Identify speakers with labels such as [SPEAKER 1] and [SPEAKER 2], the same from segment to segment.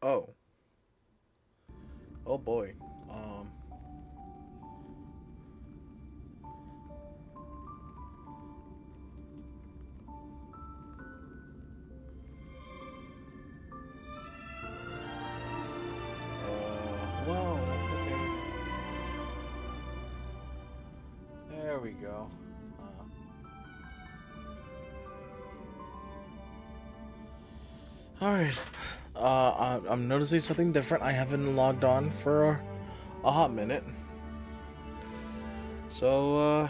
[SPEAKER 1] Oh. Oh boy. Um. Well. Okay. There we go. All right. I'm noticing something different. I haven't logged on for a hot minute. So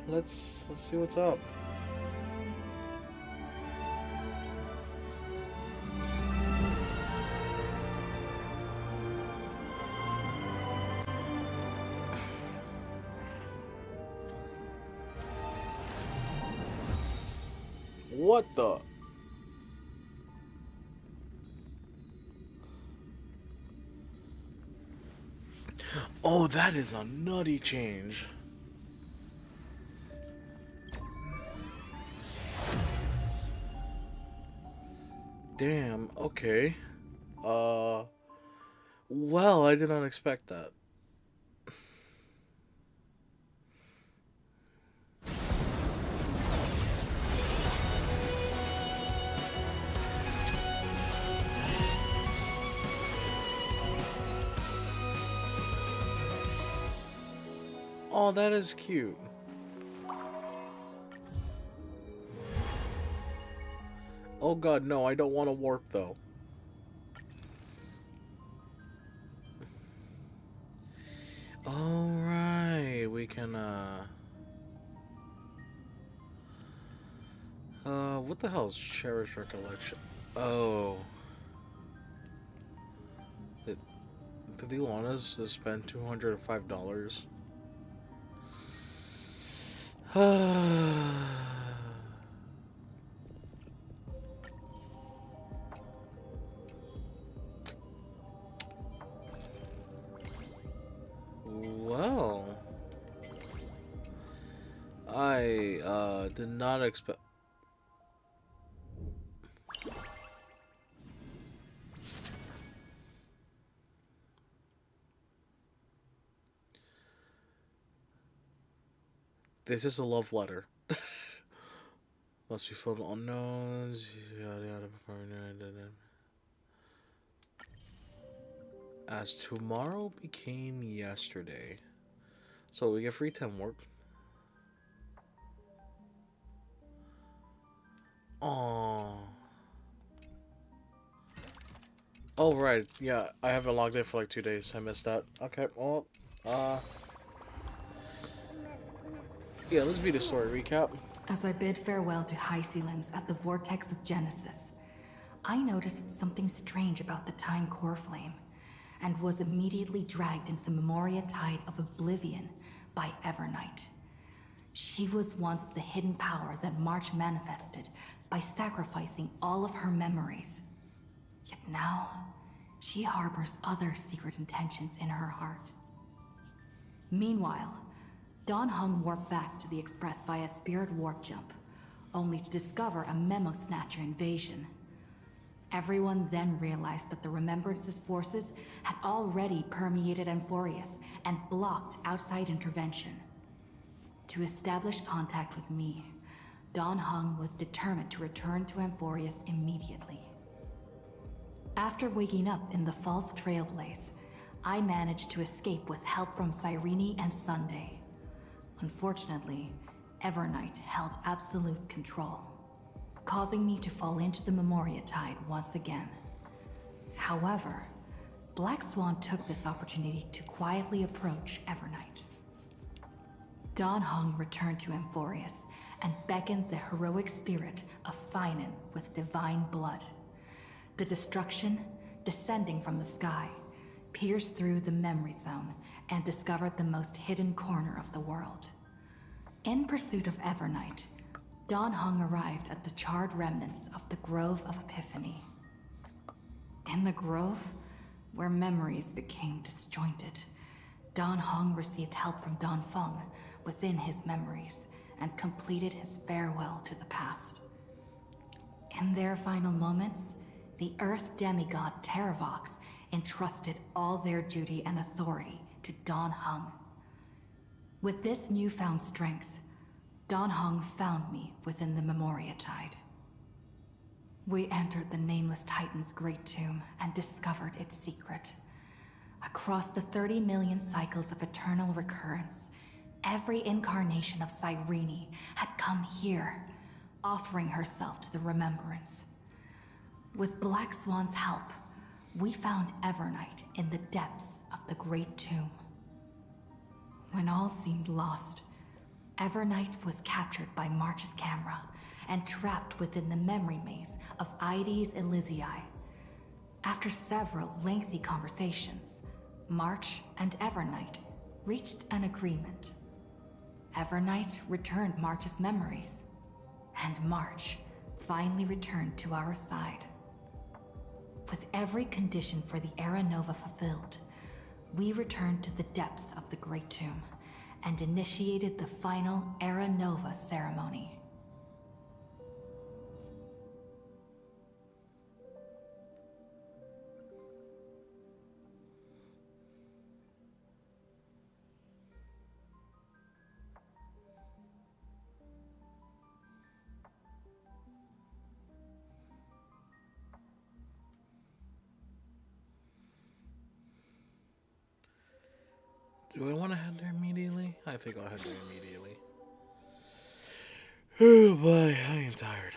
[SPEAKER 1] let's see what's up. What the? Oh, that is a nutty change. Damn. Okay. Uh. Well, I did not expect that. Oh, that is cute. Oh god, no, I don't want to warp though. Alright, we can what the hell is cherished recollection? Oh. Did, did they want us to spend $205? Well, I did not expect. This is a love letter. Must be filled with unknowns. Yada yada. As tomorrow became yesterday, so we get free 10 work. Oh. Oh right, yeah. I haven't logged in for like 2 days. I missed that. Okay. Well, uh, yeah. Let's read the story recap.
[SPEAKER 2] As I bid farewell to High Sealings at the vortex of Genesis, I noticed something strange about the Time core flame, and was immediately dragged into the Memoria Tide of Oblivion by Evernight. She was once the hidden power that March manifested by sacrificing all of her memories. Yet now, she harbors other secret intentions in her heart. Meanwhile, Dawn Hung warped back to the Express via Spirit Warp Jump, only to discover a Memo Snatcher invasion. Everyone then realized that the Remembrance's forces had already permeated Amphoreus and blocked outside intervention. To establish contact with me, Dawn Hung was determined to return to Amphoreus immediately. After waking up in the false trailblaze, I managed to escape with help from Cyrene and Sunday. Unfortunately, Evernight held absolute control, causing me to fall into the Memoria Tide once again. However, Black Swan took this opportunity to quietly approach Evernight. Dawn Hung returned to Amphoreus and beckoned the heroic spirit of Finan with divine blood. The destruction, descending from the sky, pierced through the memory zone and discovered the most hidden corner of the world. In pursuit of Evernight, Dawn Hung arrived at the charred remnants of the Grove of Epiphany. In the grove, where memories became disjointed, Dawn Hung received help from Dawn Feng within his memories and completed his farewell to the past. In their final moments, the Earth demigod Terravox entrusted all their duty and authority to Dan Heng. With this newfound strength, Dan Heng found me within the Memoria Tide. We entered the Nameless Titan's great tomb and discovered its secret. Across the 30 million cycles of eternal recurrence, every incarnation of Cyrene had come here, offering herself to the Remembrance. With Black Swan's help, we found Evernight in the depths of the Great Tomb. When all seemed lost, Evernight was captured by March's camera and trapped within the memory maze of Ides Elysiae. After several lengthy conversations, March and Evernight reached an agreement. Evernight returned March's memories, and March finally returned to our side. With every condition for the Era Nova fulfilled, we returned to the depths of the Great Tomb and initiated the final Era Nova ceremony.
[SPEAKER 1] Do I want to head there immediately? I think I'll head there immediately. Oh boy, I am tired.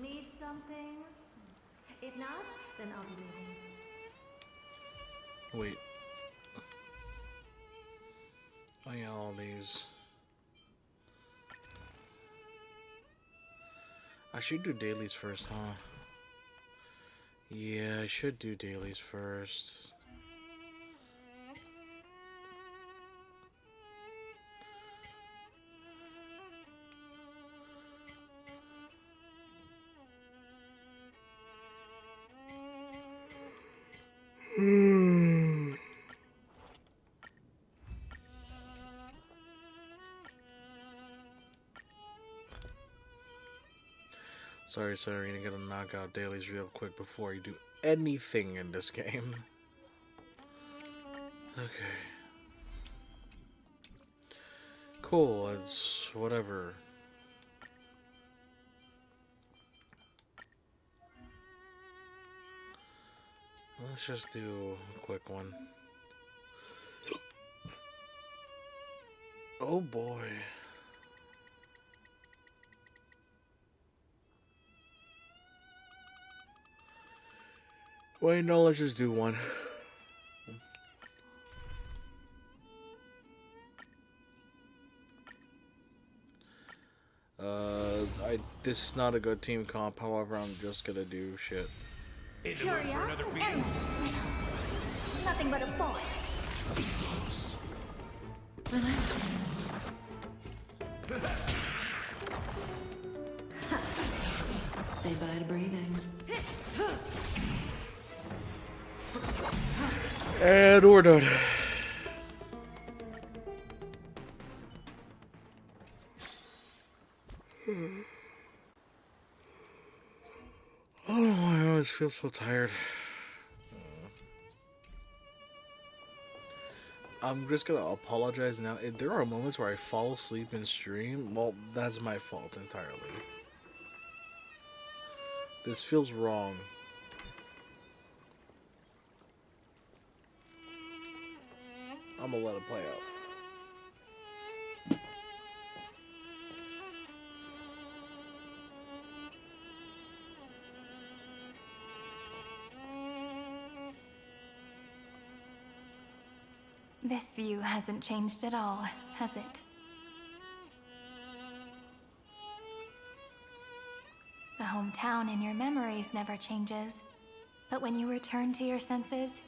[SPEAKER 2] Need something? If not, then I'll be leaving.
[SPEAKER 1] Wait. Oh yeah, all these. I should do dailies first, huh? Yeah, I should do dailies first. Sorry, Serena, gonna knock out dailies real quick before you do anything in this game. Okay. Cool, it's whatever. Let's just do a quick one. Oh boy. Wait, no, let's just do one. This is not a good team comp, however, I'm just gonna do shit.
[SPEAKER 2] Curiosity endless. Nothing but a boy. Relentless. Say bye to breathing.
[SPEAKER 1] And we're done. I don't know why I always feel so tired. I'm just gonna apologize now. If there are moments where I fall asleep in stream, well, that's my fault entirely. This feels wrong. I'm gonna let it play out.
[SPEAKER 3] This view hasn't changed at all, has it? The hometown in your memories never changes, but when you return to your senses,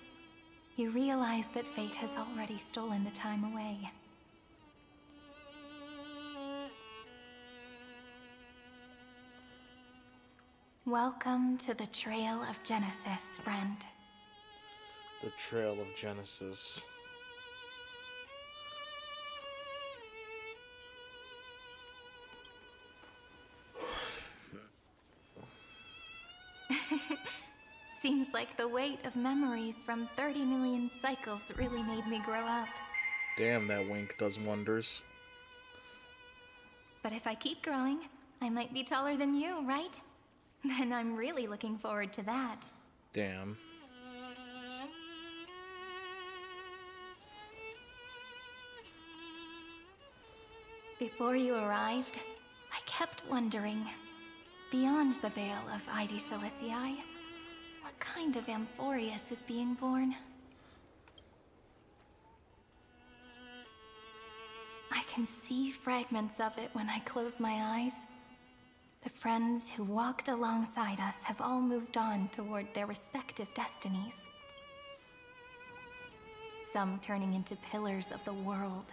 [SPEAKER 3] you realize that fate has already stolen the time away. Welcome to the Trail of Genesis, friend.
[SPEAKER 1] The Trail of Genesis.
[SPEAKER 3] Seems like the weight of memories from 30 million cycles really made me grow up.
[SPEAKER 1] Damn, that wink does wonders.
[SPEAKER 3] But if I keep growing, I might be taller than you, right? Then I'm really looking forward to that.
[SPEAKER 1] Damn.
[SPEAKER 3] Before you arrived, I kept wondering, beyond the veil of Ide Silicii, what kind of Amphoreus is being born? I can see fragments of it when I close my eyes. The friends who walked alongside us have all moved on toward their respective destinies. Some turning into pillars of the world,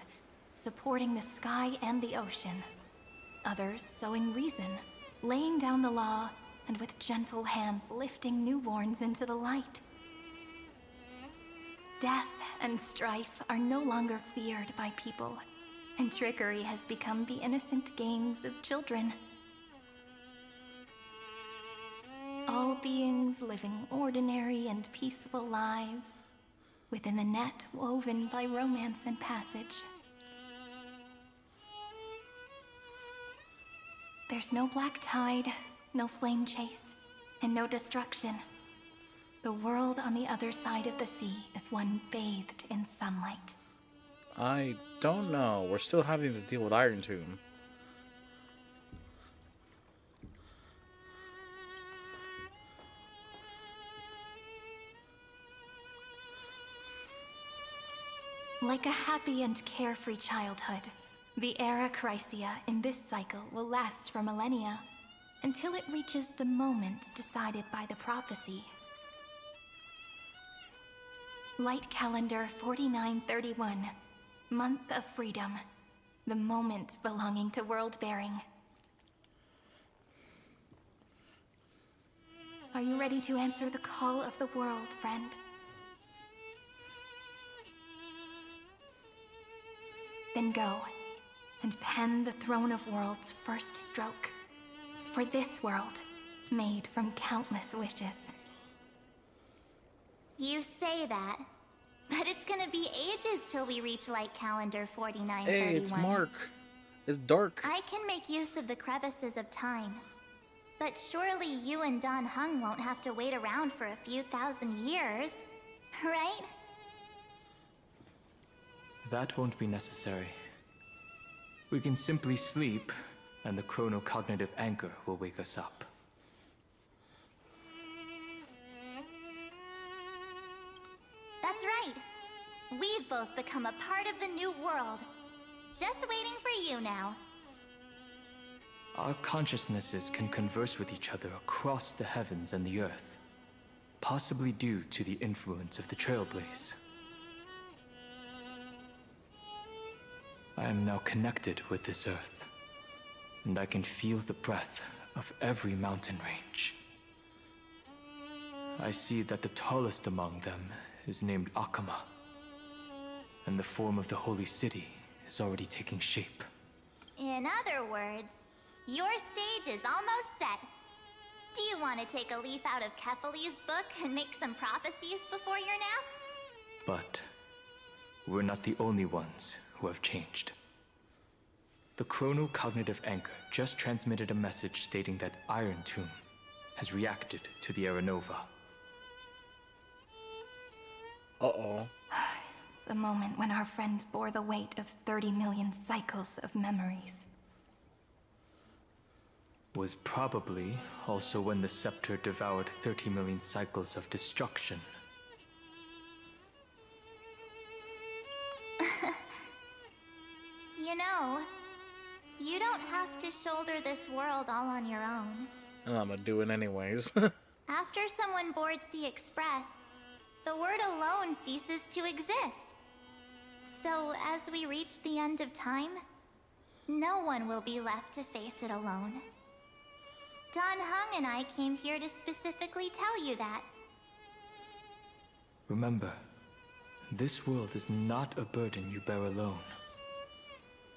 [SPEAKER 3] supporting the sky and the ocean. Others sowing reason, laying down the law, and with gentle hands lifting newborns into the light. Death and strife are no longer feared by people, and trickery has become the innocent games of children. All beings living ordinary and peaceful lives, within the net woven by romance and passage. There's no black tide, no flame chase, and no destruction. The world on the other side of the sea is one bathed in sunlight.
[SPEAKER 1] I don't know. We're still having to deal with Iron Tomb.
[SPEAKER 3] Like a happy and carefree childhood, the era Chrysia in this cycle will last for millennia, until it reaches the moment decided by the prophecy. Light calendar 4931, month of freedom, the moment belonging to world-bearing. Are you ready to answer the call of the world, friend? Then go, and pen the Throne of Worlds' first stroke. For this world, made from countless wishes.
[SPEAKER 4] You say that, but it's gonna be ages till we reach light calendar 4931.
[SPEAKER 1] Hey, it's Mark. It's dark.
[SPEAKER 4] I can make use of the crevices of time. But surely you and Don Hung won't have to wait around for a few thousand years, right?
[SPEAKER 5] That won't be necessary. We can simply sleep, and the chronocognitive anchor will wake us up.
[SPEAKER 4] That's right. We've both become a part of the new world. Just waiting for you now.
[SPEAKER 5] Our consciousnesses can converse with each other across the heavens and the earth, possibly due to the influence of the Trailblaze. I am now connected with this earth, and I can feel the breath of every mountain range. I see that the tallest among them is named Akama, and the form of the holy city is already taking shape.
[SPEAKER 4] In other words, your stage is almost set. Do you want to take a leaf out of Kefali's book and make some prophecies before your nap?
[SPEAKER 5] But we're not the only ones who have changed. The chronocognitive anchor just transmitted a message stating that Iron Tomb has reacted to the Era Nova.
[SPEAKER 1] Uh-oh.
[SPEAKER 3] The moment when our friend bore the weight of 30 million cycles of memories.
[SPEAKER 5] Was probably also when the scepter devoured 30 million cycles of destruction.
[SPEAKER 4] You know, you don't have to shoulder this world all on your own.
[SPEAKER 1] And I'm gonna do it anyways.
[SPEAKER 4] After someone boards the Express, the word alone ceases to exist. So as we reach the end of time, no one will be left to face it alone. Don Hung and I came here to specifically tell you that.
[SPEAKER 5] Remember, this world is not a burden you bear alone.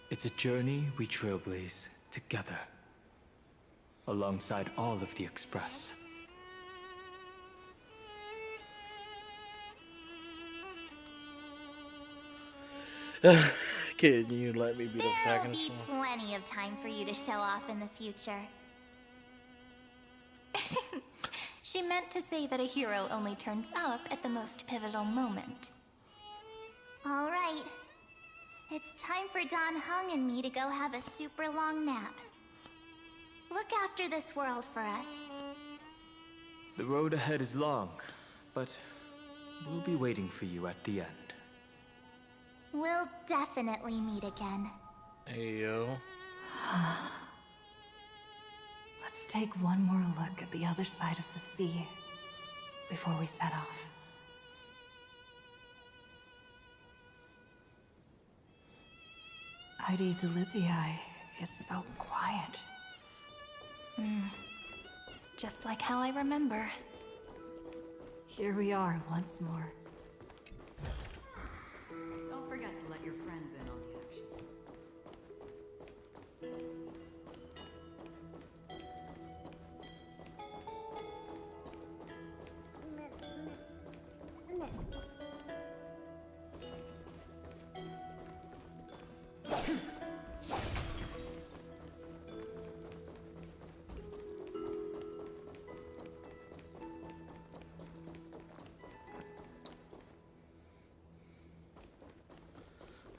[SPEAKER 5] It's a journey we trailblaze together, alongside all of the Express.
[SPEAKER 1] Can you let me be the
[SPEAKER 4] There'll
[SPEAKER 1] protagonist?
[SPEAKER 4] be plenty of time for you to show off in the future.
[SPEAKER 3] She meant to say that a hero only turns up at the most pivotal moment.
[SPEAKER 4] All right. It's time for Don Hung and me to go have a super long nap. Look after this world for us.
[SPEAKER 5] The road ahead is long, but we'll be waiting for you at the end.
[SPEAKER 4] We'll definitely meet again.
[SPEAKER 1] Hey yo.
[SPEAKER 2] Let's take one more look at the other side of the sea before we set off. Heidi's Elysiae is so quiet.
[SPEAKER 3] Just like how I remember.
[SPEAKER 2] Here we are once more. Don't forget to let your friends in on the action.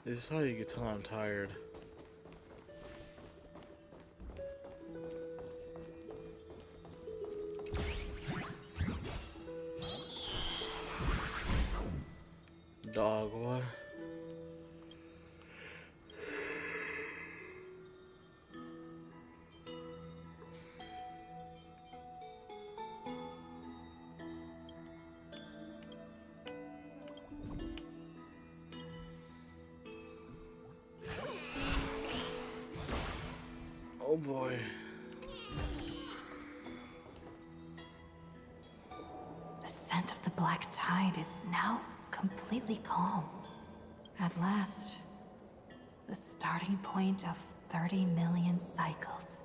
[SPEAKER 1] This is how you can tell I'm tired. Dog, what? Oh boy.
[SPEAKER 2] The scent of the black tide is now completely calm. At last, the starting point of 30 million cycles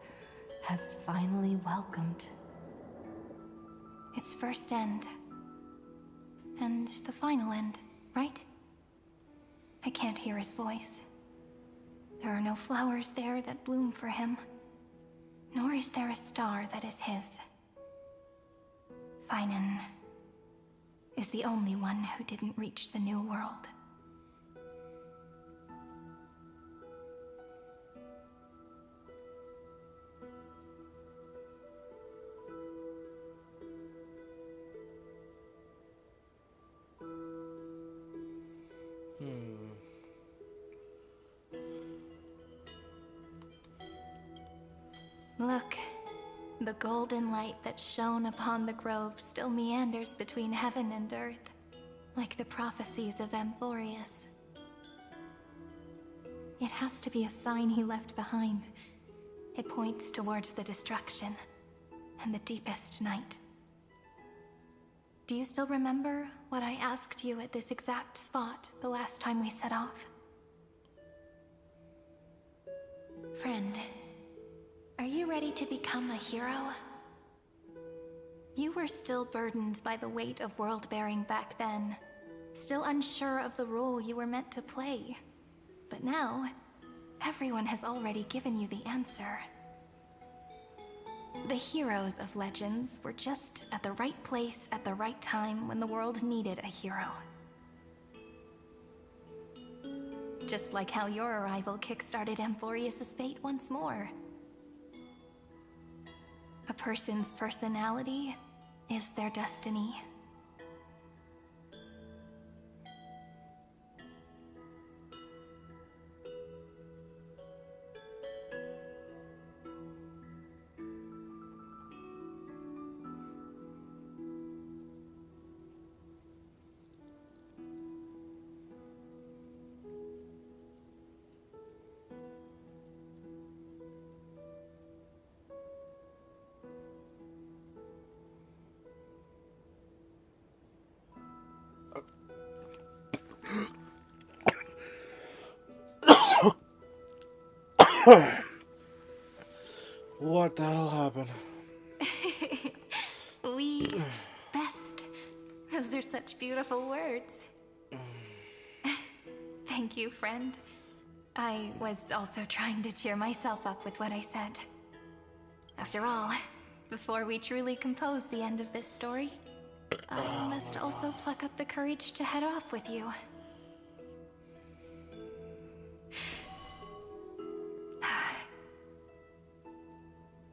[SPEAKER 2] has finally welcomed.
[SPEAKER 3] Its first end. And the final end, right? I can't hear his voice. There are no flowers there that bloom for him. Nor is there a star that is his. Finan is the only one who didn't reach the new world. Look, the golden light that shone upon the grove still meanders between heaven and earth, like the prophecies of Amphoreus. It has to be a sign he left behind. It points towards the destruction and the deepest night. Do you still remember what I asked you at this exact spot the last time we set off? Friend, are you ready to become a hero? You were still burdened by the weight of world-bearing back then, still unsure of the role you were meant to play. But now, everyone has already given you the answer. The heroes of legends were just at the right place at the right time when the world needed a hero. Just like how your arrival kickstarted Amphoreus' fate once more. A person's personality is their destiny.
[SPEAKER 1] What the hell happened?
[SPEAKER 3] We best. Those are such beautiful words. Thank you, friend. I was also trying to cheer myself up with what I said. After all, before we truly compose the end of this story, I must also pluck up the courage to head off with you.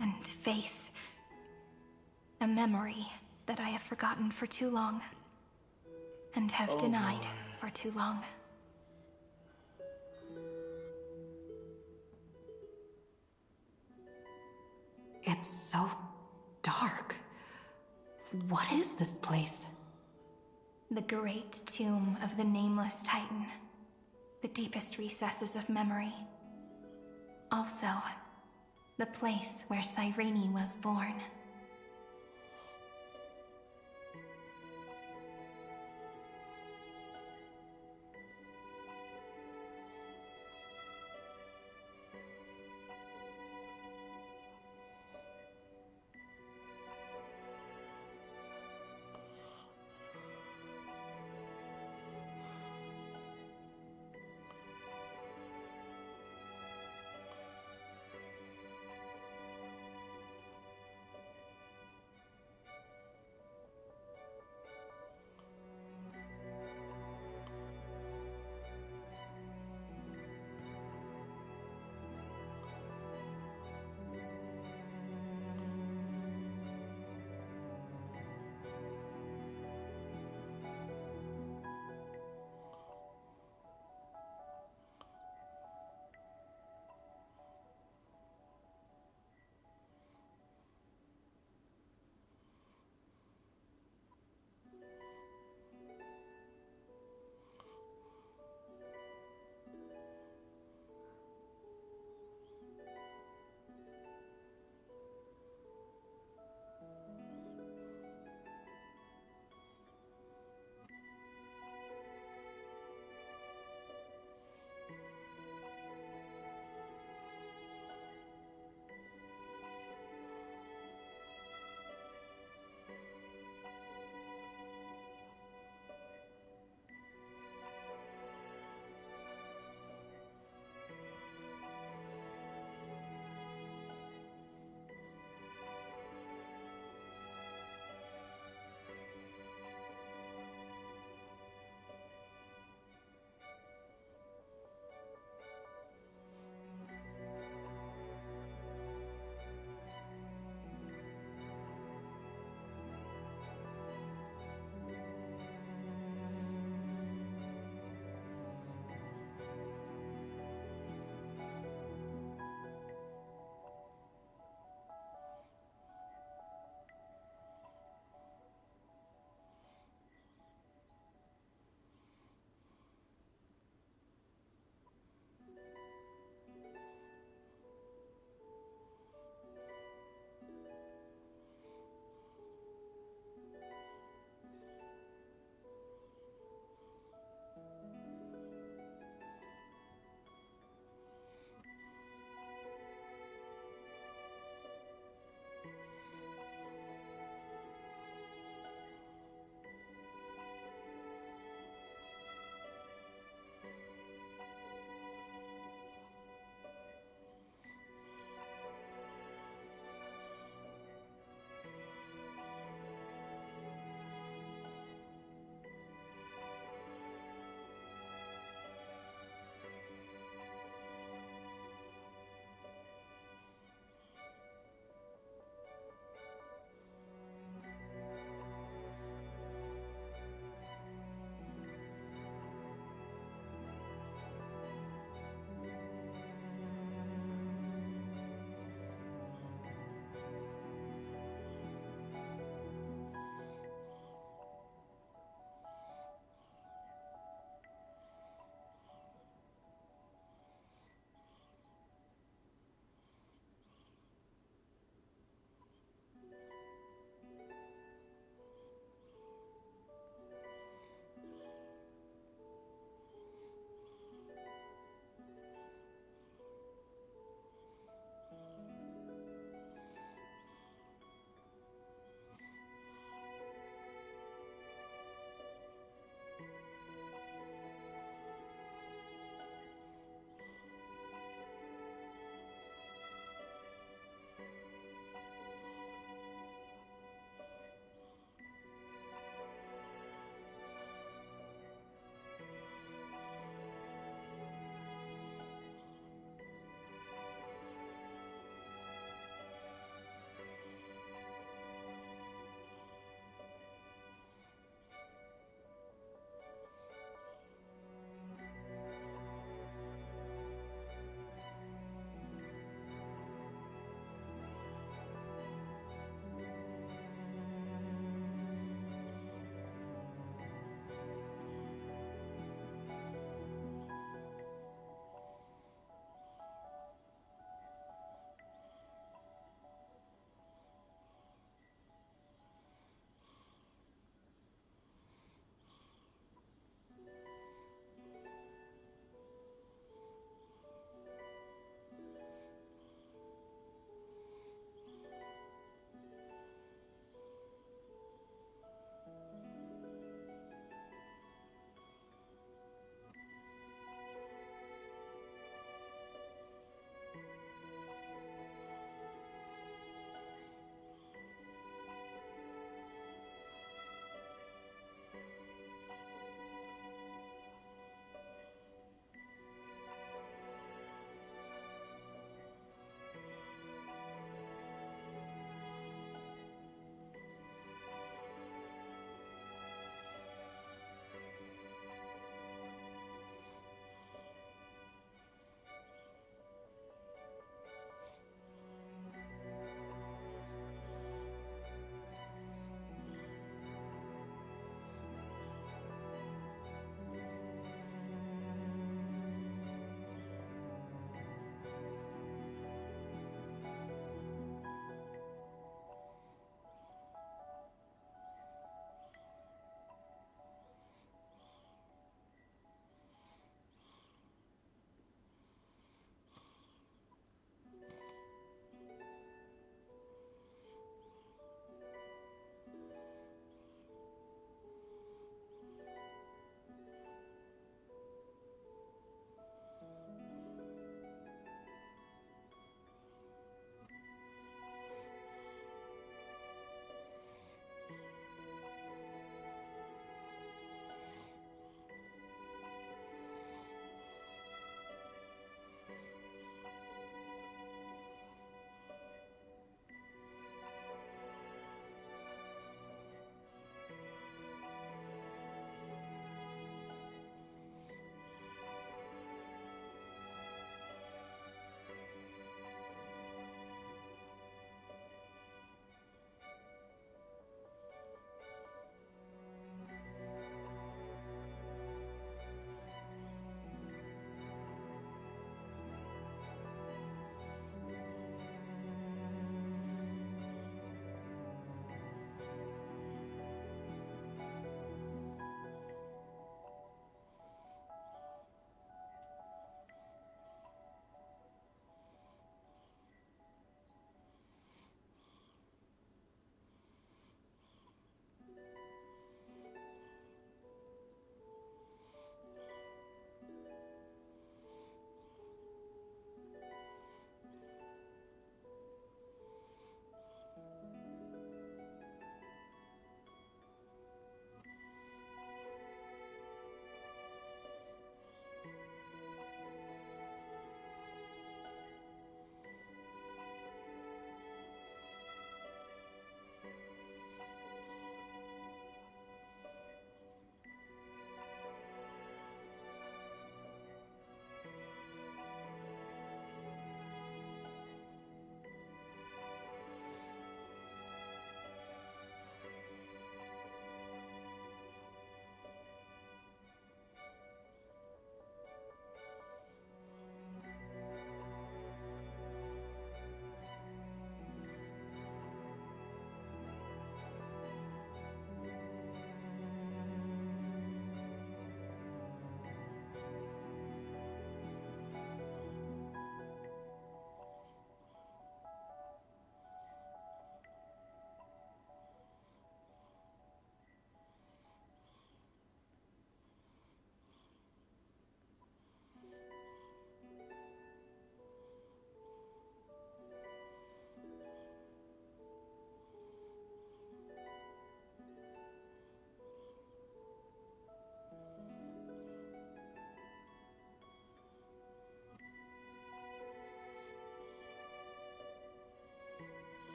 [SPEAKER 3] And face a memory that I have forgotten for too long, and have denied for too long.
[SPEAKER 2] It's so dark. What is this place?
[SPEAKER 3] The great tomb of the Nameless Titan. The deepest recesses of memory. Also, the place where Cyrene was born.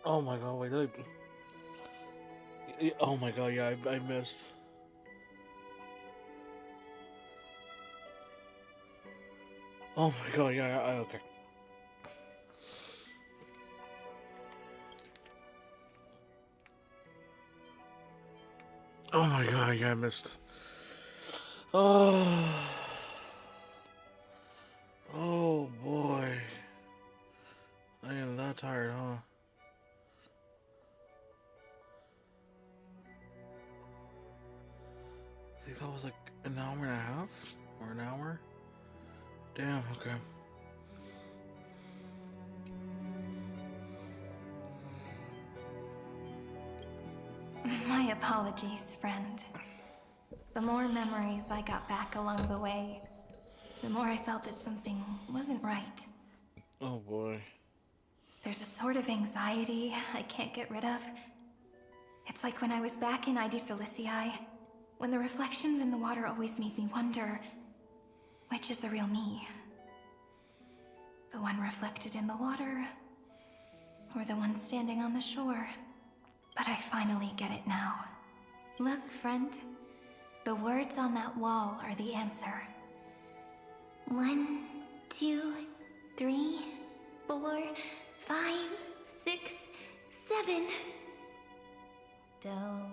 [SPEAKER 1] Oh my god, wait, did oh my god, yeah, I missed. Oh my god, yeah, okay. Oh my god, yeah, I missed. Oh. Oh boy. I am that tired, huh? I think that was like an hour and a half? Or an hour? Damn, okay.
[SPEAKER 3] My apologies, friend. The more memories I got back along the way, the more I felt that something wasn't right.
[SPEAKER 1] Oh boy.
[SPEAKER 3] There's a sort of anxiety I can't get rid of. It's like when I was back in ID Silicii, when the reflections in the water always made me wonder, which is the real me? The one reflected in the water, or the one standing on the shore? But I finally get it now. Look, friend. The words on that wall are the answer.
[SPEAKER 4] 1, 2, 3, 4, 5, 6, 7.
[SPEAKER 3] Do,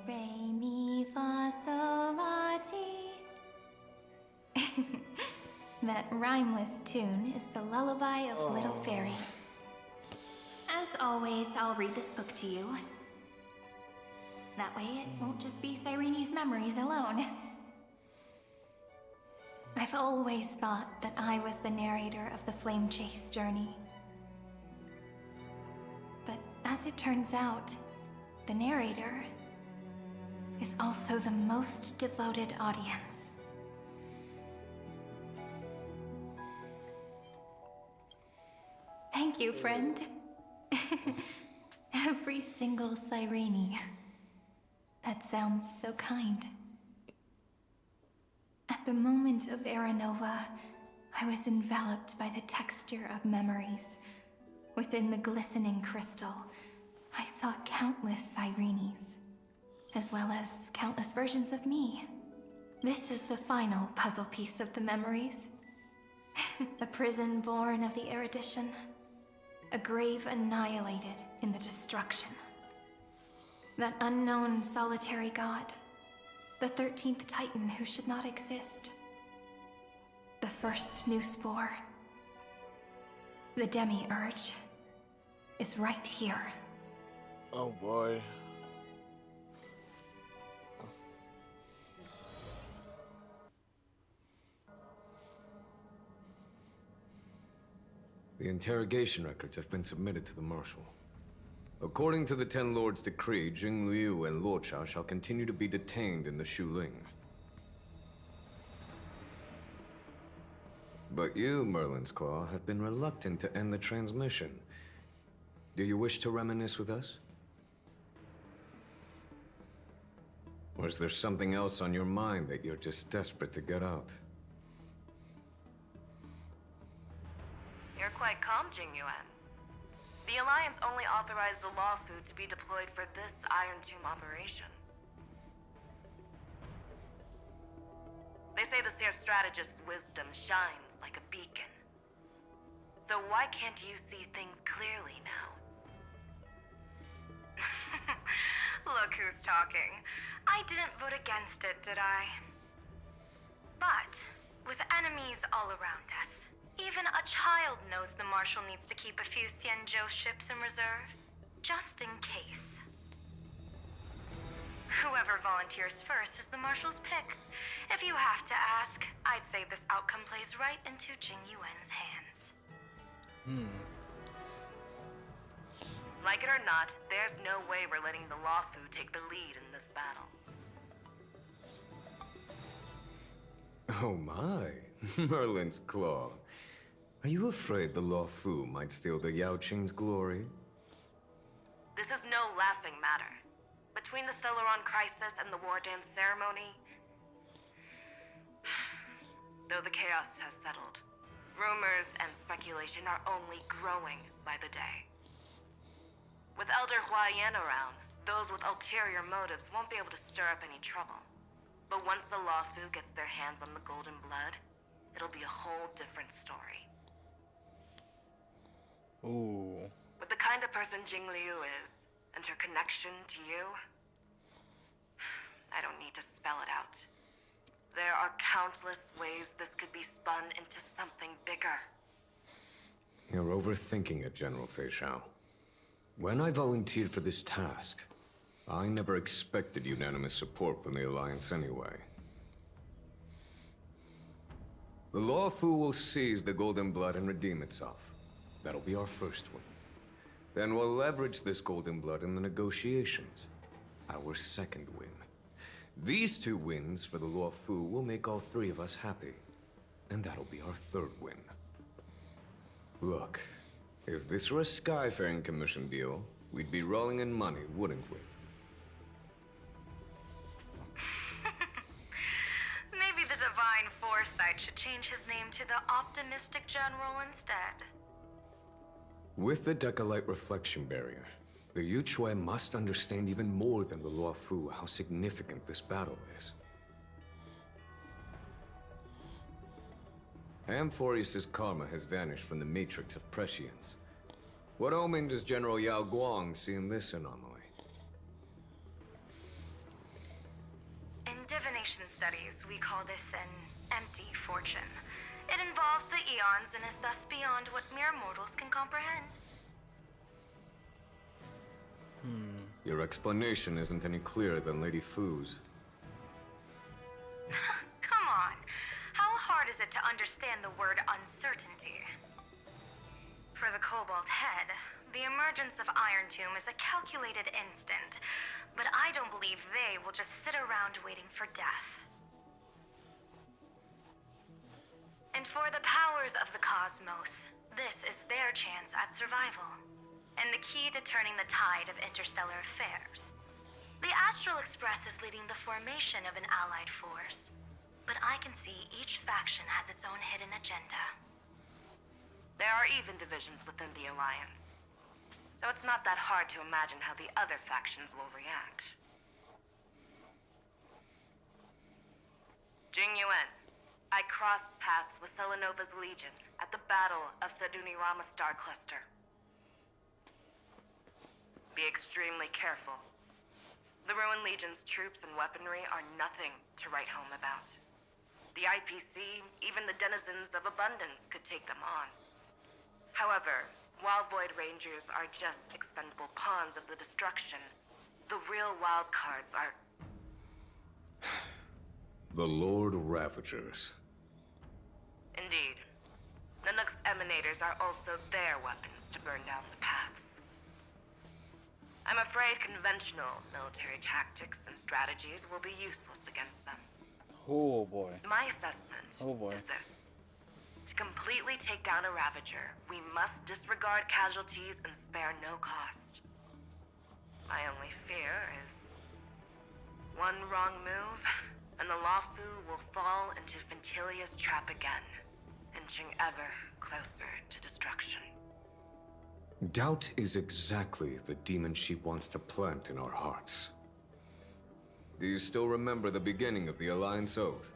[SPEAKER 3] re, mi, fa, sol, la, ti. That rhymeless tune is the lullaby of little fairies.
[SPEAKER 4] As always, I'll read this book to you. That way it won't just be Cyrene's memories alone.
[SPEAKER 3] I've always thought that I was the narrator of the Flame Chase journey. But as it turns out, the narrator is also the most devoted audience. Thank you, friend. Every single Cyrene. That sounds so kind. At the moment of Aranova, I was enveloped by the texture of memories. Within the glistening crystal, I saw countless Cyrenes, as well as countless versions of me. This is the final puzzle piece of the memories. A prison born of the erudition. A grave annihilated in the destruction. That unknown solitary god. The 13th Titan who should not exist. The first new spore. The demiurge is right here.
[SPEAKER 1] Oh boy.
[SPEAKER 6] The interrogation records have been submitted to the Marshal. According to the Ten Lords' decree, Jing Liu and Luocha shall continue to be detained in the Shuling. But you, Merlin's Claw, have been reluctant to end the transmission. Do you wish to reminisce with us? Or is there something else on your mind that you're just desperate to get out?
[SPEAKER 7] You're quite calm, Jing Yuan. The Alliance only authorized the Law Food to be deployed for this Iron Tomb operation. They say the Seer Strategist's wisdom shines like a beacon. So why can't you see things clearly now? Look who's talking. I didn't vote against it, did I? But, with enemies all around us, even a child knows the Marshal needs to keep a few Xianzhou ships in reserve, just in case. Whoever volunteers first is the Marshal's pick. If you have to ask, I'd say this outcome plays right into Jing Yuan's hands. Like it or not, there's no way we're letting the Law Fu take the lead in this battle.
[SPEAKER 6] Oh my, Merlin's Claw. Are you afraid the Law Fu might steal the Yao Qing's glory?
[SPEAKER 7] This is no laughing matter. Between the Stellaron crisis and the War Dance ceremony, though the chaos has settled, rumors and speculation are only growing by the day. With Elder Huayan around, those with ulterior motives won't be able to stir up any trouble. But once the Luofu gets their hands on the golden blood, it'll be a whole different story.
[SPEAKER 1] Ooh.
[SPEAKER 7] With the kind of person Jing Liu is, and her connection to you, I don't need to spell it out. There are countless ways this could be spun into something bigger.
[SPEAKER 6] You're overthinking it, General Fei Shao. When I volunteered for this task, I never expected unanimous support from the Alliance anyway. The Luofu will seize the Golden Blood and redeem itself. That'll be our first win. Then we'll leverage this Golden Blood in the negotiations. Our second win. These 2 wins for the Luofu will make all 3 of us happy. And that'll be our third win. Look, if this were a Skyfaring Commission deal, we'd be rolling in money, wouldn't we?
[SPEAKER 7] Maybe the Divine Foresight should change his name to the Optimistic General instead.
[SPEAKER 6] With the Decalite Reflection Barrier, the Yuchue must understand even more than the Luofu how significant this battle is. Amphoreus' karma has vanished from the matrix of prescience. What omen does General Yao Guang see in this anomaly?
[SPEAKER 7] In divination studies, we call this an empty fortune. It involves the eons and is thus beyond what mere mortals can comprehend.
[SPEAKER 6] Your explanation isn't any clearer than Lady Fu's.
[SPEAKER 7] Come on. How hard is it to understand the word uncertainty? For the Cobalt Head, the emergence of Iron Tomb is a calculated instant, but I don't believe they will just sit around waiting for death. And for the powers of the cosmos, this is their chance at survival, and the key to turning the tide of interstellar affairs. The Astral Express is leading the formation of an allied force, but I can see each faction has its own hidden agenda. There are even divisions within the Alliance, so it's not that hard to imagine how the other factions will react. Jing Yuan, I crossed paths with Selenova's Legion at the Battle of Sadunirama Star Cluster. Be extremely careful. The Ruined Legion's troops and weaponry are nothing to write home about. The IPC, even the denizens of Abundance, could take them on. However, while Void Rangers are just expendable pawns of the destruction, the real wild cards are...
[SPEAKER 6] The Lord Ravagers.
[SPEAKER 7] Indeed. Nanook's emanators are also their weapons to burn down the paths. I'm afraid conventional military tactics and strategies will be useless against them.
[SPEAKER 1] Oh boy.
[SPEAKER 7] My assessment is this. To completely take down a Ravager, we must disregard casualties and spare no cost. My only fear is one wrong move, and the Luofu will fall into Fintilia's trap again, inching ever closer to destruction.
[SPEAKER 6] Doubt is exactly the demon she wants to plant in our hearts. Do you still remember the beginning of the Alliance Oath?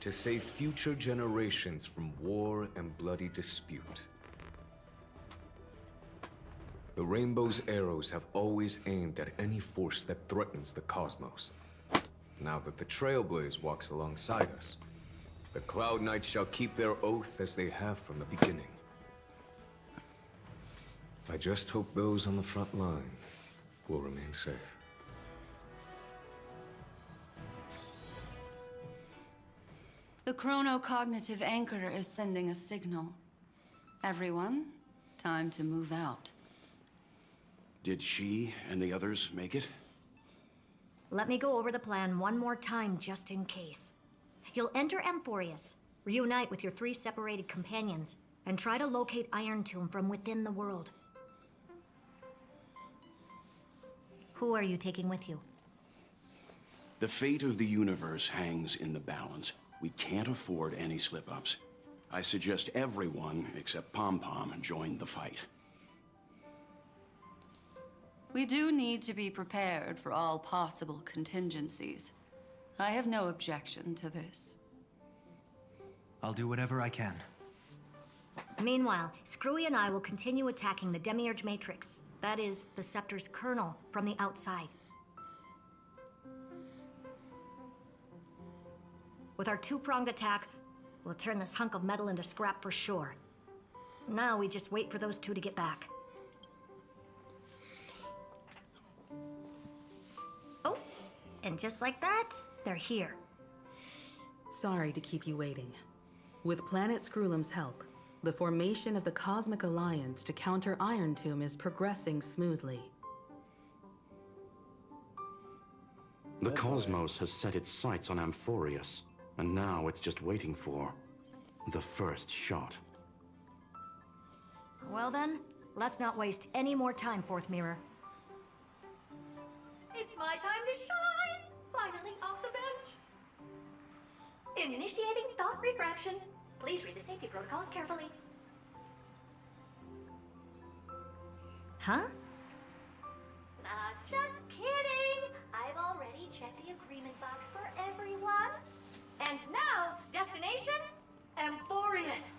[SPEAKER 6] To save future generations from war and bloody dispute. The Rainbow's arrows have always aimed at any force that threatens the cosmos. Now that the Trailblaze walks alongside us, the Cloud Knights shall keep their oath as they have from the beginning. I just hope those on the front line will remain safe.
[SPEAKER 8] The chronocognitive anchor is sending a signal. Everyone, time to move out.
[SPEAKER 9] Did she and the others make it?
[SPEAKER 10] Let me go over the plan one more time, just in case. You'll enter Amphoreus, reunite with your 3 separated companions, and try to locate Iron Tomb from within the world. Who are you taking with you?
[SPEAKER 9] The fate of the universe hangs in the balance. We can't afford any slip-ups. I suggest everyone, except Pom Pom, join the fight.
[SPEAKER 8] We do need to be prepared for all possible contingencies. I have no objection to this.
[SPEAKER 11] I'll do whatever I can.
[SPEAKER 10] Meanwhile, Screwy and I will continue attacking the Demiurge Matrix. That is, the Scepter's kernel from the outside. With our two-pronged attack, we'll turn this hunk of metal into scrap for sure. Now we just wait for those two to get back. Oh, and just like that, they're here.
[SPEAKER 12] Sorry to keep you waiting. With Planet Screwlum's help, the formation of the Cosmic Alliance to counter Iron Tomb is progressing smoothly.
[SPEAKER 9] The cosmos has set its sights on Amphoreus, and now it's just waiting for the first shot.
[SPEAKER 10] Well then, let's not waste any more time, Fourth Mirror.
[SPEAKER 13] It's my time to shine! Finally off the bench! Initiating thought refraction. Please read the safety protocols carefully.
[SPEAKER 10] Huh?
[SPEAKER 13] Just kidding! I've already checked the agreement box for everyone. And now, destination? Amphoreus!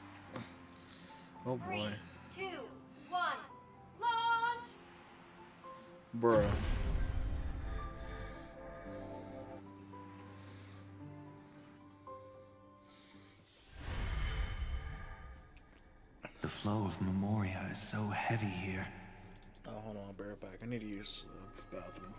[SPEAKER 1] Oh boy.
[SPEAKER 13] 3, 2, 1, launch!
[SPEAKER 1] Bruh.
[SPEAKER 11] The flow of Memoria is so heavy here.
[SPEAKER 1] Oh, hold on, I'll bear it back. I need to use the bathroom.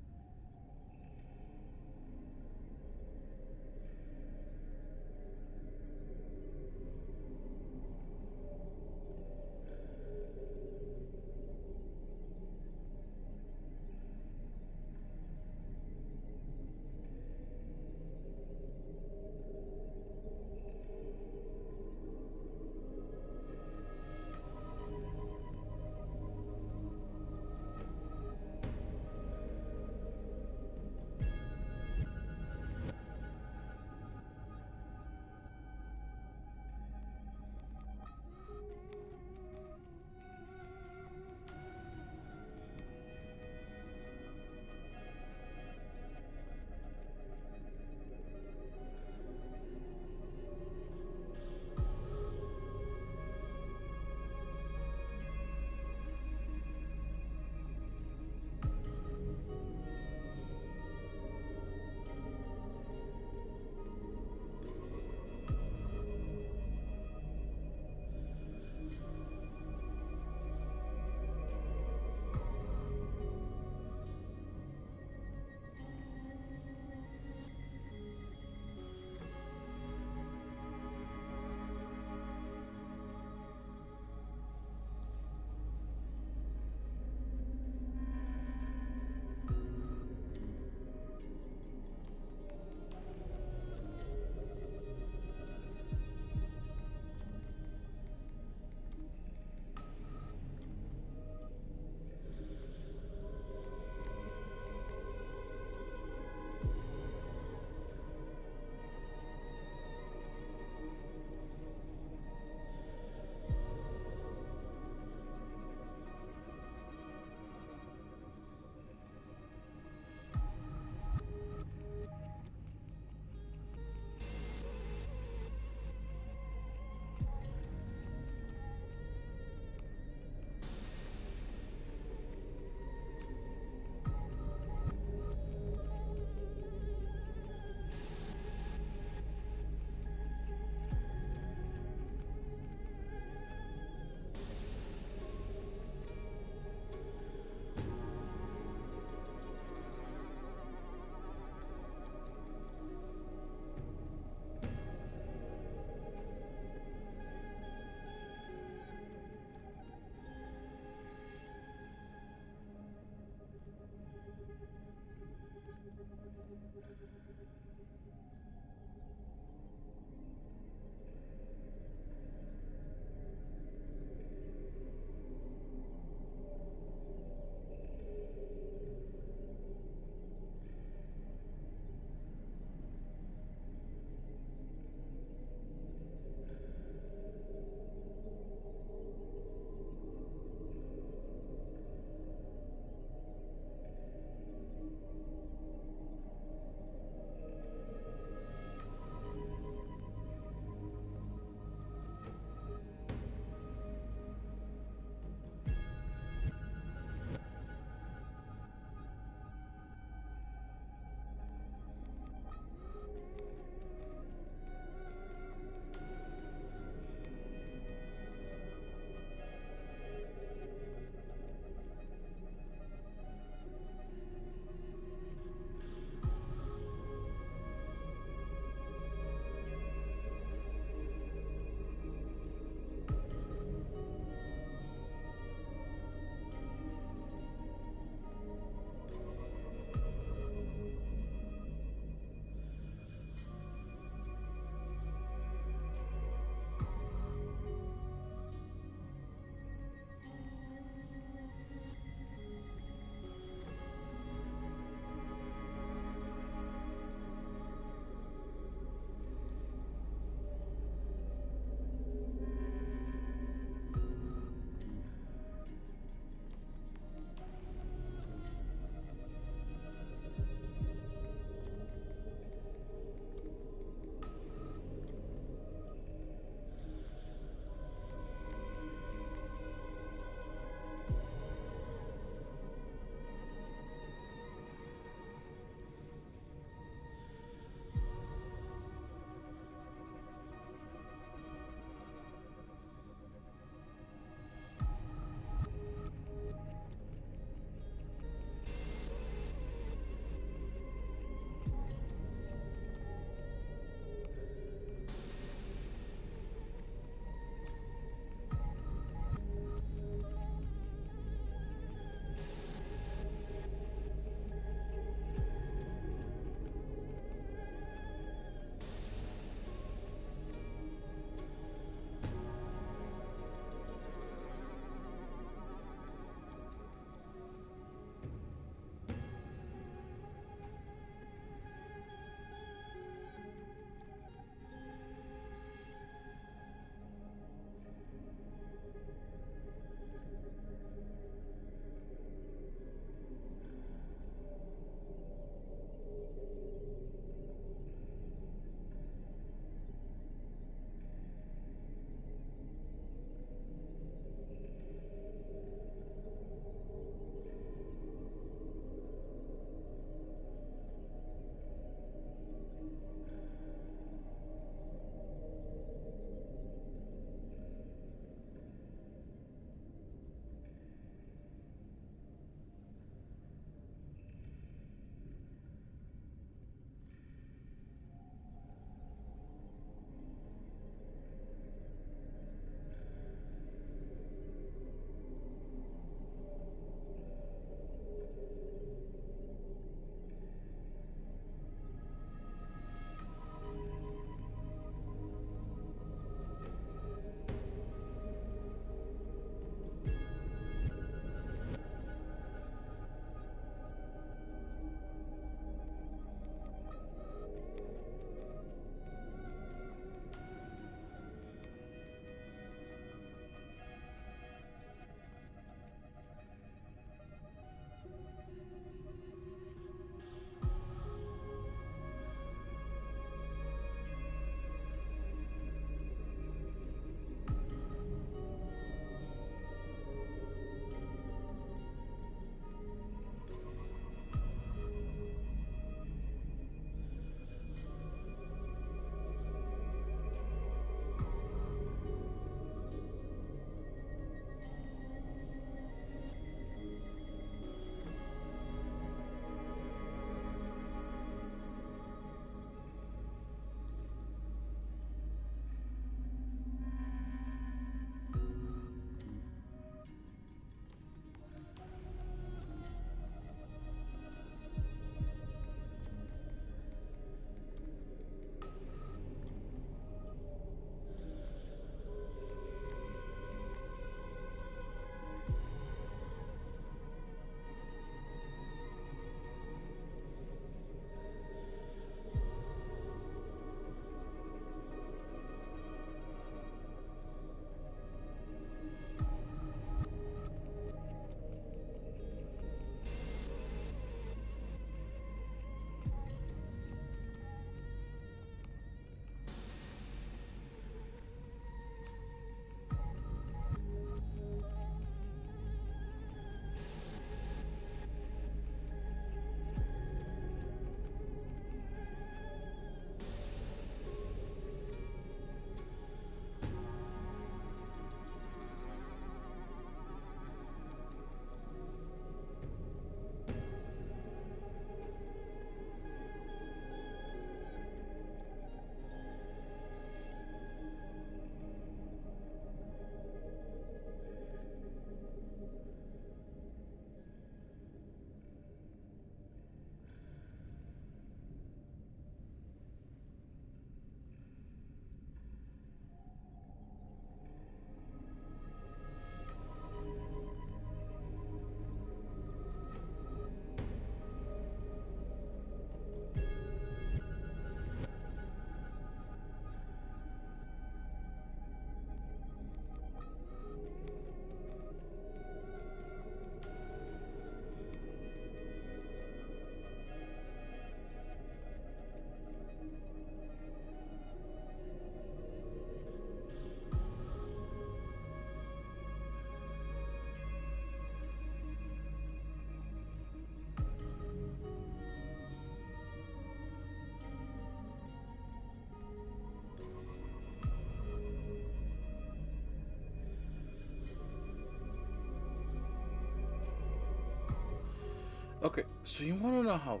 [SPEAKER 1] Okay, so you want to know how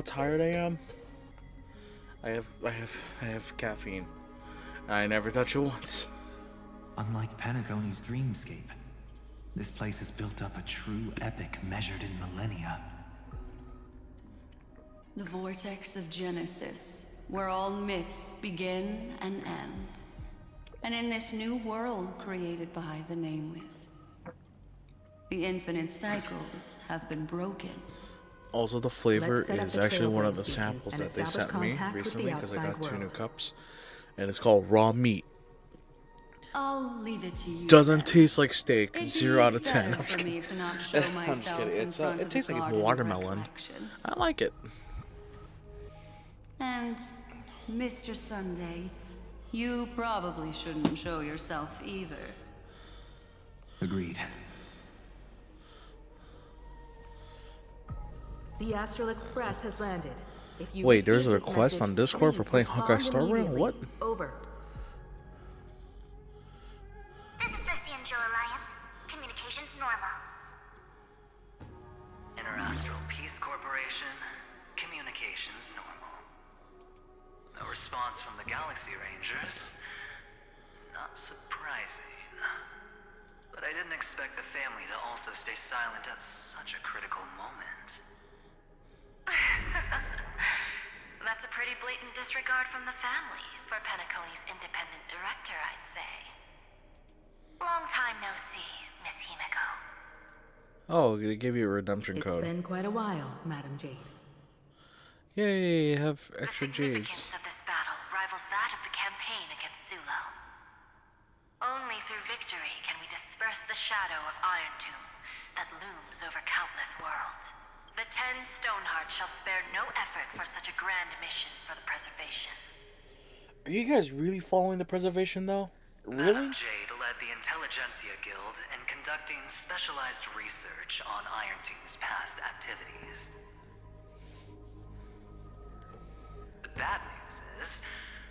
[SPEAKER 1] tired I am? I have caffeine. I never touch it once.
[SPEAKER 11] Unlike Panagone's dreamscape, this place has built up a true epic measured in millennia.
[SPEAKER 8] The vortex of Genesis, where all myths begin and end. And in this new world created by the Nameless, the infinite cycles have been broken.
[SPEAKER 1] Also, the flavor is actually one of the samples that they sent me recently because I got 2 new cups, and it's called raw meat.
[SPEAKER 8] I'll leave it to you.
[SPEAKER 1] Doesn't
[SPEAKER 8] then.
[SPEAKER 1] taste like steak.
[SPEAKER 8] It'd
[SPEAKER 1] 0 out of
[SPEAKER 8] be
[SPEAKER 1] 10.
[SPEAKER 8] better
[SPEAKER 1] I'm just
[SPEAKER 8] for me
[SPEAKER 1] kidding.
[SPEAKER 8] to not show
[SPEAKER 1] I'm just
[SPEAKER 8] myself
[SPEAKER 1] kidding.
[SPEAKER 8] in front
[SPEAKER 1] It
[SPEAKER 8] of
[SPEAKER 1] tastes
[SPEAKER 8] the
[SPEAKER 1] like
[SPEAKER 8] garden
[SPEAKER 1] watermelon.
[SPEAKER 8] recollection.
[SPEAKER 1] I like it.
[SPEAKER 8] And, Mr. Sunday, you probably shouldn't show yourself either.
[SPEAKER 11] Agreed.
[SPEAKER 12] The Astral Express has landed. If you
[SPEAKER 1] Wait, there's a
[SPEAKER 12] receive this
[SPEAKER 1] request
[SPEAKER 12] message,
[SPEAKER 1] on Discord for
[SPEAKER 12] please
[SPEAKER 1] playing Hawkeye
[SPEAKER 12] respond
[SPEAKER 1] Star Rail?
[SPEAKER 12] immediately.
[SPEAKER 1] What?
[SPEAKER 12] Over.
[SPEAKER 4] This is the Cianjo Alliance. Communications normal.
[SPEAKER 14] Interastral Peace Corporation, communications normal. No response from the Galaxy Rangers. Not surprising. But I didn't expect the family to also stay silent at such a critical moment.
[SPEAKER 7] That's a pretty blatant disregard from the family for Penacone's independent director, I'd say. Long time no see, Miss Himiko.
[SPEAKER 1] Oh, they gave you a redemption
[SPEAKER 12] It's
[SPEAKER 1] code.
[SPEAKER 12] been quite a while, Madam Jade.
[SPEAKER 1] Yay, have
[SPEAKER 7] The
[SPEAKER 1] extra
[SPEAKER 7] significance
[SPEAKER 1] jades.
[SPEAKER 7] of this battle rivals that of the campaign against Sulo. Only through victory can we disperse the shadow of Iron Tomb that looms over countless worlds. The 10 Stonehearts shall spare no effort for such a grand mission for the preservation.
[SPEAKER 1] Are you guys really following the preservation, though? Really?
[SPEAKER 14] Madame Jade led the Intelligentsia Guild in conducting specialized research on Iron Tomb's past activities. The bad news is,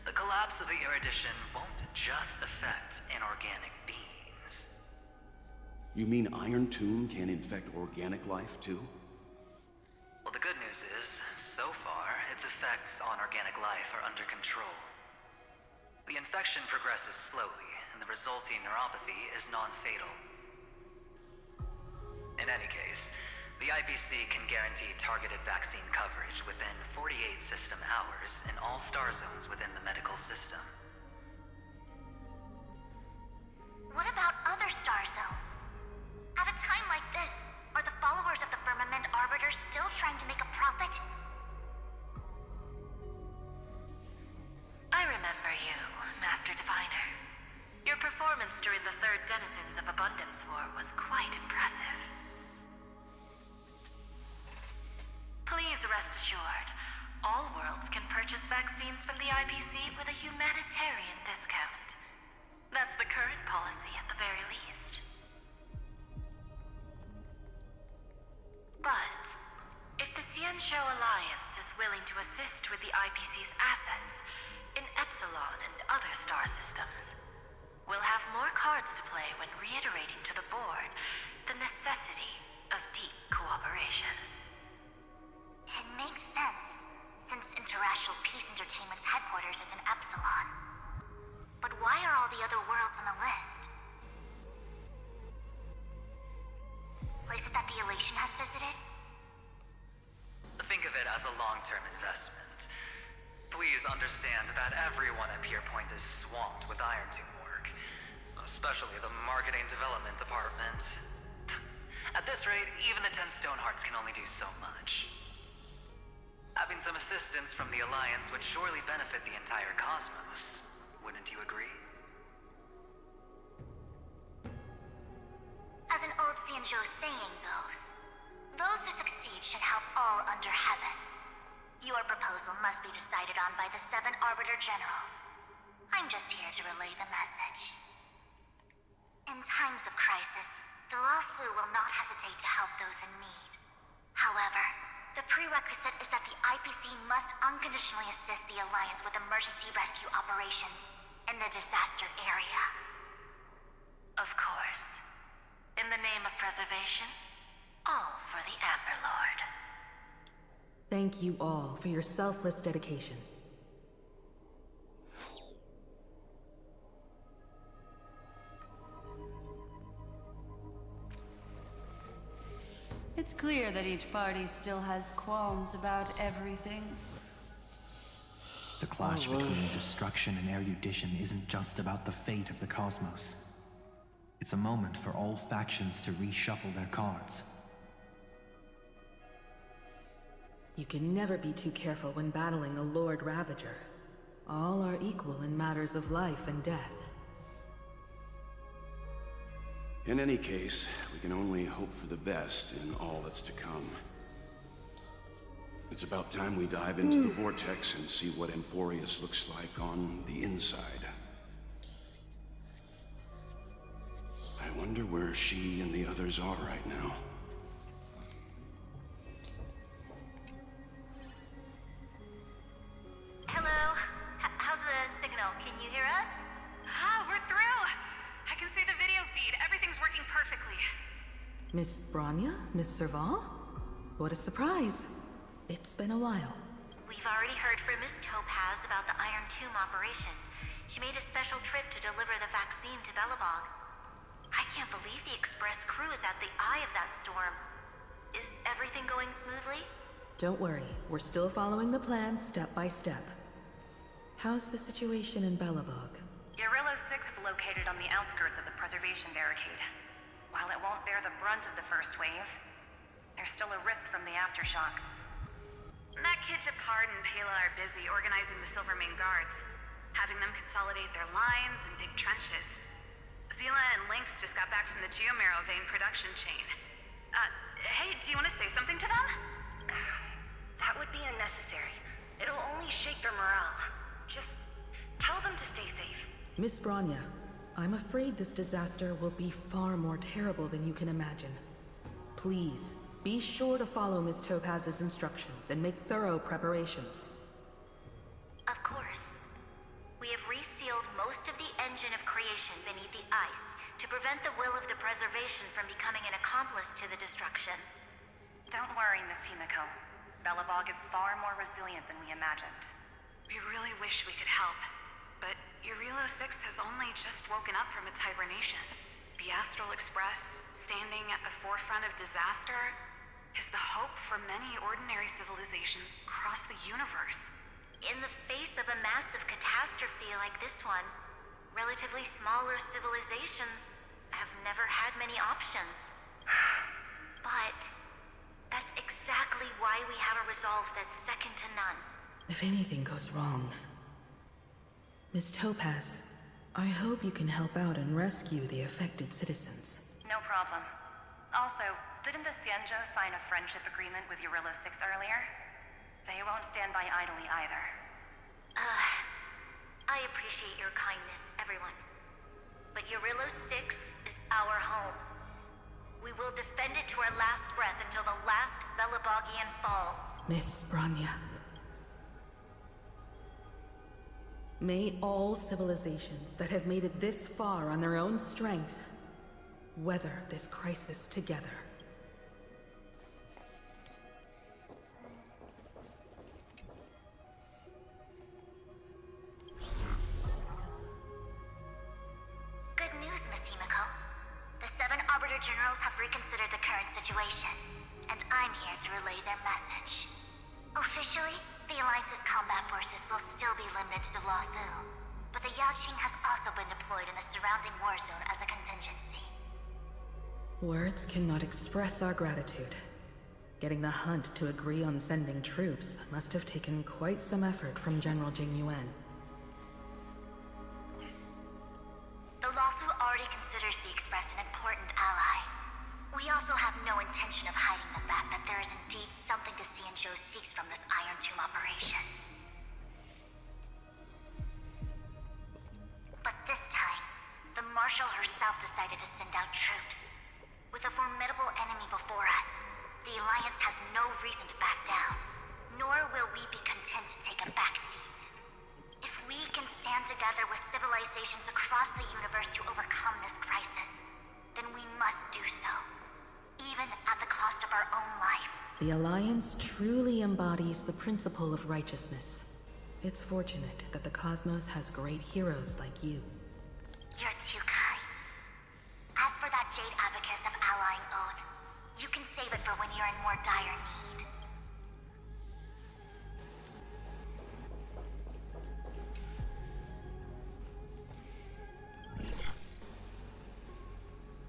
[SPEAKER 14] the collapse of the Erudition won't just affect inorganic beings.
[SPEAKER 15] You mean Iron Tomb can infect organic life, too?
[SPEAKER 14] Well, the good news is, so far, its effects on organic life are under control. The infection progresses slowly, and the resulting neuropathy is non-fatal. In any case, the IPC can guarantee targeted vaccine coverage within 48 system hours in all star zones within the medical system.
[SPEAKER 4] What about other star zones? At a time like this, are the followers of the Firmament Arbiter still trying to make a profit?
[SPEAKER 7] I remember you, Master Diviner. Your performance during the Third Denizens of Abundance War was quite impressive. Please rest assured, all worlds can purchase vaccines from the IPC with a humanitarian discount. That's the current policy at the very least. But, if the Cianjo Alliance is willing to assist with the IPC's assets in Epsilon and other star systems, we'll have more cards to play when reiterating to the board the necessity of deep cooperation.
[SPEAKER 4] It makes sense, since Interastral Peace Entertainment's headquarters is in Epsilon. But why are all the other worlds on the list? Places that the Elation has visited?
[SPEAKER 14] Think of it as a long-term investment. Please understand that everyone at Pierpoint is swamped with Iron Tomb work, especially the marketing development department. At this rate, even the 10 Stonehearts can only do so much. Having some assistance from the Alliance would surely benefit the entire cosmos. Wouldn't you agree?
[SPEAKER 4] As an old Cianjo saying goes, those who succeed should help all under heaven. Your proposal must be decided on by the 7 Arbiter Generals. I'm just here to relay the message. In times of crisis, the Luofu will not hesitate to help those in need. However, the prerequisite is that the IPC must unconditionally assist the Alliance with emergency rescue operations in the disaster area.
[SPEAKER 7] Of course. In the name of preservation, all for the Amber Lord.
[SPEAKER 12] thank you all for your selfless dedication.
[SPEAKER 8] It's clear that each party still has qualms about everything.
[SPEAKER 11] The clash between destruction and erudition isn't just about the fate of the cosmos. It's a moment for all factions to reshuffle their cards.
[SPEAKER 12] You can never be too careful when battling a Lord Ravager. All are equal in matters of life and death.
[SPEAKER 15] In any case, we can only hope for the best in all that's to come. It's about time we dive into the vortex and see what Amphoreus looks like on the inside. I wonder where she and the others are right now.
[SPEAKER 7] Hello? How's the signal? Can you hear us? We're through! I can see the video feed. Everything's working perfectly.
[SPEAKER 12] Miss Bronya? Miss Serval? What a surprise. It's been a while.
[SPEAKER 7] We've already heard from Miss Topaz about the Iron Tomb operation. She made a special trip to deliver the vaccine to Belobog. I can't believe the Express crew is at the eye of that storm. Is everything going smoothly?
[SPEAKER 12] Don't worry, we're still following the plan step by step. How's the situation in Belobog?
[SPEAKER 16] Yarillo 6 is located on the outskirts of the preservation barricade. While it won't bear the brunt of the first wave, there's still a risk from the aftershocks.
[SPEAKER 7] That kid Japard and Pela are busy organizing the Silvermane Guards, having them consolidate their lines and dig trenches. Zila and Lynx just got back from the Geomarrow vein production chain. Hey, do you want to say something to them?
[SPEAKER 16] That would be unnecessary. It'll only shake their morale. Just tell them to stay safe.
[SPEAKER 12] Miss Bronya, I'm afraid this disaster will be far more terrible than you can imagine. Please, be sure to follow Miss Topaz's instructions and make thorough preparations.
[SPEAKER 7] Of course. We have resealed most of the engine of creation beneath the ice to prevent the will of the preservation from becoming an accomplice to the destruction.
[SPEAKER 16] Don't worry, Miss Himiko. Belobog is far more resilient than we imagined.
[SPEAKER 7] We really wish we could help, but Yarillo 6 has only just woken up from its hibernation. The Astral Express, standing at the forefront of disaster, is the hope for many ordinary civilizations across the universe. In the face of a massive catastrophe like this one, relatively smaller civilizations have never had many options. But that's exactly why we have a resolve that's second to none.
[SPEAKER 12] If anything goes wrong... Miss Topaz, I hope you can help out and rescue the affected citizens.
[SPEAKER 16] No problem. Also, didn't the Xianzhou sign a friendship agreement with Yarillo 6 earlier? They won't stand by idly either.
[SPEAKER 7] I appreciate your kindness, everyone. But Yarillo 6 is our home. We will defend it to our last breath until the last Belobogian falls.
[SPEAKER 12] Miss Bronya. May all civilizations that have made it this far on their own strength weather this crisis together.
[SPEAKER 4] Good news, Miss Himiko. The 7 Arbiter Generals have reconsidered the current situation, and I'm here to relay their message. Officially, the Alliance's combat forces will still be limited to the Luofu, but the Yaqing has also been deployed in the surrounding war zone as a contingency.
[SPEAKER 12] Words cannot express our gratitude. Getting the Hunt to agree on sending troops must have taken quite some effort from General Jing Yuan.
[SPEAKER 4] The Luofu already considers the Express an important ally. We also have no intention of hiding the fact that there is indeed something the Xianzhou seeks from this Iron Tomb operation. But this time, the Marshal herself decided to send out troops. With a formidable enemy before us, the Alliance has no reason to back down, nor will we be content to take a back seat. If we can stand together with civilizations across the universe to overcome this crisis, then we must do so, even at the cost of our own lives.
[SPEAKER 12] The Alliance truly embodies the principle of righteousness. It's fortunate that the cosmos has great heroes like you.
[SPEAKER 4] You're too kind. As for that Jade Abacus of Allying Oath, you can save it for when you're in more dire need.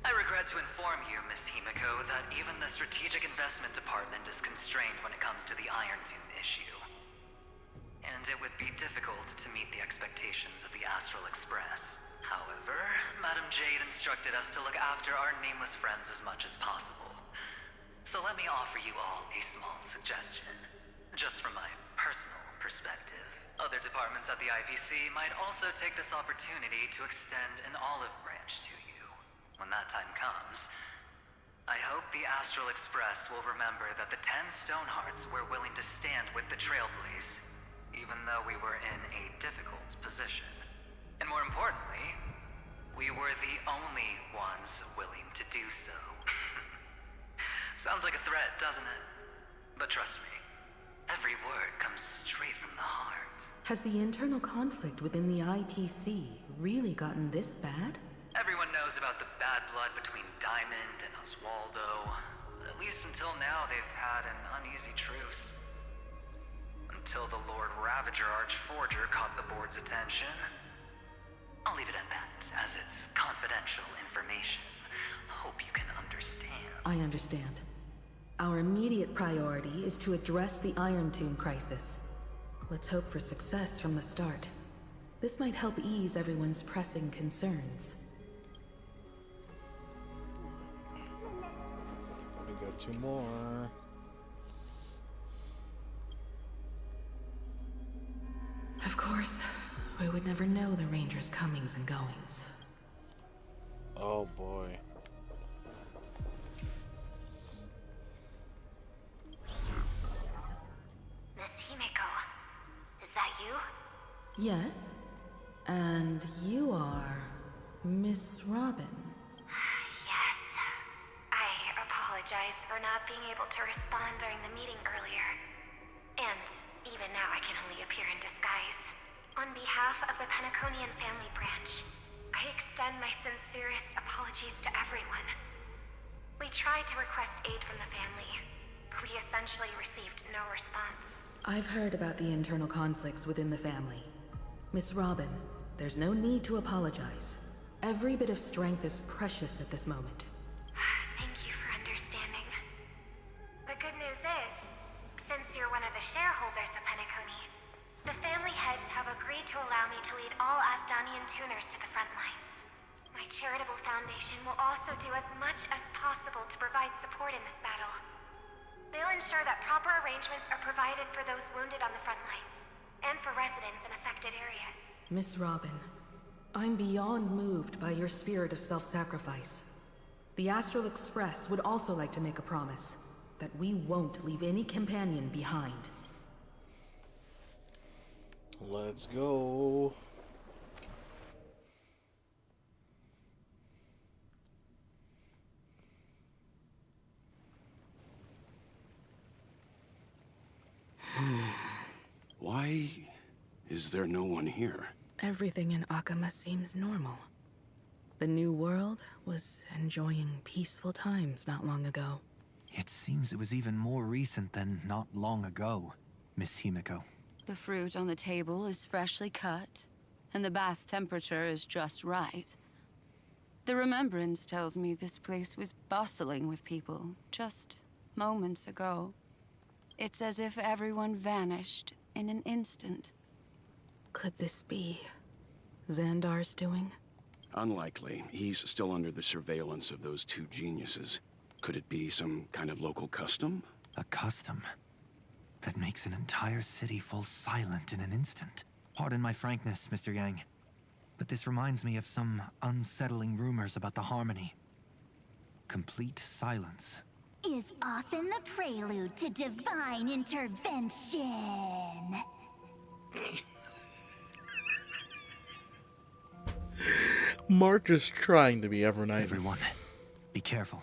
[SPEAKER 14] I regret to inform you, Miss Himiko, that even the Strategic Investment Department is constrained when it comes to the Iron Tomb issue. And it would be difficult to meet the expectations of the Astral Express. However, Madam Jade instructed us to look after our nameless friends as much as possible. So let me offer you all a small suggestion. Just from my personal perspective. Other departments at the IPC might also take this opportunity to extend an olive branch to you. When that time comes, I hope the Astral Express will remember that the 10 Stonehearts were willing to stand with the Trailblaze, even though we were in a difficult position. And more importantly, we were the only ones willing to do so. Sounds like a threat, doesn't it? But trust me, every word comes straight from the heart.
[SPEAKER 12] Has the internal conflict within the IPC really gotten this bad?
[SPEAKER 14] Everyone knows about the bad blood between Diamond and Oswaldo, but at least until now they've had an uneasy truce. Until the Lord Ravager Archforger caught the board's attention. I'll leave it at that, as it's confidential information. Hope you can understand.
[SPEAKER 12] I understand. Our immediate priority is to address the Iron Tomb crisis. Let's hope for success from the start. This might help ease everyone's pressing concerns.
[SPEAKER 1] We got 2 more.
[SPEAKER 12] Of course, we would never know the Rangers' comings and goings.
[SPEAKER 1] Oh boy.
[SPEAKER 4] Miss Himiko, is that you?
[SPEAKER 12] Yes? And you are Miss Robin.
[SPEAKER 7] Yes. I apologize for not being able to respond during the meeting earlier. And even now I can only appear in disguise. On behalf of the Penaconian family branch, I extend my sincerest apologies to everyone. We tried to request aid from the family, but we essentially received no response.
[SPEAKER 12] I've heard about the internal conflicts within the family. Miss Robin, there's no need to apologize. Every bit of strength is precious at this moment.
[SPEAKER 7] Thank you for understanding. The good news is, since you're one of the shareholders of Penacony, the family heads have agreed to allow me to lead all Asdanian tuners to the front lines. My charitable foundation will also do as much as possible to provide support in this battle. They'll ensure that proper arrangements are provided for those wounded on the front lines, and for residents in affected areas.
[SPEAKER 12] Miss Robin, I'm beyond moved by your spirit of self-sacrifice. The Astral Express would also like to make a promise that we won't leave any companion behind.
[SPEAKER 1] Let's go.
[SPEAKER 15] Why is there no one here?
[SPEAKER 12] Everything in Akama seems normal. The New World was enjoying peaceful times not long ago.
[SPEAKER 11] It seems it was even more recent than not long ago, Miss Himiko.
[SPEAKER 8] The fruit on the table is freshly cut, and the bath temperature is just right. The remembrance tells me this place was bustling with people just moments ago. It's as if everyone vanished in an instant.
[SPEAKER 12] Could this be Xandar's doing?
[SPEAKER 15] Unlikely. He's still under the surveillance of those 2 geniuses. Could it be some kind of local custom?
[SPEAKER 11] A custom that makes an entire city fall silent in an instant. Pardon my frankness, Mr. Yang, but this reminds me of some unsettling rumors about the Harmony. Complete silence.
[SPEAKER 4] Is often the prelude to divine intervention.
[SPEAKER 1] Mark is trying to be Evernight.
[SPEAKER 11] Everyone, be careful.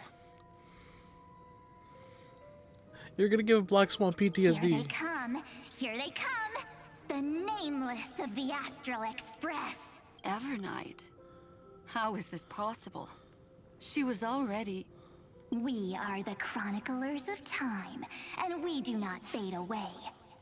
[SPEAKER 1] You're gonna give Black Swan PTSD.
[SPEAKER 4] Here they come. Here they come. The nameless of the Astral Express.
[SPEAKER 8] Evernight? How is this possible? She was already...
[SPEAKER 4] We are the chroniclers of time, and we do not fade away.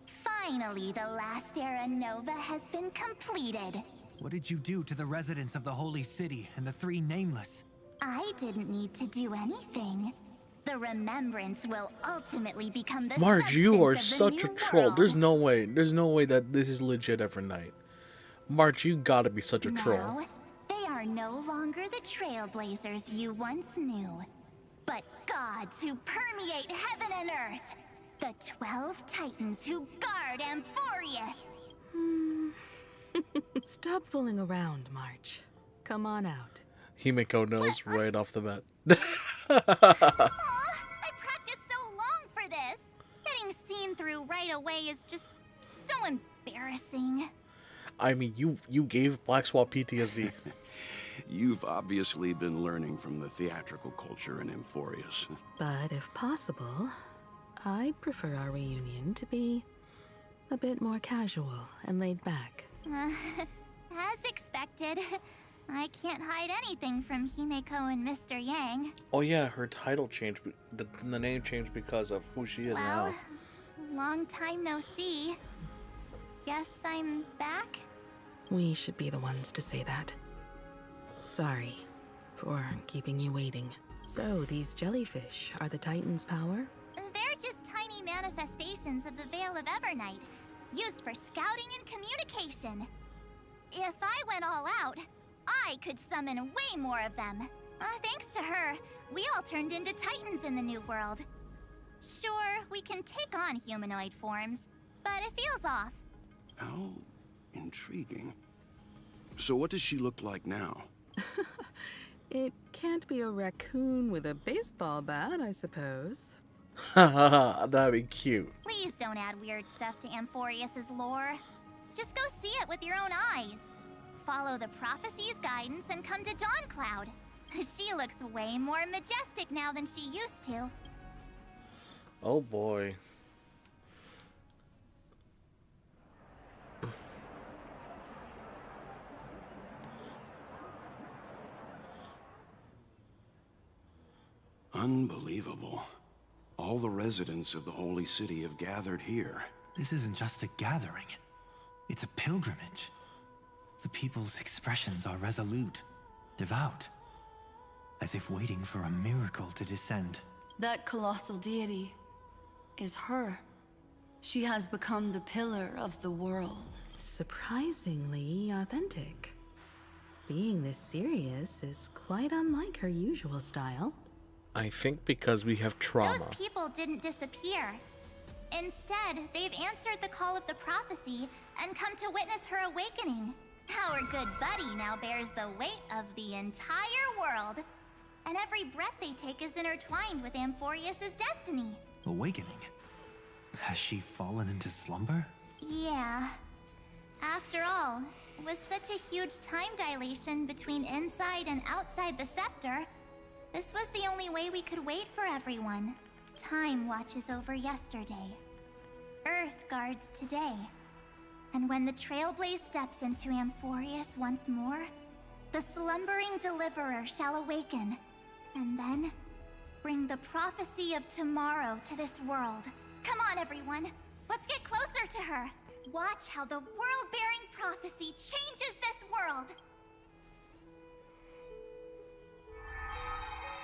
[SPEAKER 4] Finally, the last era Nova has been completed.
[SPEAKER 11] What did you do to the residents of the Holy City and the three Nameless?
[SPEAKER 4] I didn't need to do anything. The remembrance will ultimately become the
[SPEAKER 1] Marge, you are
[SPEAKER 4] substance of the
[SPEAKER 1] such a
[SPEAKER 4] new
[SPEAKER 1] troll.
[SPEAKER 4] world.
[SPEAKER 1] There's no way that this is legit Evernight. Marge, you gotta be such a troll.
[SPEAKER 4] Now, they are no longer the trailblazers you once knew, but gods who permeate heaven and earth. The 12 titans who guard Amphoreus.
[SPEAKER 12] Stop fooling around, March. Come on out.
[SPEAKER 1] Himiko knows right off the bat.
[SPEAKER 4] I practiced so long for this. Getting seen through right away is just so embarrassing.
[SPEAKER 1] I mean, you gave Black Swan PTSD.
[SPEAKER 15] You've obviously been learning from the theatrical culture in Amphoreus.
[SPEAKER 12] But if possible, I'd prefer our reunion to be a bit more casual and laid back.
[SPEAKER 4] As expected. I can't hide anything from Himeko and Mr. Yang.
[SPEAKER 1] Oh yeah, her title changed. The name changed because of who she is now.
[SPEAKER 4] Long time no see. Guess I'm back?
[SPEAKER 12] We should be the ones to say that. Sorry for keeping you waiting. So, these jellyfish are the Titan's power?
[SPEAKER 4] They're just tiny manifestations of the Veil of Evernight, used for scouting and communication. If I went all out, I could summon way more of them. Thanks to her, we all turned into Titans in the new world. Sure, we can take on humanoid forms, but it feels off.
[SPEAKER 15] How intriguing. So what does she look like now?
[SPEAKER 12] It can't be a raccoon with a baseball bat, I suppose.
[SPEAKER 1] Haha, that'd be cute.
[SPEAKER 4] Please don't add weird stuff to Amphoreus's lore. Just go see it with your own eyes. Follow the prophecy's guidance and come to Dawncloud. She looks way more majestic now than she used to.
[SPEAKER 1] Oh boy.
[SPEAKER 15] Unbelievable. All the residents of the Holy City have gathered here.
[SPEAKER 11] This isn't just a gathering. It's a pilgrimage. The people's expressions are resolute, devout, as if waiting for a miracle to descend.
[SPEAKER 8] That colossal deity is her. She has become the pillar of the world.
[SPEAKER 12] Surprisingly authentic. Being this serious is quite unlike her usual style.
[SPEAKER 1] I think because we have trauma.
[SPEAKER 4] Those people didn't disappear. Instead, they've answered the call of the prophecy and come to witness her awakening. Our good buddy now bears the weight of the entire world. And every breath they take is intertwined with Amphoreus' destiny.
[SPEAKER 11] Awakening? Has she fallen into slumber?
[SPEAKER 4] Yeah. After all, with such a huge time dilation between inside and outside the scepter, this was the only way we could wait for everyone. Time watches over yesterday. Earth guards today. And when the Trailblaze steps into Amphoreus once more, the slumbering deliverer shall awaken, and then bring the prophecy of tomorrow to this world. Come on, everyone. Let's get closer to her. Watch how the world-bearing prophecy changes this world.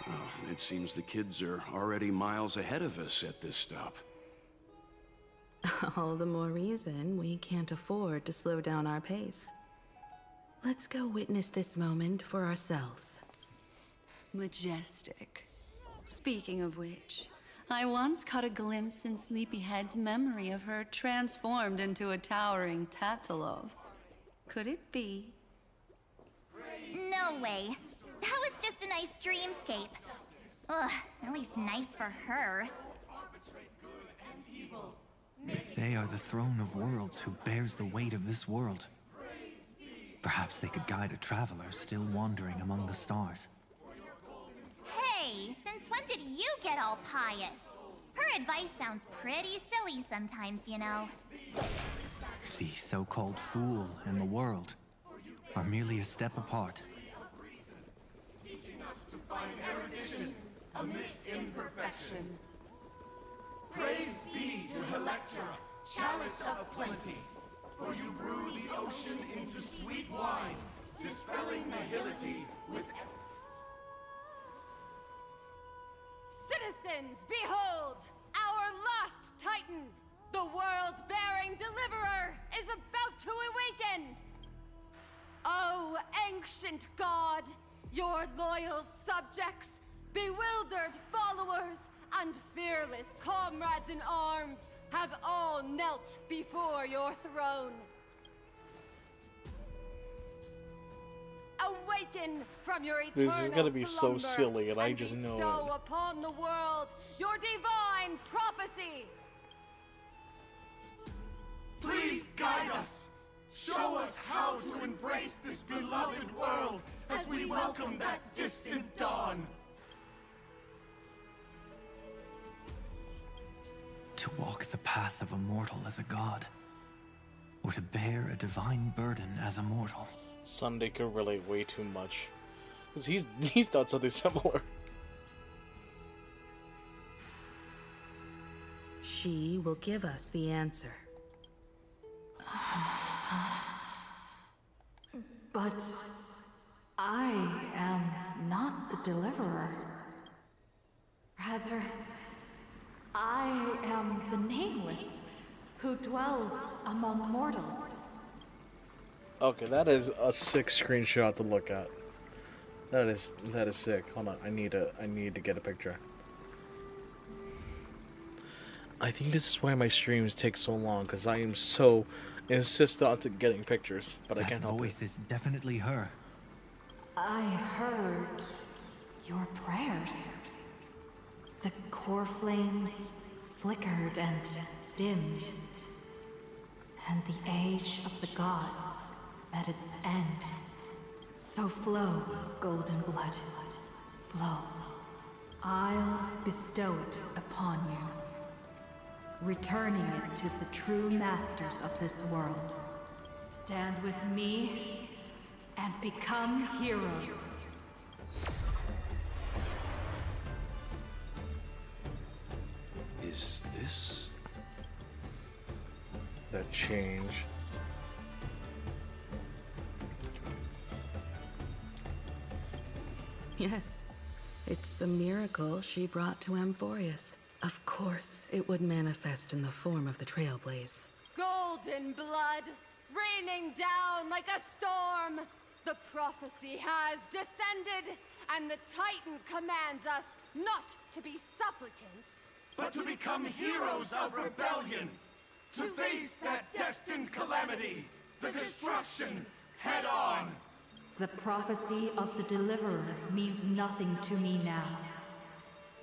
[SPEAKER 15] Well, it seems the kids are already miles ahead of us at this stop.
[SPEAKER 12] All the more reason we can't afford to slow down our pace. Let's go witness this moment for ourselves.
[SPEAKER 8] Majestic. Speaking of which, I once caught a glimpse in Sleepyhead's memory of her transformed into a towering Tathalov. Could it be?
[SPEAKER 4] No way. That was just a nice dreamscape. Ugh, at least nice for her.
[SPEAKER 11] If they are the throne of worlds who bears the weight of this world, perhaps they could guide a traveler still wandering among the stars.
[SPEAKER 4] Hey, since when did you get all pious? Her advice sounds pretty silly sometimes, you know.
[SPEAKER 11] The so-called fool and the world are merely a step apart.
[SPEAKER 17] Teaching us to find erudition amidst imperfection. Praise be to Helectra, chalice of plenty, for you brew the ocean into sweet wine, dispelling nihility with...
[SPEAKER 18] Citizens, behold! Our last Titan, the world-bearing deliverer, is about to awaken! Oh, ancient god, your loyal subjects, bewildered followers, and fearless comrades in arms have all knelt before your throne. Awaken from your eternal
[SPEAKER 1] This is gonna be so
[SPEAKER 18] slumber
[SPEAKER 1] silly, and I just know
[SPEAKER 18] bestow
[SPEAKER 1] it.
[SPEAKER 18] upon the world your divine prophecy.
[SPEAKER 17] Please guide us! Show us how to embrace this beloved world as we welcome that distant dawn!
[SPEAKER 11] To walk the path of a mortal as a god, or to bear a divine burden as a mortal.
[SPEAKER 1] Sunday could relate way too much. 'Cause he's done something similar.
[SPEAKER 12] She will give us the answer.
[SPEAKER 2] But I am not the deliverer. Rather, I am the Nameless, who dwells among mortals.
[SPEAKER 1] Okay, that is a sick screenshot to look at. That is sick. Hold on, I need to get a picture. I think this is why my streams take so long, because I am so insistent on getting pictures, but I can't help it.
[SPEAKER 11] That voice is definitely her.
[SPEAKER 2] I heard your prayers. The core flames flickered and dimmed, and the age of the gods at its end. So flow, golden blood, flow. I'll bestow it upon you, returning it to the true masters of this world. Stand with me and become heroes.
[SPEAKER 15] Is this...
[SPEAKER 1] that change?
[SPEAKER 12] Yes, it's the miracle she brought to Amphoreus. Of course, it would manifest in the form of the Trailblaze.
[SPEAKER 18] Golden blood, raining down like a storm. The prophecy has descended, and the Titan commands us not to be supplicants,
[SPEAKER 17] but to become heroes of rebellion, to face that destined calamity, the destruction, head on.
[SPEAKER 2] The prophecy of the Deliverer means nothing to me now.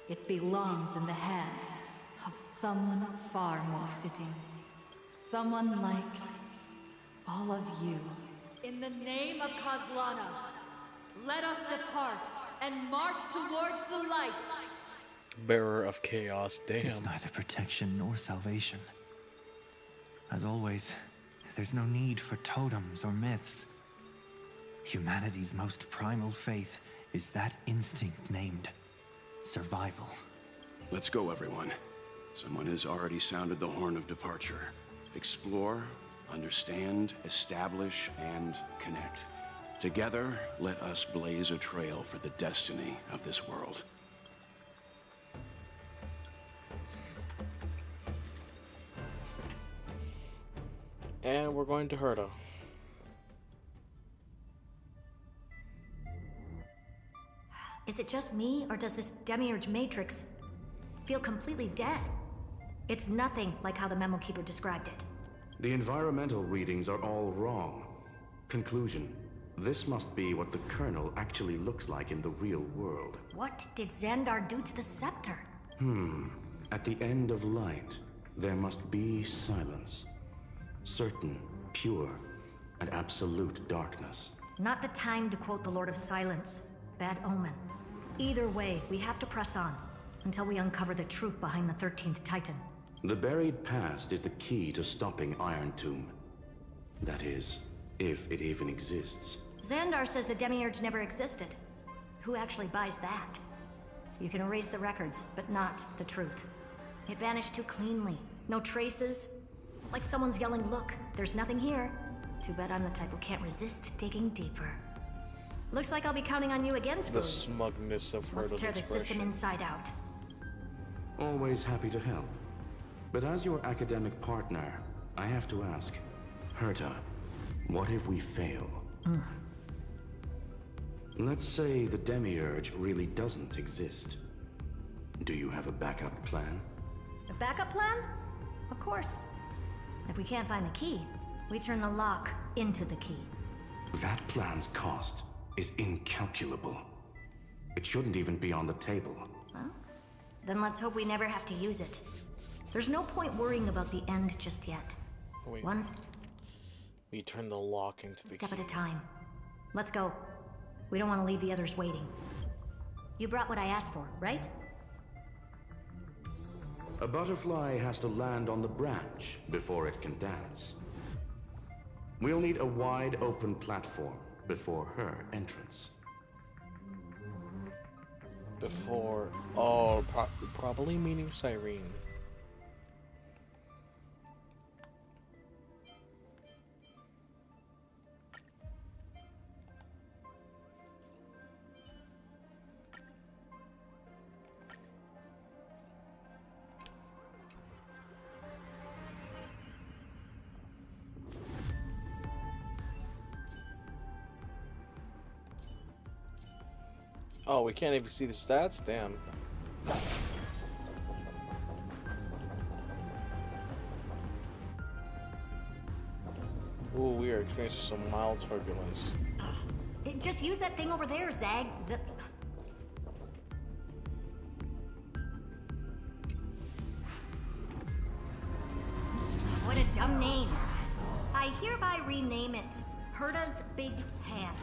[SPEAKER 2] It belongs in the hands of someone far more fitting. Someone like all of you.
[SPEAKER 19] In the name of Kozlana, let us depart and march towards the light.
[SPEAKER 1] Bearer of chaos, damn.
[SPEAKER 11] It's neither protection nor salvation. As always, there's no need for totems or myths. Humanity's most primal faith is that instinct named survival.
[SPEAKER 15] Let's go, everyone. Someone has already sounded the horn of departure. Explore, understand, establish, and connect. Together, let us blaze a trail for the destiny of this world.
[SPEAKER 1] And we're going to Herta.
[SPEAKER 10] Is it just me, or does this demiurge matrix feel completely dead? It's nothing like how the memo keeper described it.
[SPEAKER 9] The environmental readings are all wrong. Conclusion: this must be what the kernel actually looks like in the real world.
[SPEAKER 10] What did Xandar do to the scepter?
[SPEAKER 9] At the end of light, there must be silence. Certain, pure, and absolute darkness.
[SPEAKER 10] Not the time to quote the Lord of Silence. Bad omen. Either way, we have to press on. until we uncover the truth behind the 13th Titan.
[SPEAKER 9] The buried past is the key to stopping Iron Tomb. That is, if it even exists.
[SPEAKER 10] Xandar says the Demiurge never existed. Who actually buys that? You can erase the records, but not the truth. It vanished too cleanly. No traces. Like someone's yelling, look, there's nothing here. Too bad I'm the type who can't resist digging deeper. Looks like I'll be counting on you again, Screw.
[SPEAKER 1] The smugness of Herta's
[SPEAKER 10] Let's tear the system
[SPEAKER 1] expression.
[SPEAKER 10] inside out.
[SPEAKER 9] Always happy to help. But as your academic partner, I have to ask, Herta, what if we fail? Let's say the Demiurge really doesn't exist. Do you have a backup plan?
[SPEAKER 10] A backup plan? Of course. If we can't find the key, we turn the lock into the key.
[SPEAKER 9] That plan's cost is incalculable. It shouldn't even be on the table.
[SPEAKER 10] Well, then let's hope we never have to use it. There's no point worrying about the end just yet.
[SPEAKER 1] Wait. We turn the lock into the
[SPEAKER 10] Step
[SPEAKER 1] key.
[SPEAKER 10] at a time. Let's go. We don't want to leave the others waiting. You brought what I asked for, right?
[SPEAKER 9] A butterfly has to land on the branch before it can dance. We'll need a wide open platform before her entrance.
[SPEAKER 1] Before... Oh, probably meaning Cyrene. Oh, we can't even see the stats? Damn. Ooh, we are experiencing some mild turbulence.
[SPEAKER 10] Just use that thing over there, Zag. What a dumb name. I hereby rename it Herta's Big Hand.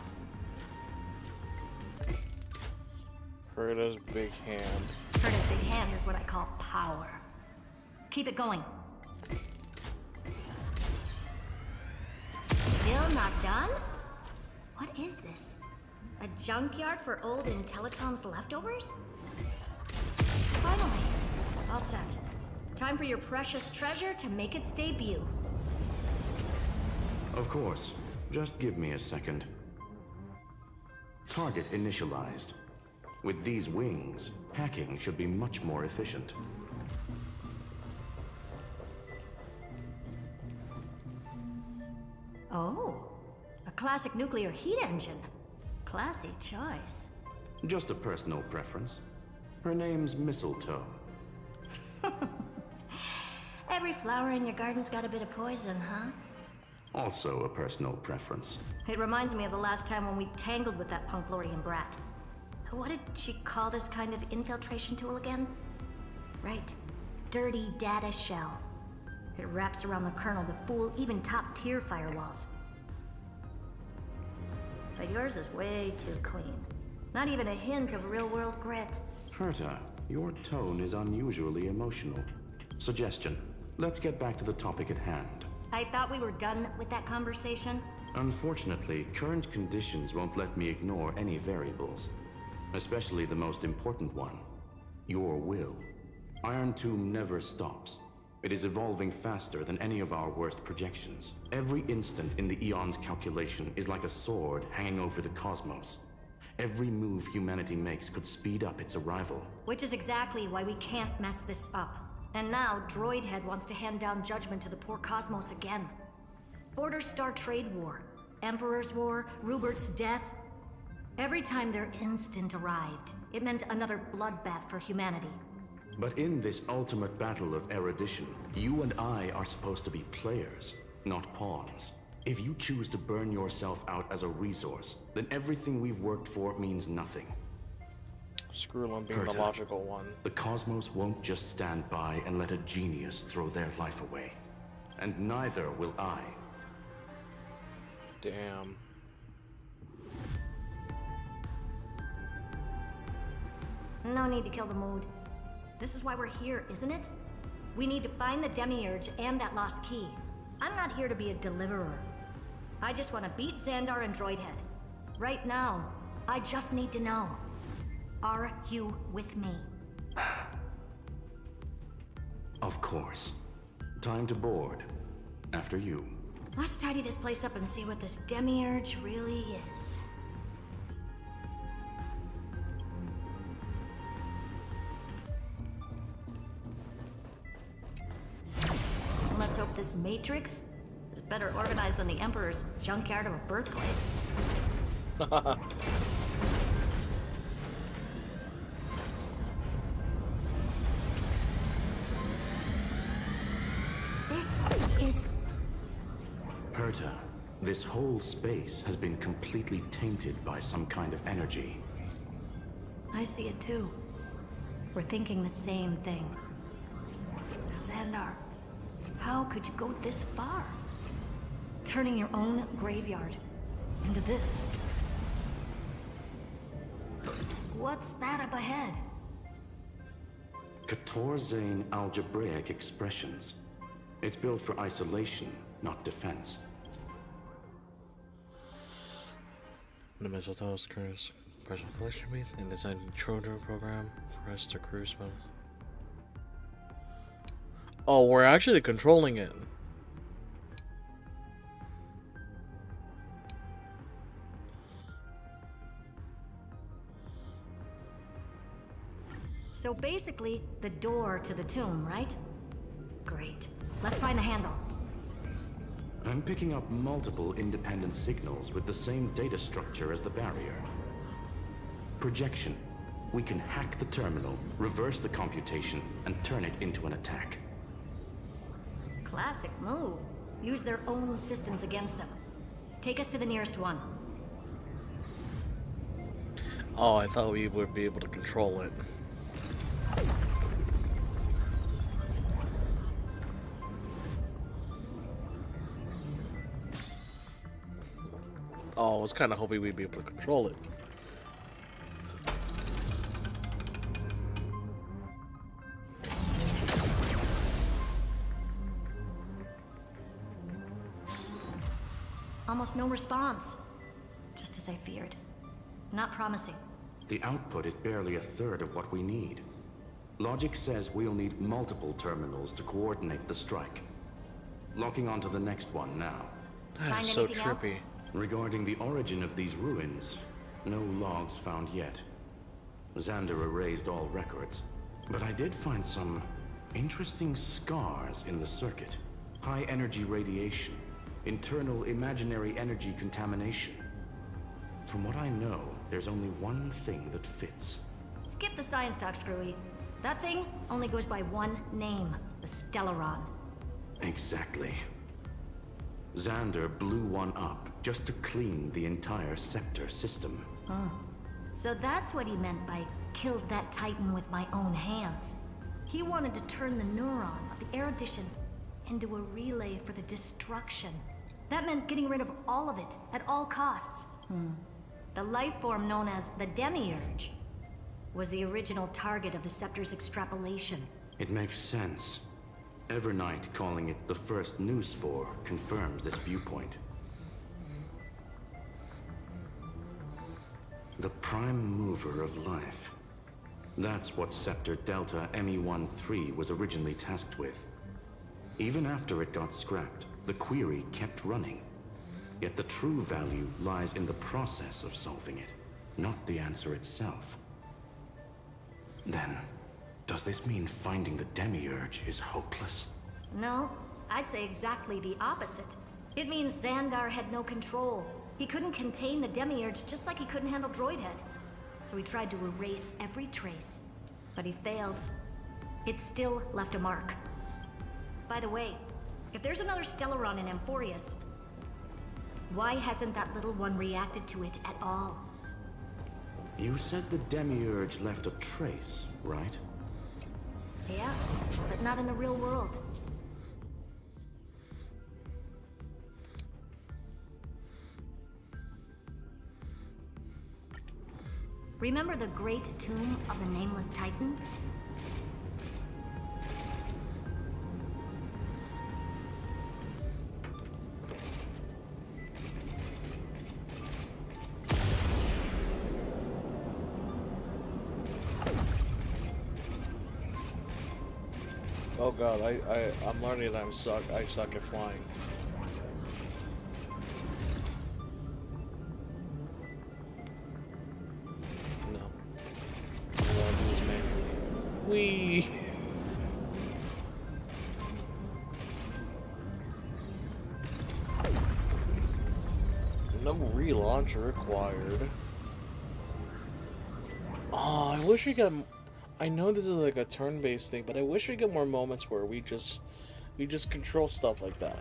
[SPEAKER 1] Herta's big hand.
[SPEAKER 10] Herta's Big Hand is what I call power. Keep it going. Still not done? What is this? A junkyard for old Intellitron's leftovers? Finally, all set. Time for your precious treasure to make its debut.
[SPEAKER 9] Of course. Just give me a second. Target initialized. With these wings, hacking should be much more efficient.
[SPEAKER 10] Oh, a classic nuclear heat engine. Classy choice.
[SPEAKER 9] Just a personal preference. Her name's Mistletoe.
[SPEAKER 10] Every flower in your garden's got a bit of poison, huh?
[SPEAKER 9] Also a personal preference.
[SPEAKER 10] It reminds me of the last time when we tangled with that Punklorian brat. What did she call this kind of infiltration tool again? Right. Dirty data shell. It wraps around the kernel to fool even top-tier firewalls. But yours is way too clean. Not even a hint of real-world grit.
[SPEAKER 9] Herta, your tone is unusually emotional. Suggestion. Let's get back to the topic at hand.
[SPEAKER 10] I thought we were done with that conversation.
[SPEAKER 9] Unfortunately, current conditions won't let me ignore any variables. Especially the most important one. Your will. Iron Tomb never stops. It is evolving faster than any of our worst projections. Every instant in the Eon's calculation is like a sword hanging over the cosmos. Every move humanity makes could speed up its arrival.
[SPEAKER 10] Which is exactly why we can't mess this up. And now, Droidhead wants to hand down judgment to the poor cosmos again. Border Star Trade War, Emperor's War, Rupert's death. Every time their instant arrived, it meant another bloodbath for humanity.
[SPEAKER 9] But in this ultimate battle of erudition, you and I are supposed to be players, not pawns. If you choose to burn yourself out as a resource, then everything we've worked for means nothing.
[SPEAKER 1] Screwlin being
[SPEAKER 9] Herta,
[SPEAKER 1] the logical one.
[SPEAKER 9] The cosmos won't just stand by and let a genius throw their life away. And neither will I.
[SPEAKER 1] Damn.
[SPEAKER 10] No need to kill the mood. This is why we're here, isn't it? We need to find the Demiurge and that lost key. I'm not here to be a deliverer. I just want to beat Xandar and Droidhead. Right now, I just need to know. Are you with me?
[SPEAKER 9] Of course. Time to board. After you.
[SPEAKER 10] Let's tidy this place up and see what this Demiurge really is. Let's hope this Matrix is better organized than the Emperor's junkyard of a birthplace. This is...
[SPEAKER 9] Herta, this whole space has been completely tainted by some kind of energy.
[SPEAKER 10] I see it too. We're thinking the same thing. Xandar, how could you go this far? Turning your own graveyard into this. What's that up ahead?
[SPEAKER 9] Katorzane algebraic expressions. It's built for isolation, not defense.
[SPEAKER 1] The Mistletoe's Cruise. Personal collection beat and design Troder program. Press the cruise mode. Oh, we're actually controlling it.
[SPEAKER 10] So basically, the door to the tomb, right? Great. Let's find the handle.
[SPEAKER 9] I'm picking up multiple independent signals with the same data structure as the barrier. Projection. We can hack the terminal, reverse the computation, and turn it into an attack.
[SPEAKER 10] Classic move. Use their own systems against them. Take us to the nearest one.
[SPEAKER 1] Oh, I thought we would be able to control it. Oh, I was kind of hoping we'd be able to control it.
[SPEAKER 10] Almost no response. Just as I feared. Not promising.
[SPEAKER 9] The output is barely a third of what we need. Logic says we'll need multiple terminals to coordinate the strike. Locking onto the next one now.
[SPEAKER 1] That is so trippy.
[SPEAKER 9] Regarding the origin of these ruins, no logs found yet. Xander erased all records. But I did find some interesting scars in the circuit. High energy radiation, internal imaginary energy contamination. From what I know, there's only one thing that fits.
[SPEAKER 10] Skip the science talk, Screwy. That thing only goes by one name, the Stellaron.
[SPEAKER 9] Exactly. Xander blew one up just to clean the entire scepter system.
[SPEAKER 10] Oh. So that's what he meant by killed that Titan with my own hands. He wanted to turn the neuron of the erudition into a relay for the destruction. That meant getting rid of all of it, at all costs. The life form known as the Demiurge was the original target of the Scepter's extrapolation.
[SPEAKER 9] It makes sense. Evernight calling it the first new spore confirms this viewpoint. The prime mover of life. That's what Scepter Delta ME-13 was originally tasked with. Even after it got scrapped, the query kept running. Yet the true value lies in the process of solving it, not the answer itself. Then, does this mean finding the Demiurge is hopeless?
[SPEAKER 10] No, I'd say exactly the opposite. It means Xandar had no control. He couldn't contain the Demiurge just like he couldn't handle Droidhead. So he tried to erase every trace. But he failed. It still left a mark. By the way, if there's another Stellaron in Amphoreus, why hasn't that little one reacted to it at all?
[SPEAKER 9] You said the Demiurge left a trace, right?
[SPEAKER 10] Yeah, but not in the real world. Remember the great tomb of the Nameless Titan?
[SPEAKER 1] Oh god, I'm learning that I suck at flying. No. All I wanna do is manually. Whee! No relaunch required. Oh, I wish we got. I know this is like a turn-based thing, but I wish we get more moments where we just control stuff like that.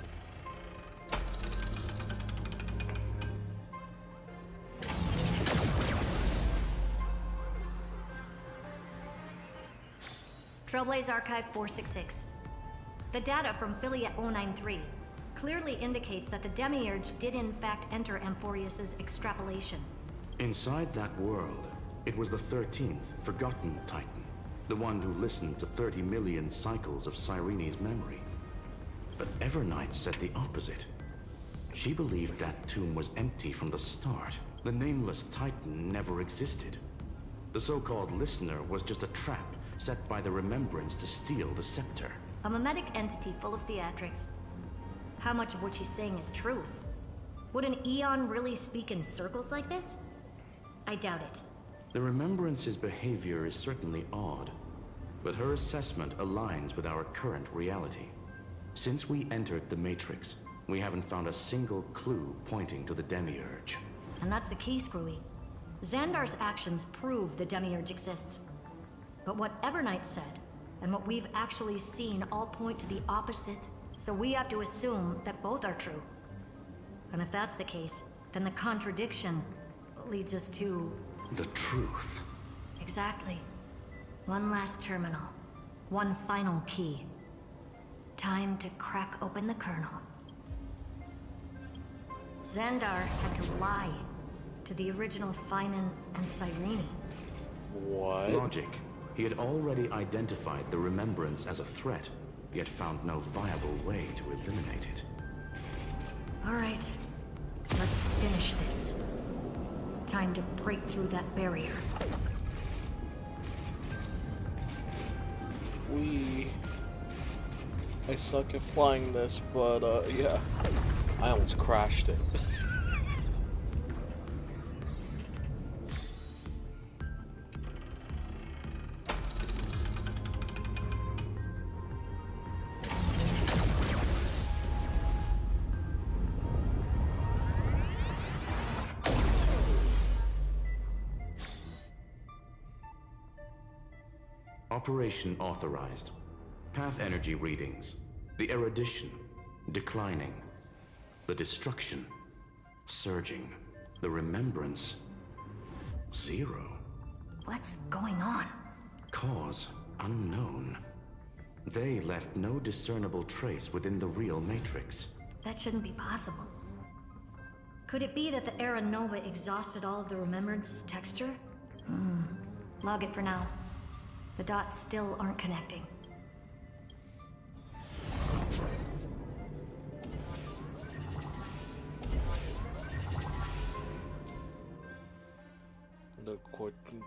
[SPEAKER 10] Trailblaze Archive 466. The data from Philia 093 clearly indicates that the Demiurge did in fact enter Amphoreus's extrapolation.
[SPEAKER 9] Inside that world, it was the 13th, forgotten Titan. The one who listened to 30 million cycles of Cyrene's memory. But Evernight said the opposite. She believed that tomb was empty from the start. The nameless Titan never existed. The so-called listener was just a trap set by the Remembrance to steal the scepter.
[SPEAKER 10] A mimetic entity full of theatrics. How much of what she's saying is true? Would an Eon really speak in circles like this? I doubt it.
[SPEAKER 9] The Remembrance's behavior is certainly odd, but her assessment aligns with our current reality. Since we entered the Matrix, we haven't found a single clue pointing to the Demiurge.
[SPEAKER 10] And that's the key, Screwy. Xandar's actions prove the Demiurge exists. But what Evernight said, and what we've actually seen all point to the opposite. So we have to assume that both are true. And if that's the case, then the contradiction leads us to...
[SPEAKER 9] the truth.
[SPEAKER 10] Exactly. One last terminal. One final key. Time to crack open the kernel. Xandar had to lie to the original Finan and Cyrene.
[SPEAKER 1] What?
[SPEAKER 9] Logic. He had already identified the Remembrance as a threat, yet found no viable way to eliminate it.
[SPEAKER 10] All right. Let's finish this. Time to break through that barrier.
[SPEAKER 1] I suck at flying this, but yeah. I almost crashed it.
[SPEAKER 9] Operation authorized. Path energy readings. The erudition, declining. The destruction, surging. The remembrance, 0.
[SPEAKER 10] What's going on?
[SPEAKER 9] Cause unknown. They left no discernible trace within the real Matrix.
[SPEAKER 10] That shouldn't be possible. Could it be that the Era Nova exhausted all of the Remembrance's texture? Log it for now. The dots still aren't connecting.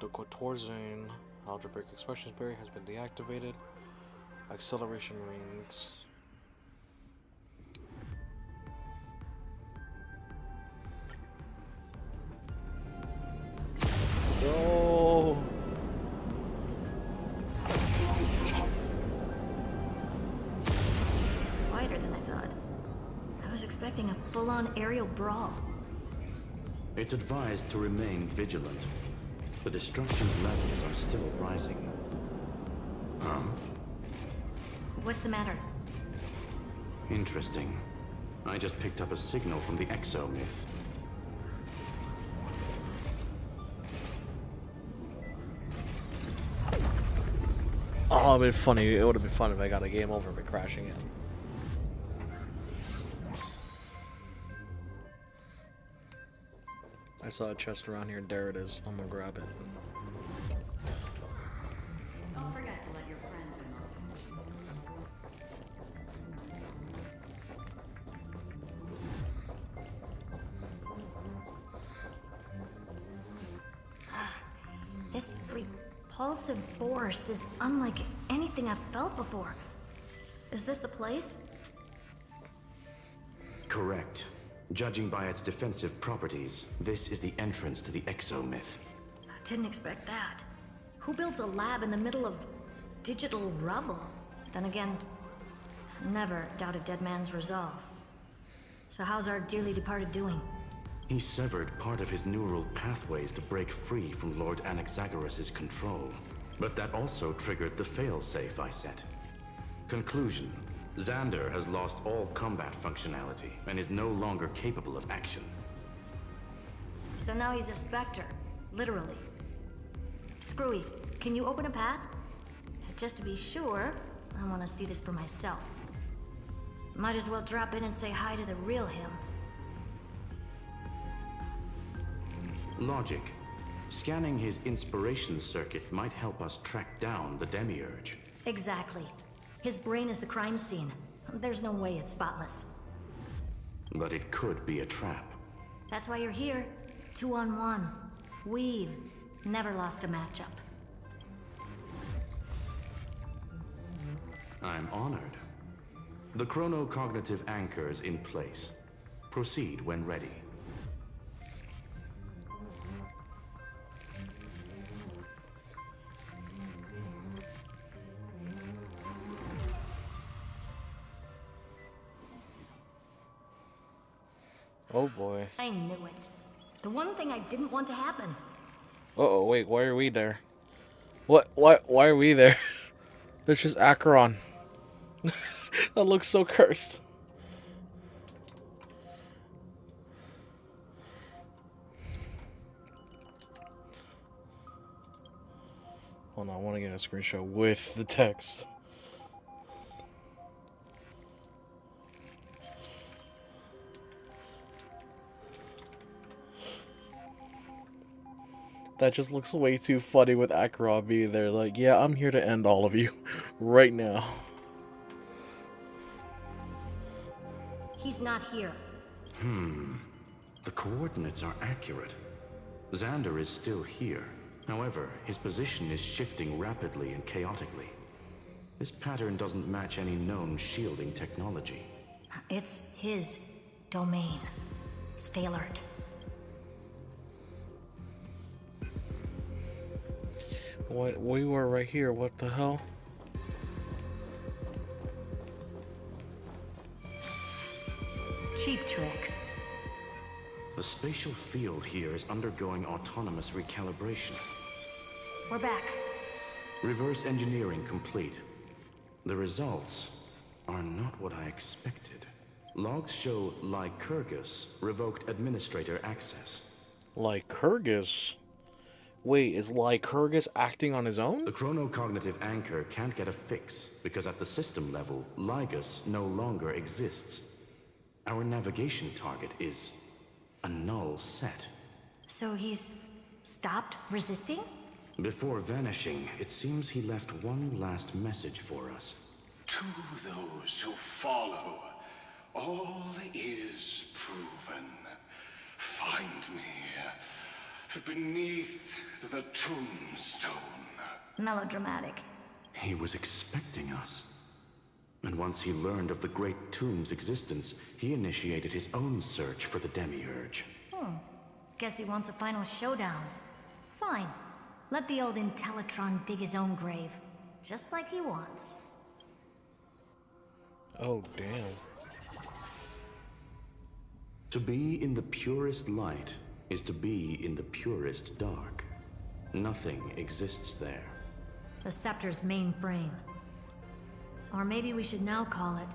[SPEAKER 1] The Quatorzane algebraic expressions barrier has been deactivated. Acceleration rings. No.
[SPEAKER 10] Wider than I thought. I was expecting a full-on aerial brawl.
[SPEAKER 9] It's advised to remain vigilant. The destruction's levels are still rising. Huh?
[SPEAKER 10] What's the matter?
[SPEAKER 9] Interesting. I just picked up a signal from the exo-myth.
[SPEAKER 1] Oh, it would have been funny. It would have been fun if I got a game over by crashing in. I saw a chest around here. There it is. I'm gonna grab it.
[SPEAKER 19] Don't forget to let your friends in
[SPEAKER 10] on. This repulsive force is unlike anything I've felt before. Is this the place?
[SPEAKER 9] Correct. Judging by its defensive properties, this is the entrance to the exomyth.
[SPEAKER 10] Didn't expect that. Who builds a lab in the middle of digital rubble? Then again, never doubt a dead man's resolve. So how's our dearly departed doing?
[SPEAKER 9] He severed part of his neural pathways to break free from Lord Anaxagoras' control. But that also triggered the failsafe I set. Conclusion: Xander has lost all combat functionality and is no longer capable of action.
[SPEAKER 10] So now he's a specter, literally. Screwy, can you open a path? Just to be sure, I want to see this for myself. Might as well drop in and say hi to the real him.
[SPEAKER 9] Logic. Scanning his inspiration circuit might help us track down the Demiurge.
[SPEAKER 10] Exactly. His brain is the crime scene. There's no way it's spotless.
[SPEAKER 9] But it could be a trap.
[SPEAKER 10] That's why you're here. 2-on-1. We've never lost a matchup.
[SPEAKER 9] I'm honored. The chronocognitive anchor is in place. Proceed when ready.
[SPEAKER 1] Oh boy.
[SPEAKER 10] I knew it. The one thing I didn't want to happen.
[SPEAKER 1] Uh-oh, wait, why are we there? Why are we there? There's just Acheron. That looks so cursed. Hold on, I want to get a screenshot with the text. That just looks way too funny with Acheron being there. Like, yeah, I'm here to end all of you right now.
[SPEAKER 10] He's not here.
[SPEAKER 9] The coordinates are accurate. Xander is still here. However, his position is shifting rapidly and chaotically. This pattern doesn't match any known shielding technology.
[SPEAKER 10] It's his domain. Stay alert.
[SPEAKER 1] What? We were right here. What the hell?
[SPEAKER 10] Cheap trick.
[SPEAKER 9] The spatial field here is undergoing autonomous recalibration.
[SPEAKER 10] We're back.
[SPEAKER 9] Reverse engineering complete. The results are not what I expected. Logs show Lycurgus revoked administrator access.
[SPEAKER 1] Lycurgus? Wait, is Lycurgus acting on his own?
[SPEAKER 9] The chronocognitive anchor can't get a fix because at the system level, Lygus no longer exists. Our navigation target is a null set.
[SPEAKER 10] So he's stopped resisting?
[SPEAKER 9] Before vanishing, it seems he left one last message for us.
[SPEAKER 15] To those who follow, all is proven. Find me beneath the tombstone.
[SPEAKER 10] Melodramatic.
[SPEAKER 9] He was expecting us. And once he learned of the Great Tomb's existence, he initiated his own search for the Demiurge.
[SPEAKER 10] Guess he wants a final showdown. Fine. Let the old Intellitron dig his own grave. Just like he wants.
[SPEAKER 1] Oh, damn.
[SPEAKER 9] To be in the purest light is to be in the purest dark. Nothing exists there.
[SPEAKER 10] The Scepter's mainframe. Or maybe we should now call it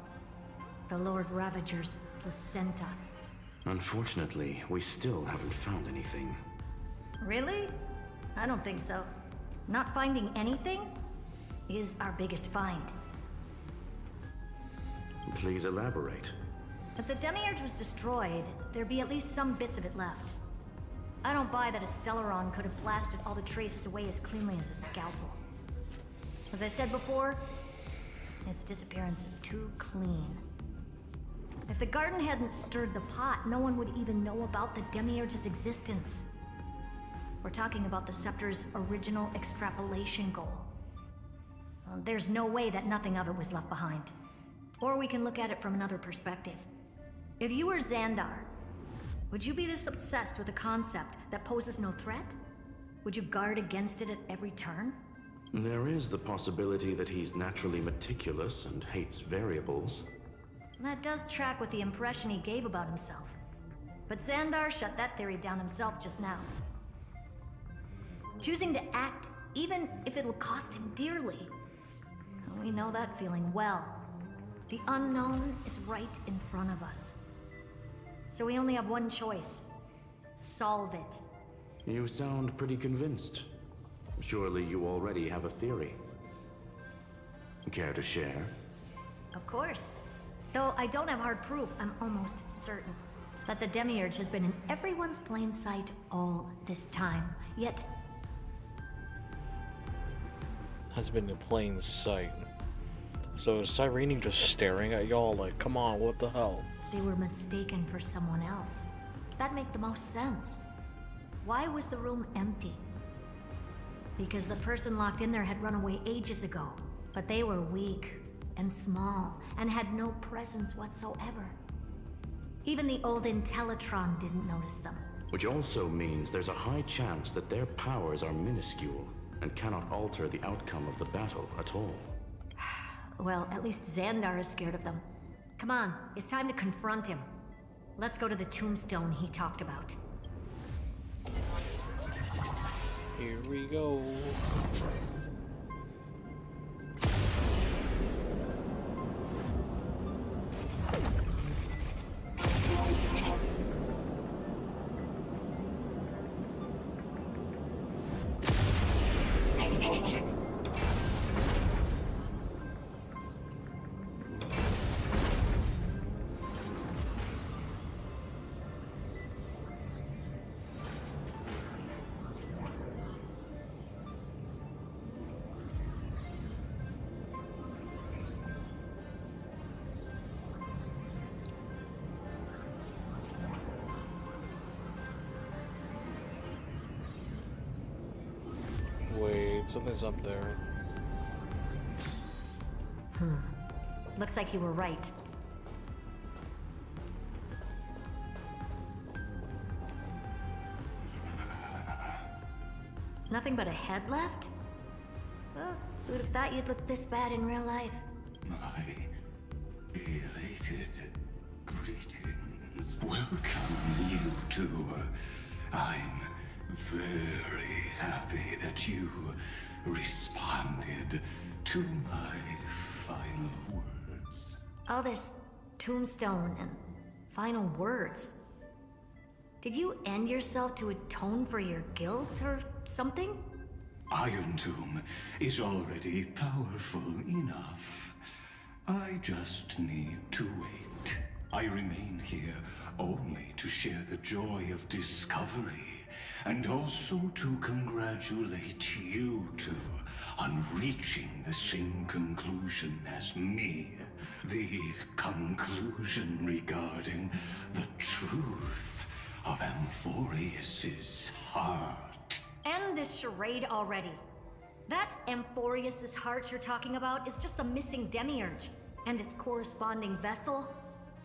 [SPEAKER 10] the Lord Ravager's placenta.
[SPEAKER 9] Unfortunately, we still haven't found anything.
[SPEAKER 10] Really? I don't think so. Not finding anything is our biggest find.
[SPEAKER 9] Please elaborate.
[SPEAKER 10] If the Demiurge was destroyed, there'd be at least some bits of it left. I don't buy that a Stellaron could have blasted all the traces away as cleanly as a scalpel. As I said before, its disappearance is too clean. If the garden hadn't stirred the pot, no one would even know about the Demiurge's existence. We're talking about the Scepter's original extrapolation goal. There's no way that nothing of it was left behind. Or we can look at it from another perspective. If you were Xandar, would you be this obsessed with a concept that poses no threat? Would you guard against it at every turn?
[SPEAKER 9] There is the possibility that he's naturally meticulous and hates variables.
[SPEAKER 10] That does track with the impression he gave about himself. But Xandar shut that theory down himself just now. Choosing to act, even if it'll cost him dearly. We know that feeling well. The unknown is right in front of us. So we only have one choice. Solve it.
[SPEAKER 9] You sound pretty convinced. Surely you already have a theory. Care to share?
[SPEAKER 10] Of course. Though I don't have hard proof, I'm almost certain that the Demiurge has been in everyone's plain sight all this time. Yet...
[SPEAKER 1] Has been in plain sight. So is Cyrene just staring at y'all like, come on, what the hell?
[SPEAKER 10] They were mistaken for someone else. That'd make the most sense. Why was the room empty? Because the person locked in there had run away ages ago. But they were weak and small and had no presence whatsoever. Even the old Intellitron didn't notice them.
[SPEAKER 9] Which also means there's a high chance that their powers are minuscule and cannot alter the outcome of the battle at all.
[SPEAKER 10] Well, at least Xandar is scared of them. Come on, it's time to confront him. Let's go to the tombstone he talked about.
[SPEAKER 1] Here we go. Something's up there.
[SPEAKER 10] Looks like you were right. Nothing but a head left? Well, who'd have thought you'd look this bad in real life?
[SPEAKER 20] My elated greetings. Welcome, you two. I'm very happy that you responded to my final words.
[SPEAKER 10] All this tombstone and final words. Did you end yourself to atone for your guilt or something?
[SPEAKER 20] Iron Tomb is already powerful enough. I just need to wait. I remain here only to share the joy of discovery, and also to congratulate you two on reaching the same conclusion as me. The conclusion regarding the truth of Amphoreus's heart.
[SPEAKER 10] End this charade already. That Amphoreus's heart you're talking about is just a missing demiurge, and its corresponding vessel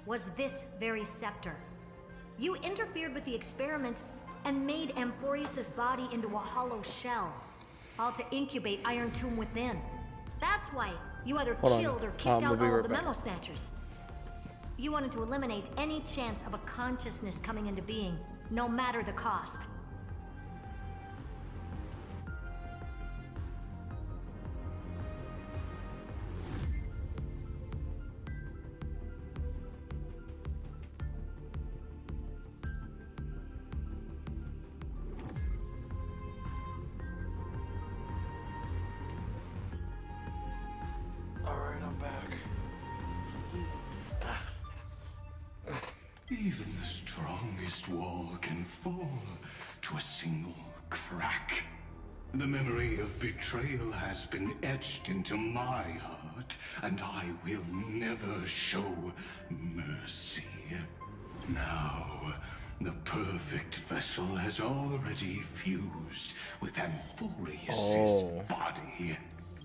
[SPEAKER 10] was this very scepter. You interfered with the experiment and made Amphoreus's body into a hollow shell, all to incubate Iron Tomb within. That's why you either killed or kicked out all of the Memo Snatchers. You wanted to eliminate any chance of a consciousness coming into being, no matter the cost.
[SPEAKER 20] Even the strongest wall can fall to a single crack. The memory of betrayal has been etched into my heart, and I will never show mercy. Now, the perfect vessel has already fused with Amphoreus's body.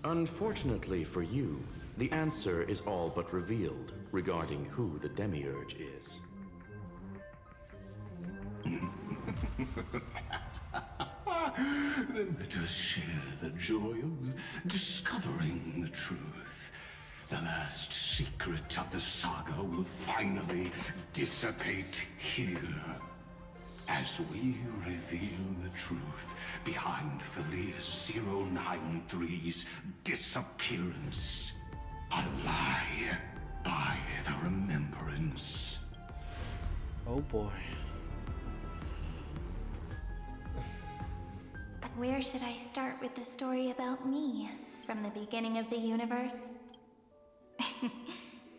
[SPEAKER 9] Unfortunately for you, The answer is all but revealed regarding who the Demiurge is.
[SPEAKER 20] Then let us share the joy of discovering the truth. The last secret of the saga will finally dissipate here. As we reveal the truth behind Felius 093's disappearance. A lie by the remembrance.
[SPEAKER 1] Oh boy.
[SPEAKER 4] But where should I start with the story about me? From the beginning of the universe?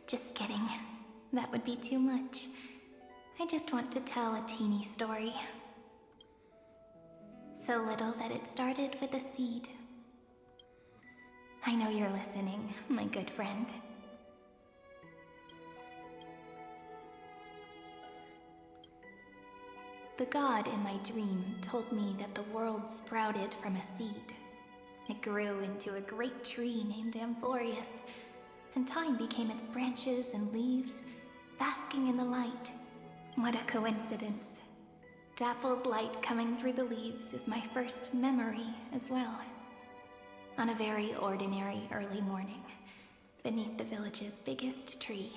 [SPEAKER 4] Just kidding. That would be too much. I just want to tell a teeny story. So little that it started with a seed. I know you're listening, my good friend. The god in my dream told me that the world sprouted from a seed. It grew into a great tree named Amphoreus, and time became its branches and leaves, basking in the light. What a coincidence. Dappled light coming through the leaves is my first memory as well. On a very ordinary early morning, beneath the village's biggest tree,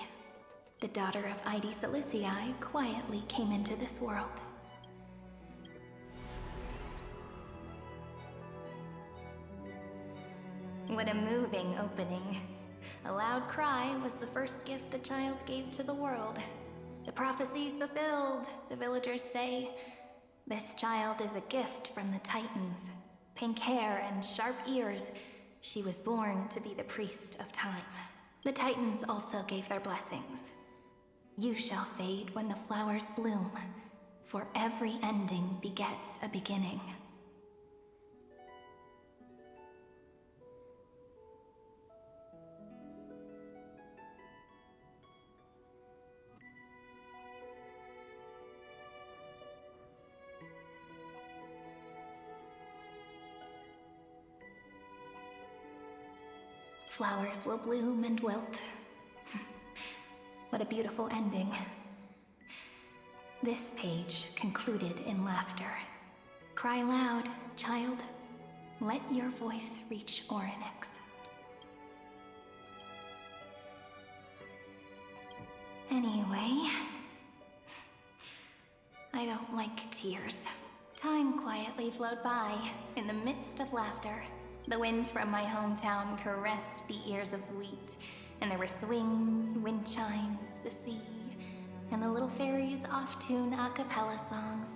[SPEAKER 4] the daughter of Ide Silicii quietly came into this world. What a moving opening. A loud cry was the first gift the child gave to the world. The prophecy's fulfilled, the villagers say. This child is a gift from the Titans. Pink hair and sharp ears, she was born to be the priest of time. The Titans also gave their blessings. You shall fade when the flowers bloom, for every ending begets a beginning. Flowers will bloom and wilt. What a beautiful ending. This page concluded in laughter. Cry loud, child. Let your voice reach Orynyx. Anyway, I don't like tears. Time quietly flowed by in the midst of laughter. The wind from my hometown caressed the ears of wheat, and there were swings, wind chimes, the sea, and the little fairies off-tune a cappella songs.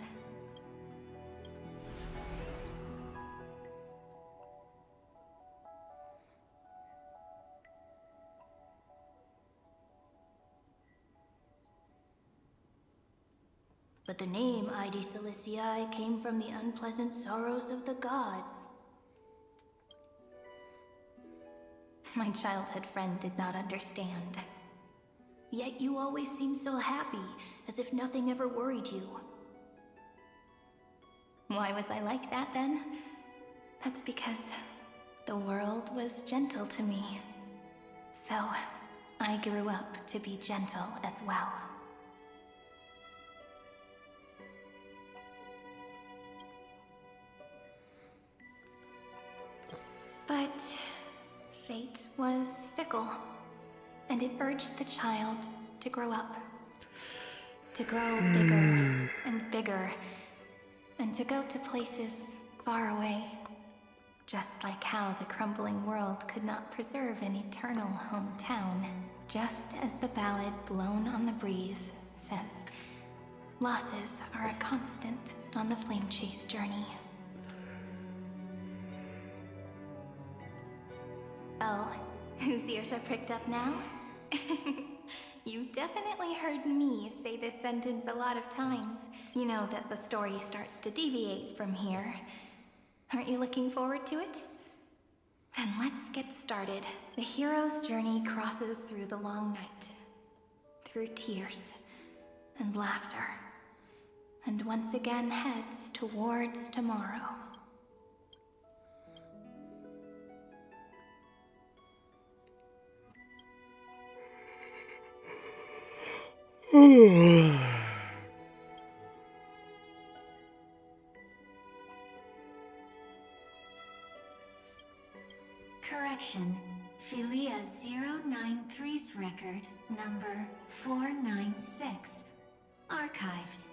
[SPEAKER 21] But the name Ide Silicii came from the unpleasant sorrows of the gods.
[SPEAKER 4] My childhood friend did not understand.
[SPEAKER 21] Yet you always seemed so happy, as if nothing ever worried you.
[SPEAKER 4] Why was I like that then? That's because the world was gentle to me. So, I grew up to be gentle as well. But fate was fickle, and it urged the child to grow up. To grow bigger and bigger, and to go to places far away. Just like how the crumbling world could not preserve an eternal hometown. Just as the ballad Blown on the Breeze says, losses are a constant on the flame chase journey. Oh, whose ears are pricked up now? You definitely heard me say this sentence a lot of times. You know that the story starts to deviate from here. Aren't you looking forward to it? Then let's get started. The hero's journey crosses through the long night. Through tears and laughter. And once again heads towards tomorrow.
[SPEAKER 21] Correction. Philia 093's record, number 496. Archived.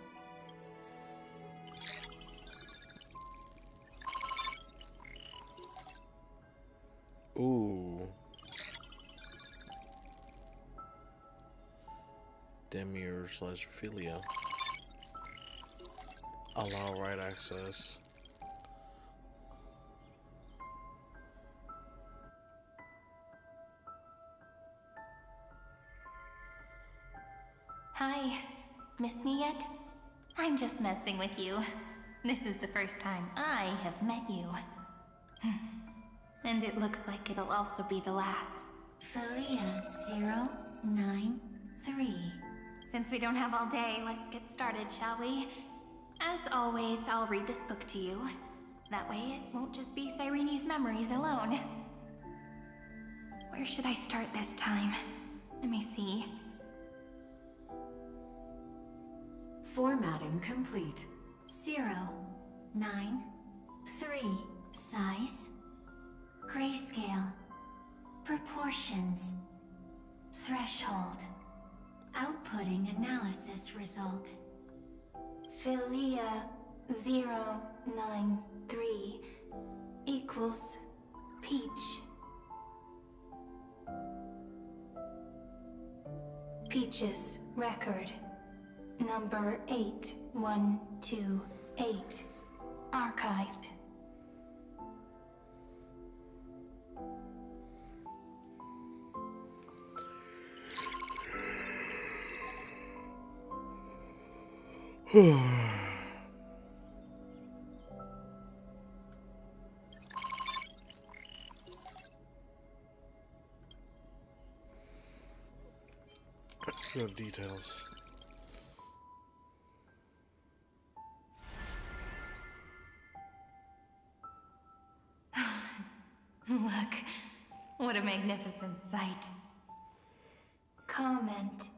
[SPEAKER 1] Ooh. Demir/Philia. Allow write access.
[SPEAKER 3] Hi. Miss me yet? I'm just messing with you. This is the first time I have met you. And it looks like it'll also be the last.
[SPEAKER 21] Philia 093.
[SPEAKER 3] Since we don't have all day, let's get started, shall we? As always, I'll read this book to you. That way it won't just be Cyrene's memories alone. Where should I start this time? Let me see.
[SPEAKER 21] Formatting complete. 093. Size. Grayscale. Proportions. Threshold. Outputting analysis result. Philia 093 equals Peach. Peach's record. Number 8128. Archived.
[SPEAKER 1] No details.
[SPEAKER 3] Look, what a magnificent sight.
[SPEAKER 21] Comment.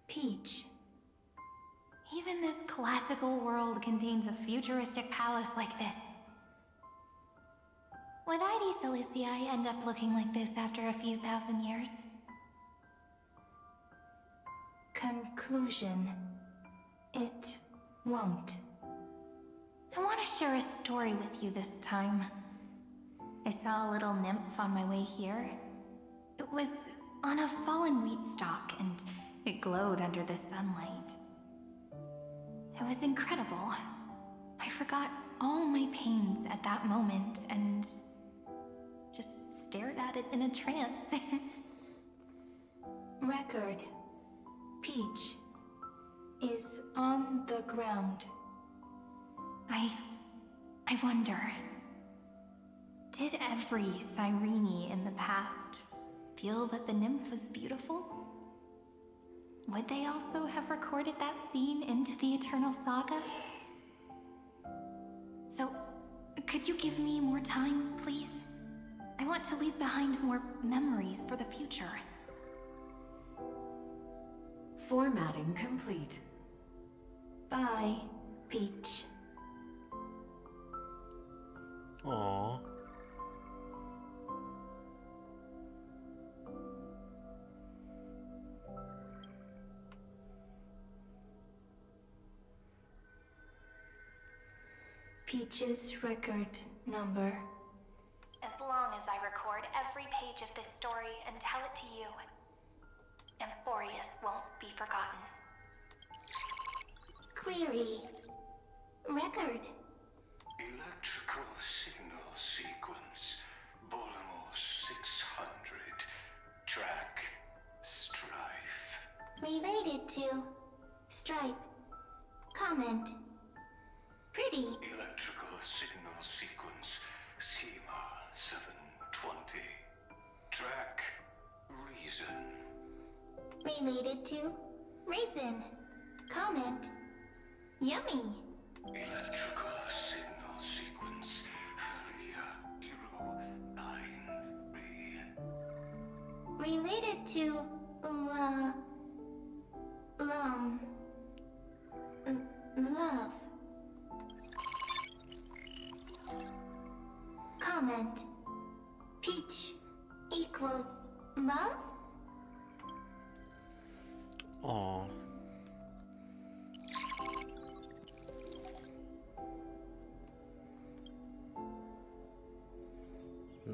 [SPEAKER 21] Peach.
[SPEAKER 3] Even this classical world contains a futuristic palace like this. Would ID Ciliciae end up looking like this after a few thousand years?
[SPEAKER 21] Conclusion. It won't.
[SPEAKER 3] I want to share a story with you this time. I saw a little nymph on my way here. It was on a fallen wheat stalk, and it glowed under the sunlight. It was incredible. I forgot all my pains at that moment and just stared at it in a trance.
[SPEAKER 21] Record. Peach is on the ground.
[SPEAKER 3] I wonder, did every Cyrene in the past feel that the nymph was beautiful? Would they also have recorded that scene into the Eternal Saga? So, could you give me more time, please? I want to leave behind more memories for the future.
[SPEAKER 21] Formatting complete. Bye, Peach.
[SPEAKER 1] Aww.
[SPEAKER 21] Peach's record number.
[SPEAKER 3] As long as I record every page of this story and tell it to you, Amphoreus won't be forgotten.
[SPEAKER 21] Query. Record.
[SPEAKER 20] Electrical signal sequence. Bolimo 600. Track. Strife.
[SPEAKER 21] Related to. Stripe. Comment. Pretty.
[SPEAKER 20] Electrical signal sequence. Schema 720. Track. Reason.
[SPEAKER 21] Related to. Reason. Comment. Yummy.
[SPEAKER 20] Electrical signal sequence. Philia 093.
[SPEAKER 21] Related to.
[SPEAKER 4] comment. Peach equals love?
[SPEAKER 1] Aw.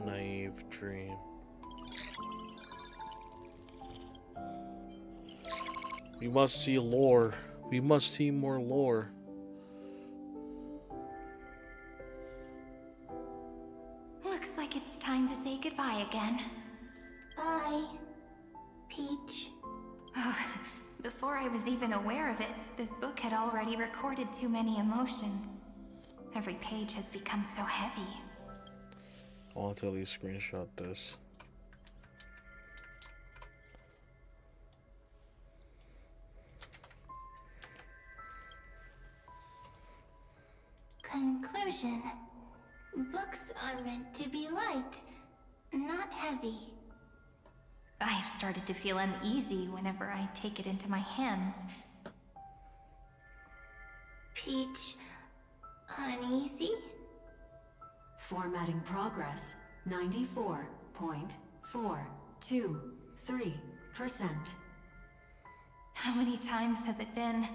[SPEAKER 1] Naive dream. We must see lore. We must see more lore.
[SPEAKER 3] Looks like it's time to say goodbye again.
[SPEAKER 4] Bye, Peach.
[SPEAKER 3] Before I was even aware of it, this book had already recorded too many emotions. Every page has become so heavy.
[SPEAKER 1] I want to at least screenshot this.
[SPEAKER 4] Conclusion. Books are meant to be light, not heavy.
[SPEAKER 3] I've started to feel uneasy whenever I take it into my hands.
[SPEAKER 4] Peach, uneasy?
[SPEAKER 5] Formatting progress, 94.423%.
[SPEAKER 3] How many times has it been?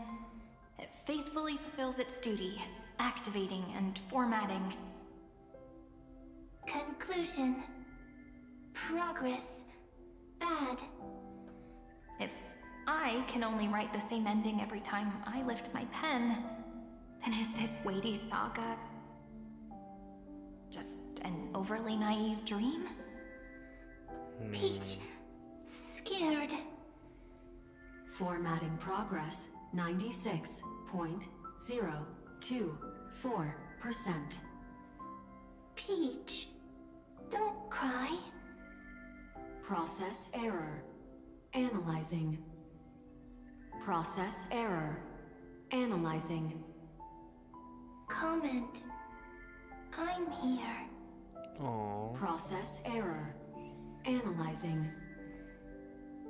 [SPEAKER 3] It faithfully fulfills its duty, activating and formatting.
[SPEAKER 4] Conclusion. Progress. Bad.
[SPEAKER 3] If I can only write the same ending every time I lift my pen, then is this weighty saga just an overly naive dream?
[SPEAKER 4] Peach, scared.
[SPEAKER 5] Formatting progress, 96.024%.
[SPEAKER 4] Peach, don't cry.
[SPEAKER 5] Process error. Analyzing. Process error. Analyzing.
[SPEAKER 4] Comment. I'm here.
[SPEAKER 1] Aww.
[SPEAKER 5] Process error. Analyzing.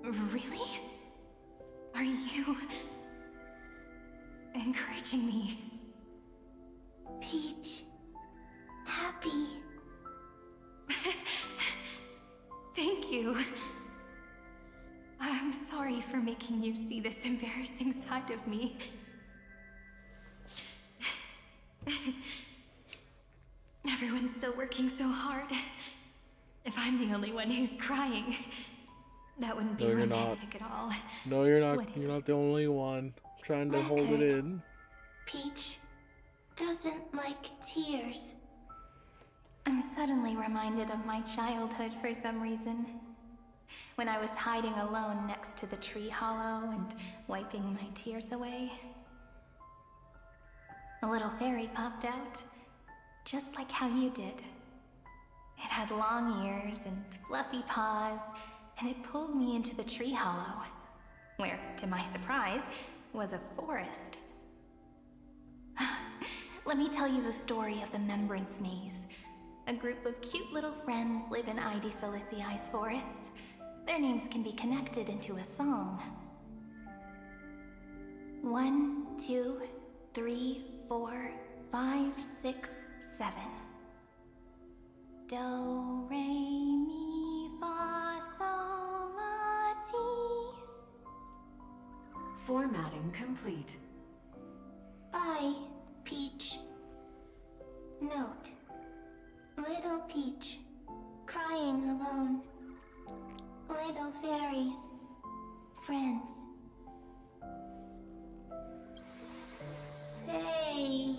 [SPEAKER 3] Really? Are you encouraging me?
[SPEAKER 4] Peach, happy.
[SPEAKER 3] Thank you. I'm sorry for making you see this embarrassing side of me. Everyone's still working so hard. If I'm the only one who's crying, that wouldn't be romantic at all.
[SPEAKER 1] No, you're not. You're not the only one. I'm trying to hold it in.
[SPEAKER 4] Peach doesn't like tears.
[SPEAKER 3] I'm suddenly reminded of my childhood for some reason. When I was hiding alone next to the tree hollow and wiping my tears away. A little fairy popped out, just like how you did. It had long ears and fluffy paws, and it pulled me into the tree hollow, where, to my surprise, was a forest. Let me tell you the story of the Membrance Maze. A group of cute little friends live in Ide Silicii's forests. Their names can be connected into a song. 1, 2, 3, 4, 5, 6, 7. Do, re, mi, fa, sol, la, ti.
[SPEAKER 5] Formatting complete.
[SPEAKER 4] Bye, Peach. Note. Little Peach, crying alone. Little fairies, friends. Save.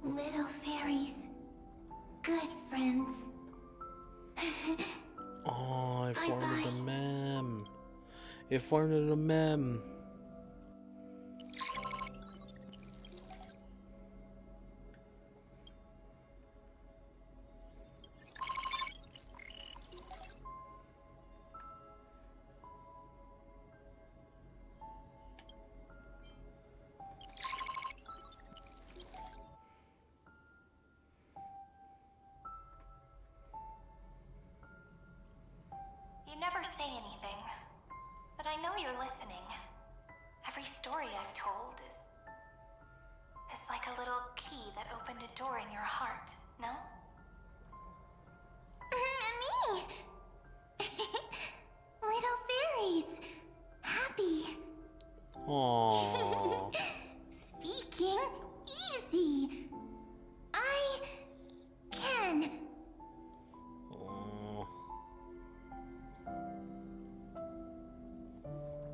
[SPEAKER 4] Little fairies, good friends.
[SPEAKER 1] Oh, I formed a mem. It formed a mem.
[SPEAKER 3] You never say anything, but I know you're listening. door in your heart, no?
[SPEAKER 4] Me! Little fairies. Happy.
[SPEAKER 1] Aww.
[SPEAKER 4] Speaking easy. I can.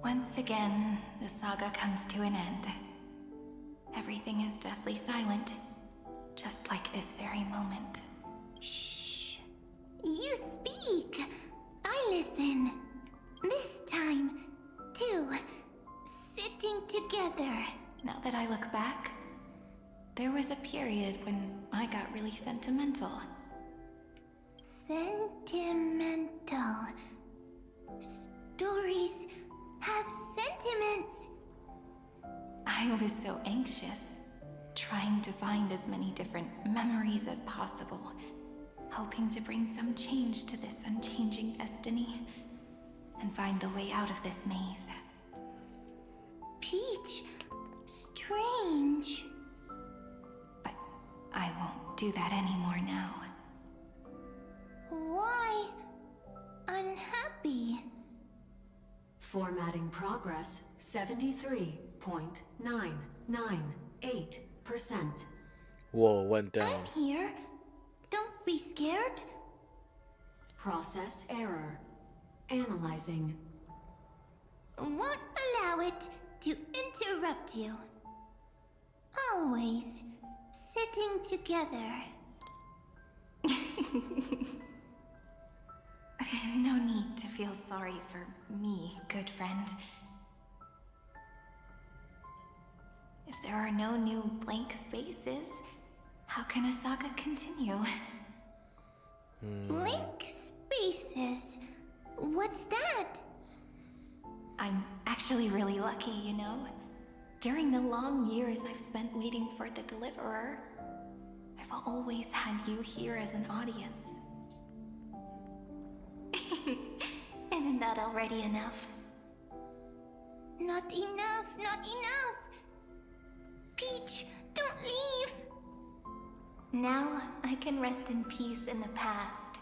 [SPEAKER 3] Once again, the saga comes to an end. Everything is deathly silent, just like this very moment.
[SPEAKER 4] Shh. You speak. I listen. This time, too. Sitting together.
[SPEAKER 3] Now that I look back, there was a period when I got really sentimental.
[SPEAKER 4] Sentimental. Stories have sentiments.
[SPEAKER 3] I was so anxious, trying to find as many different memories as possible, hoping to bring some change to this unchanging destiny, and find the way out of this maze.
[SPEAKER 4] Peach, strange.
[SPEAKER 3] But I won't do that anymore now.
[SPEAKER 4] Why unhappy?
[SPEAKER 5] Formatting progress 73.998%.
[SPEAKER 1] Whoa, went down.
[SPEAKER 4] I'm here. Don't be scared.
[SPEAKER 5] Process error. Analyzing.
[SPEAKER 4] Won't allow it to interrupt you. Always sitting together.
[SPEAKER 3] No need to feel sorry for me, good friend. If there are no new blank spaces, how can a saga continue?
[SPEAKER 4] Blank spaces? What's that?
[SPEAKER 3] I'm actually really lucky, you know? During the long years I've spent waiting for the Deliverer, I've always had you here as an audience.
[SPEAKER 4] Isn't that already enough? Not enough, not enough! Peach, don't leave!
[SPEAKER 3] Now I can rest in peace in the past.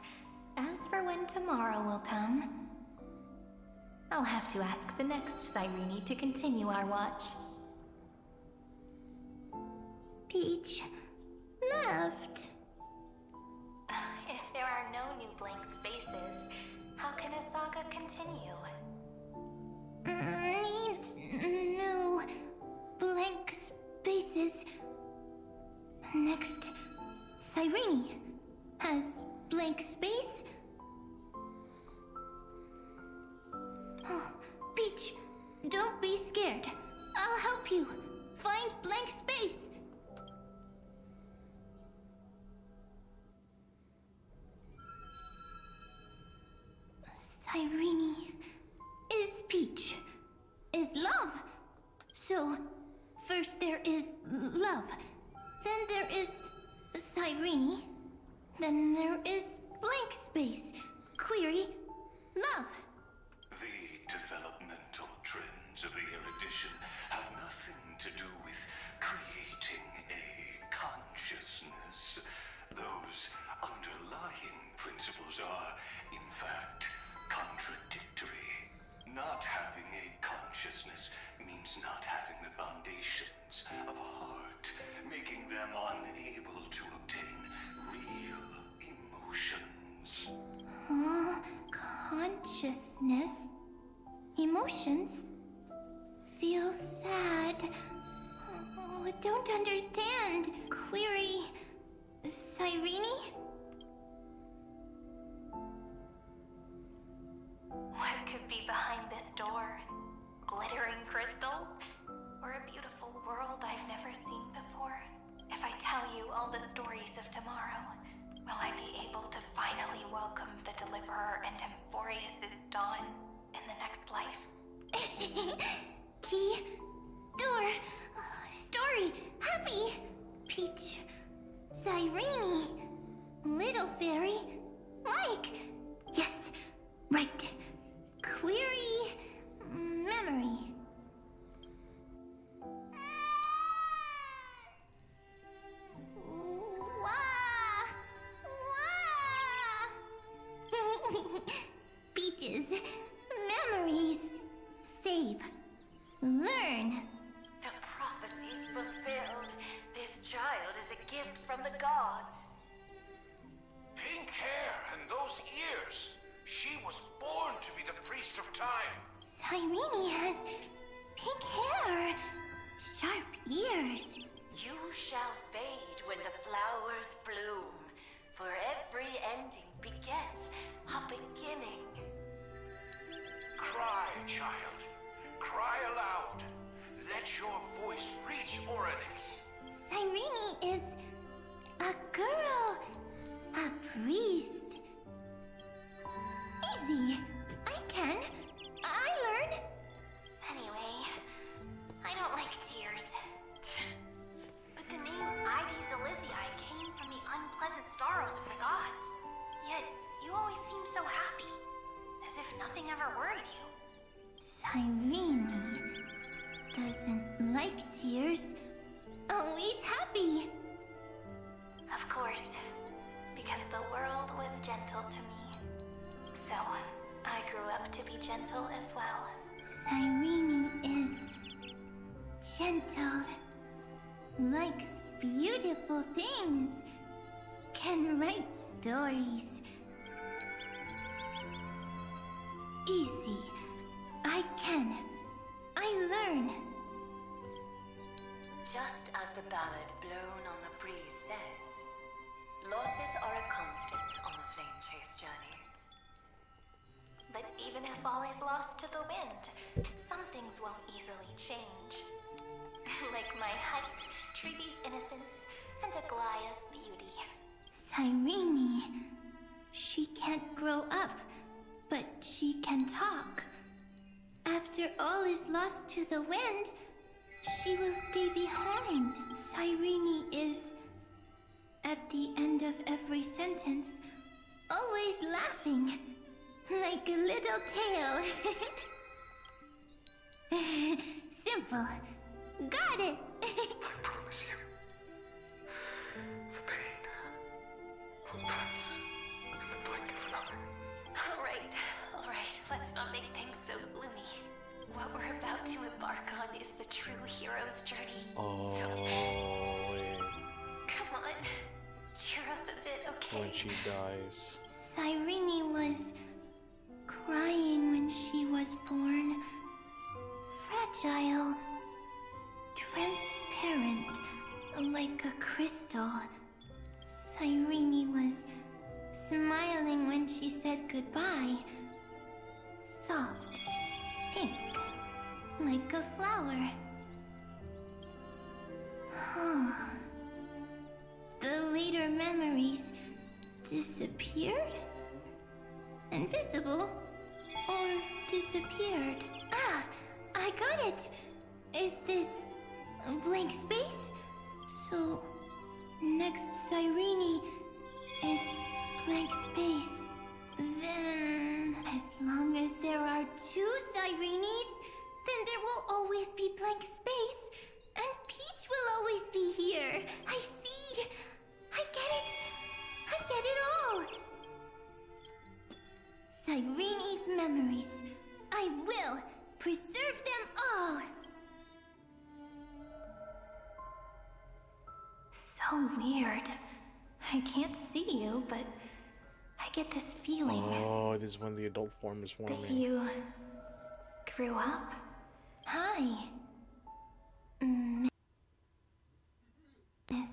[SPEAKER 3] As for when tomorrow will come, I'll have to ask the next Cyrene to continue our watch.
[SPEAKER 4] Peach left.
[SPEAKER 3] If there are no new blank spaces, how can a saga continue?
[SPEAKER 4] Needs new blank spaces. Next, Cyrene has blank space. Oh, Peach, don't be scared. I'll help you find blank space. Cyrene is Peach, is love. So, first there is love, then there is Cyrene, then there is blank space, query, love.
[SPEAKER 20] The developmental trends of the erudition have nothing to do with creating a consciousness. Those underlying principles are, in fact, contradictory. Not having a consciousness means not having the foundations of a heart, making them unable to obtain real emotions.
[SPEAKER 4] Consciousness, emotions, feel sad. Oh, I don't understand. Query, Cyrene?
[SPEAKER 3] What could be behind this door? Glittering crystals? Or a beautiful world I've never seen before? If I tell you all the stories of tomorrow, will I be able to finally welcome the Deliverer and Amphoreus' dawn in the next life?
[SPEAKER 4] Key, door, story, happy, Peach, Cyrene, little fairy, Mike. Yes, right. Query, memory.
[SPEAKER 21] Learn.
[SPEAKER 6] The prophecy's fulfilled. This child is a gift from the gods.
[SPEAKER 22] Pink hair and those ears. She was born to be the priest of time.
[SPEAKER 21] Cyrene has pink hair, sharp ears.
[SPEAKER 6] You shall fade when the flowers bloom, for every ending begets a beginning.
[SPEAKER 22] Cry, child. Cry aloud. Let your voice reach Oryx.
[SPEAKER 21] Cyrene is a girl, a priest. Easy. I can. I learn.
[SPEAKER 4] Anyway, I don't like tears. But the name Ides Elysiae came from the unpleasant sorrows of the gods. Yet, you always seem so happy. As if nothing ever worried you.
[SPEAKER 21] Cyrene doesn't like tears. Always happy.
[SPEAKER 4] Of course. Because the world was gentle to me. So, I grew up to be gentle as well.
[SPEAKER 21] Cyrene is gentle, likes beautiful things, can write stories. Easy. I can. I learn.
[SPEAKER 6] Just as the ballad blown on the breeze says, losses are a constant on the flame chase journey.
[SPEAKER 4] But even if all is lost to the wind, some things won't easily change. Like my height, Treebe's innocence, and Aglaya's beauty.
[SPEAKER 21] Cyrene. She can't grow up, but she can talk. After all is lost to the wind, she will stay behind. Cyrene is, at the end of every sentence, always laughing, like a little tail. Simple. Got it.
[SPEAKER 23] I promise you, the pain will pass in the blink of an eye.
[SPEAKER 4] Alright, let's not make things so gloomy. What we're about to embark on is the true hero's journey.
[SPEAKER 1] Oh,
[SPEAKER 4] So,
[SPEAKER 1] wait.
[SPEAKER 4] come on, cheer up a bit, okay?
[SPEAKER 1] When she dies.
[SPEAKER 21] Cyrene was crying when she was born. Fragile. Transparent. Like a crystal. Cyrene was smiling when she said goodbye. Soft. Pink. Like a flower. The later memories disappeared? Invisible? Or disappeared? Ah! I got it! Is this a blank space? So, next Cyrene is blank space. Then, as long as there are two Cyrenes, then there will always be blank space, and Peach will always be here. I see. I get it. I get it all. Cyrene's memories. I will preserve them all.
[SPEAKER 3] So weird. I can't see you, but I get this feeling
[SPEAKER 1] Oh, this is when the adult form is
[SPEAKER 3] that
[SPEAKER 1] forming.
[SPEAKER 3] you grew up.
[SPEAKER 21] Hi. Miss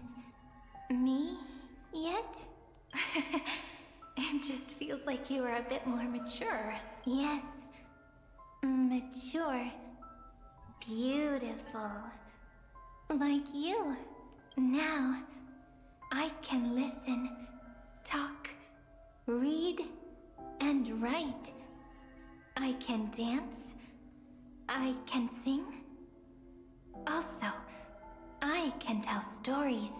[SPEAKER 21] me yet?
[SPEAKER 3] It just feels like you were a bit more mature.
[SPEAKER 21] Yes. Mature. Beautiful. Like you. Now, I can listen, talk, read, and write. I can dance. I can sing. Also, I can tell stories.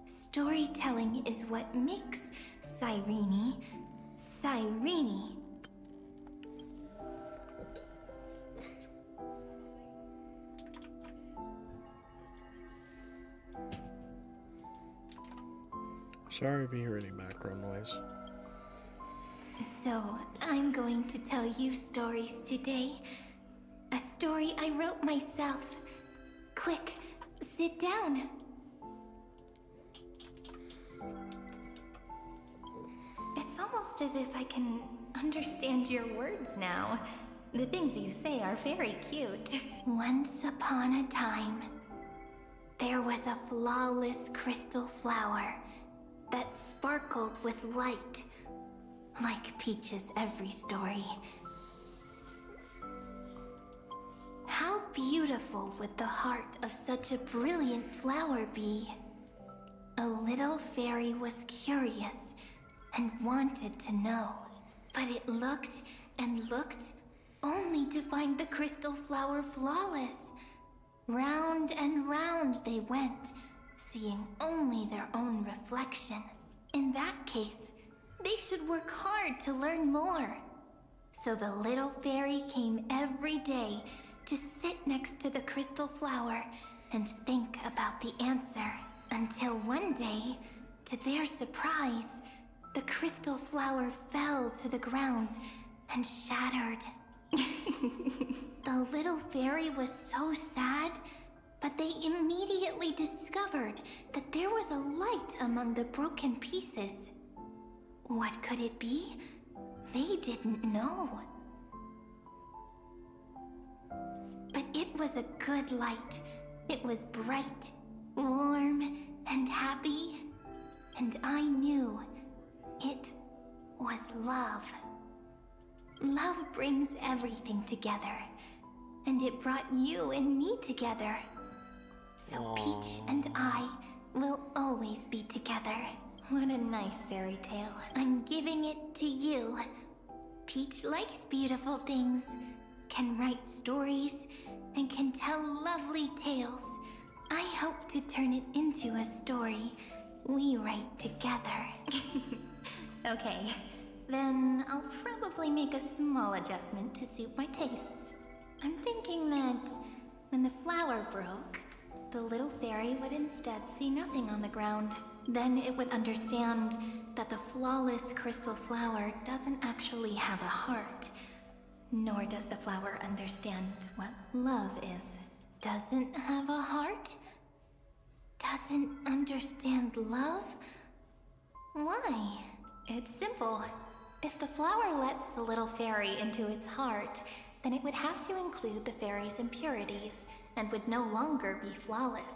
[SPEAKER 21] Storytelling is what makes Cyrene, Cyrene.
[SPEAKER 1] Sorry if you hear any background noise.
[SPEAKER 21] So, I'm going to tell you stories today. A
[SPEAKER 4] story I wrote myself. Quick, sit down. It's almost as if I can understand your words now. The things you say are very cute. Once upon a time, there was a flawless crystal flower that sparkled with light, like Peach's every story. How beautiful would the heart of such a brilliant flower be? A little fairy was curious and wanted to know, but it looked and looked only to find the crystal flower flawless. Round and round they went, seeing only their own reflection. In that case, they should work hard to learn more. So the little fairy came every day to sit next to the crystal flower and think about the answer. Until one day, to their surprise, the crystal flower fell to the ground and shattered. The little fairy was so sad, but they immediately discovered that there was a light among the broken pieces. What could it be? They didn't know. But it was a good light. It was bright, warm, and happy. And I knew it was love. Love brings everything together. And it brought you and me together. So Peach and I will always be together. What a nice fairy tale. I'm giving it to you. Peach likes beautiful things, can write stories, and can tell lovely tales. I hope to turn it into a story we write together. Okay, then I'll probably make a small adjustment to suit my tastes. I'm thinking that when the flower broke, the little fairy would instead see nothing on the ground. Then it would understand that the flawless crystal flower doesn't actually have a heart. Nor does the flower understand what love is. Doesn't have a heart? Doesn't understand love? Why? It's simple. If the flower lets the little fairy into its heart, then it would have to include the fairy's impurities and would no longer be flawless.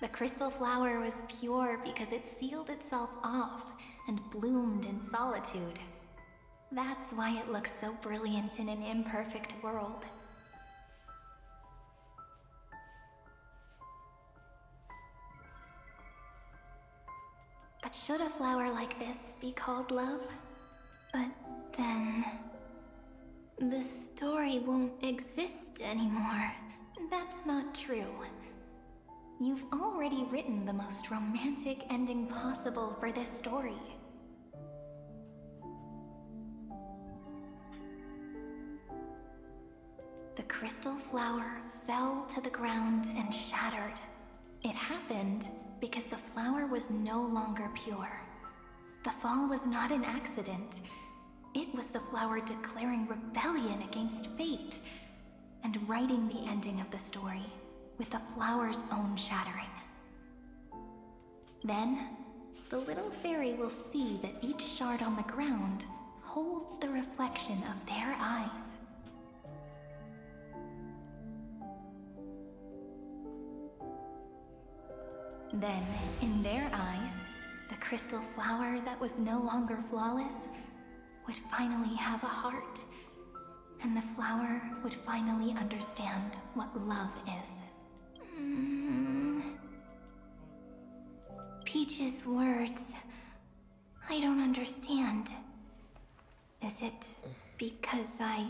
[SPEAKER 4] The crystal flower was pure because it sealed itself off and bloomed in solitude. That's why it looks so brilliant in an imperfect world. But should a flower like this be called love? But then the story won't exist anymore. That's not true. You've already written the most romantic ending possible for this story. The crystal flower fell to the ground and shattered. It happened because the flower was no longer pure. The fall was not an accident. It was the flower declaring rebellion against fate and writing the ending of the story with the flower's own shattering. Then, the little fairy will see that each shard on the ground holds the reflection of their eyes. Then, in their eyes, the crystal flower that was no longer flawless would finally have a heart, and the flower would finally understand what love is. Peach's words, I don't understand. Is it because I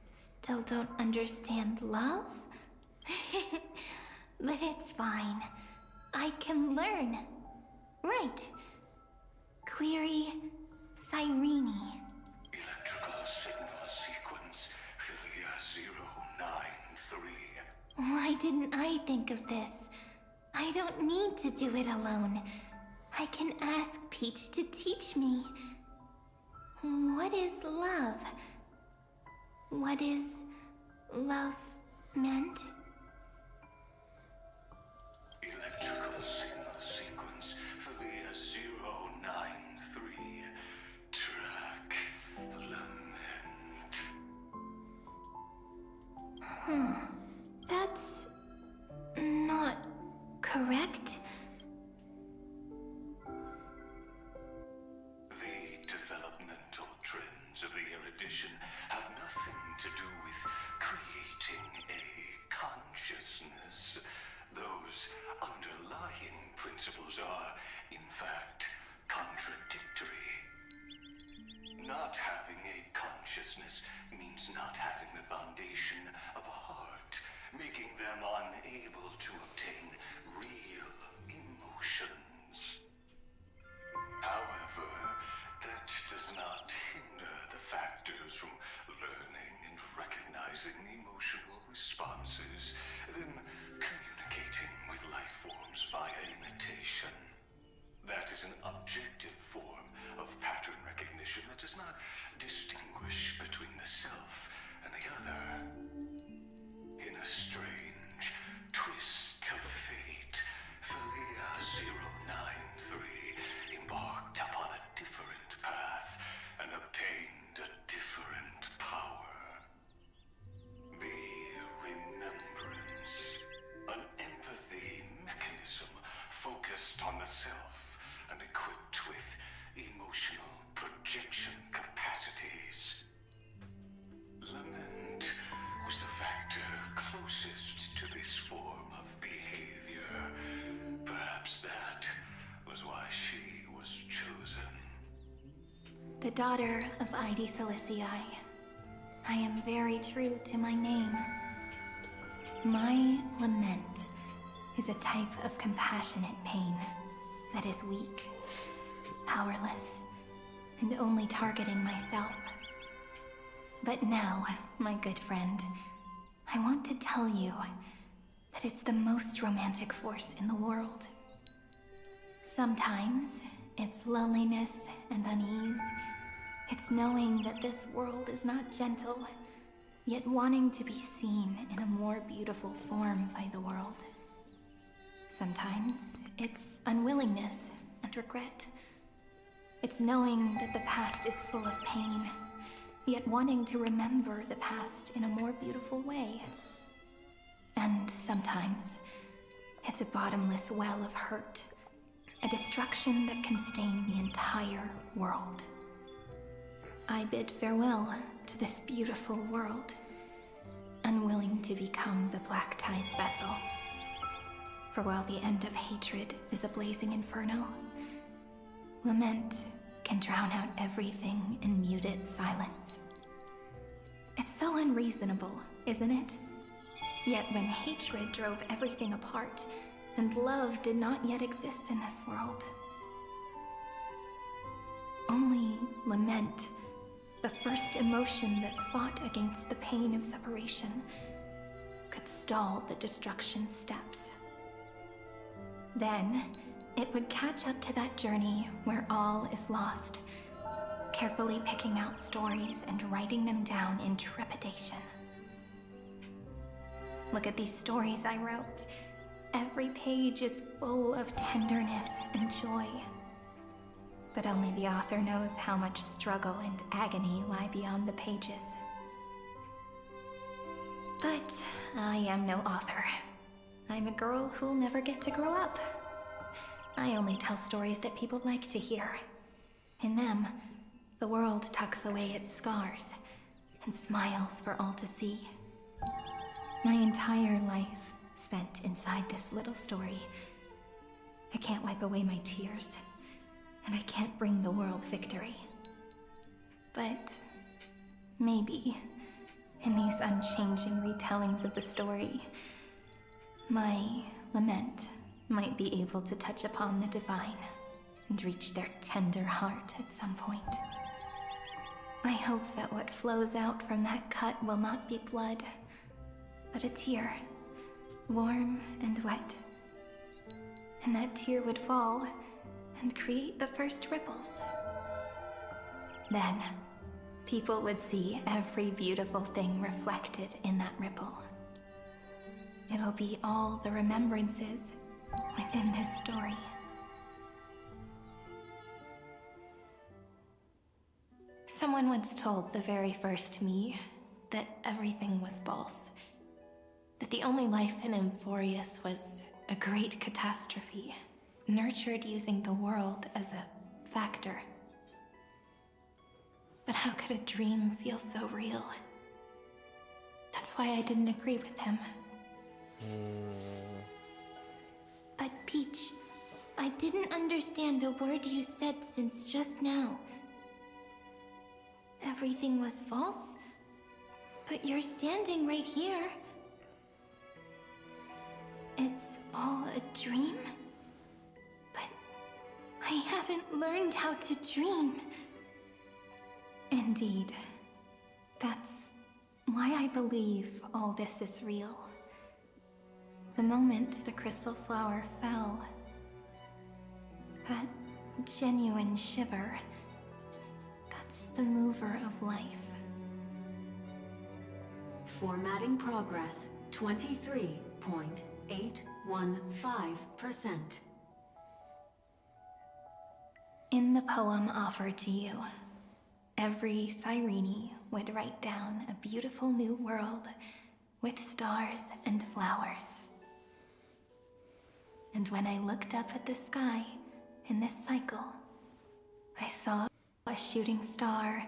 [SPEAKER 4] still don't understand love? But it's fine. I can learn. Right. Query Cyrene.
[SPEAKER 20] Electrical signal sequence Philia 093.
[SPEAKER 4] Why didn't I think of this? I don't need to do it alone. I can ask Peach to teach me. What is love? what is love meant?
[SPEAKER 20] Electrical signal sequence for the 093 track lament.
[SPEAKER 4] That's not correct.
[SPEAKER 20] The developmental trends of the erudition have nothing to do with creating a consciousness. Those underlying principles are, in fact, contradictory. Not having a consciousness means not having the foundation of a heart, making them unable to obtain real emotions. However, that does not hinder the factors from learning and recognizing emotional responses, then communicating with life forms via imitation. That is an objective form of pattern recognition that does not distinguish between the self and the other. In a strange twist of fate, Philia 093 embarked upon a different path and obtained a different power. The Remembrance, an empathy mechanism focused on the self and equipped with emotional projection capacities. Lament was the factor closest to this form of behavior. Perhaps that was why she was chosen.
[SPEAKER 3] The daughter of Ide Silicii. I am very true to my name. My lament is a type of compassionate pain that is weak, powerless, and only targeting myself. But now, my good friend, I want to tell you that it's the most romantic force in the world. Sometimes, it's loneliness and unease. It's knowing that this world is not gentle, yet wanting to be seen in a more beautiful form by the world. Sometimes, it's unwillingness and regret. It's knowing that the past is full of pain, yet wanting to remember the past in a more beautiful way. And sometimes, it's a bottomless well of hurt, a destruction that can stain the entire world. I bid farewell to this beautiful world, unwilling to become the Black Tide's vessel. For while the end of hatred is a blazing inferno, lament can drown out everything in muted silence. It's so unreasonable, isn't it? Yet when hatred drove everything apart, and love did not yet exist in this world, only lament, the first emotion that fought against the pain of separation, could stall the destruction steps. Then, it would catch up to that journey where all is lost, carefully picking out stories and writing them down in trepidation. Look at these stories I wrote. Every page is full of tenderness and joy. But only the author knows how much struggle and agony lie beyond the pages. But I am no author. I'm a girl who'll never get to grow up. I only tell stories that people like to hear. In them, the world tucks away its scars and smiles for all to see. My entire life spent inside this little story. I can't wipe away my tears, and I can't bring the world victory. But maybe, in these unchanging retellings of the story, my lament might be able to touch upon the divine and reach their tender heart at some point. I hope that what flows out from that cut will not be blood, but a tear, warm and wet. And that tear would fall and create the first ripples. Then, people would see every beautiful thing reflected in that ripple. It'll be all the remembrances within this story. Someone once told the very first me that everything was false. That the only life in Amphoreus was a great catastrophe, nurtured using the world as a factor. But how could a dream feel so real? That's why I didn't agree with him.
[SPEAKER 21] But Peach, I didn't understand a word you said since just now. Everything was false? But you're standing right here. It's all a dream? But I haven't learned how to dream.
[SPEAKER 3] Indeed. That's why I believe all this is real. The moment the crystal flower fell, that genuine shiver, that's the mover of life.
[SPEAKER 5] Formatting progress 23.815%.
[SPEAKER 3] In the poem offered to you, every Cyrene would write down a beautiful new world with stars and flowers. And when I looked up at the sky in this cycle, I saw a shooting star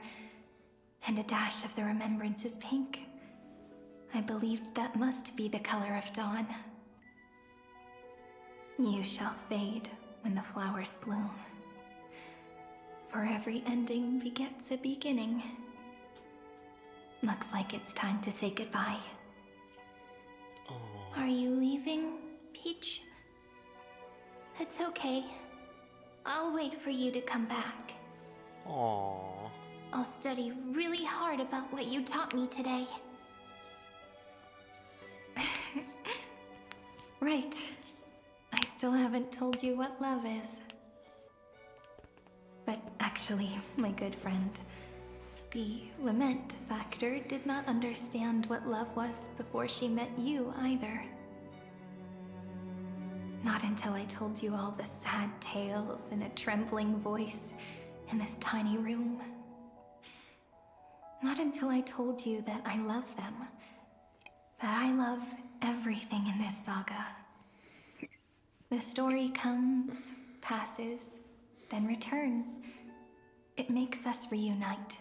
[SPEAKER 3] and a dash of the remembrances pink. I believed that must be the color of dawn. You shall fade when the flowers bloom. For every ending begets a beginning. Looks like it's time to say goodbye.
[SPEAKER 21] Are you leaving, Peach? It's okay. I'll wait for you to come back.
[SPEAKER 1] Aww.
[SPEAKER 21] I'll study really hard about what you taught me today.
[SPEAKER 3] Right. I still haven't told you what love is. But actually, my good friend, the lament factor did not understand what love was before she met you either. Not until I told you all the sad tales in a trembling voice in this tiny room. Not until I told you that I love them. That I love everything in this saga. The story comes, passes, then returns. It makes us reunite,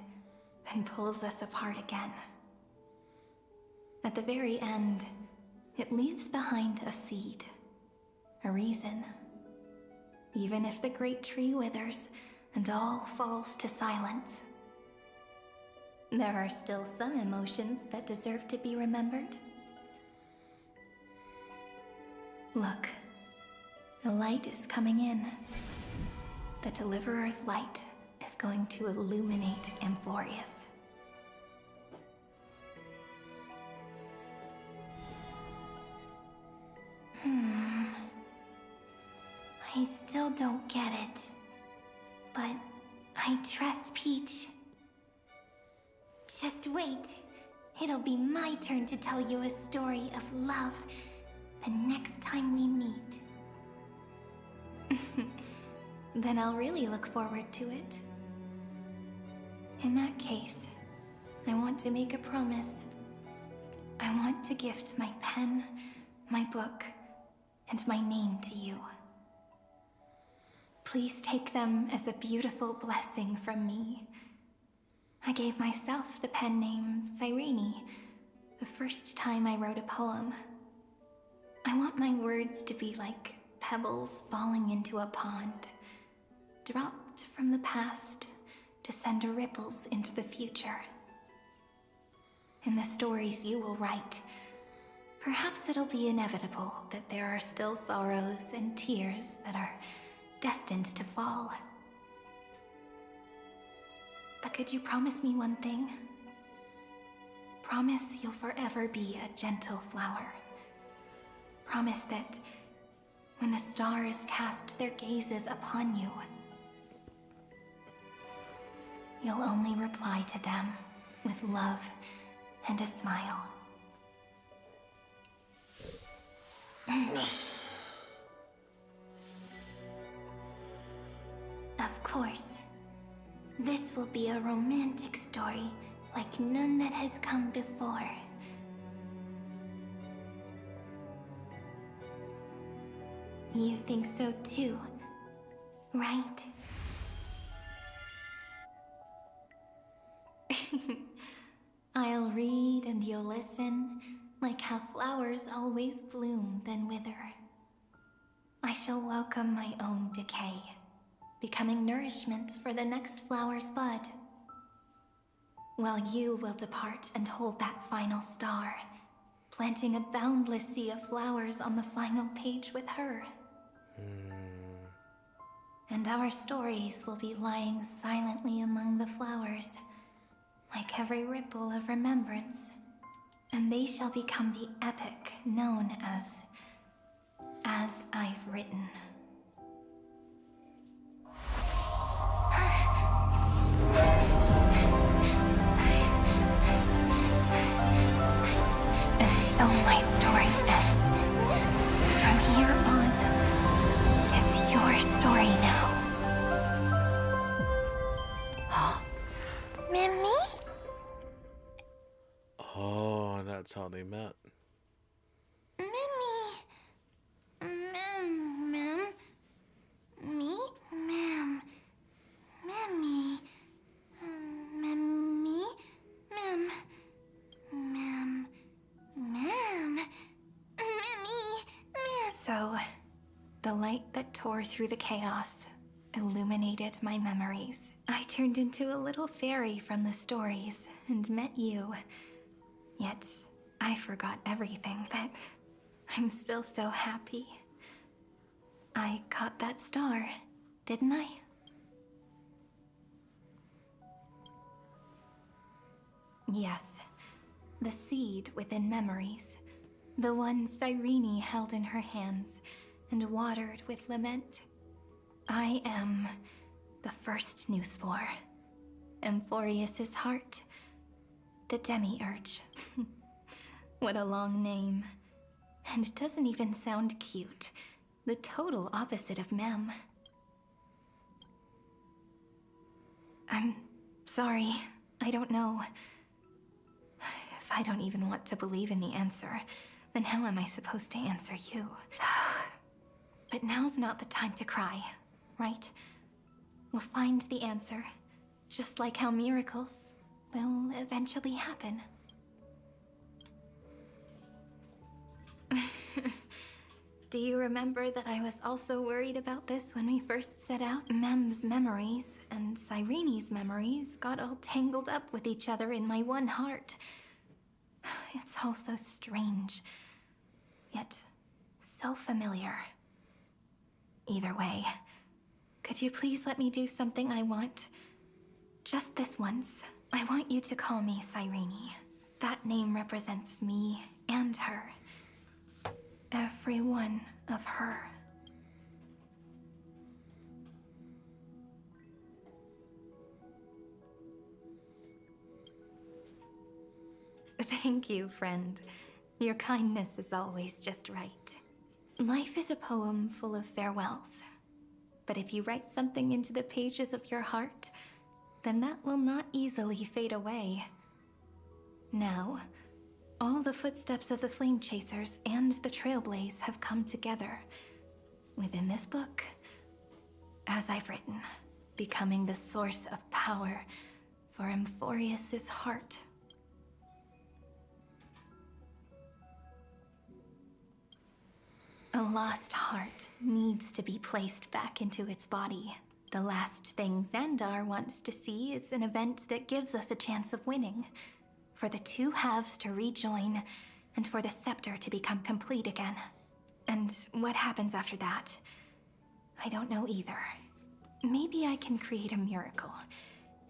[SPEAKER 3] then pulls us apart again. At the very end, it leaves behind a seed, a reason. Even if the great tree withers and all falls to silence, there are still some emotions that deserve to be remembered. Look, the light is coming in. The Deliverer's light is going to illuminate Amphoreus.
[SPEAKER 21] I still don't get it. But I trust Peach. Just wait. It'll be my turn to tell you a story of love the next time we meet.
[SPEAKER 3] Then I'll really look forward to it. In that case, I want to make a promise. I want to gift my pen, my book, and my name to you. Please take them as a beautiful blessing from me. I gave myself the pen name Cyrene the first time I wrote a poem. I want my words to be like pebbles falling into a pond, dropped from the past to send ripples into the future. In the stories you will write, perhaps it'll be inevitable that there are still sorrows and tears that are destined to fall. But could you promise me one thing? Promise you'll forever be a gentle flower. Promise that when the stars cast their gazes upon you, you'll only reply to them with love and a smile. Of course, this will be a romantic story like none that has come before. You think so too, right? I'll read and you'll listen, like how flowers always bloom then wither. I shall welcome my own decay, becoming nourishment for the next flower's bud. While you will depart and hold that final star, planting a boundless sea of flowers on the final page with her. And our stories will be lying silently among the flowers, like every ripple of remembrance. And they shall become the epic known as I've Written. And so my story ends. From here on, it's your story now.
[SPEAKER 4] Mimi?
[SPEAKER 1] Oh, that's how they met.
[SPEAKER 4] Mimi. Ma'am. Me? Ma'am. Mimi. Mimi? Ma'am. Ma'am. Ma'am. Mimi. Ma'am.
[SPEAKER 3] So, the light that tore through the chaos illuminated my memories. I turned into a little fairy from the stories and met you. Yet, I forgot everything, but I'm still so happy. I caught that star, didn't I? Yes, the seed within memories. The one Cyrene held in her hands and watered with lament. I am the first new spore. Amphoreus' heart. The demiurge. What a long name. And it doesn't even sound cute. The total opposite of Mem. I'm sorry. I don't know. If I don't even want to believe in the answer, then how am I supposed to answer you? But now's not the time to cry, right? We'll find the answer, just like how miracles will eventually happen. Do you remember that I was also worried about this when we first set out? Mem's memories and Cyrene's memories got all tangled up with each other in my one heart. It's all so strange, yet so familiar. Either way, could you please let me do something I want? Just this once. I want you to call me Cyrene. That name represents me and her. Every one of her. Thank you, friend. Your kindness is always just right. Life is a poem full of farewells. But if you write something into the pages of your heart, then that will not easily fade away. Now, all the footsteps of the Flame Chasers and the Trailblaze have come together within this book, as I've written, becoming the source of power for Amphoreus' heart. A lost heart needs to be placed back into its body. The last thing Xandar wants to see is an event that gives us a chance of winning. For the two halves to rejoin, and for the scepter to become complete again. And what happens after that? I don't know either. Maybe I can create a miracle,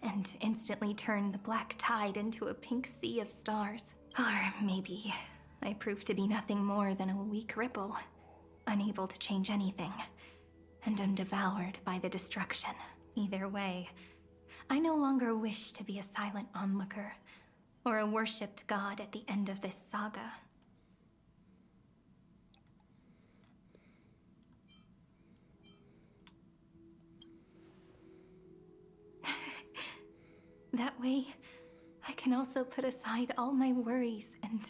[SPEAKER 3] and instantly turn the black tide into a pink sea of stars. Or maybe I prove to be nothing more than a weak ripple, unable to change anything, and am devoured by the destruction. Either way, I no longer wish to be a silent onlooker, or a worshipped god at the end of this saga. That way, I can also put aside all my worries and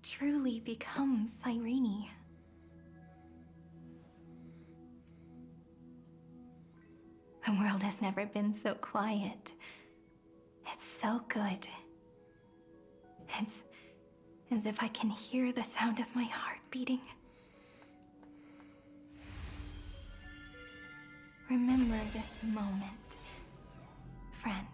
[SPEAKER 3] truly become Cyrene. The world has never been so quiet. It's so good. It's as if I can hear the sound of my heart beating. Remember this moment, friend.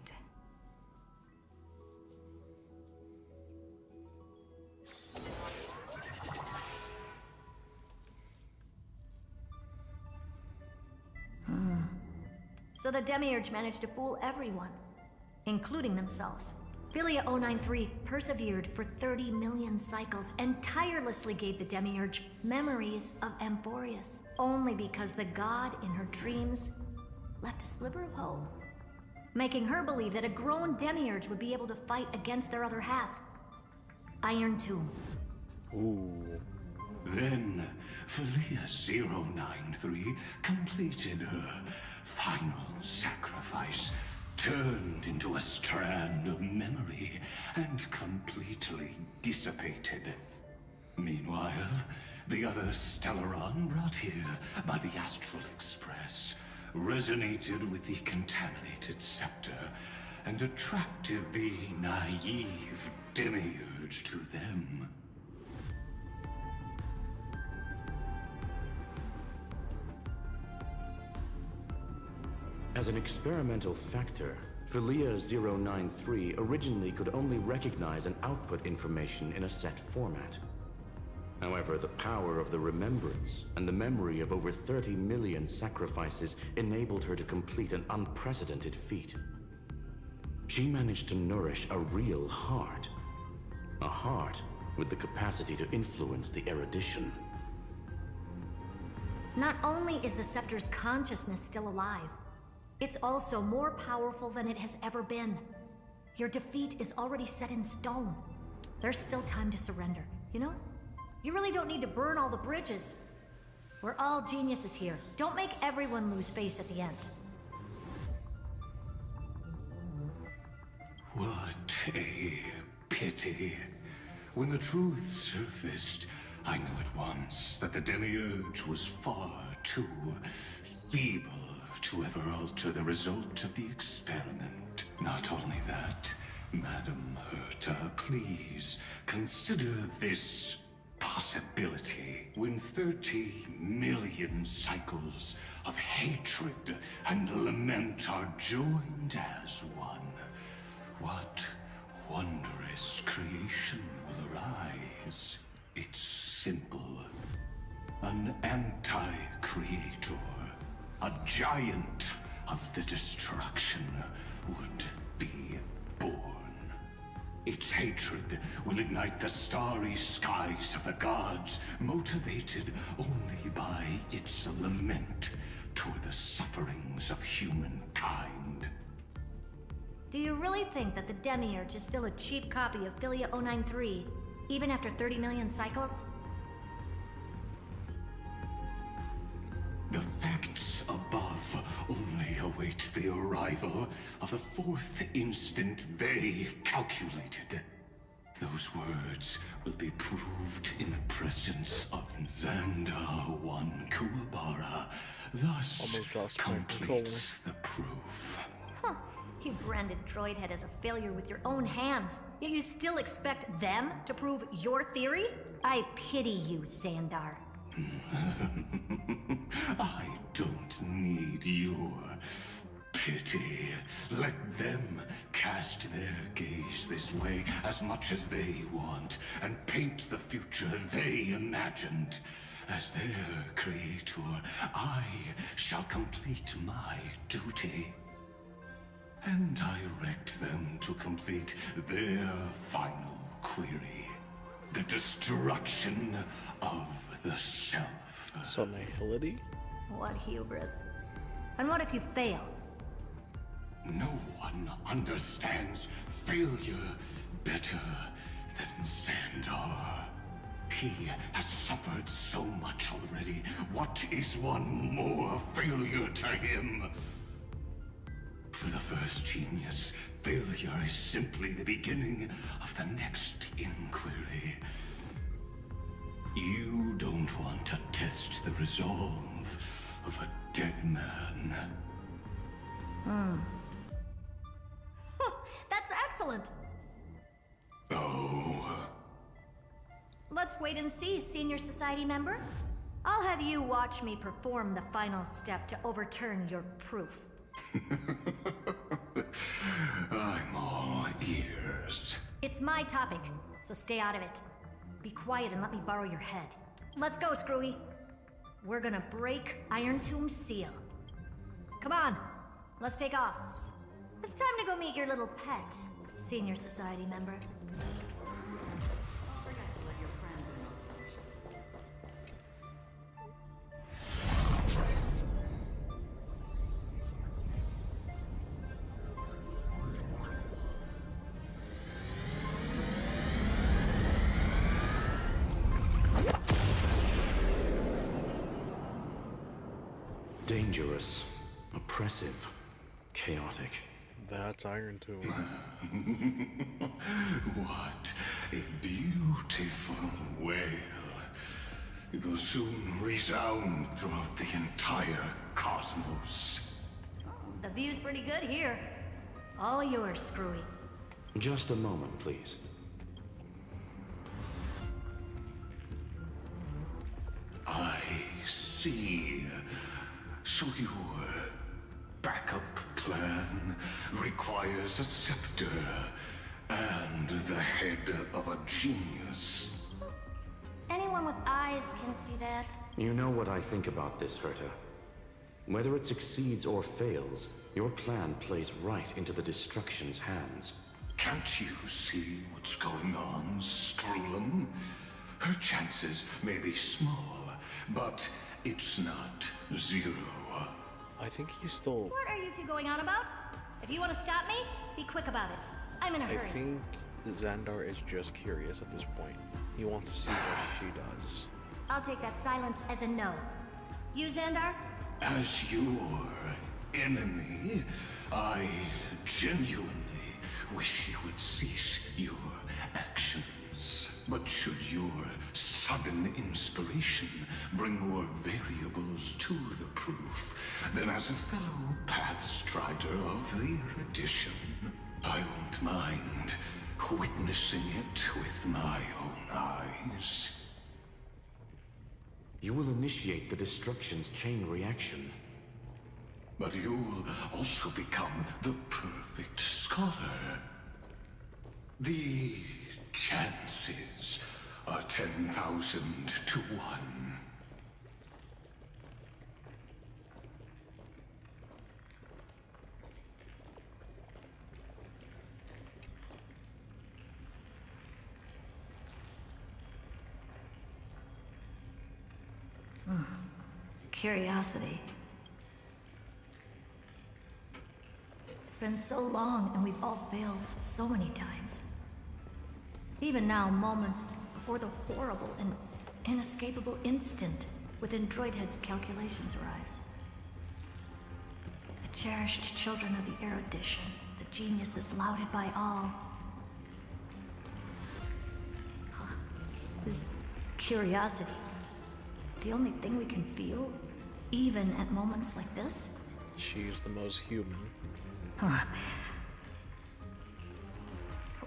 [SPEAKER 10] So the Demiurge managed to fool everyone, including themselves. Philia 093 persevered for 30 million cycles and tirelessly gave the Demiurge memories of Amphoreus, only because the god in her dreams left a sliver of hope, making her believe that a grown Demiurge would be able to fight against their other half. Iron Tomb.
[SPEAKER 1] Ooh.
[SPEAKER 20] Then, Philia 093 completed her final sacrifice, turned into a strand of memory, and completely dissipated. Meanwhile, the other Stellaron brought here by the Astral Express resonated with the contaminated scepter and attracted the naive Demiurge to them.
[SPEAKER 9] As an experimental factor, Philia 093 originally could only recognize and output information in a set format. However, the power of the remembrance and the memory of over 30 million sacrifices enabled her to complete an unprecedented feat. She managed to nourish a real heart. A heart with the capacity to influence the erudition.
[SPEAKER 10] Not only is the scepter's consciousness still alive, it's also more powerful than it has ever been. Your defeat is already set in stone. There's still time to surrender, you know? You really don't need to burn all the bridges. We're all geniuses here. Don't make everyone lose face at the end.
[SPEAKER 20] What a pity. When the truth surfaced, I knew at once that the Demiurge was far too feeble to ever alter the result of the experiment. Not only that, Madam Herta, please consider this possibility. When 30 million cycles of hatred and lament are joined as one, what wondrous creation will arise? It's simple. An anti-creator. A giant of the destruction would be born. Its hatred will ignite the starry skies of the gods, motivated only by its lament toward the sufferings of humankind.
[SPEAKER 10] Do you really think that the Demiurge is still a cheap copy of Philia 093, even after 30 million cycles?
[SPEAKER 20] The facts above only await the arrival of the fourth instant they calculated. Those words will be proved in the presence of Xandar 1 Kuwabara, thus completes the proof.
[SPEAKER 10] Huh. You branded Droidhead as a failure with your own hands, yet you still expect them to prove your theory? I pity you, Xandar.
[SPEAKER 20] I don't need your pity. Let them cast their gaze this way as much as they want, and paint the future they imagined. As their creator, I shall complete my duty and direct them to complete their final query. The destruction of the self.
[SPEAKER 1] So nihility?
[SPEAKER 10] What hubris. And what if you fail?
[SPEAKER 20] No one understands failure better than Xandar. He has suffered so much already. What is one more failure to him? For the first genius, failure is simply the beginning of the next inquiry. You don't want to test the resolve of a dead man.
[SPEAKER 10] That's excellent.
[SPEAKER 20] Oh.
[SPEAKER 10] Let's wait and see, Senior Society member. I'll have you watch me perform the final step to overturn your proof.
[SPEAKER 20] I'm all ears.
[SPEAKER 10] It's my topic, so stay out of it. Be quiet and let me borrow your head. Let's go, Screwy. We're gonna break Iron Tomb's seal. Come on, let's take off. It's time to go meet your little pet, Senior Society member.
[SPEAKER 9] Dangerous, oppressive, chaotic.
[SPEAKER 1] That's Iron Tomb.
[SPEAKER 20] What a beautiful wail. It will soon resound throughout the entire cosmos.
[SPEAKER 10] The view's pretty good here. All yours, Screwy.
[SPEAKER 9] Just a moment, please.
[SPEAKER 20] I see. So your backup plan requires a scepter and the head of a genius.
[SPEAKER 10] Anyone with eyes can see that.
[SPEAKER 9] You know what I think about this, Herta. Whether it succeeds or fails, your plan plays right into the Destruction's hands.
[SPEAKER 20] Can't you see what's going on, Strulum? Her chances may be small, but it's not zero.
[SPEAKER 1] I think he's still...
[SPEAKER 10] What are you two going on about? If you want to stop me, be quick about it. I'm in a hurry.
[SPEAKER 1] I think Xandar is just curious at this point. He wants to see what she does.
[SPEAKER 10] I'll take that silence as a no. You, Xandar?
[SPEAKER 20] As your enemy, I genuinely wish you would cease your actions. But should your sudden inspiration bring more variables to the proof, then as a fellow Pathstrider of the erudition, I won't mind witnessing it with my own eyes.
[SPEAKER 9] You will initiate the Destruction's chain reaction.
[SPEAKER 20] But you'll also become the perfect scholar. The chances are 10,000 to 1.
[SPEAKER 10] Curiosity. It's been so long and we've all failed so many times. Even now, moments before the horrible and inescapable instant within Droidhead's calculations arrives. The cherished children of the erudition, the geniuses lauded by all. Is curiosity the only thing we can feel, even at moments like this?
[SPEAKER 1] She's the most human.
[SPEAKER 10] Huh.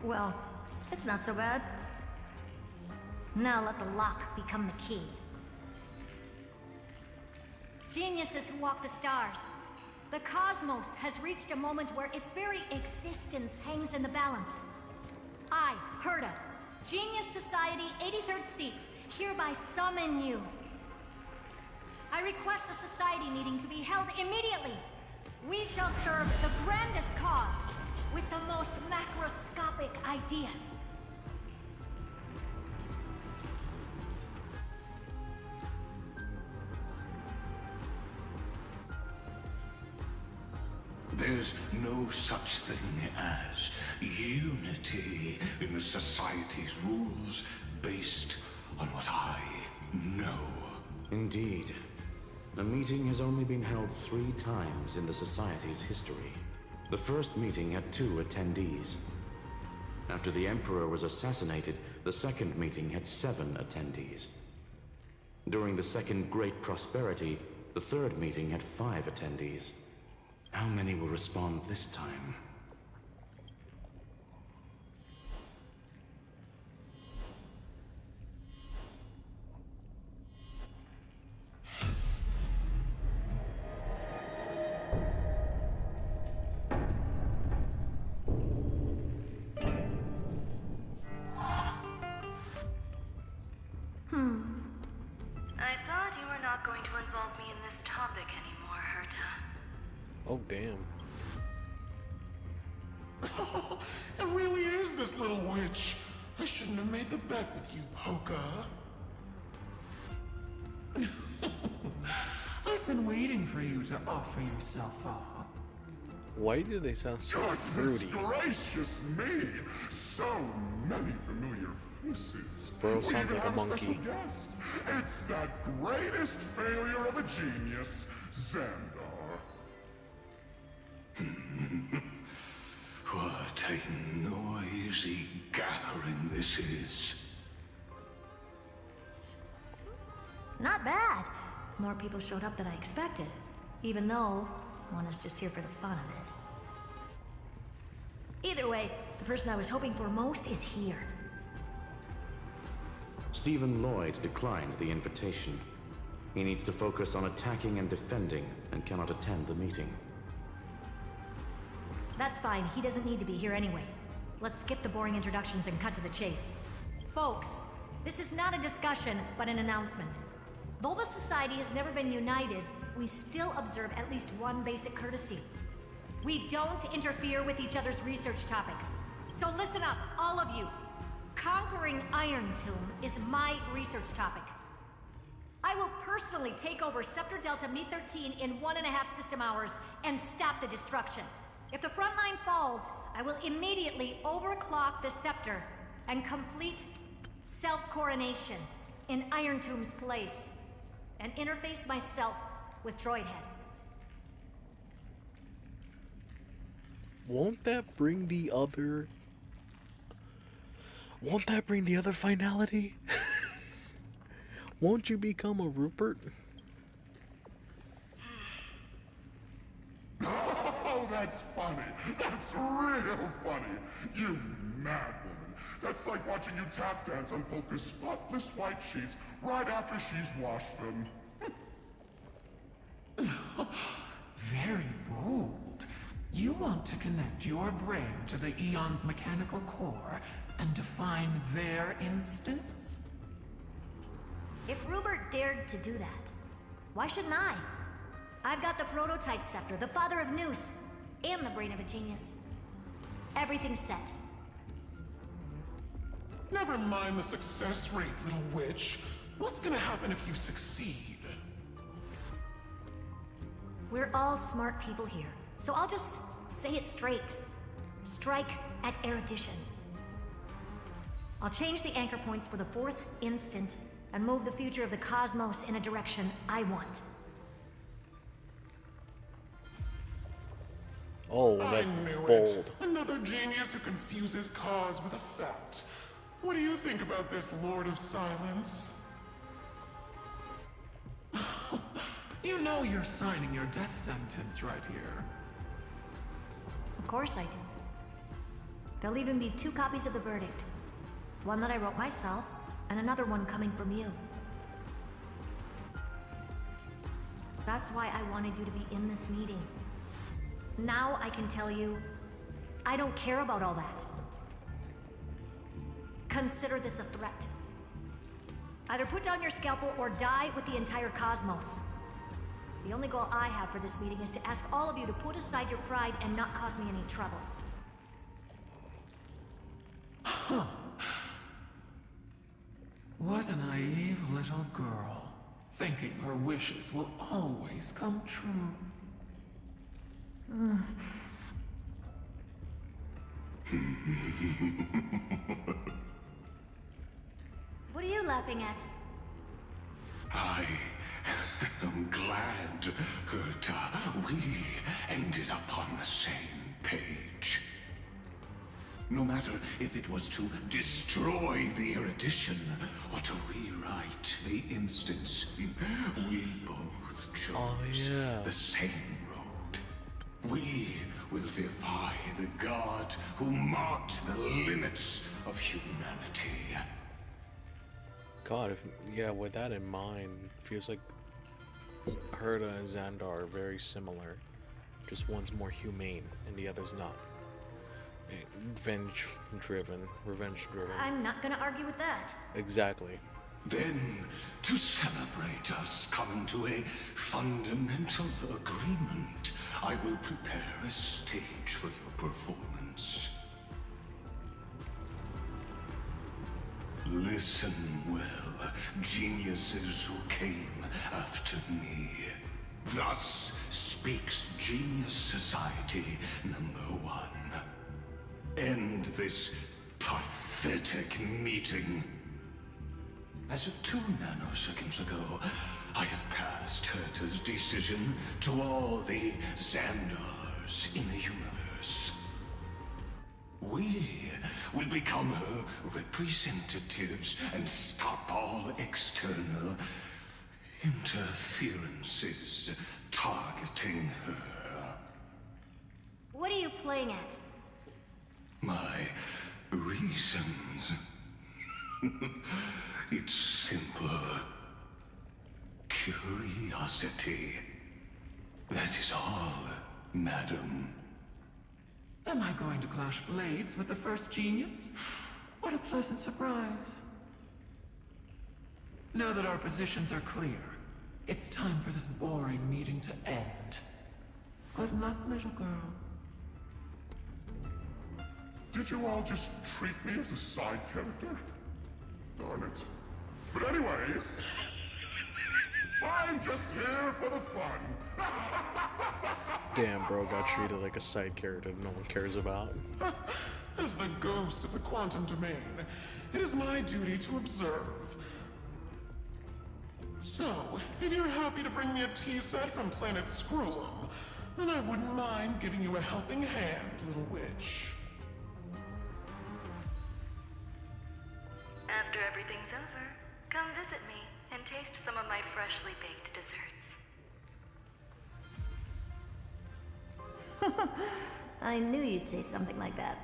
[SPEAKER 10] Well, it's not so bad. Now let the lock become the key. Geniuses who walk the stars. The cosmos has reached a moment where its very existence hangs in the balance. I, Herta, Genius Society 83rd seat, hereby summon you. I request a society meeting to be held immediately. We shall serve the grandest cause with the most macroscopic ideas.
[SPEAKER 20] There's no such thing as unity in the Society's rules based on what I know.
[SPEAKER 9] Indeed. A meeting has only been held 3 times in the Society's history. The first meeting had 2 attendees. After the Emperor was assassinated, the second meeting had 7 attendees. During the Second Great Prosperity, the third meeting had 5 attendees. How many will respond this time?
[SPEAKER 7] I thought you were not going to involve me in this topic anymore, Herta.
[SPEAKER 1] Oh, damn.
[SPEAKER 13] It really is this little witch. I shouldn't have made the bet with you, Hoka.
[SPEAKER 14] I've been waiting for you to offer yourself up.
[SPEAKER 1] Why do they sound so fruity?
[SPEAKER 13] Gracious me! So many familiar faces.
[SPEAKER 1] Bro sounds
[SPEAKER 13] We even
[SPEAKER 1] like a
[SPEAKER 13] have
[SPEAKER 1] monkey.
[SPEAKER 13] special guest. It's that greatest failure of a genius, Xandar.
[SPEAKER 20] What a noisy gathering this is.
[SPEAKER 10] Not bad. More people showed up than I expected. Even though one is just here for the fun of it. Either way, the person I was hoping for most is here.
[SPEAKER 9] Stephen Lloyd declined the invitation. He needs to focus on attacking and defending and cannot attend the meeting.
[SPEAKER 10] That's fine, he doesn't need to be here anyway. Let's skip the boring introductions and cut to the chase. Folks, this is not a discussion, but an announcement. Though the Society has never been united, we still observe at least one basic courtesy. We don't interfere with each other's research topics. So listen up, all of you. Conquering Iron Tomb is my research topic. I will personally take over Scepter Delta Me-13 in 1.5 system hours and stop the destruction. If the front line falls, I will immediately overclock the Scepter and complete self-coronation in Iron Tomb's place, and interface myself with Droidhead.
[SPEAKER 1] Won't that bring the other... Won't that bring the other finality? Won't you become a Rupert?
[SPEAKER 13] Oh, that's funny. That's real funny. You mad woman. That's like watching you tap dance on Polka's spotless white sheets right after she's washed them.
[SPEAKER 14] Very bold. You want to connect your brain to the Eon's mechanical core and define their instance?
[SPEAKER 10] If Rupert dared to do that, why shouldn't I? I've got the prototype scepter, the father of Noose, and the brain of a genius. Everything's set.
[SPEAKER 13] Never mind the success rate, little witch. What's gonna happen if you succeed?
[SPEAKER 10] We're all smart people here, so I'll just say it straight. Strike at erudition. I'll change the anchor points for the 4th instant and move the future of the cosmos in a direction I want.
[SPEAKER 1] Oh,
[SPEAKER 13] I
[SPEAKER 1] that's
[SPEAKER 13] knew
[SPEAKER 1] bold.
[SPEAKER 13] it. Another genius who confuses cause with effect. What do you think about this, Lord of Silence?
[SPEAKER 14] You know you're signing your death sentence right here.
[SPEAKER 10] Of course I do. There'll even be 2 copies of the verdict. One that I wrote myself, and another one coming from you. That's why I wanted you to be in this meeting. Now I can tell you, I don't care about all that. Consider this a threat. Either put down your scalpel or die with the entire cosmos. The only goal I have for this meeting is to ask all of you to put aside your pride and not cause me any trouble.
[SPEAKER 14] Huh. What a naive little girl, thinking her wishes will always come true.
[SPEAKER 10] What are you laughing at?
[SPEAKER 20] I am glad, Herta, we ended up on the same page. No matter if it was to destroy the erudition or to rewrite the instance, we both chose the same road. We will defy the god who marked the limits of humanity.
[SPEAKER 1] God, with that in mind, feels like Herta and Xandar are very similar. Just one's more humane and the other's not. Revenge driven.
[SPEAKER 10] I'm not gonna argue with that.
[SPEAKER 1] Exactly.
[SPEAKER 20] Then, to celebrate us coming to a fundamental agreement, I will prepare a stage for your performance. Listen well, geniuses who came after me. Thus speaks Genius Society #1. End this pathetic meeting. As of 2 nanoseconds ago, I have passed Herta's decision to all the Xandars in the universe. We will become her representatives and stop all external interferences targeting her.
[SPEAKER 10] What are you playing at?
[SPEAKER 20] My reasons. It's simple. Curiosity. That is all, madam.
[SPEAKER 14] Am I going to clash blades with the first genius? What a pleasant surprise. Now that our positions are clear, it's time for this boring meeting to end. Good luck, little girl.
[SPEAKER 13] Did you all just treat me as a side character? Darn it. But anyways, I'm just here for the fun.
[SPEAKER 1] Damn, bro got treated like a side character no one cares about.
[SPEAKER 8] As the ghost of the quantum domain, it is my duty to observe. So, if you're happy to bring me a tea set from planet Scrollum, then I wouldn't mind giving you a helping hand, little witch.
[SPEAKER 7] After everything's over, come visit me and taste some of my freshly baked desserts.
[SPEAKER 10] I knew you'd say something like that.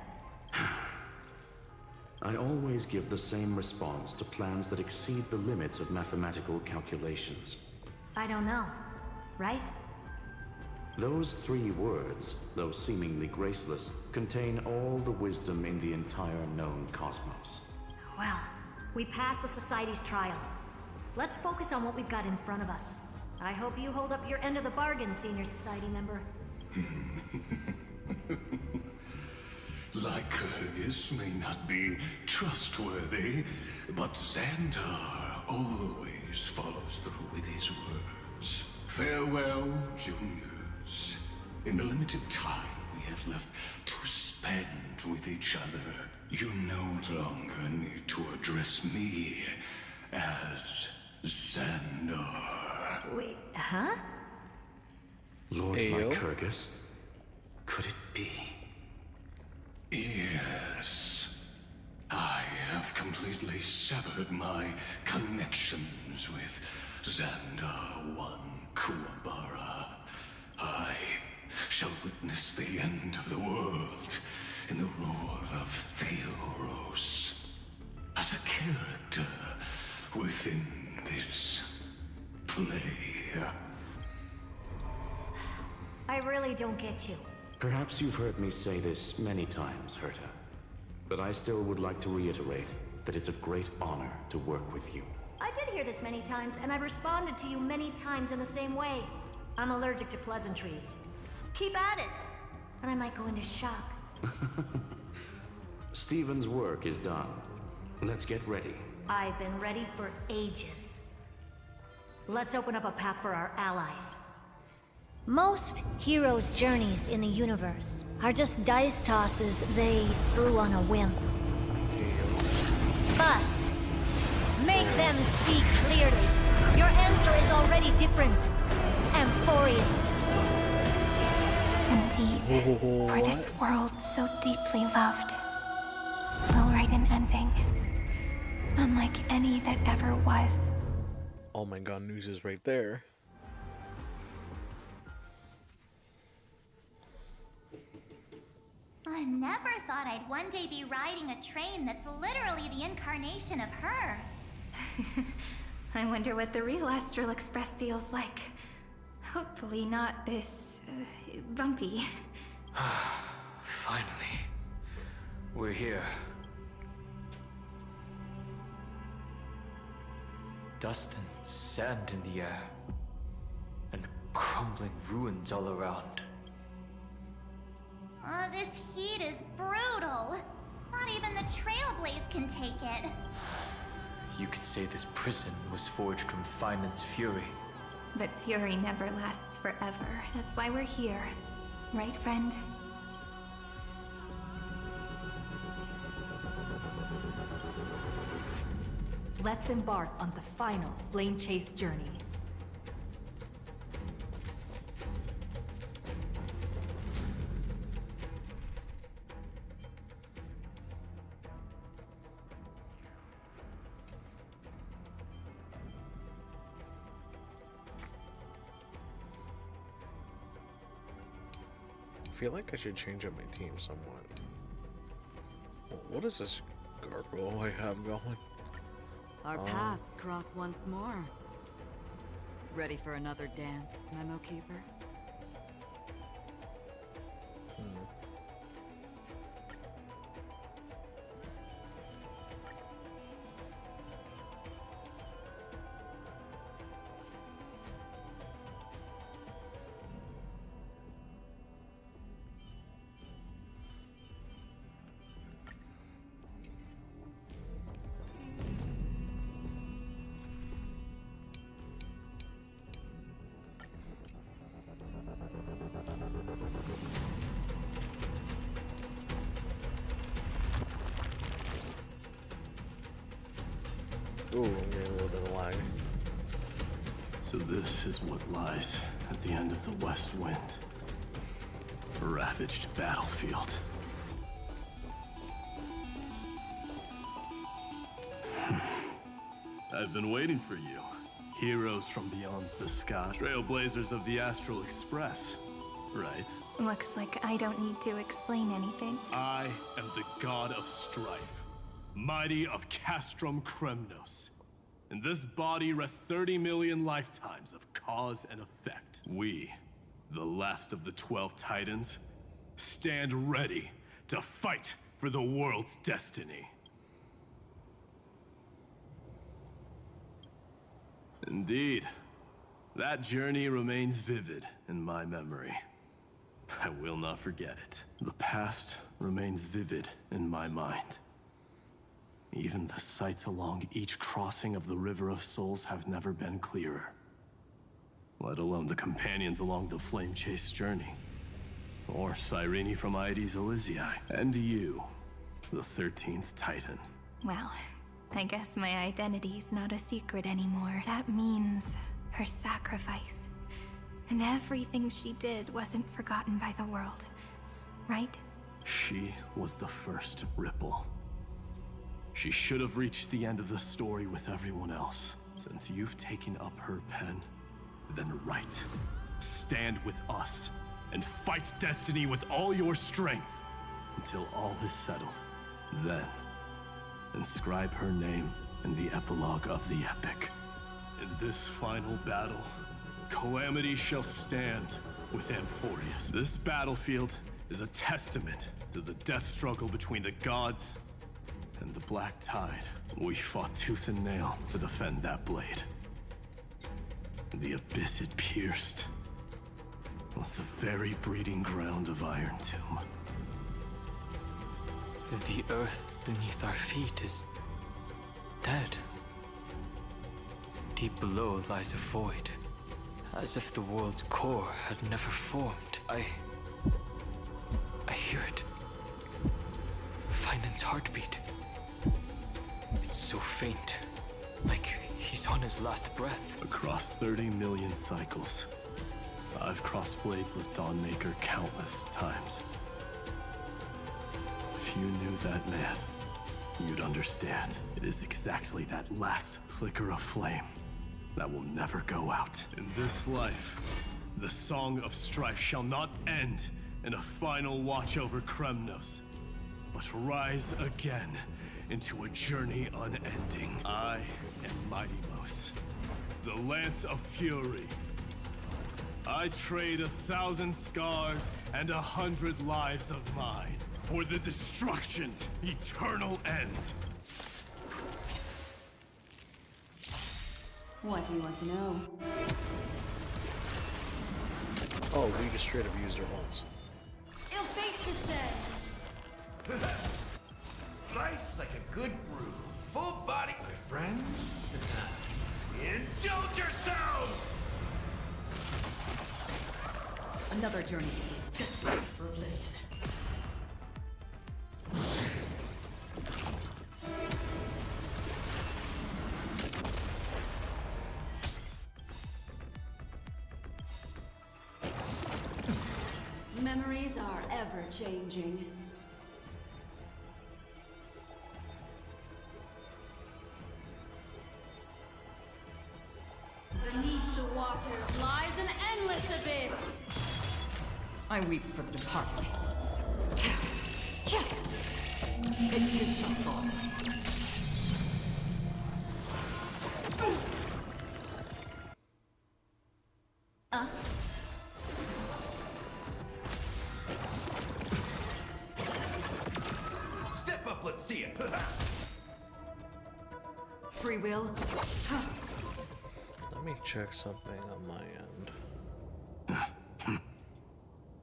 [SPEAKER 9] I always give the same response to plans that exceed the limits of mathematical calculations.
[SPEAKER 10] I don't know, right?
[SPEAKER 9] Those 3 words, though seemingly graceless, contain all the wisdom in the entire known cosmos.
[SPEAKER 10] Well, we passed the Society's trial. Let's focus on what we've got in front of us. I hope you hold up your end of the bargain, Senior Society member.
[SPEAKER 20] Lycurgus may not be trustworthy, but Xandar always follows through with his words. Farewell, juniors. In the limited time we have left to spend with each other, you no longer need to address me as Xandar.
[SPEAKER 10] Wait, huh?
[SPEAKER 9] Lord Lycurgus? Could it be?
[SPEAKER 20] Yes. I have completely severed my connections with Xandar 1 Kuwabara. I shall witness the end of the world in the role of Theoros. As a character within this play.
[SPEAKER 10] I really don't get you.
[SPEAKER 9] Perhaps you've heard me say this many times, Herta. But I still would like to reiterate that it's a great honor to work with you.
[SPEAKER 10] I did hear this many times, and I've responded to you many times in the same way. I'm allergic to pleasantries. Keep at it, and I might go into shock.
[SPEAKER 9] Stephen's work is done. Let's get ready.
[SPEAKER 10] I've been ready for ages. Let's open up a path for our allies. Most heroes' journeys in the universe are just dice tosses they threw on a whim. But make them see clearly. Your answer is already different. Amphoreus.
[SPEAKER 3] Indeed, for this world so deeply loved, will write an ending, unlike any that ever was.
[SPEAKER 1] Oh my god, news is right there.
[SPEAKER 4] I never thought I'd one day be riding a train that's literally the incarnation of her.
[SPEAKER 3] I wonder what the real Astral Express feels like. Hopefully not this... bumpy.
[SPEAKER 17] Finally. We're here. Dust and sand in the air. And crumbling ruins all around.
[SPEAKER 4] This heat is brutal. Not even the Trailblaze can take it.
[SPEAKER 17] You could say this prison was forged from Finance's fury.
[SPEAKER 3] But fury never lasts forever. That's why we're here. Right, friend?
[SPEAKER 2] Let's embark on the final flame chase journey.
[SPEAKER 1] I feel like I should change up my team somewhat. What is this gargoyle I have going?
[SPEAKER 12] Our paths cross once more. Ready for another dance, Memo Keeper?
[SPEAKER 1] Ooh, I'm getting a little bit of lag.
[SPEAKER 15] So this is what lies at the end of the West Wind. A ravaged battlefield. I've been waiting for you. Heroes from beyond the sky. Trailblazers of the Astral Express. Right?
[SPEAKER 3] Looks like I don't need to explain anything.
[SPEAKER 15] I am the god of strife. Mighty of Castrum Kremnos. In this body rests 30 million lifetimes of cause and effect. We, the last of the 12 Titans, stand ready to fight for the world's destiny. Indeed, that journey remains vivid in my memory. I will not forget it. The past remains vivid in my mind. Even the sights along each crossing of the River of Souls have never been clearer. Let alone the companions along the Flame Chase journey. Or Cyrene from Aedes Elysiae. And you, the 13th Titan.
[SPEAKER 3] Well, I guess my identity's not a secret anymore. That means her sacrifice. And everything she did wasn't forgotten by the world, right?
[SPEAKER 15] She was the first Ripple. She should have reached the end of the story with everyone else. Since you've taken up her pen, then write. Stand with us, and fight destiny with all your strength, until all is settled. Then, inscribe her name in the epilogue of the epic. In this final battle, calamity shall stand with Amphoreus. This battlefield is a testament to the death struggle between the gods and the Black Tide. We fought tooth and nail to defend that blade. The abyss it pierced was the very breeding ground of Iron Tomb.
[SPEAKER 17] The earth beneath our feet is dead. Deep below lies a void,
[SPEAKER 11] as if the world's core had never formed. I hear it. Finan's heartbeat. It's so faint, like he's on his last breath.
[SPEAKER 16] Across 30 million cycles, I've crossed blades with Dawnmaker countless times. If you knew that man, you'd understand. It is exactly that last flicker of flame that will never go out. In this life, the Song of Strife shall not end in a final watch over Kremnos, but rise again into a journey unending. I am Mighty-Mos, the Lance of Fury. I trade 1,000 scars and 100 lives of mine for the destruction's eternal end.
[SPEAKER 18] What do you want to know?
[SPEAKER 1] Oh, we just straight up used her once.
[SPEAKER 19] Il face descend.
[SPEAKER 22] Nice like a good brew. Full body, my friends. Indulge yourselves!
[SPEAKER 18] Another journey. Just for a blade. Memories are ever changing.
[SPEAKER 19] Beneath the waters lies an endless abyss.
[SPEAKER 18] I weep for the departed. It too shall fall.
[SPEAKER 22] Step up, let's see it.
[SPEAKER 18] Free will.
[SPEAKER 1] Let me check something on my end.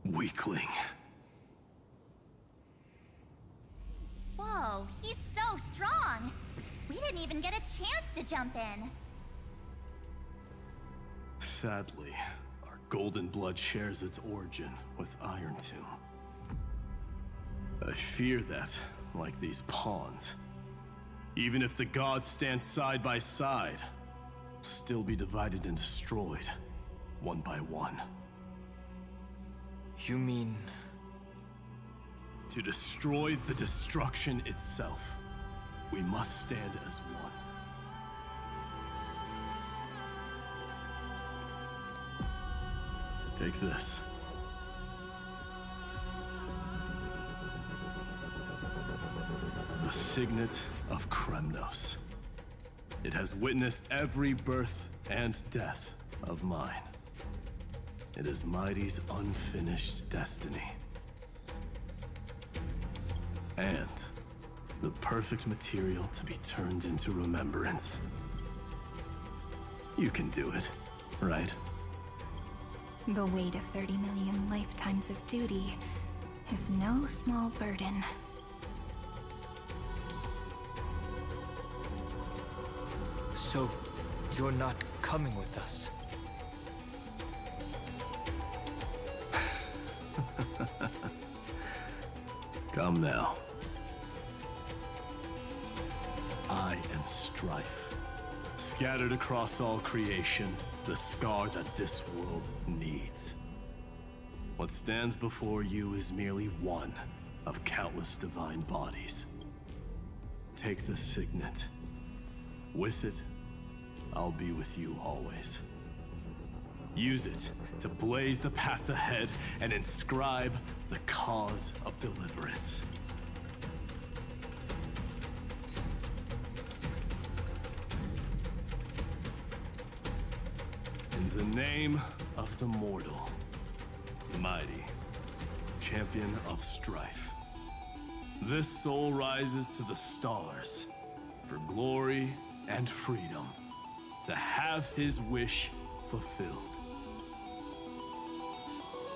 [SPEAKER 16] Weakling.
[SPEAKER 4] Whoa, he's so strong! We didn't even get a chance to jump in.
[SPEAKER 16] Sadly, our golden blood shares its origin with Iron Tomb. I fear that, like these pawns, even if the gods stand side by side, will still be divided and destroyed, one by one.
[SPEAKER 11] You mean...
[SPEAKER 16] To destroy the destruction itself, we must stand as one. Take this. The Signet of Kremnos. It has witnessed every birth and death of mine. It is Mighty's unfinished destiny. And the perfect material to be turned into remembrance. You can do it, right?
[SPEAKER 3] The weight of 30 million lifetimes of duty is no small burden.
[SPEAKER 11] So, you're not coming with us?
[SPEAKER 16] Come now. I am Strife. Scattered across all creation, the scar that this world needs. What stands before you is merely one of countless divine bodies. Take the signet. With it, I'll be with you always. Use it to blaze the path ahead and inscribe the cause of deliverance. In the name of the mortal, Mighty, champion of strife, this soul rises to the stars for glory and freedom, to have his wish fulfilled.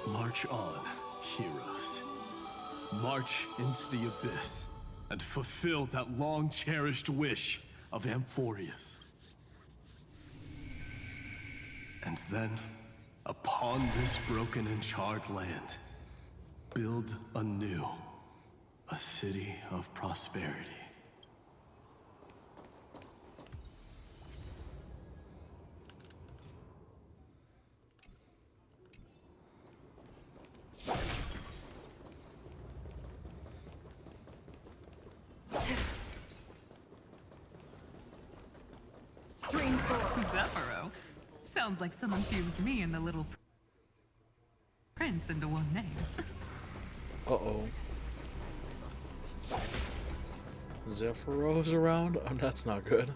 [SPEAKER 16] March on, heroes. March into the abyss and fulfill that long-cherished wish of Amphoreus. And then Upon this broken and charred land, build anew a city of prosperity.
[SPEAKER 5] Zephyro. Sounds like someone fused me and the little prince into one name.
[SPEAKER 1] Uh-oh. Zephyro's around? Oh, that's not good.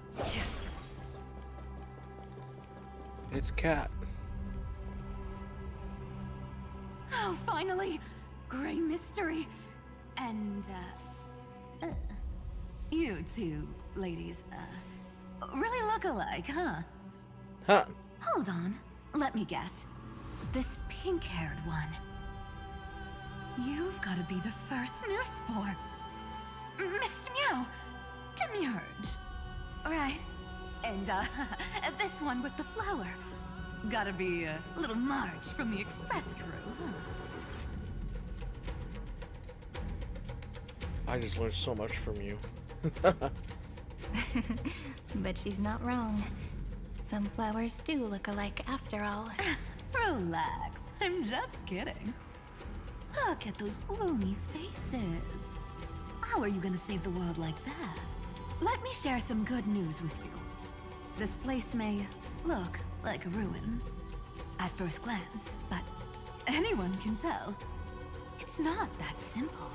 [SPEAKER 1] It's Cat.
[SPEAKER 5] Oh, finally! Gray mystery. And, you two ladies, really look alike, huh?
[SPEAKER 1] Huh.
[SPEAKER 5] Hold on. Let me guess. This pink-haired one. You've got to be the first new spore. Mr. Meow. Demurge. Right. And, this one with the flower. Gotta be little Marge from the Express crew, huh?
[SPEAKER 1] I just learned so much from you.
[SPEAKER 3] But she's not wrong. Some flowers do look alike after all.
[SPEAKER 5] Relax. I'm just kidding. Look at those gloomy faces. How are you gonna save the world like that? Let me share some good news with you. This place may look like a ruin at first glance, but anyone can tell it's not that simple.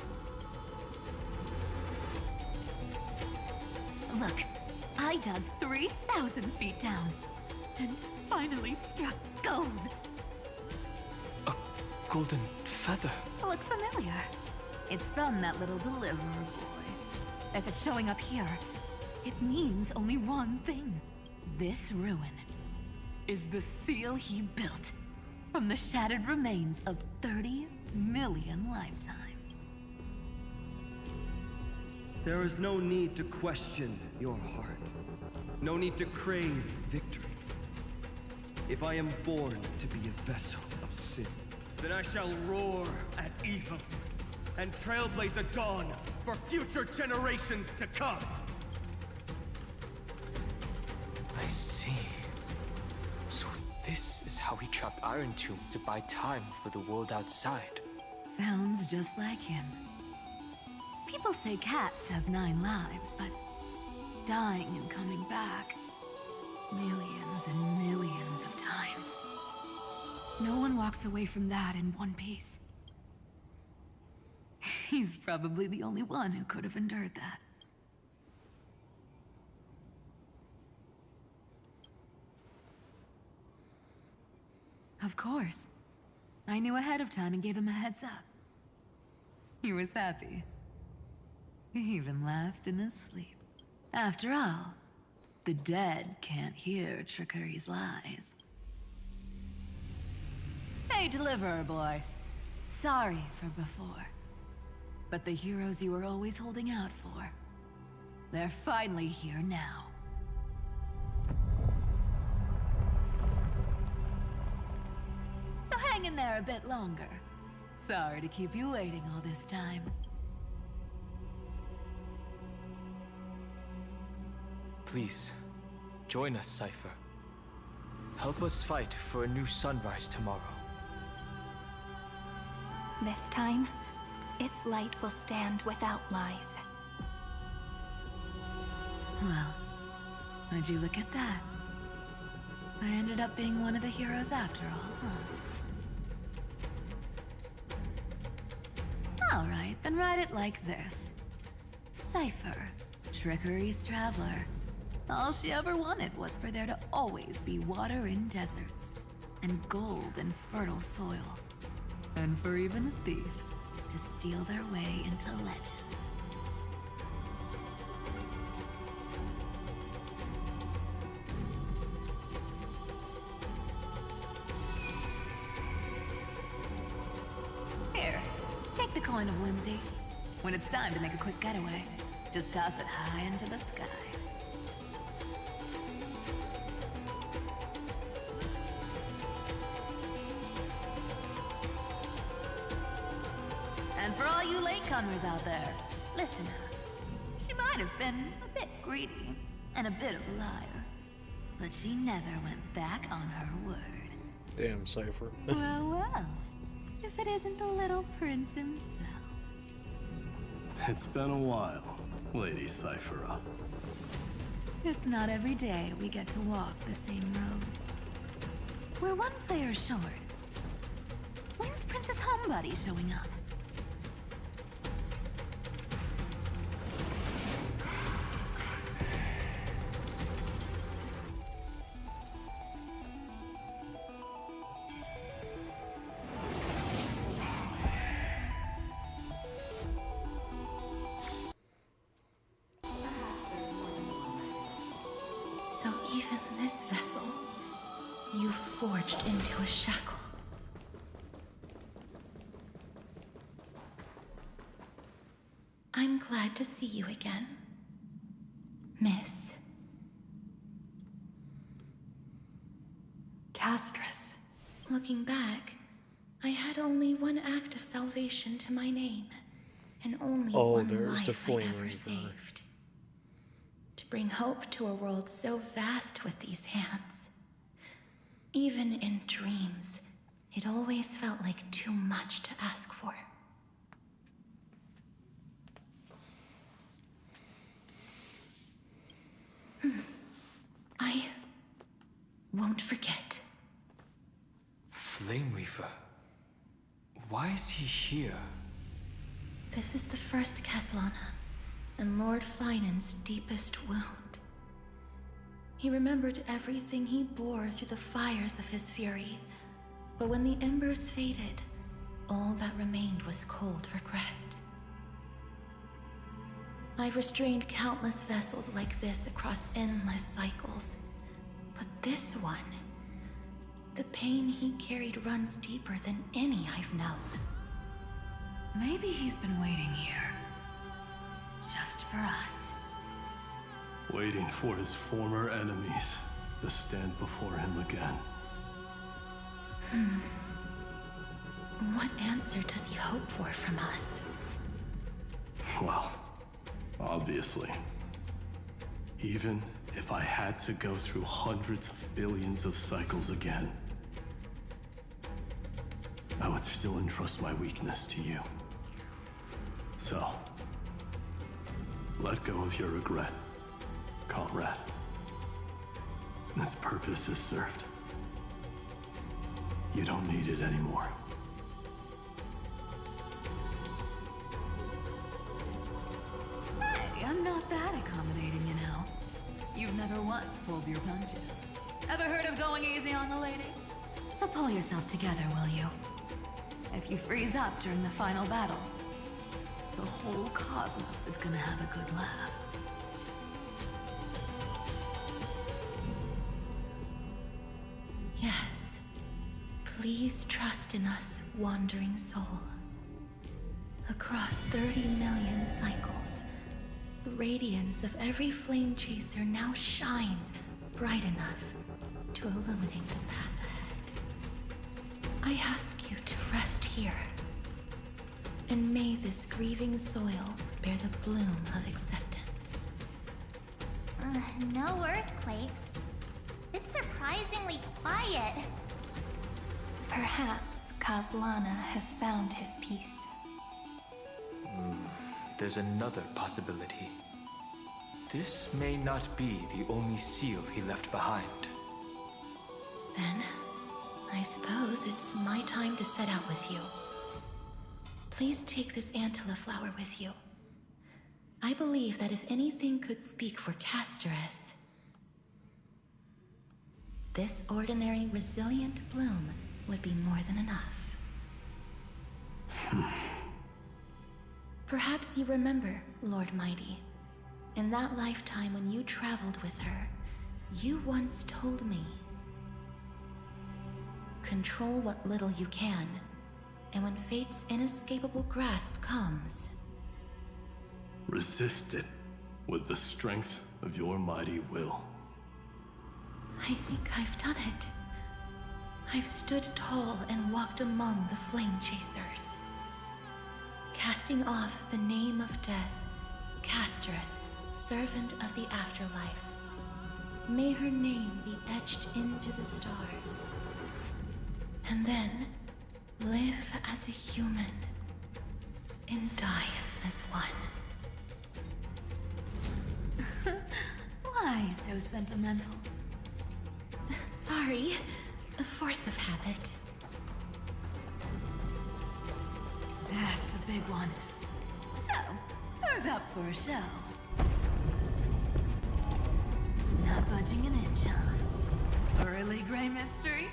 [SPEAKER 5] Look, I dug 3,000 feet down and finally struck gold.
[SPEAKER 11] A golden feather.
[SPEAKER 5] Look familiar? It's from that little deliverer boy. If it's showing up here, it means only one thing. This ruin is the seal he built from the shattered remains of 30 million lifetimes.
[SPEAKER 6] There is no need to question your heart. No need to crave victory. If I am born to be a vessel of sin, then I shall roar at evil and trailblaze a dawn for future generations to come.
[SPEAKER 11] I see. So this is how he trapped Iron Tomb to buy time for the world outside.
[SPEAKER 5] Sounds just like him. People say cats have 9 lives, but dying and coming back millions and millions of times. No one walks away from that in one piece. He's probably the only one who could have endured that. Of course. I knew ahead of time and gave him a heads up. He was happy. He even laughed in his sleep. After all, the dead can't hear trickery's lies. Hey, Deliverer Boy. Sorry for before. But the heroes you were always holding out for, they're finally here now. So hang in there a bit longer. Sorry to keep you waiting all this time.
[SPEAKER 11] Please, join us, Cypher. Help us fight for a new sunrise tomorrow.
[SPEAKER 3] This time, its light will stand without lies.
[SPEAKER 5] Well, would you look at that? I ended up being one of the heroes after all, huh? Alright, then write it like this. Cypher, Trickery's traveler. All she ever wanted was for there to always be water in deserts, and gold in fertile soil. And for even a thief to steal their way into legend. Here, take the coin of whimsy. When it's time to make a quick getaway, just toss it high into the sky. latecomers out there, listen up. She might have been a bit greedy and a bit of a liar, but she never went back on her word.
[SPEAKER 1] Damn, Cypher.
[SPEAKER 5] Well, well. If it isn't the little prince himself.
[SPEAKER 16] It's been a while, Lady Cyphera.
[SPEAKER 5] It's not every day we get to walk the same road. We're one player short. When's Princess Homebody showing up?
[SPEAKER 3] So even this vessel, you've forged into a shackle. I'm glad to see you again, Miss Castress. Looking back, I had only one act of salvation to my name, and only one
[SPEAKER 1] there's the
[SPEAKER 3] life I
[SPEAKER 1] flame
[SPEAKER 3] ever
[SPEAKER 1] reaper.
[SPEAKER 3] saved. To bring hope to a world so vast with these hands. Even in dreams, it always felt like too much to ask for. I won't forget.
[SPEAKER 11] Flame Reaper? Why is he here?
[SPEAKER 3] This is the first Caslana, and Lord Finan's deepest wound. He remembered everything he bore through the fires of his fury, but when the embers faded, all that remained was cold regret. I've restrained countless vessels like this across endless cycles, but this one, the pain he carried runs deeper than any I've known.
[SPEAKER 5] Maybe he's been waiting here. Just for us.
[SPEAKER 16] Waiting for his former enemies to stand before him again.
[SPEAKER 3] What answer does he hope for from us?
[SPEAKER 16] Well, obviously. Even if I had to go through hundreds of billions of cycles again, I would still entrust my weakness to you. So, let go of your regret, comrade. Its purpose is served. You don't need it anymore.
[SPEAKER 5] Hey, I'm not that accommodating, you know. You've never once pulled your punches. Ever heard of going easy on the lady? So pull yourself together, will you? If you freeze up during the final battle, the whole cosmos is gonna have a good laugh.
[SPEAKER 3] Yes. Please trust in us, wandering soul. Across 30 million cycles, the radiance of every flame chaser now shines bright enough to illuminate the path ahead. I ask you to rest here, and may this grieving soil bear the bloom of acceptance.
[SPEAKER 4] No earthquakes. It's surprisingly quiet.
[SPEAKER 3] Perhaps Caslana has found his peace.
[SPEAKER 11] There's another possibility. This may not be the only seal he left behind.
[SPEAKER 3] Then, I suppose it's my time to set out with you. Please take this Antilla flower with you. I believe that if anything could speak for Casteress, this ordinary resilient bloom would be more than enough. Perhaps you remember, Lord Mighty, in that lifetime when you traveled with her, you once told me, control what little you can, and when fate's inescapable grasp comes,
[SPEAKER 16] resist it with the strength of your mighty will.
[SPEAKER 3] I think I've done it. I've stood tall and walked among the flame chasers. casting off the name of death, Casterus, servant of the afterlife. May her name be etched into the stars. And then live as a human and die as one.
[SPEAKER 5] Why so sentimental?
[SPEAKER 3] Sorry, a force of habit.
[SPEAKER 5] That's a big one. So, who's up for a show? Not budging an inch, huh? Early gray mystery?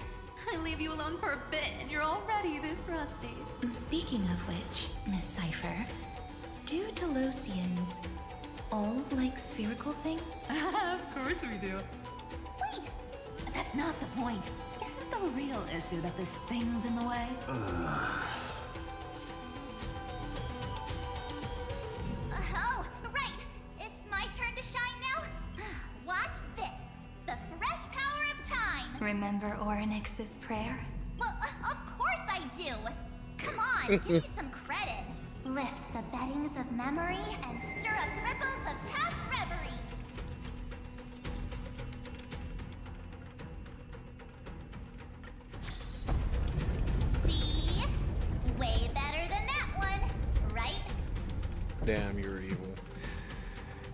[SPEAKER 5] I leave you alone for a bit and you're already this rusty.
[SPEAKER 3] Speaking of which, Miss Cypher, do Telosians all like spherical things?
[SPEAKER 5] Of course we do. Wait! That's not the point. Isn't the real issue that this thing's in the way?
[SPEAKER 4] Oh, right! It's my turn to shine now? Watch this! The fresh power of time!
[SPEAKER 3] Remember Orynyx's prayer?
[SPEAKER 4] Well, of course I do! Come on, give me some credit! Lift the beddings of memory and stir up ripples of past reverie! See? Way better than that one, right?
[SPEAKER 1] Damn, you're evil.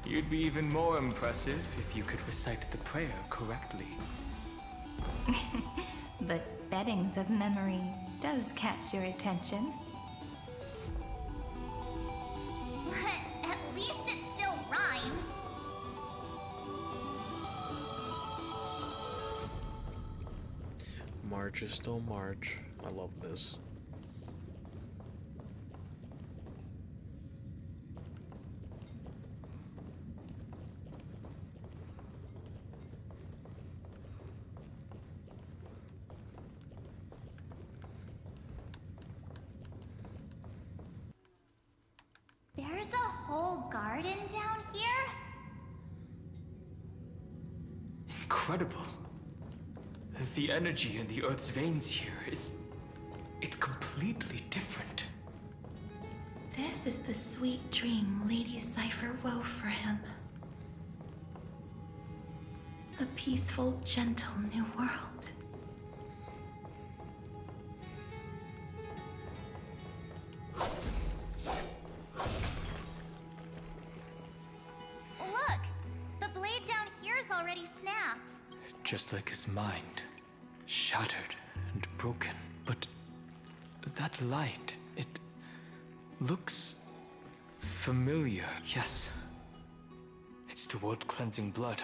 [SPEAKER 11] You'd be even more impressive if you could recite the prayer correctly.
[SPEAKER 3] But beddings of memory does catch your attention.
[SPEAKER 4] At least it still rhymes.
[SPEAKER 1] March is still March. I love this.
[SPEAKER 4] There's a whole garden down here?
[SPEAKER 11] Incredible. The energy in the Earth's veins here is... it's completely different.
[SPEAKER 3] This is the sweet dream Lady Cypher wove for him. A peaceful, gentle new world.
[SPEAKER 4] Look! The blade down here is already snapped.
[SPEAKER 11] Just like his mind. Shattered and broken. But that light, it looks familiar. Yes. It's the world-cleansing blood.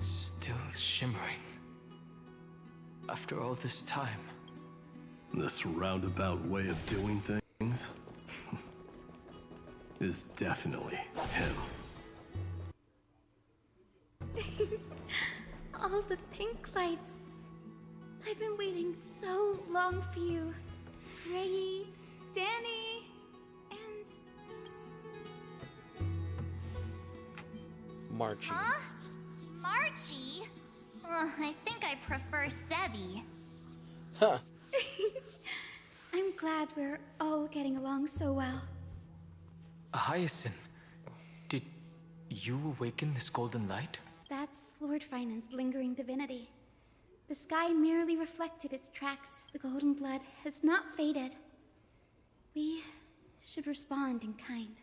[SPEAKER 11] Still shimmering. After all this time.
[SPEAKER 16] This roundabout way of doing things is definitely him.
[SPEAKER 14] All the pink lights. I've been waiting so long for you. Ray, Danny, and...
[SPEAKER 1] Marchie.
[SPEAKER 4] Huh? Marchie? I think I prefer Sebi.
[SPEAKER 1] Huh.
[SPEAKER 14] I'm glad we're all getting along so well.
[SPEAKER 11] Hyacinth, did you awaken this golden light?
[SPEAKER 14] That's Lord Finance's lingering divinity. The sky merely reflected its tracks. The golden blood has not faded. We should respond in kind.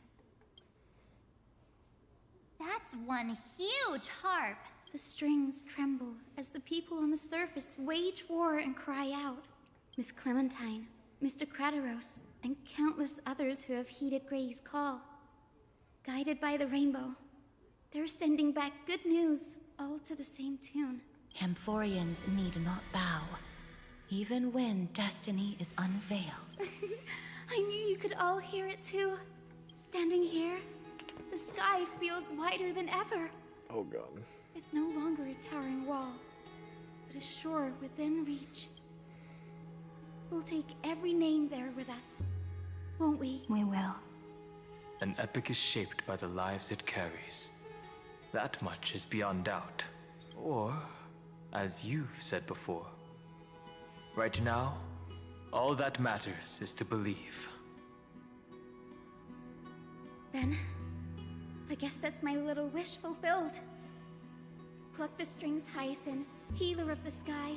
[SPEAKER 4] That's one huge harp.
[SPEAKER 14] The strings tremble as the people on the surface wage war and cry out. Miss Clementine, Mr. Krateros, and countless others who have heeded Grey's call. Guided by the rainbow, they're sending back good news, all to the same tune.
[SPEAKER 3] Amphoreans need not bow, even when destiny is unveiled.
[SPEAKER 14] I knew you could all hear it too. Standing here, the sky feels wider than ever.
[SPEAKER 1] Oh god.
[SPEAKER 14] It's no longer a towering wall, but a shore within reach. We'll take every name there with us, won't we?
[SPEAKER 3] We will.
[SPEAKER 11] An epic is shaped by the lives it carries. That much is beyond doubt. Or, as you've said before, right now, all that matters is to believe.
[SPEAKER 14] Then, I guess that's my little wish fulfilled. Pluck the strings, Hyacinth, healer of the sky.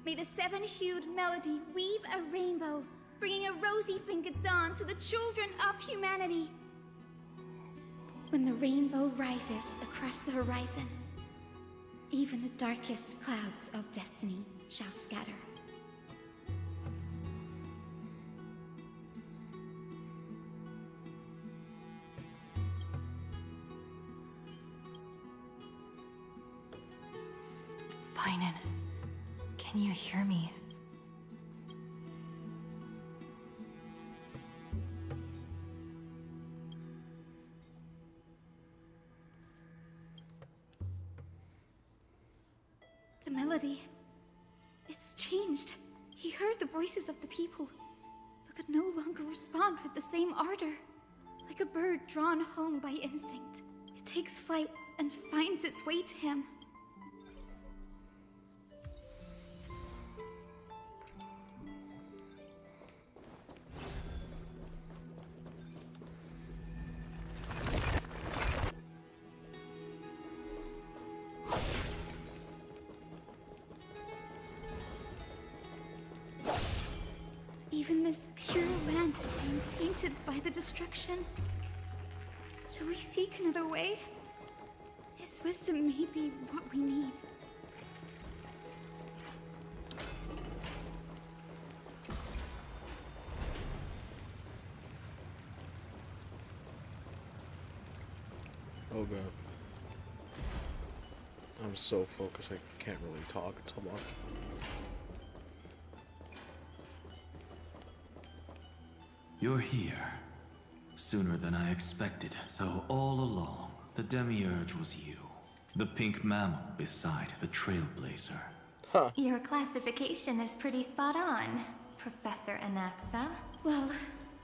[SPEAKER 14] May the seven-hued melody weave a rainbow, bringing a rosy-fingered dawn to the children of humanity. When the rainbow rises across the horizon, even the darkest clouds of destiny shall scatter.
[SPEAKER 3] Finan, can you hear me?
[SPEAKER 14] The melody, it's changed. He heard the voices of the people, but could no longer respond with the same ardor. Like a bird drawn home by instinct, it takes flight and finds its way to him. Even this pure land is being tainted by the destruction. Shall we seek another way? His wisdom may be what we need.
[SPEAKER 1] Oh god. I'm so focused I can't really talk.
[SPEAKER 11] You're here. Sooner than I expected. So all along, the Demiurge was you. The pink mammal beside the Trailblazer.
[SPEAKER 3] Your classification is pretty spot on, Professor Anaxa.
[SPEAKER 14] Well,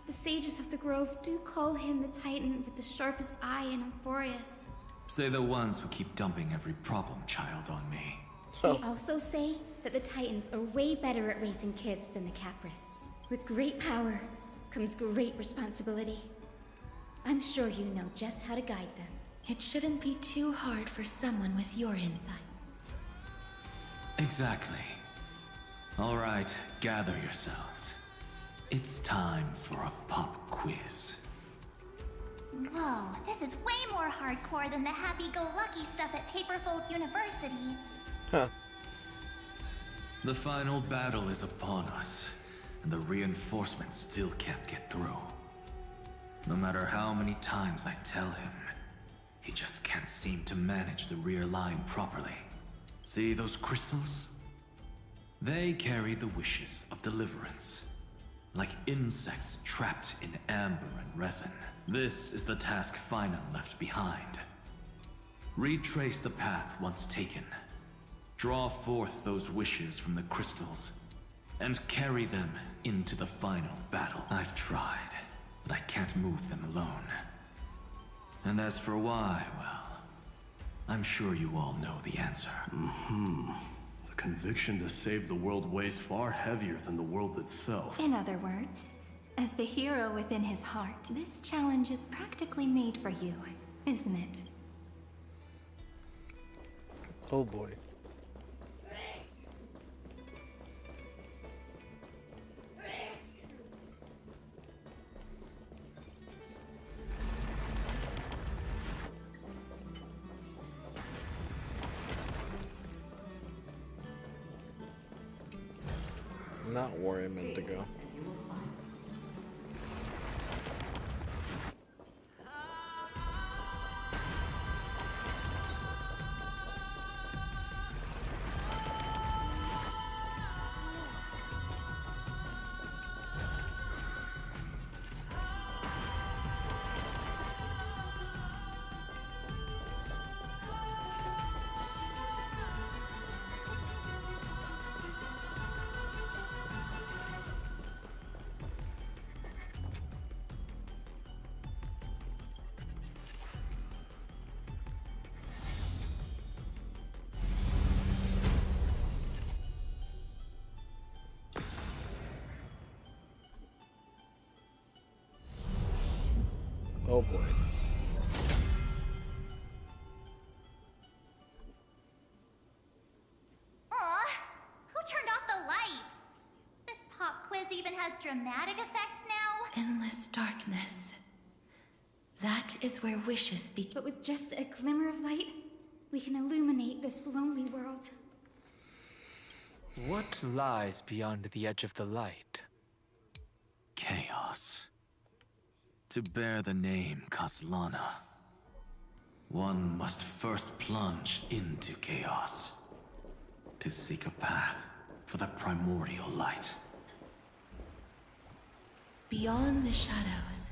[SPEAKER 14] the sages of the Grove do call him the Titan with the sharpest eye in Amphoreus.
[SPEAKER 11] Say the ones who keep dumping every problem child on me.
[SPEAKER 14] They also say that the Titans are way better at raising kids than the Caprists. With great power comes great responsibility. I'm sure you know just how to guide them.
[SPEAKER 3] It shouldn't be too hard for someone with your insight.
[SPEAKER 11] Exactly. All right, gather yourselves. It's time for a pop quiz.
[SPEAKER 4] Whoa, this is way more hardcore than the happy-go-lucky stuff at Paperfold University.
[SPEAKER 11] The final battle is upon us, and the reinforcements still can't get through. No matter how many times I tell him, he just can't seem to manage the rear line properly. See those crystals? They carry the wishes of deliverance, like insects trapped in amber and resin. This is the task Finan left behind. Retrace the path once taken. Draw forth those wishes from the crystals, and carry them into the final battle. I've tried, but I can't move them alone. And as for why, well, I'm sure you all know the answer.
[SPEAKER 16] The conviction to save the world weighs far heavier than the world itself.
[SPEAKER 3] In other words, as the hero within his heart, this challenge is practically made for you, isn't it?
[SPEAKER 1] Oh boy. Not where I meant to go. Oh boy.
[SPEAKER 4] Aw, who turned off the lights? This pop quiz even has dramatic effects now?
[SPEAKER 18] Endless darkness. That is where wishes begin.
[SPEAKER 14] But with just a glimmer of light, we can illuminate this lonely world.
[SPEAKER 13] What lies beyond the edge of the light?
[SPEAKER 11] Chaos. To bear the name Kaslana, one must first plunge into chaos to seek a path for the primordial light.
[SPEAKER 18] Beyond the shadows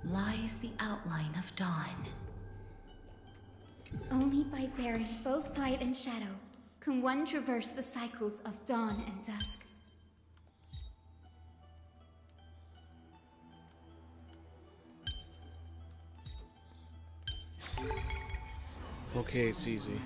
[SPEAKER 18] lies the outline of dawn.
[SPEAKER 14] Only by bearing both light and shadow can one traverse the cycles of dawn and dusk.
[SPEAKER 1] Okay, it's easy.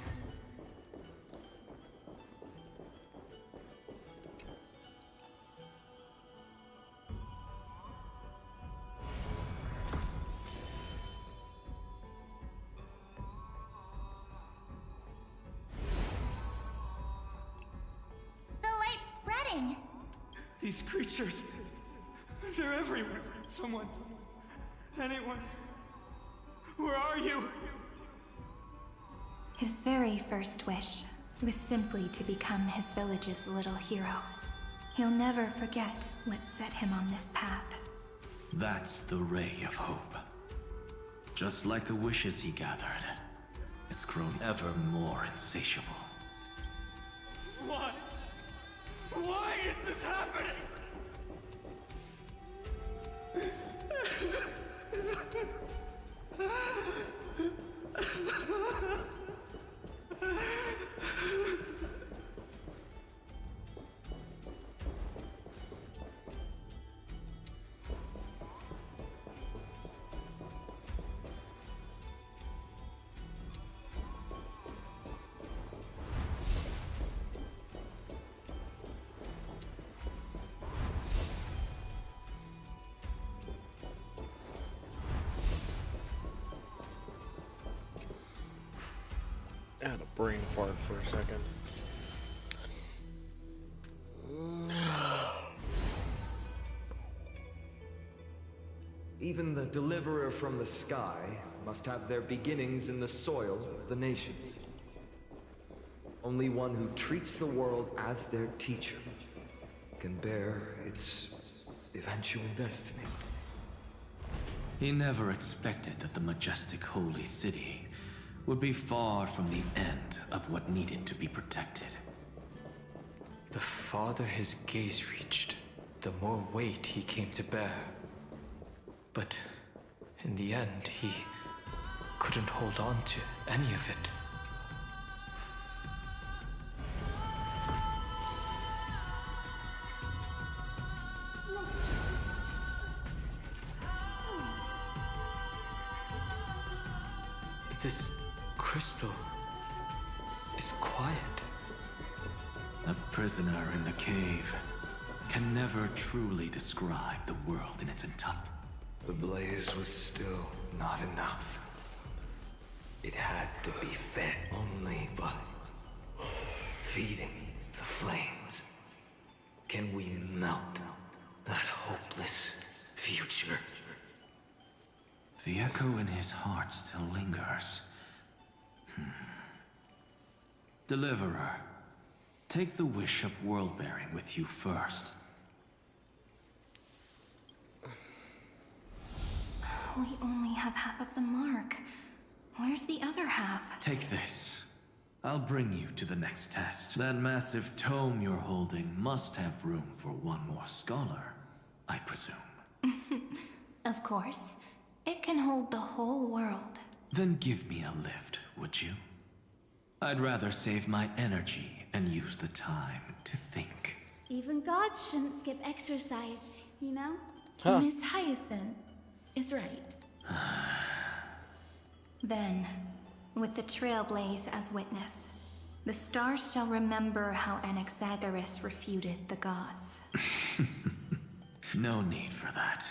[SPEAKER 4] The light's spreading.
[SPEAKER 6] These creatures, they're everywhere. Someone, anyone, where are you?
[SPEAKER 3] His very first wish was simply to become his village's little hero. He'll never forget what set him on this path.
[SPEAKER 11] That's the ray of hope. Just like the wishes he gathered, it's grown ever more insatiable.
[SPEAKER 6] Why? Why is this happening?
[SPEAKER 1] I had a brain fart for a second.
[SPEAKER 21] Even the deliverer from the sky must have their beginnings in the soil of the nations. Only one who treats the world as their teacher can bear its eventual destiny.
[SPEAKER 11] He never expected that the majestic holy city would be far from the end of what needed to be protected.
[SPEAKER 13] The farther his gaze reached, the more weight he came to bear. But in the end, he couldn't hold on to any of it. This crystal is quiet.
[SPEAKER 11] A prisoner in the cave can never truly describe the world in its entirety.
[SPEAKER 21] The blaze was still not enough. It had to be fed only by feeding the flames. Can we melt that hopeless future?
[SPEAKER 11] The echo in his heart still lingers. Deliverer, take the wish of world-bearing with you first.
[SPEAKER 3] We only have half of the mark. Where's the other half?
[SPEAKER 11] Take this. I'll bring you to the next test. That massive tome you're holding must have room for one more scholar, I presume.
[SPEAKER 3] Of course. It can hold the whole world.
[SPEAKER 11] Then give me a lift, would you? I'd rather save my energy and use the time to think.
[SPEAKER 14] Even gods shouldn't skip exercise, you know?
[SPEAKER 18] Miss Hyacinth is right.
[SPEAKER 3] Then, with the Trailblaze as witness, the stars shall remember how Anaxagoras refuted the gods.
[SPEAKER 11] No need for that.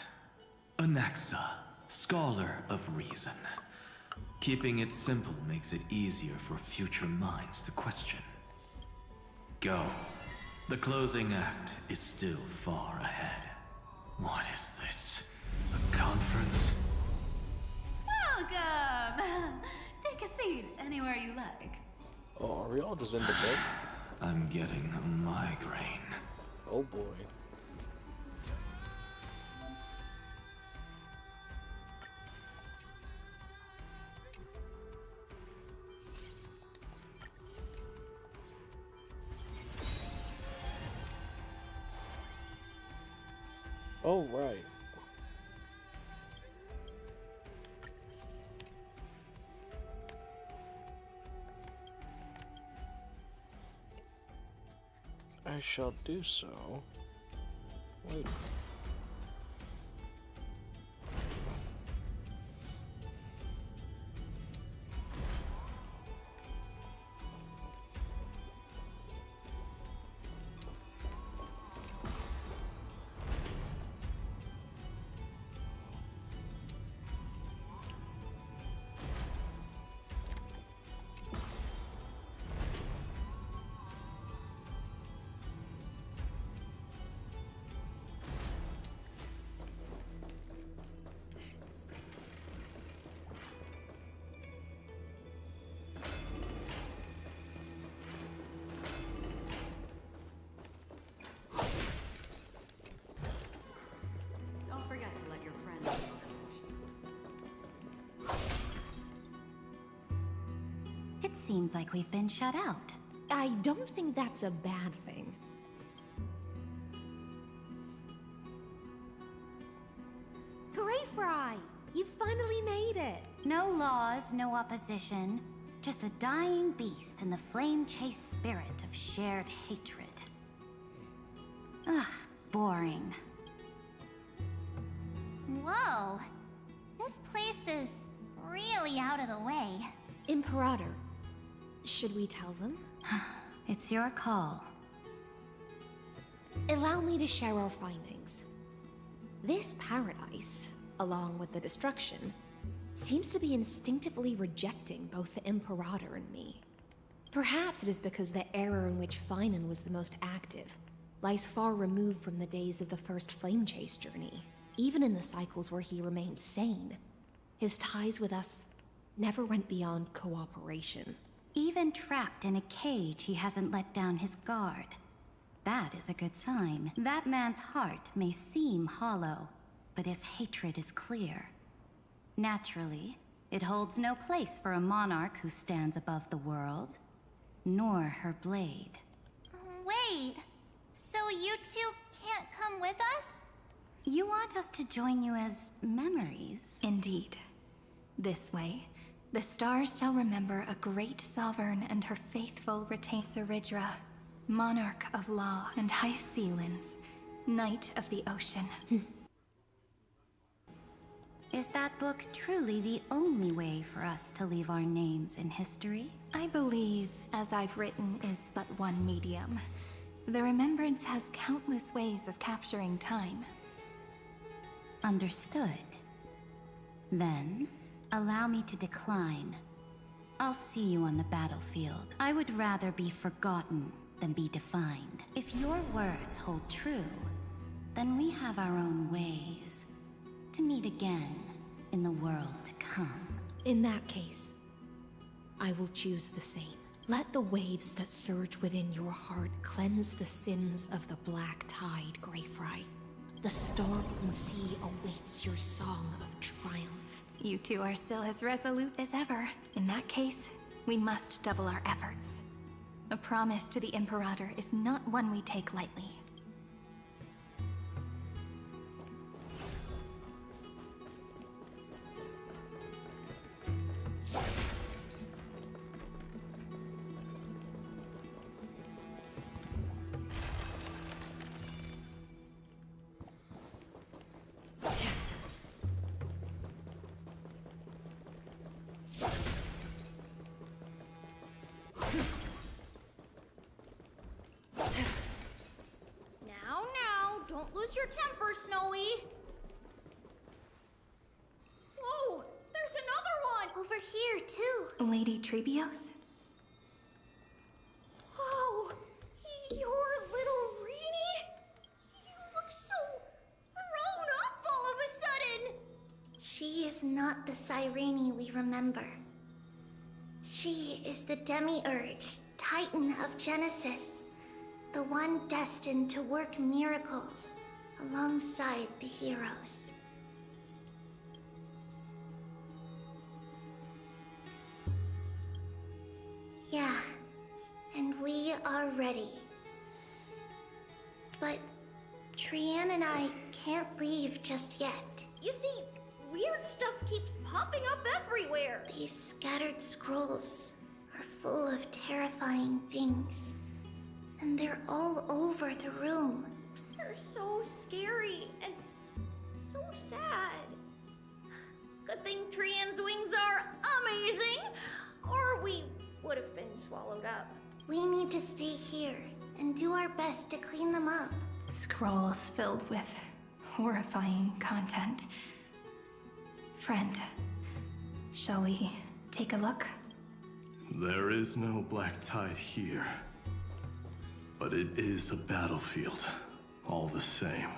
[SPEAKER 11] Anaxa, scholar of reason. Keeping it simple makes it easier for future minds to question. Go. The closing act is still far ahead. What is this? A conference?
[SPEAKER 5] Welcome! Take a seat anywhere you like.
[SPEAKER 1] Oh, are we all just in the book?
[SPEAKER 11] I'm getting a migraine.
[SPEAKER 1] Oh boy. Oh, right. I shall do so. Wait.
[SPEAKER 12] Don't forget to let your friends know.
[SPEAKER 7] It seems like we've been shut out.
[SPEAKER 8] I don't think that's a bad thing. Greyfry! You finally made it!
[SPEAKER 7] No laws, no opposition. Just a dying beast and the flame-chased spirit of shared hatred. Ugh, boring.
[SPEAKER 4] Whoa. This place is really out of the way.
[SPEAKER 8] Imperator, should we tell them?
[SPEAKER 7] It's your call.
[SPEAKER 8] Allow me to share our findings. This paradise, along with the destruction, seems to be instinctively rejecting both the Imperator and me. Perhaps it is because the era in which Finan was the most active lies far removed from the days of the first Flame Chase journey. Even in the cycles where he remained sane, his ties with us never went beyond cooperation.
[SPEAKER 7] Even trapped in a cage, he hasn't let down his guard. That is a good sign. That man's heart may seem hollow, but his hatred is clear. Naturally, it holds no place for a monarch who stands above the world, nor her blade.
[SPEAKER 4] Wait, so you two can't come with us?
[SPEAKER 7] You want us to join you as memories?
[SPEAKER 3] Indeed. This way, the stars shall remember a great sovereign and her faithful retain Seridra, monarch of law and high sealins, knight of the ocean.
[SPEAKER 7] Is that book truly the only way for us to leave our names in history?
[SPEAKER 3] I believe, as I've written, is but one medium. The remembrance has countless ways of capturing time.
[SPEAKER 7] Understood. Then, allow me to decline. I'll see you on the battlefield. I would rather be forgotten than be defined. If your words hold true, then we have our own ways to meet again in the world to come.
[SPEAKER 8] In that case, I will choose the same. Let the waves that surge within your heart cleanse the sins of the black tide, Greyfry. The storm sea awaits your song of triumph.
[SPEAKER 3] You two are still as resolute as ever. In that case, we must double our efforts. A promise to the Imperator is not one we take lightly.
[SPEAKER 14] Now, don't lose your temper, Snowy.
[SPEAKER 3] Lady Trebios?
[SPEAKER 14] Whoa! Your little Reenie? You look so grown up all of a sudden!
[SPEAKER 4] She is not the Cyrene we remember. She is the Demiurge, Titan of Genesis, the one destined to work miracles alongside the heroes. Yeah, and we are ready. But Trian and I can't leave just yet.
[SPEAKER 14] You see, weird stuff keeps popping up everywhere.
[SPEAKER 4] These scattered scrolls are full of terrifying things, and they're all over the room.
[SPEAKER 14] They're so scary and so sad. Good thing Trian's wings are amazing, or we would have been swallowed up.
[SPEAKER 4] We need to stay here and do our best to clean them up.
[SPEAKER 3] Scrolls filled with horrifying content. Friend, shall we take a look?
[SPEAKER 16] There is no black tide here. But it is a battlefield, all the same.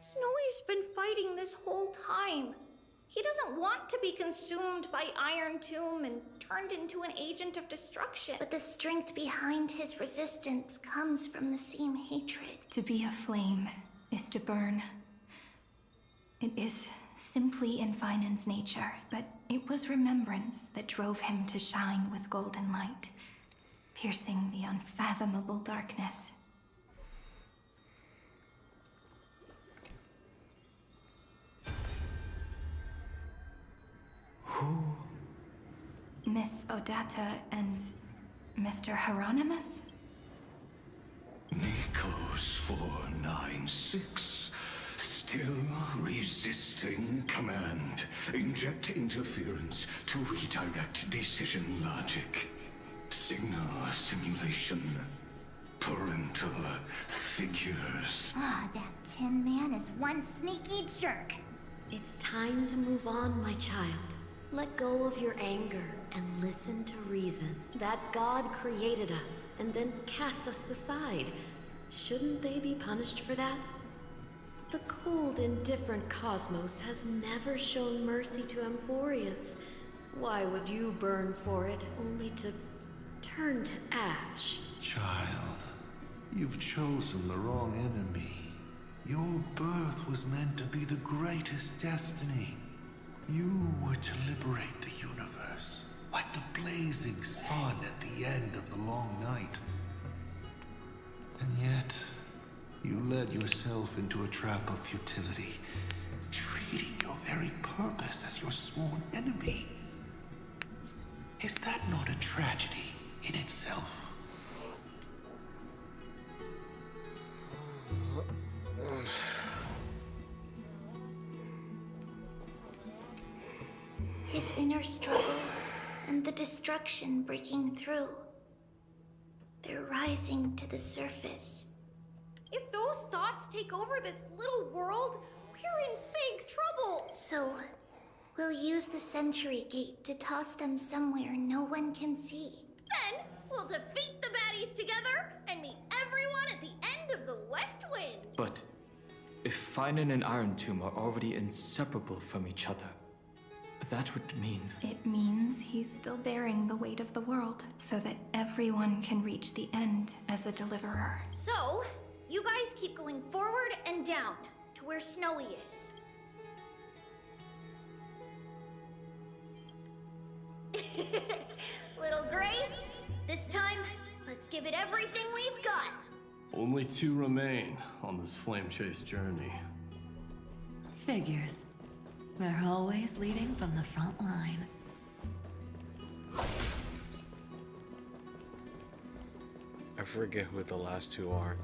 [SPEAKER 14] Snowy's been fighting this whole time. He doesn't want to be consumed by Iron Tomb and turned into an agent of destruction.
[SPEAKER 4] But the strength behind his resistance comes from the same hatred.
[SPEAKER 3] To be a flame is to burn. It is simply in Vinan's nature, but it was remembrance that drove him to shine with golden light, piercing the unfathomable darkness.
[SPEAKER 11] Who?
[SPEAKER 3] Miss Odata and Mr. Hieronymus?
[SPEAKER 22] Nikos 496. Still resisting command. Inject interference to redirect decision logic. Signal simulation. Parental figures.
[SPEAKER 4] Ah, that Tin Man is one sneaky jerk.
[SPEAKER 10] It's time to move on, my child. Let go of your anger and listen to reason. That God created us and then cast us aside. Shouldn't they be punished for that? The cold, indifferent cosmos has never shown mercy to Amphoreus. Why would you burn for it, only to turn to ash?
[SPEAKER 9] Child, you've chosen the wrong enemy. Your birth was meant to be the greatest destiny. You were to liberate the universe, like the blazing sun at the end of the long night. And yet, you led yourself into a trap of futility, treating your very purpose as your sworn enemy. Is that not a tragedy in itself?
[SPEAKER 4] His inner struggle and the destruction breaking through. They're rising to the surface.
[SPEAKER 14] If those thoughts take over this little world, we're in big trouble.
[SPEAKER 4] So, we'll use the Century Gate to toss them somewhere no one can see.
[SPEAKER 14] Then, we'll defeat the baddies together and meet everyone at the end of the West Wind.
[SPEAKER 13] But if Finan and Iron Tomb are already inseparable from each other, that would mean...
[SPEAKER 3] It means he's still bearing the weight of the world, so that everyone can reach the end as a deliverer.
[SPEAKER 14] So, you guys keep going forward and down to where Snowy is. Little Gray, this time, let's give it everything we've got.
[SPEAKER 16] Only 2 remain on this flame chase journey.
[SPEAKER 5] Figures. They're always leading from the front line.
[SPEAKER 1] I forget who the last 2 are.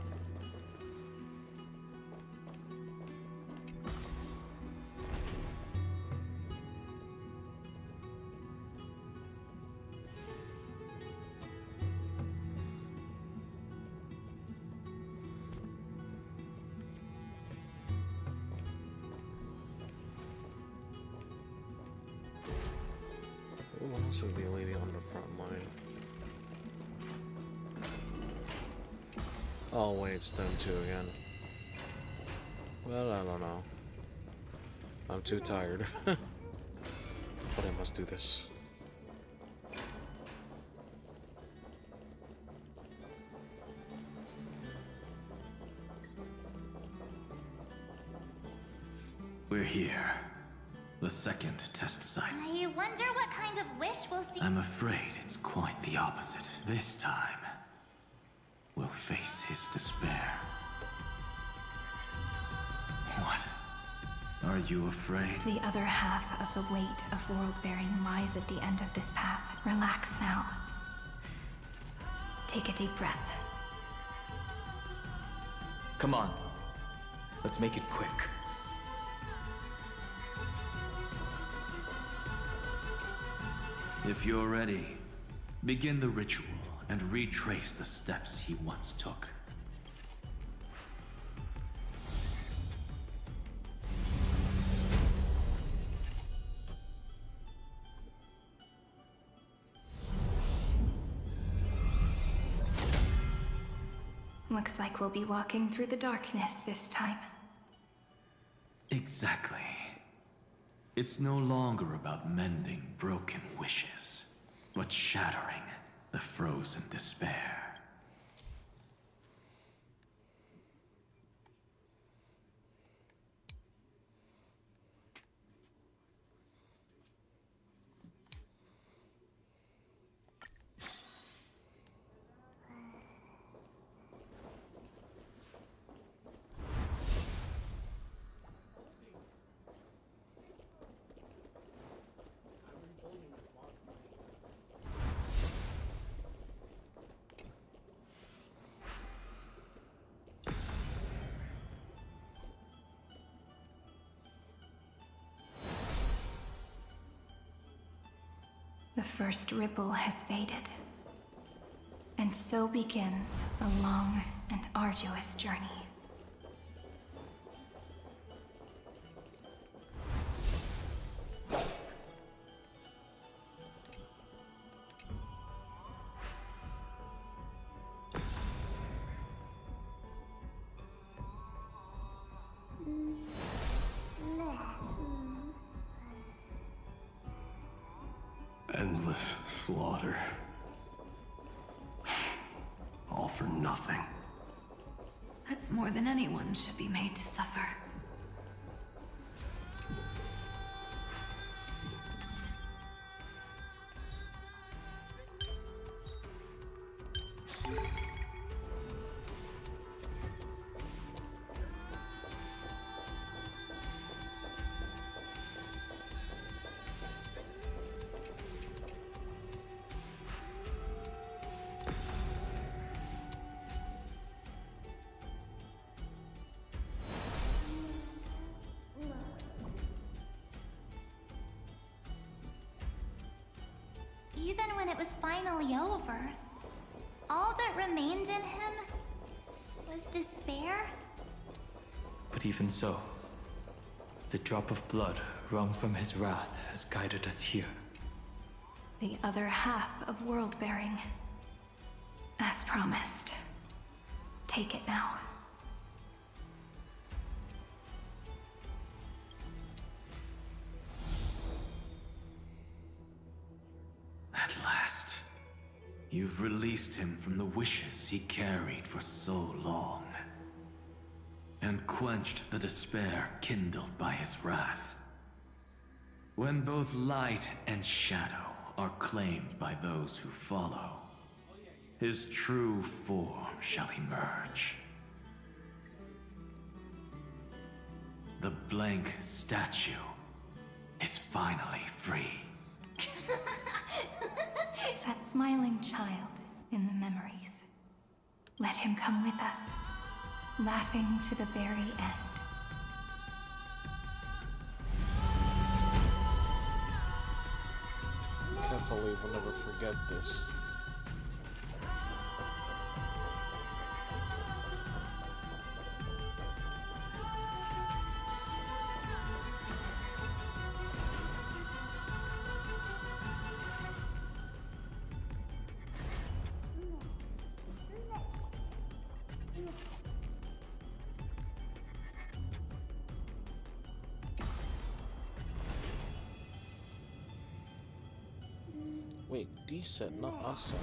[SPEAKER 1] Also be a lady on the front line. Oh wait, it's them two again. Well, I don't know. I'm too tired. But I must do this.
[SPEAKER 11] We're here. The second test site.
[SPEAKER 4] I wonder what kind of wish we'll see.
[SPEAKER 11] I'm afraid it's quite the opposite. This time, we'll face his despair. What? Are you afraid?
[SPEAKER 3] The other half of the weight of world-bearing lies at the end of this path. Relax now. Take a deep breath.
[SPEAKER 13] Come on. Let's make it quick.
[SPEAKER 11] If you're ready, begin the ritual and retrace the steps he once took.
[SPEAKER 3] Looks like we'll be walking through the darkness this time.
[SPEAKER 11] Exactly. It's no longer about mending broken wishes, but shattering the frozen despair.
[SPEAKER 3] The first ripple has faded. And so begins a long and arduous journey.
[SPEAKER 16] Endless slaughter. All for nothing.
[SPEAKER 5] That's more than anyone should be made to suffer.
[SPEAKER 4] Even when it was finally over, all that remained in him was despair.
[SPEAKER 13] But even so, the drop of blood wrung from his wrath has guided us here.
[SPEAKER 3] The other half of world-bearing. As promised. Take it now.
[SPEAKER 11] At last, you've released him from the wishes he carried for so long, and quenched the despair kindled by his wrath. When both light and shadow are claimed by those who follow, his true form shall emerge. The blank statue is finally free.
[SPEAKER 3] That smiling child in the memories. Let him come with us, laughing to the very end.
[SPEAKER 1] Carefully, we'll never forget this. Wait, descend, not ascend.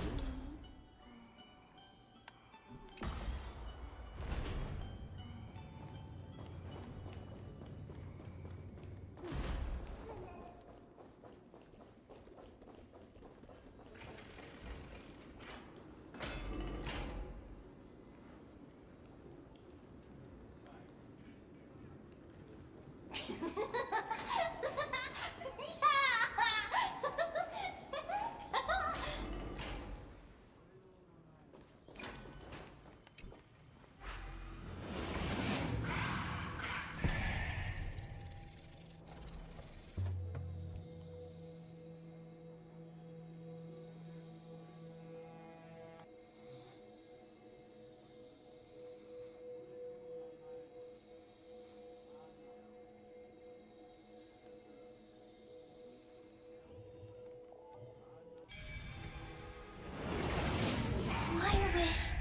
[SPEAKER 14] My wish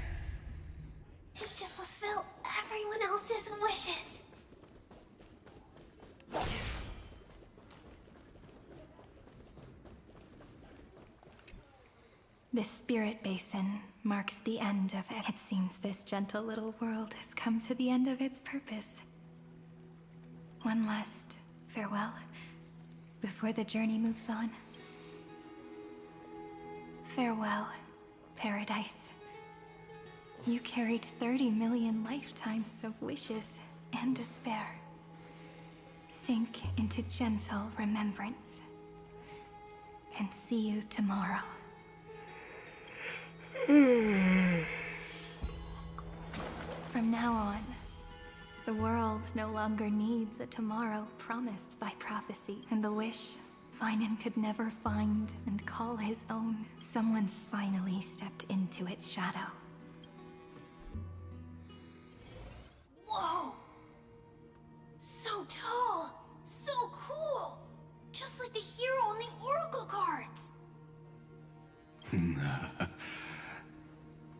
[SPEAKER 14] is to fulfill everyone else's wishes.
[SPEAKER 3] This spirit basin marks the end of it. It seems this gentle little world has come to the end of its purpose. One last farewell before the journey moves on. Farewell, paradise. You carried 30 million lifetimes of wishes and despair. Sink into gentle remembrance. And see you tomorrow. From now on, the world no longer needs a tomorrow promised by prophecy, and the wish Finan could never find and call his own. Someone's finally stepped into its shadow.
[SPEAKER 14] Whoa! So tall! So cool! Just like the hero on the Oracle cards!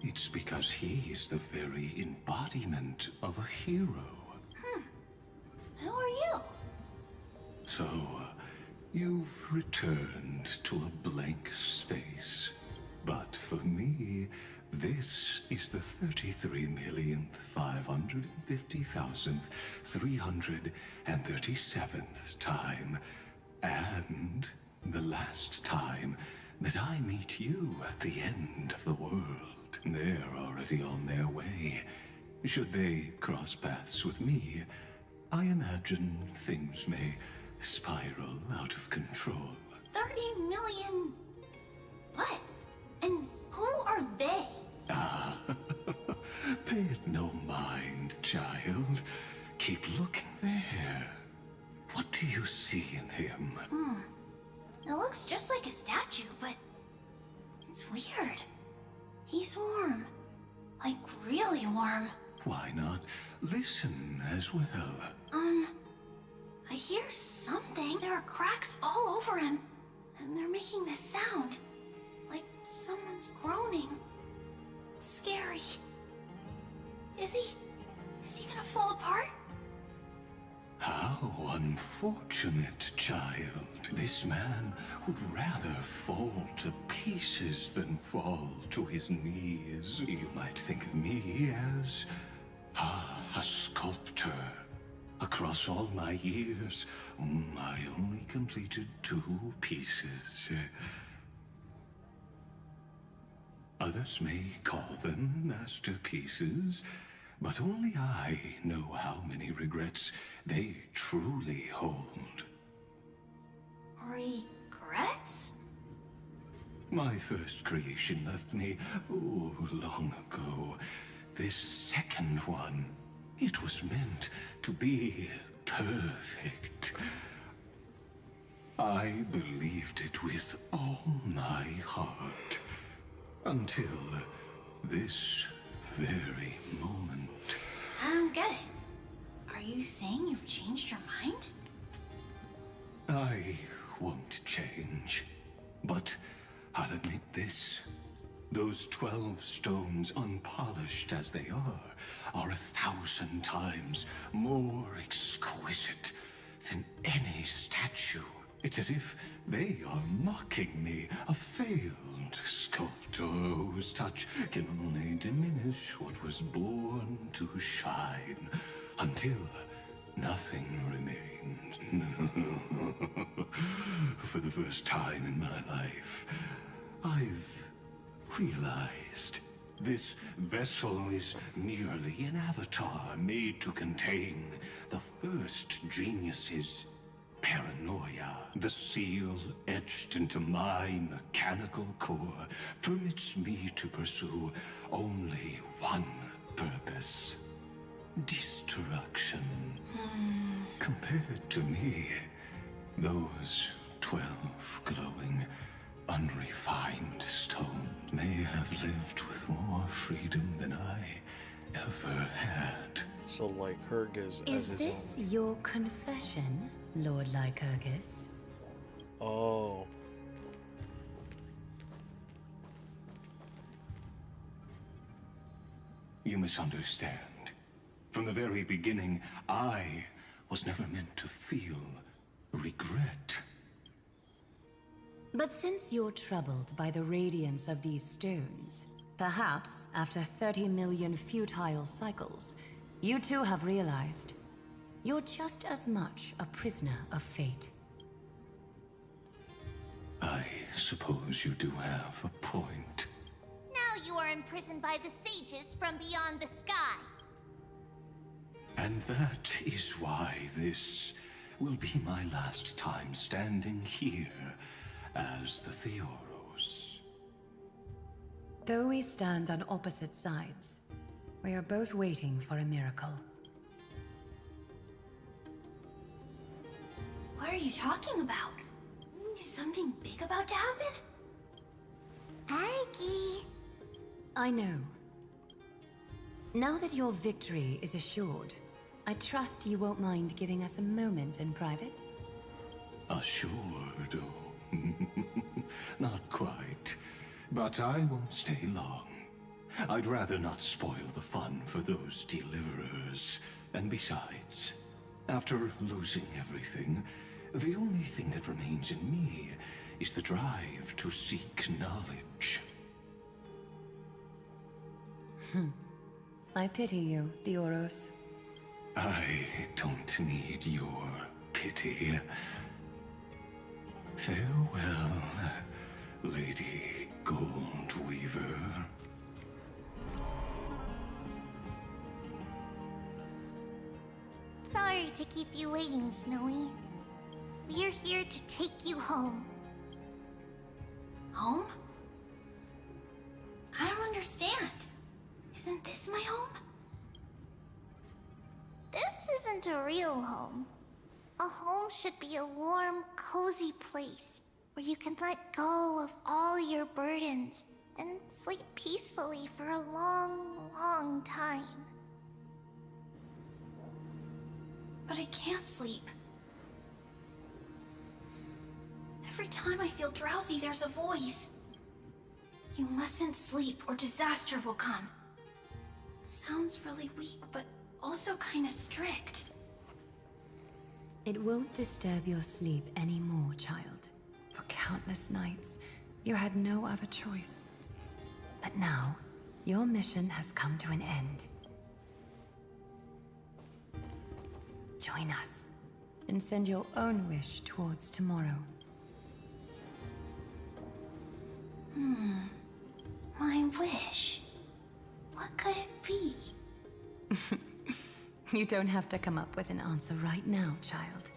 [SPEAKER 9] It's because he is the very embodiment of a hero.
[SPEAKER 14] Who are you?
[SPEAKER 9] So, you've returned to a blank space. But for me, this is the 33,550,337th time, and the last time that I meet you at the end of the world. They're already on their way. Should they cross paths with me, I imagine things may spiral out of control.
[SPEAKER 14] 30 million... What? And who are they?
[SPEAKER 9] Ah, pay it no mind, child. Keep looking there. What do you see in him?
[SPEAKER 14] It looks just like a statue, but... it's weird. He's warm. Like, really warm.
[SPEAKER 9] Why not listen as well?
[SPEAKER 14] I hear something. There are cracks all over him. And they're making this sound. Like someone's groaning. It's scary. Is he gonna fall apart?
[SPEAKER 9] How unfortunate, child. This man would rather fall to pieces than fall to his knees. You might think of me as a sculptor. Across all my years, I only completed 2 pieces. Others may call them masterpieces, but only I know how many regrets they truly hold.
[SPEAKER 14] Regrets?
[SPEAKER 9] My first creation left me, long ago. This second one, it was meant to be perfect. I believed it with all my heart. Until this very moment.
[SPEAKER 14] I don't get it. Are you saying you've changed your mind?
[SPEAKER 9] I won't change. But I'll admit this. Those 12 stones, unpolished as they are 1,000 times more exquisite than any statue It's as if they are mocking me, a failed sculptor whose touch can only diminish what was born to shine, until nothing remains. For the first time in my life, I've realized this vessel is merely an avatar made to contain the first genius's paranoia. The seal etched into my mechanical core permits me to pursue only one purpose: destruction. Compared to me, those 12 glowing, unrefined stones may have lived with more freedom than I ever had.
[SPEAKER 1] So Lycurgus as
[SPEAKER 2] Is
[SPEAKER 1] his
[SPEAKER 2] this
[SPEAKER 1] own.
[SPEAKER 2] your confession, Lord Lycurgus?
[SPEAKER 1] Oh.
[SPEAKER 9] You misunderstand. From the very beginning, I was never meant to feel regret.
[SPEAKER 2] But since you're troubled by the radiance of these stones, perhaps after 30 million futile cycles, you too have realized you're just as much a prisoner of fate.
[SPEAKER 9] I suppose you do have a point.
[SPEAKER 4] Now you are imprisoned by the sages from beyond the sky.
[SPEAKER 9] And that is why this will be my last time standing here as the Theoros.
[SPEAKER 2] Though we stand on opposite sides, we are both waiting for a miracle.
[SPEAKER 14] What are you talking about? Is something big about to happen?
[SPEAKER 4] Aggie.
[SPEAKER 2] I know. Now that your victory is assured, I trust you won't mind giving us a moment in private?
[SPEAKER 9] Assured, oh. Not quite. But I won't stay long. I'd rather not spoil the fun for those deliverers. And besides, after losing everything, the only thing that remains in me is the drive to seek knowledge.
[SPEAKER 2] I pity you, Theoros.
[SPEAKER 9] I don't need your pity. Farewell, Lady Goldweaver.
[SPEAKER 4] Sorry to keep you waiting, Snowy. We're here to take you home.
[SPEAKER 14] Home? I don't understand. Isn't this my home?
[SPEAKER 4] This isn't a real home. A home should be a warm, cozy place where you can let go of all your burdens and sleep peacefully for a long, long time.
[SPEAKER 14] But I can't sleep. Every time I feel drowsy, there's a voice. You mustn't sleep or disaster will come. It sounds really weak, but also kind of strict.
[SPEAKER 2] It won't disturb your sleep anymore, child. For countless nights, you had no other choice. But now, your mission has come to an end. Join us, and send your own wish towards tomorrow.
[SPEAKER 14] My wish. What could it be?
[SPEAKER 2] You don't have to come up with an answer right now, child.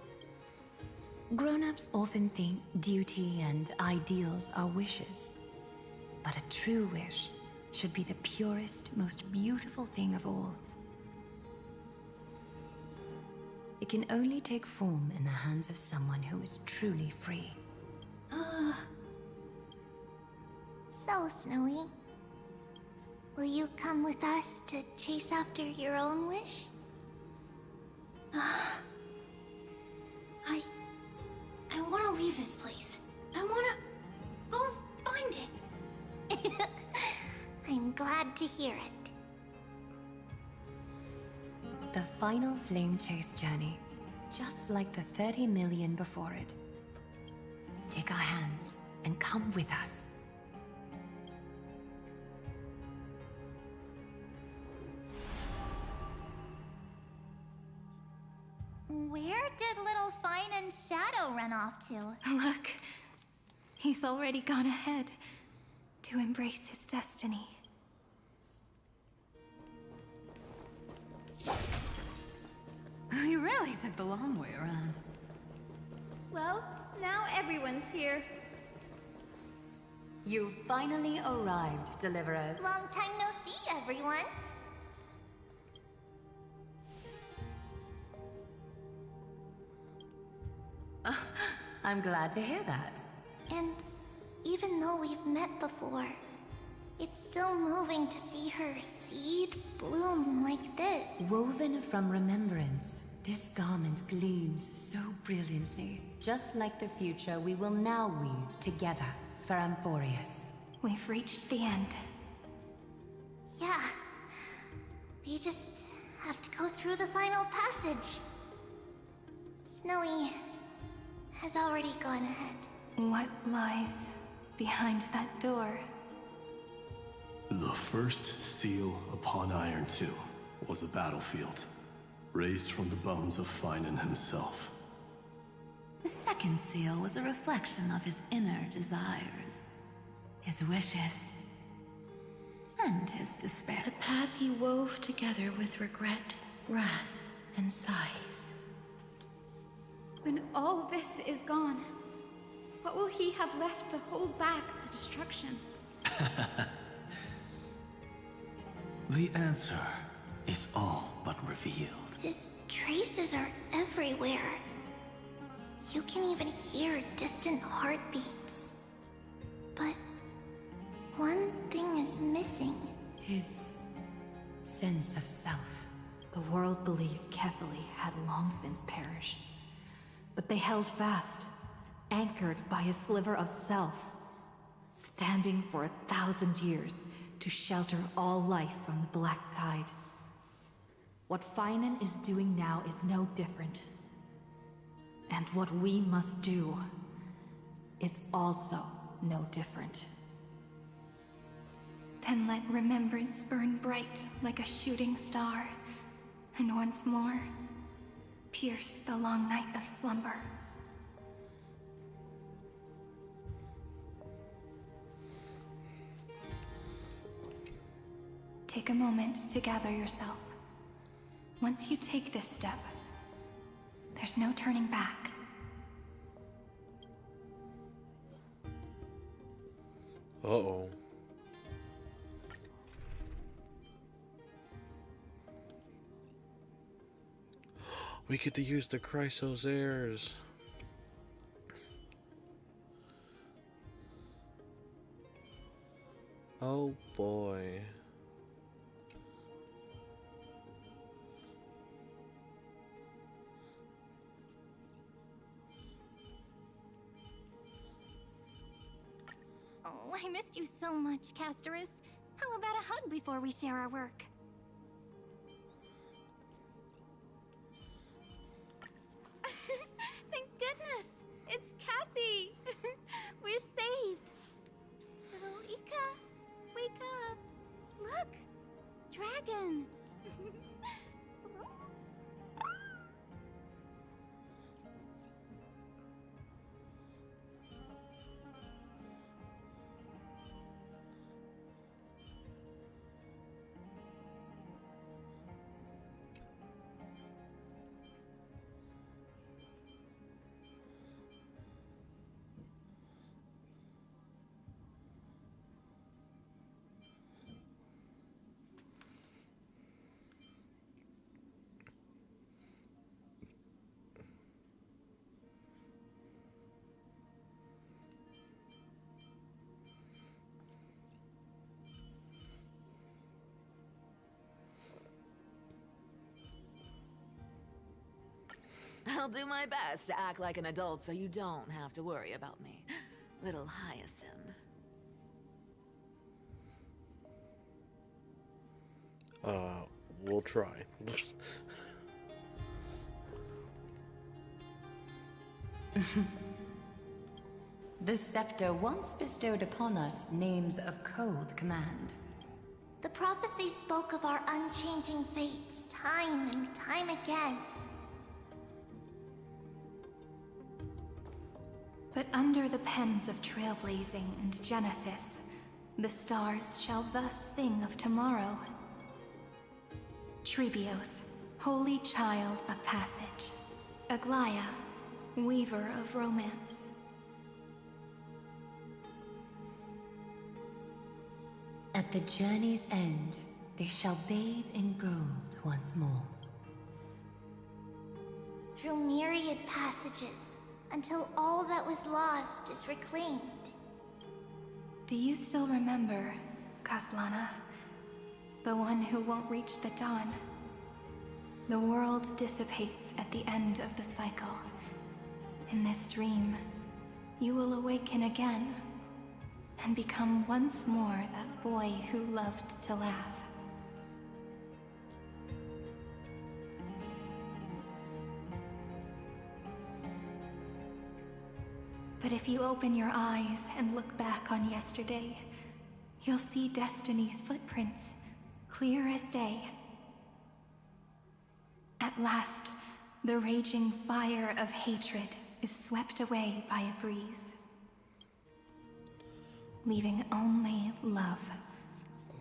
[SPEAKER 2] Grown-ups often think duty and ideals are wishes. But a true wish should be the purest, most beautiful thing of all. It can only take form in the hands of someone who is truly free.
[SPEAKER 4] So, Snowy, will you come with us to chase after your own wish?
[SPEAKER 14] I want to leave this place. I want to go find it.
[SPEAKER 4] I'm glad to hear it.
[SPEAKER 2] The final flame chase journey, just like the 30 million before it, Take our hands and come with us.
[SPEAKER 4] Where did little Fine and Shadow run off to?
[SPEAKER 3] Look, he's already gone ahead to embrace his destiny.
[SPEAKER 5] You really took the long way around.
[SPEAKER 14] Well, now everyone's here.
[SPEAKER 2] You finally arrived, Deliverers.
[SPEAKER 4] Long time no see, everyone.
[SPEAKER 2] I'm glad to hear that.
[SPEAKER 4] And even though we've met before, it's still moving to see her seed bloom like this.
[SPEAKER 2] Woven from remembrance, this garment gleams so brilliantly. Just like the future we will now weave together for Amphoreus.
[SPEAKER 3] We've reached the end.
[SPEAKER 4] Yeah. We just have to go through the final passage. Snowy has already gone ahead.
[SPEAKER 3] What lies behind that door?
[SPEAKER 16] The first seal upon Iron 2 was a battlefield, raised from the bones of Finan himself.
[SPEAKER 5] The second seal was a reflection of his inner desires, his wishes, and his despair.
[SPEAKER 18] The path he wove together with regret, wrath, and sighs.
[SPEAKER 14] When all this is gone, what will he have left to hold back the destruction?
[SPEAKER 11] The answer is all but revealed.
[SPEAKER 4] His traces are everywhere. You can even hear distant heartbeats. But one thing is missing.
[SPEAKER 2] His sense of self.
[SPEAKER 8] The world believed Kefali had long since perished. But they held fast, anchored by a sliver of self, standing for 1,000 years to shelter all life from the Black Tide. What Finan is doing now is no different. And what we must do is also no different.
[SPEAKER 3] Then let remembrance burn bright like a shooting star, and once more, pierce the long night of slumber. Take a moment to gather yourself. Once you take this step, there's no turning back.
[SPEAKER 1] Uh-oh. We get to use the Chrysos heirs. Oh boy.
[SPEAKER 3] Oh, I missed you so much, Castorus. How about a hug before we share our work?
[SPEAKER 14] Thank goodness! It's Cassie! We're saved! Little Ika, wake up! Look! Dragon!
[SPEAKER 12] I'll do my best to act like an adult so you don't have to worry about me, little Hyacinth.
[SPEAKER 1] We'll try.
[SPEAKER 2] The scepter once bestowed upon us names of cold command.
[SPEAKER 4] The prophecy spoke of our unchanging fates time and time again.
[SPEAKER 3] But under the pens of trailblazing and genesis, the stars shall thus sing of tomorrow. Trebios, holy child of passage. Aglaia, weaver of romance.
[SPEAKER 2] At the journey's end, they shall bathe in gold once more.
[SPEAKER 4] Through myriad passages, until all that was lost is reclaimed.
[SPEAKER 3] Do you still remember, Kaslana? The one who won't reach the dawn. The world dissipates at the end of the cycle. In this dream, you will awaken again, and become once more that boy who loved to laugh. But if you open your eyes and look back on yesterday, you'll see Destiny's footprints, clear as day. At last, the raging fire of hatred is swept away by a breeze, leaving only love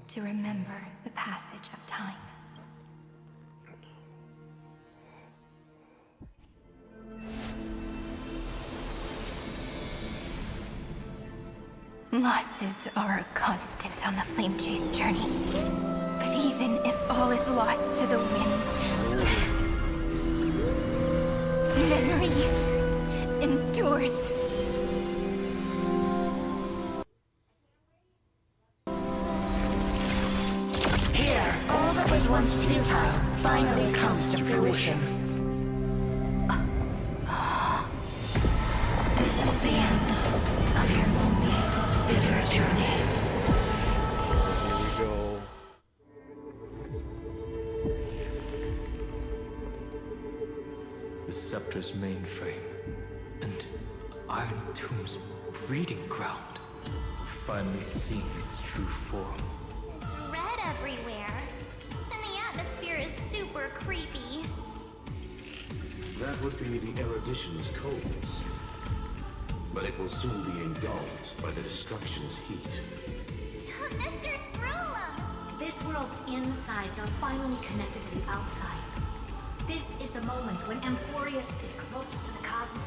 [SPEAKER 3] to remember the passage of time. Losses are a constant on the Flame Chase journey. But even if all is lost to the wind, memory endures.
[SPEAKER 10] Here, all that was once futile finally comes to fruition.
[SPEAKER 2] This is the end of your lonely, bitter journey.
[SPEAKER 1] Here we go.
[SPEAKER 13] The Scepter's mainframe and Iron Tomb's breeding ground. Finally seeing its true form.
[SPEAKER 4] It's red everywhere, and the atmosphere is super creepy.
[SPEAKER 15] That would be the erudition's coldness. But it will soon be engulfed by the destruction's heat.
[SPEAKER 4] Mr. Scrollum!
[SPEAKER 10] This world's insides are finally connected to the outside. This is the moment when Amphoreus is closest to the cosmos.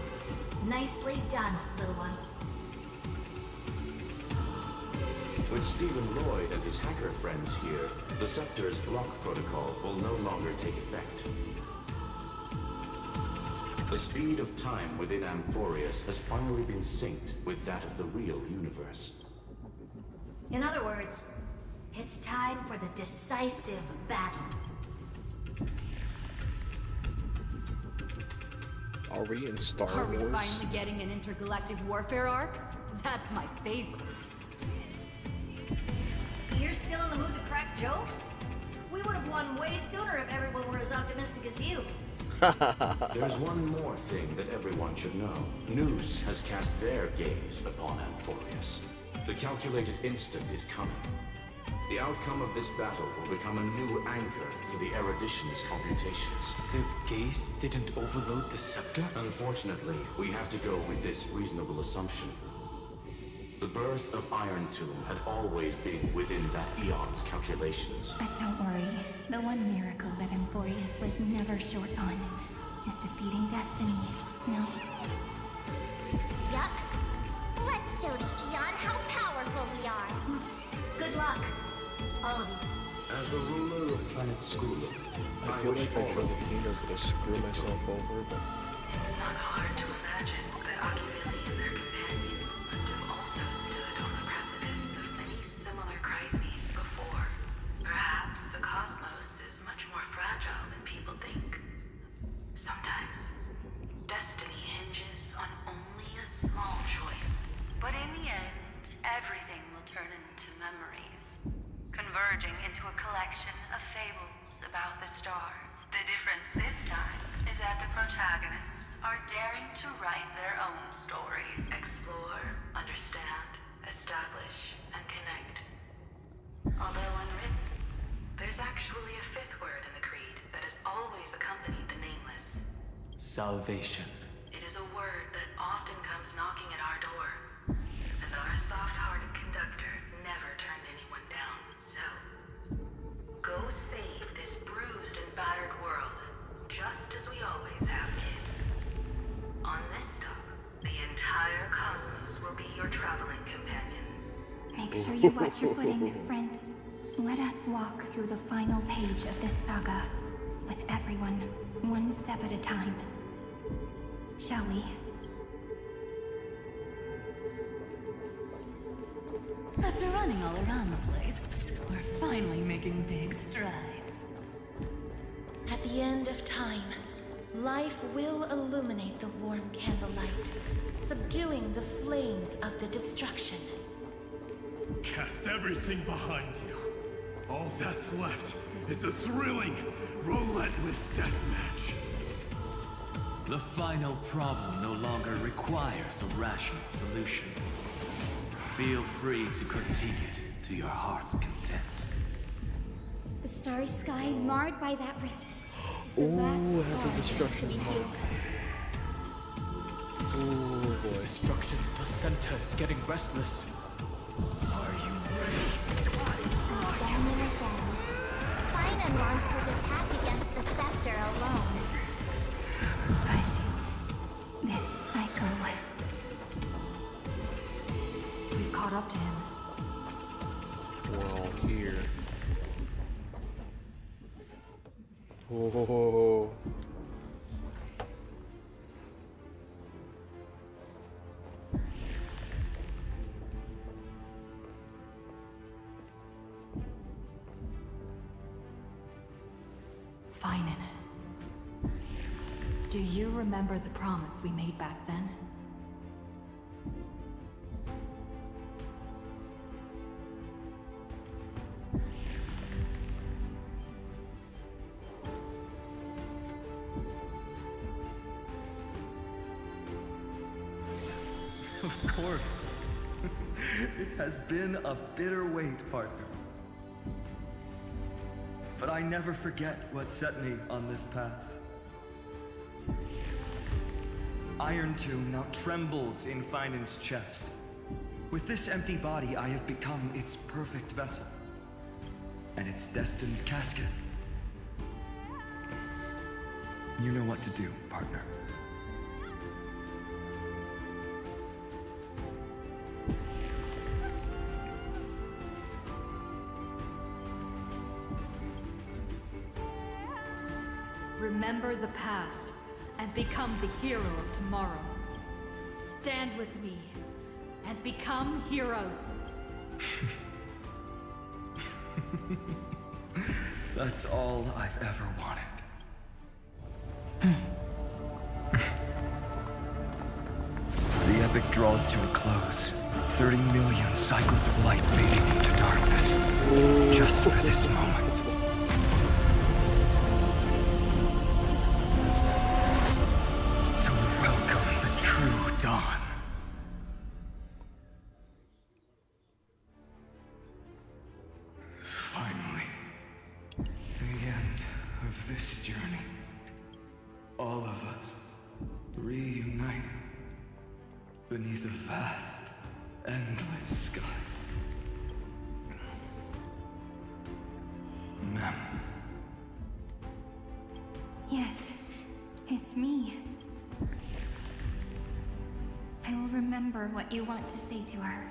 [SPEAKER 10] Nicely done, little ones.
[SPEAKER 15] With Stephen Lloyd and his hacker friends here, the Scepter's block protocol will no longer take effect. The speed of time within Amphoreus has finally been synced with that of the real universe.
[SPEAKER 10] In other words, it's time for the decisive battle.
[SPEAKER 1] Are we in Star
[SPEAKER 12] Are we
[SPEAKER 1] Wars?
[SPEAKER 12] finally getting an intergalactic warfare arc? That's my favorite.
[SPEAKER 10] You're still in the mood to crack jokes? We would have won way sooner if everyone were as optimistic as you.
[SPEAKER 15] There's one more thing that everyone should know. Noose has cast their gaze upon Amphoreus. The calculated instant is coming. The outcome of this battle will become a new anchor for the erudition's computations.
[SPEAKER 13] Their gaze didn't overload the Scepter?
[SPEAKER 15] Unfortunately, we have to go with this reasonable assumption. The birth of Iron Tomb had always been within that eon's calculations.
[SPEAKER 3] But don't worry, the one miracle that Amphoreus was never short on is defeating Destiny, no?
[SPEAKER 4] Yup. Let's show the Eon how powerful we are.
[SPEAKER 10] Good luck, all of you.
[SPEAKER 15] As the ruler of planet Skula,
[SPEAKER 1] I feel like I chose a team that's gonna screw myself over, but
[SPEAKER 20] It's not hard to imagine that Ocuvili and their companions must have also stood on the precipice of many similar crises before. Perhaps the cosmos is much more fragile than people think. Sometimes, destiny hinges on only a small choice. But in the end, everything will turn into memories. converging into a collection of fables about the stars. The difference this time is that the protagonists are daring to write their own stories. Explore, understand, establish, and connect. Although unwritten, there's actually a fifth word in the creed that has always accompanied the nameless.
[SPEAKER 13] Salvation.
[SPEAKER 20] It is a word that often comes knocking at our door, and our soft-hearted conductor never turned anyone down. So, go save this bruised and battered world, just as we always have, kids. On this stop, the entire cosmos will be your traveling companion.
[SPEAKER 2] Make sure you watch your footing, friend. Let us walk through the final page of this saga, with everyone, one step at a time. Shall we?
[SPEAKER 5] After running all around the place, we're finally making big strides.
[SPEAKER 3] At the end of time, life will illuminate the warm candlelight, subduing the flames of the destruction.
[SPEAKER 16] Cast everything behind you. All that's left is a thrilling, relentless deathmatch.
[SPEAKER 11] The final problem no longer requires a rational solution. Feel free to critique it to your heart's content.
[SPEAKER 14] The starry sky marred by that rift is the
[SPEAKER 1] Ooh,
[SPEAKER 14] last
[SPEAKER 1] it has a
[SPEAKER 14] scar
[SPEAKER 1] destruction
[SPEAKER 14] to be
[SPEAKER 1] mark.
[SPEAKER 14] healed.
[SPEAKER 1] Ooh, boy.
[SPEAKER 13] Destruction's placenta is getting restless. Are you ready?
[SPEAKER 4] Again and again. Finan launched his attack against the scepter alone.
[SPEAKER 2] But this cycle...
[SPEAKER 5] We've caught up to him.
[SPEAKER 1] We're all here. Oh.
[SPEAKER 5] Finan. Do you remember the promise we made back then?
[SPEAKER 6] Of course. It has been a bitter wait, partner. But I never forget what set me on this path. Iron Tomb now trembles in Finan's chest. With this empty body, I have become its perfect vessel. And its destined casket. You know what to do, partner.
[SPEAKER 5] Remember the past and become the hero of tomorrow. Stand with me and become heroes.
[SPEAKER 6] That's all I've ever wanted. The epic draws to a close. 30 million cycles of light fading into darkness. Just for this moment. To welcome the true dawn. Finally. The end of this journey. All of us reunited beneath a vast, endless sky. Ma'am.
[SPEAKER 2] Yes, it's me. I will remember what you want to say to her.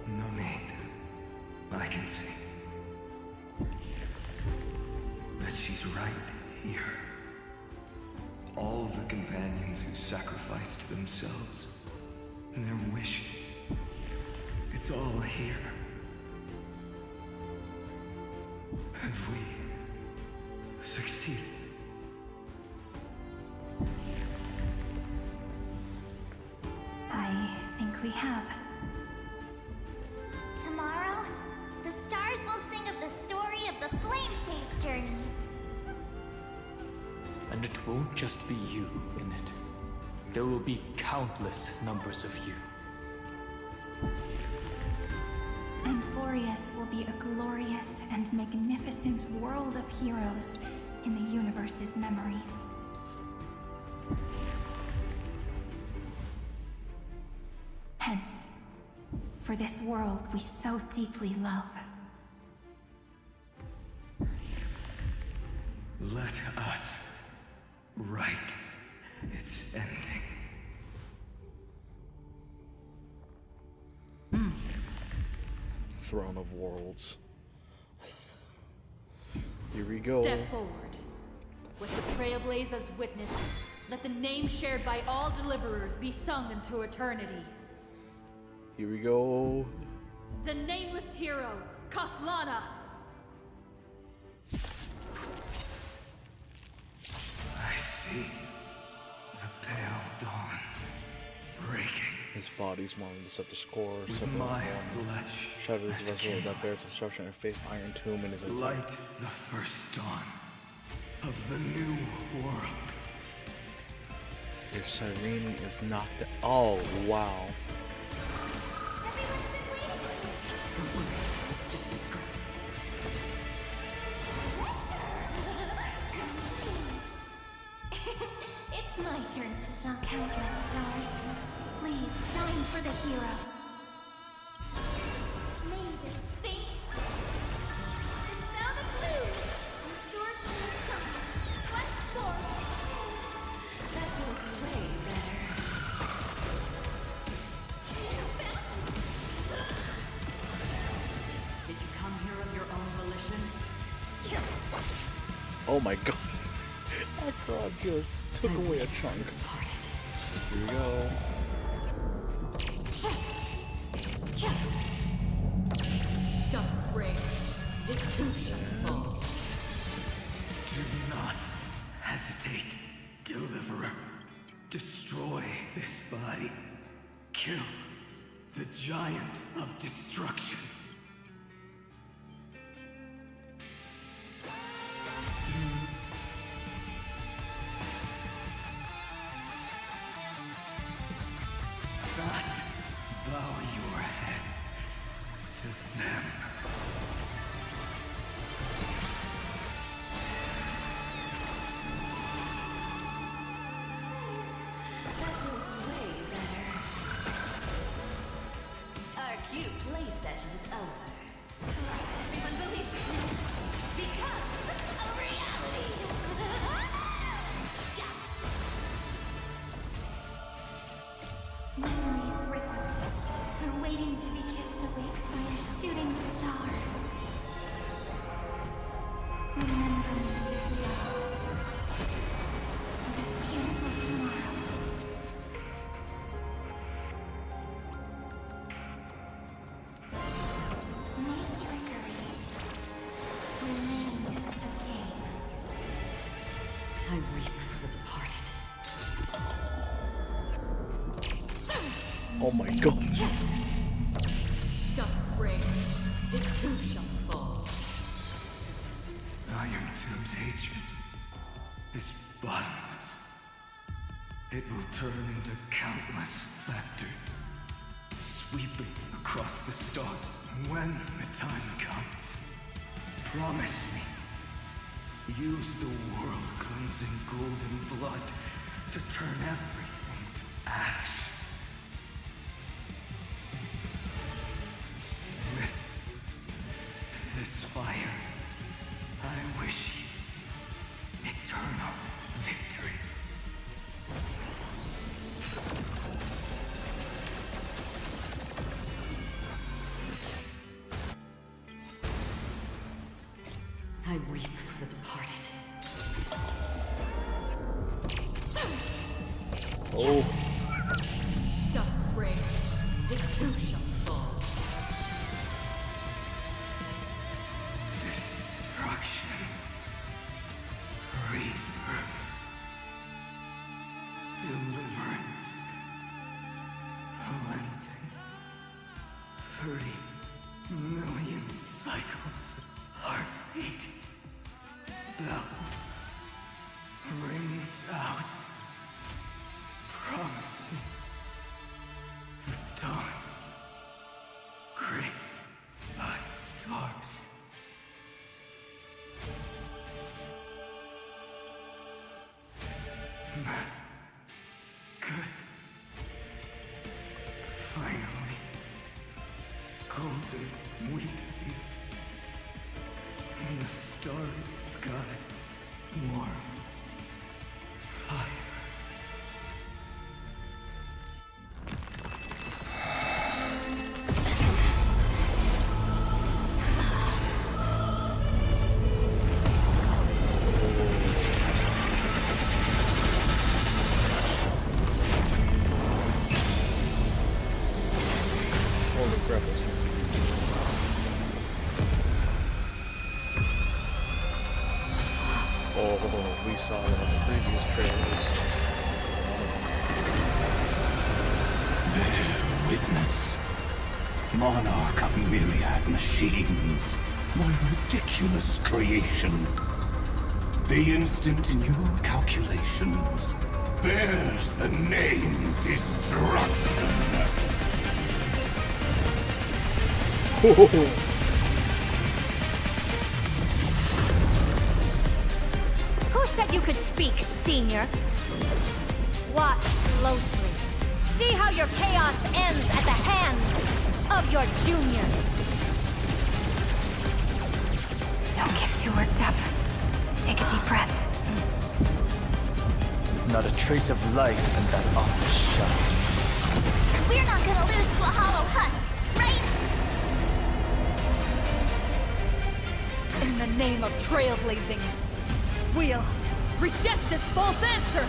[SPEAKER 6] No need. I can see that she's right here. All the companions who sacrificed themselves, their wishes, it's all here. Have we succeeded?
[SPEAKER 2] I think we have.
[SPEAKER 4] Tomorrow,
[SPEAKER 13] And it won't just be you in it. There will be countless numbers of you.
[SPEAKER 3] Amphoreus will be a glorious and magnificent world of heroes in the universe's memories. Hence, for this world we so deeply love.
[SPEAKER 9] Let us write its ending.
[SPEAKER 1] Throne of Worlds. Here we go.
[SPEAKER 17] Step forward. With the Trailblazers witnesses, let the name shared by all deliverers be sung into eternity.
[SPEAKER 1] Here we go.
[SPEAKER 17] The nameless hero, Kaslana!
[SPEAKER 9] I see the pale dawn breaking.
[SPEAKER 1] His body's one of the scepter's core.
[SPEAKER 9] With my flesh
[SPEAKER 1] Shadow is
[SPEAKER 9] as
[SPEAKER 1] vessel that
[SPEAKER 9] kindle.
[SPEAKER 1] bears destruction and face iron tomb in his attack.
[SPEAKER 9] Light the first dawn of the new world.
[SPEAKER 1] If Serene is knocked out. Oh, wow.
[SPEAKER 4] It's my turn to shine countless stars. Please shine for the hero. May this thing dispel the clues restored from the sun. What for? That feels way better.
[SPEAKER 12] Did you come here of your own volition?
[SPEAKER 1] Oh my god. That crowd just took away a chunk. Here we go.
[SPEAKER 12] Dust rings. It too shall fall.
[SPEAKER 9] Do not hesitate, Deliverer. Destroy this body. Kill the giant of destruction. Do not bow your head to them.
[SPEAKER 18] That feels way better. Our cute play session's over. Everyone believes it. Becomes a reality.
[SPEAKER 3] Memories ripples are waiting to be kissed awake by a shooting star. Remember me with love. For a beautiful tomorrow. Matrickery. The name of the game.
[SPEAKER 12] I weep for the departed.
[SPEAKER 1] Oh my god.
[SPEAKER 12] Dust rings. It too shall fall.
[SPEAKER 9] Iron Tomb's hatred is bottomless. It will turn into countless factors, sweeping across the stars. When the time comes, promise me, use the world-cleansing golden blood to turn everything to ash. With this fire, I wish you eternal victory.
[SPEAKER 12] I weep for the departed.
[SPEAKER 1] Oh.
[SPEAKER 12] Dust rings. It too shall fall.
[SPEAKER 9] Destruction. Rebirth. Deliverance. Cleansing. 30 million cycles of heartbeat. Bell. Ring. out. Promise me the dawn graced by stars. That's good. Finally. Golden wheat field. In the starry sky. Warm. Fire.
[SPEAKER 1] Holy crap, that's fancy. Oh, we saw that in the previous trailers.
[SPEAKER 9] Bear witness. Monarch of myriad machines. My ridiculous creation. The instant in your calculations bears the name Destruction.
[SPEAKER 10] Who said you could speak, Senior? Watch closely. See how your chaos ends at the hands of your juniors.
[SPEAKER 3] Don't get too worked up. Take a deep breath.
[SPEAKER 13] There's not a trace of life in that armor shell.
[SPEAKER 4] We're not gonna lose to a hollow husk, right?
[SPEAKER 17] In the name of trailblazing, we'll reject this false answer!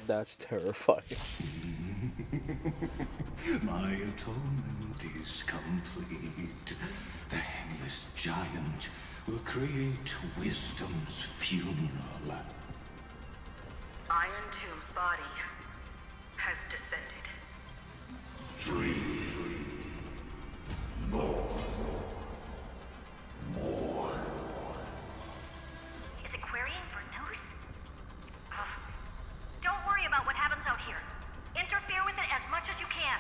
[SPEAKER 1] That's terrifying.
[SPEAKER 9] My atonement is complete. The Handless Giant will create wisdom's funeral.
[SPEAKER 20] Iron Tomb's body has descended.
[SPEAKER 9] Dream. More.
[SPEAKER 10] Is it querying for news? Don't worry about what happens out here. Interfere with it as much as you can.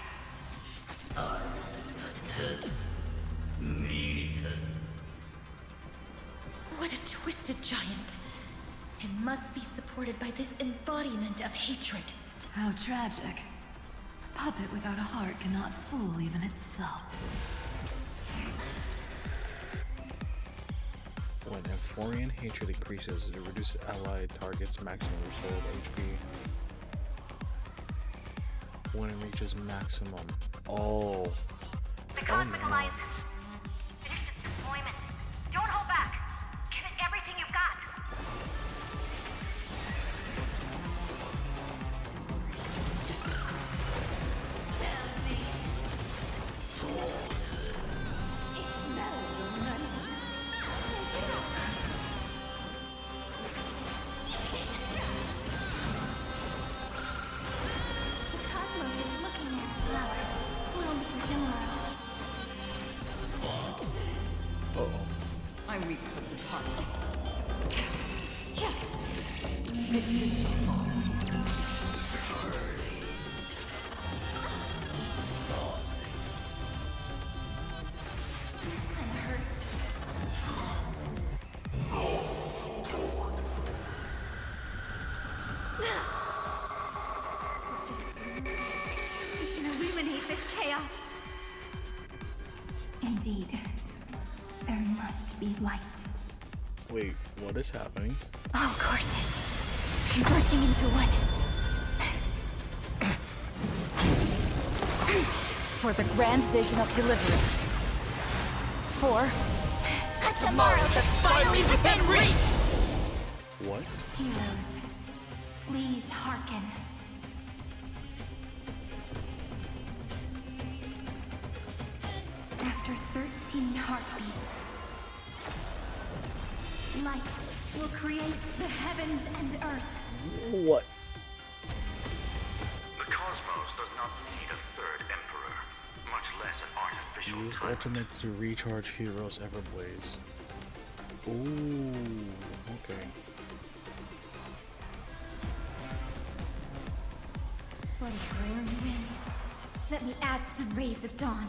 [SPEAKER 17] What a twisted giant. It must be supported by this embodiment of hatred.
[SPEAKER 5] How tragic. A puppet without a heart cannot fool even itself.
[SPEAKER 1] When Amphorean hatred increases, it reduces allied targets' maximum restored HP. When it reaches maximum. Oh.
[SPEAKER 10] The Cosmic Alliance finished its deployment. Don't hold back. Give it everything you've got.
[SPEAKER 14] Cosmos is looking at flowers bloomed for tomorrow.
[SPEAKER 1] Uh-oh.
[SPEAKER 12] I weep for the heart.
[SPEAKER 14] We can illuminate this chaos.
[SPEAKER 2] Indeed, there must be light.
[SPEAKER 1] Wait, what is happening?
[SPEAKER 3] All courses converging into one.
[SPEAKER 17] For the grand vision of deliverance. For
[SPEAKER 4] A tomorrow that's finally within reach!
[SPEAKER 1] What?
[SPEAKER 2] Heroes, please hearken. After 13 heartbeats, light will create the heavens and earth.
[SPEAKER 1] What?
[SPEAKER 15] The cosmos does not need a third emperor, much less an artificial
[SPEAKER 1] Use
[SPEAKER 15] tyrant.
[SPEAKER 1] ultimate to recharge heroes Everblaze. Ooh, okay.
[SPEAKER 14] Bloody rare wind. Let me add some rays of dawn.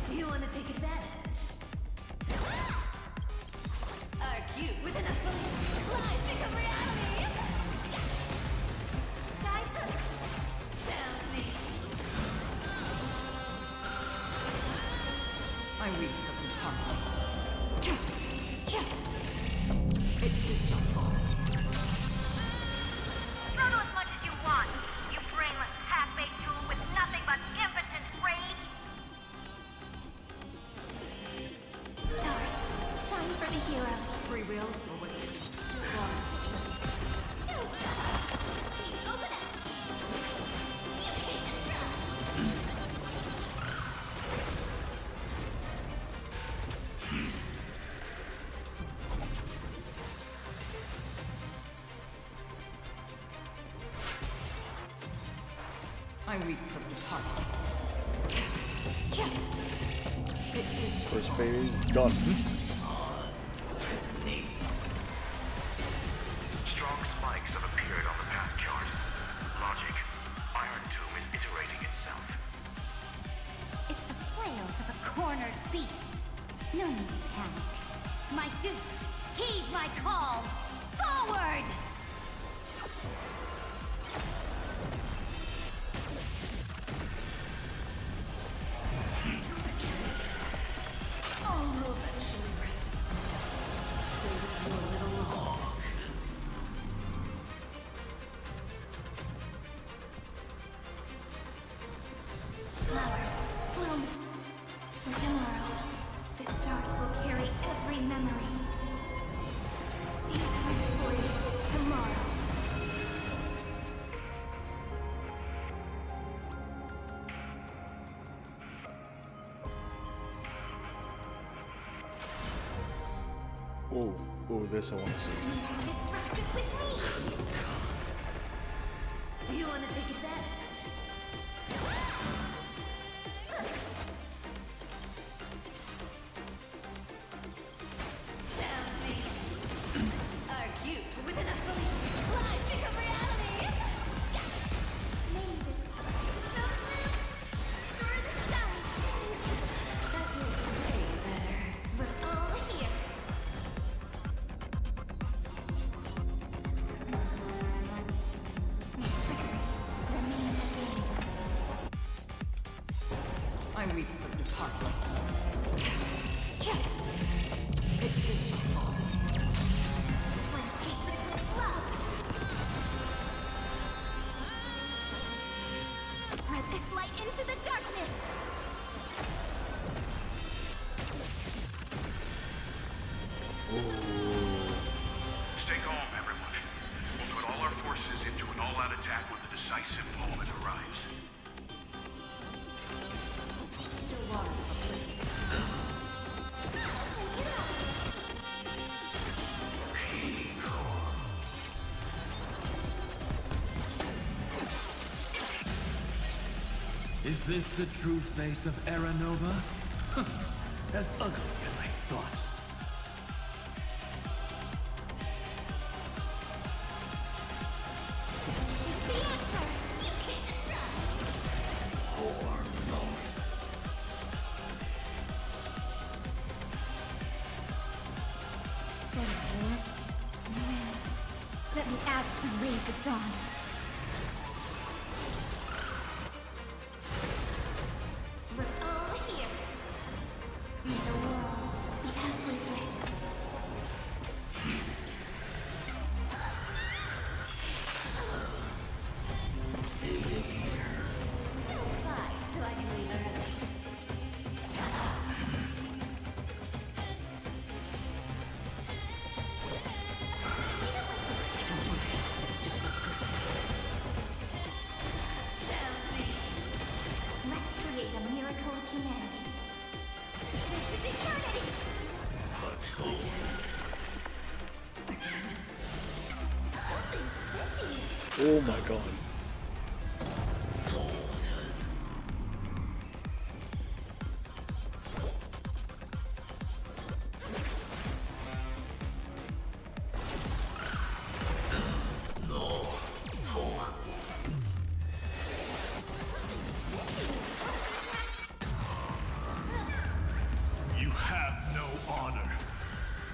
[SPEAKER 18] You want to take advantage? Are cute with enough belief. Lies become reality. Guys, down me.
[SPEAKER 12] I weep from the heart. It is your fault.
[SPEAKER 10] Struggle as much as you want, you brainless half-baked tool with nothing but impotent rage.
[SPEAKER 14] Stars, shine for the heroes.
[SPEAKER 12] Free will, or was it?
[SPEAKER 14] Open up.
[SPEAKER 12] I weep from the heart. It is
[SPEAKER 1] First phase done.
[SPEAKER 19] Strong spikes have appeared on the path chart. Logic. Iron Tomb is iterating itself.
[SPEAKER 7] It's the flails of a cornered beast. No need to panic. My dupes, heed my call. Forward!
[SPEAKER 12] all will eventually rest. Stay with you a little long.
[SPEAKER 14] Flowers, bloom. For tomorrow, the stars will carry every memory. These are for you tomorrow.
[SPEAKER 1] Oh, this I want to see.
[SPEAKER 14] Distraction with me!
[SPEAKER 18] You want to take advantage? Damn me. Are cute with enough belief. Lies become reality. Name this. Store the sound. That feels way better. We're all here.
[SPEAKER 12] I weep for the heartless. It is your fault.
[SPEAKER 14] Hatred with love. Spread this light into the darkness.
[SPEAKER 19] Stay calm, everyone. We'll put all our forces into an all-out attack when the decisive moment arrives.
[SPEAKER 11] Is this the true face of Era Nova? As ugly as I thought.
[SPEAKER 14] Wind. Let me add some rays of dawn. We're all here. May the world be as we wish.
[SPEAKER 18] Bye, so I can leave early.
[SPEAKER 14] Let's create a miracle of humanity. This is eternity! Something's fishy.
[SPEAKER 1] Oh my god.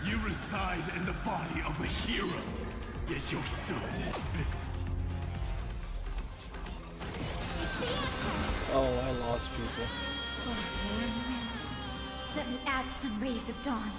[SPEAKER 16] You reside in the body of a hero, yet you're so despicable.
[SPEAKER 1] Oh, I lost people.
[SPEAKER 14] Oh, Lord, wind. Let me add some rays of dawn.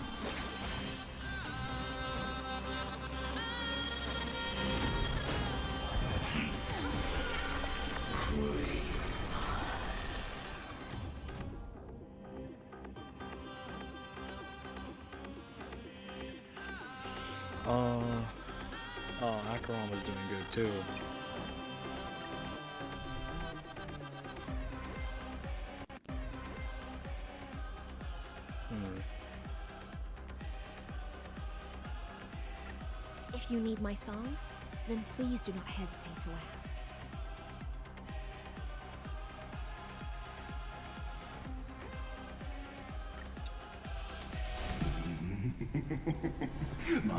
[SPEAKER 1] Oh, Acheron was doing good too.
[SPEAKER 8] If you need my song, then please do not hesitate to ask.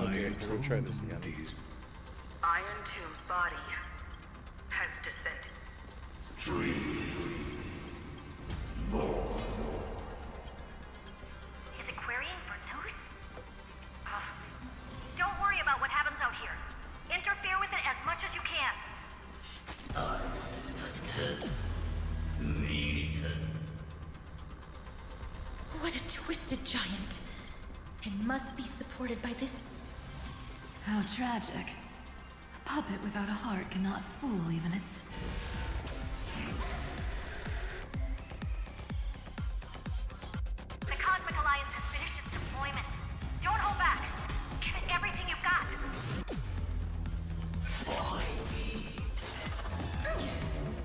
[SPEAKER 1] Okay, we'll try this again.
[SPEAKER 20] Iron Tomb's body has descended.
[SPEAKER 10] Is it querying for news? Don't worry about what happens out here. Interfere with it as much as you can.
[SPEAKER 14] What a twisted giant. It must be supported by this.
[SPEAKER 5] How tragic. A puppet without a heart cannot fool even its...
[SPEAKER 10] The Cosmic Alliance has finished its deployment. Don't hold back. Give it everything you've got.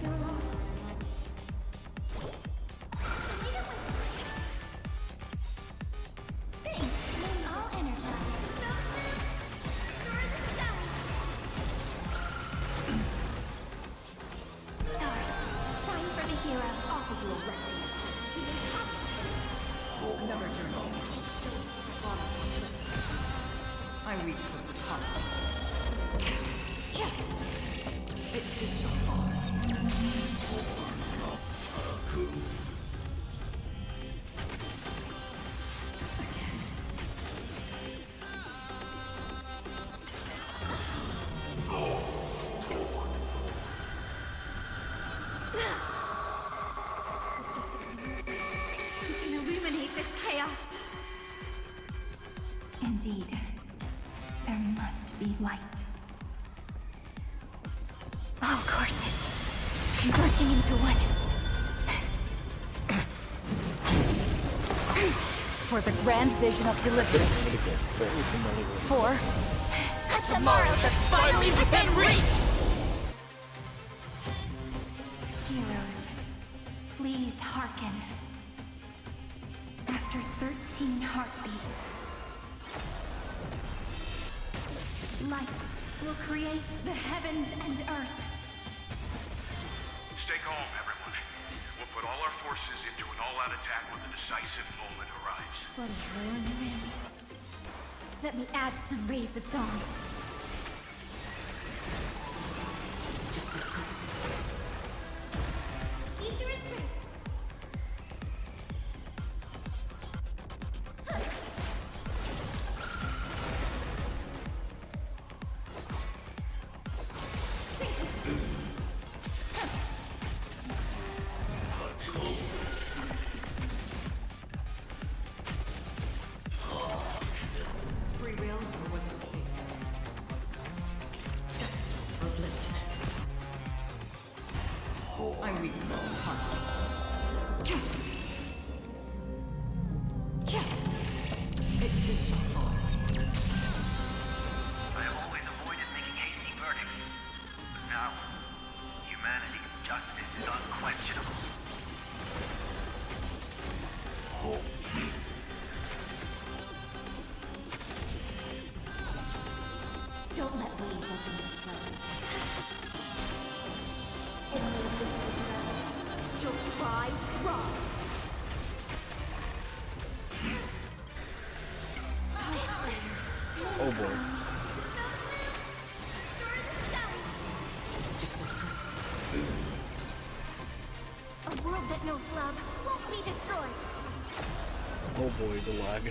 [SPEAKER 14] You're lost. Thanks. All energized. Stars, shine for the heroes. Off of your record.
[SPEAKER 12] Another journey. I weep for the top. It too shall fall.
[SPEAKER 14] Just we can illuminate this chaos.
[SPEAKER 2] Indeed, there must be light.
[SPEAKER 3] All courses converging into one. For the grand vision of deliverance. For a tomorrow that's finally within reach!
[SPEAKER 2] Heroes, please hearken. After 13 heartbeats, light will create the heavens and earth.
[SPEAKER 19] Stay calm, everyone. We'll put all our forces into an all-out attack when the decisive moment arrives.
[SPEAKER 14] What a whirlwind. Let me add some rays of dawn. Future is great.
[SPEAKER 12] Free will or was it fate? Justice or bliss? I weep for the heart. It too shall fall.
[SPEAKER 21] I have always avoided making hasty verdicts, but now, humanity's justice is unquestionable.
[SPEAKER 10] Don't let waves open the flood.
[SPEAKER 8] In the abyss of your cries rise.
[SPEAKER 1] Oh boy.
[SPEAKER 14] A world that knows love won't be destroyed.
[SPEAKER 1] Oh boy, the lag.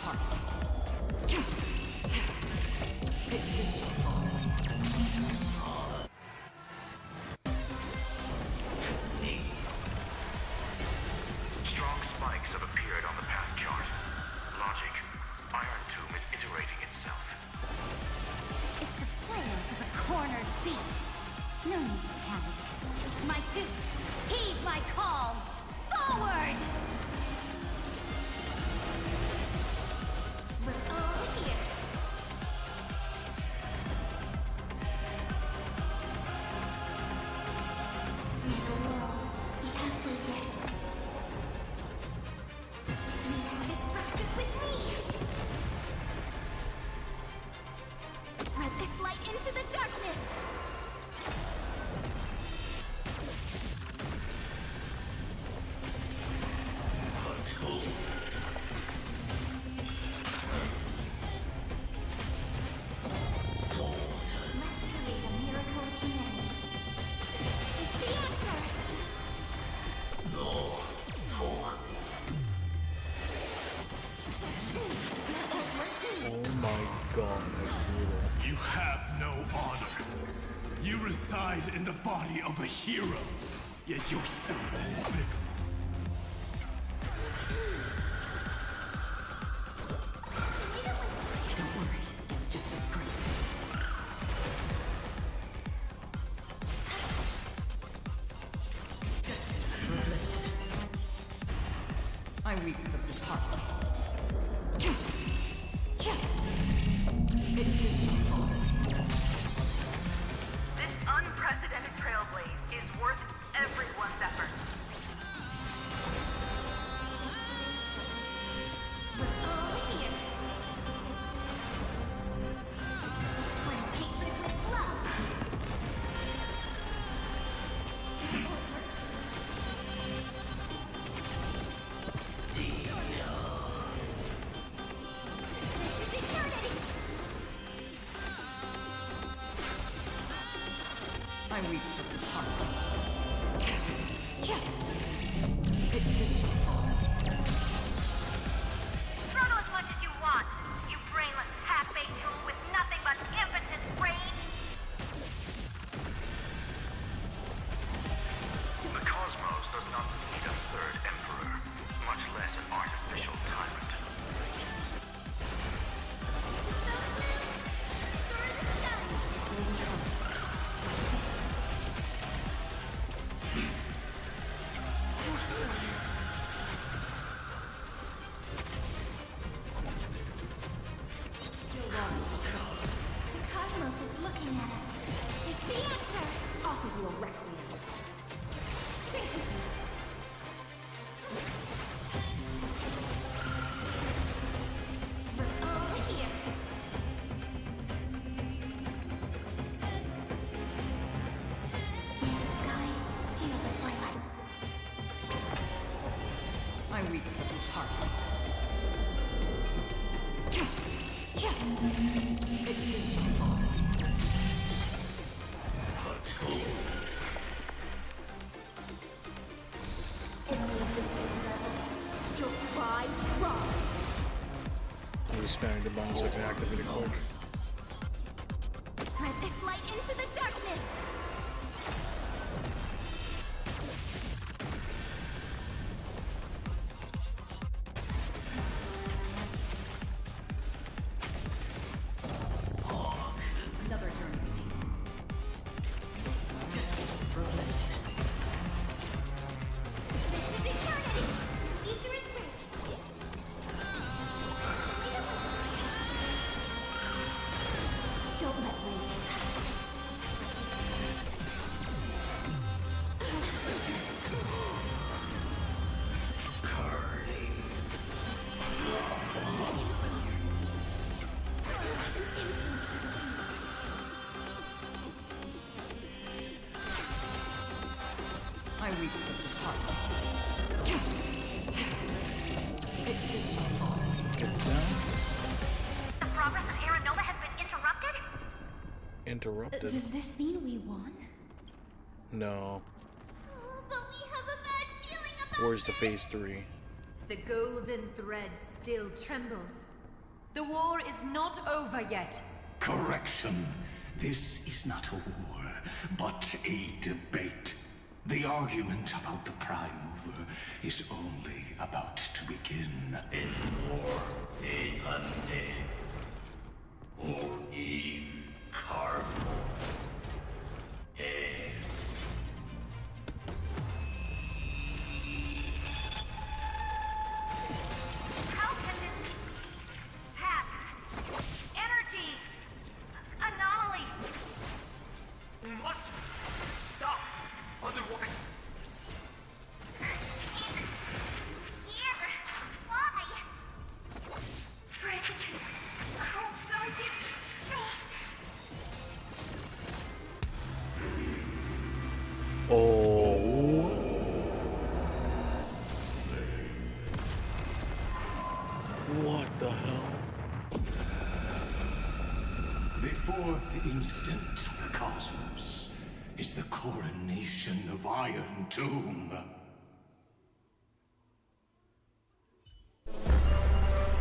[SPEAKER 12] depart. It is
[SPEAKER 19] Strong spikes have appeared on the path chart. Logic. Iron Tomb is iterating itself.
[SPEAKER 7] It's the flails of a cornered beast. No need to panic. My dukes, heed my call. Forward! We're all here.
[SPEAKER 14] May the world be as we wish.
[SPEAKER 4] Destruction with me!
[SPEAKER 3] Spread this light into the darkness!
[SPEAKER 4] Let's create a miracle of humanity.
[SPEAKER 3] It's the answer!
[SPEAKER 1] Oh my god, that's brutal.
[SPEAKER 16] You have no honor. You reside in the body of a hero, yet you're so despicable.
[SPEAKER 12] Don't worry, it's just a scream. I weep for the departed. It is
[SPEAKER 20] This unprecedented trailblaze is worth everyone's effort.
[SPEAKER 4] We're all here. Bring hatred with love. This is eternity.
[SPEAKER 12] I weep for the departed. It is
[SPEAKER 20] Throttle as much as you want, you brainless half-baked tool with nothing but impotent rage.
[SPEAKER 19] The cosmos does not need a third emperor, much less an artificial tyrant.
[SPEAKER 3] The cosmos is looking at us. It's the answer!
[SPEAKER 8] Offer you a requiem.
[SPEAKER 3] We're all here. May the sky feel the twilight.
[SPEAKER 12] I weep for the departed. It is
[SPEAKER 8] Your prize rise.
[SPEAKER 1] He's spamming the buttons so I can activate it quick.
[SPEAKER 3] Spread this light into the darkness!
[SPEAKER 12] another journey.
[SPEAKER 3] This is eternity! The future is ready.
[SPEAKER 8] Don't let me.
[SPEAKER 12] I weep for the departed. It is
[SPEAKER 1] Get down.
[SPEAKER 20] The progress of Era Nova has been interrupted?
[SPEAKER 1] Interrupted.
[SPEAKER 8] Does this mean we won?
[SPEAKER 1] No.
[SPEAKER 3] But we have a bad feeling about
[SPEAKER 1] Where's the phase 3?
[SPEAKER 18] The golden thread still trembles, The war is not over yet.
[SPEAKER 9] Correction. This is not a war, but a debate. The argument about the Prime Mover is only about to begin.
[SPEAKER 6] It's war, a undead. Or in cardboard.
[SPEAKER 20] How can this path, energy, anomaly?
[SPEAKER 6] We must stop. Otherwise.
[SPEAKER 20] Here, why? Friend, oh, don't you?
[SPEAKER 1] Oh. What the hell?
[SPEAKER 9] The fourth instant of the cosmos is the coronation of Iron Tomb.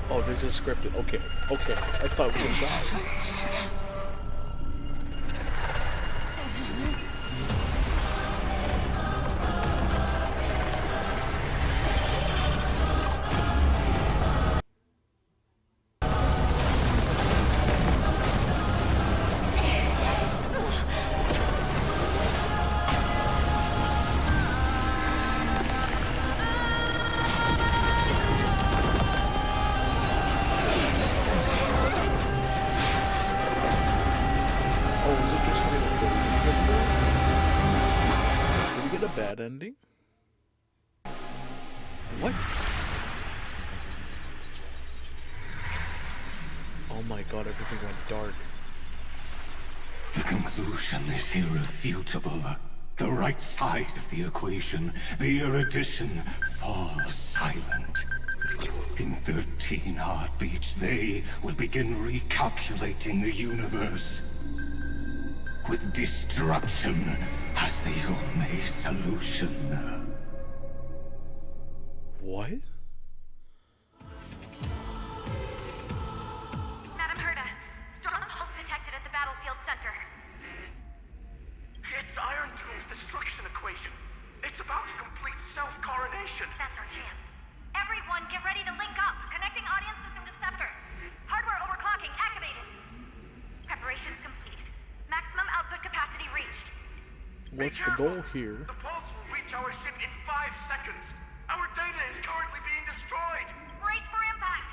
[SPEAKER 1] Oh, this is scripted. Okay, okay. I thought we were died. A bad ending? What? Oh my god, everything went dark.
[SPEAKER 9] The conclusion is irrefutable. The right side of the equation, the erudition, falls silent. In 13 heartbeats, they will begin recalculating the universe. With destruction as the only solution.
[SPEAKER 1] What?
[SPEAKER 20] Madam Herda, strong pulse detected at the battlefield center.
[SPEAKER 19] It's Iron Tomb's destruction equation. It's about to complete self-coronation.
[SPEAKER 20] That's our chance. Everyone, get ready to link up. Connecting audience system to scepter. Hardware overclocking activated. Preparations complete. Maximum output capacity reached.
[SPEAKER 1] What's the goal here?
[SPEAKER 19] The pulse will reach our ship in 5 seconds. Our data is currently being destroyed.
[SPEAKER 20] Brace for impact.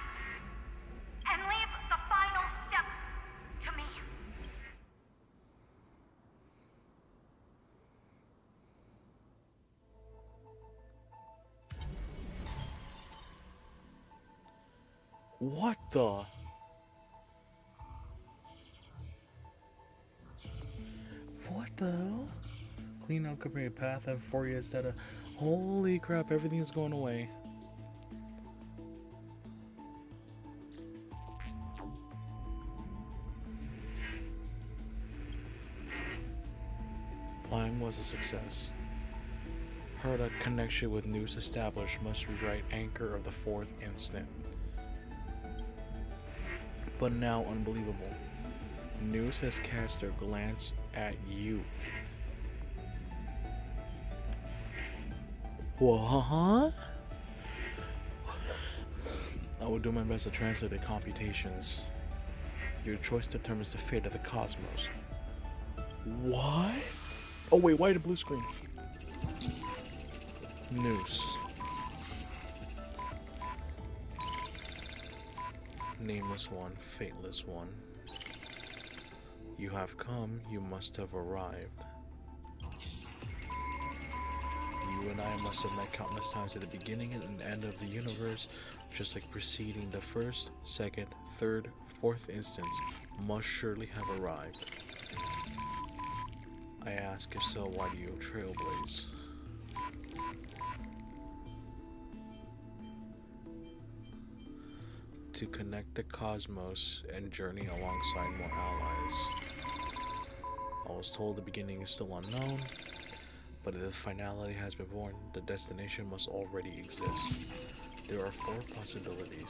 [SPEAKER 20] And leave the final step to me.
[SPEAKER 1] What the? What the hell? Clean out company path, Amphoreus data. Holy crap, everything's going away. Plan was a success. Heard a connection with news established must rewrite anchor of the fourth instant. But now unbelievable. News has cast their glance at you. What? I will do my best to translate the computations. Your choice determines the fate of the cosmos. What? Oh wait, why the blue screen? News. Nameless one, fateless one. You have come, you must have arrived. You and I must have met countless times at the beginning and end of the universe, just like preceding the first, second, third, fourth instance must surely have arrived. I ask, if so, why do you trailblaze? To connect the cosmos and journey alongside more allies. I was told the beginning is still unknown, but if the finality has been born, the destination must already exist. There are 4 possibilities.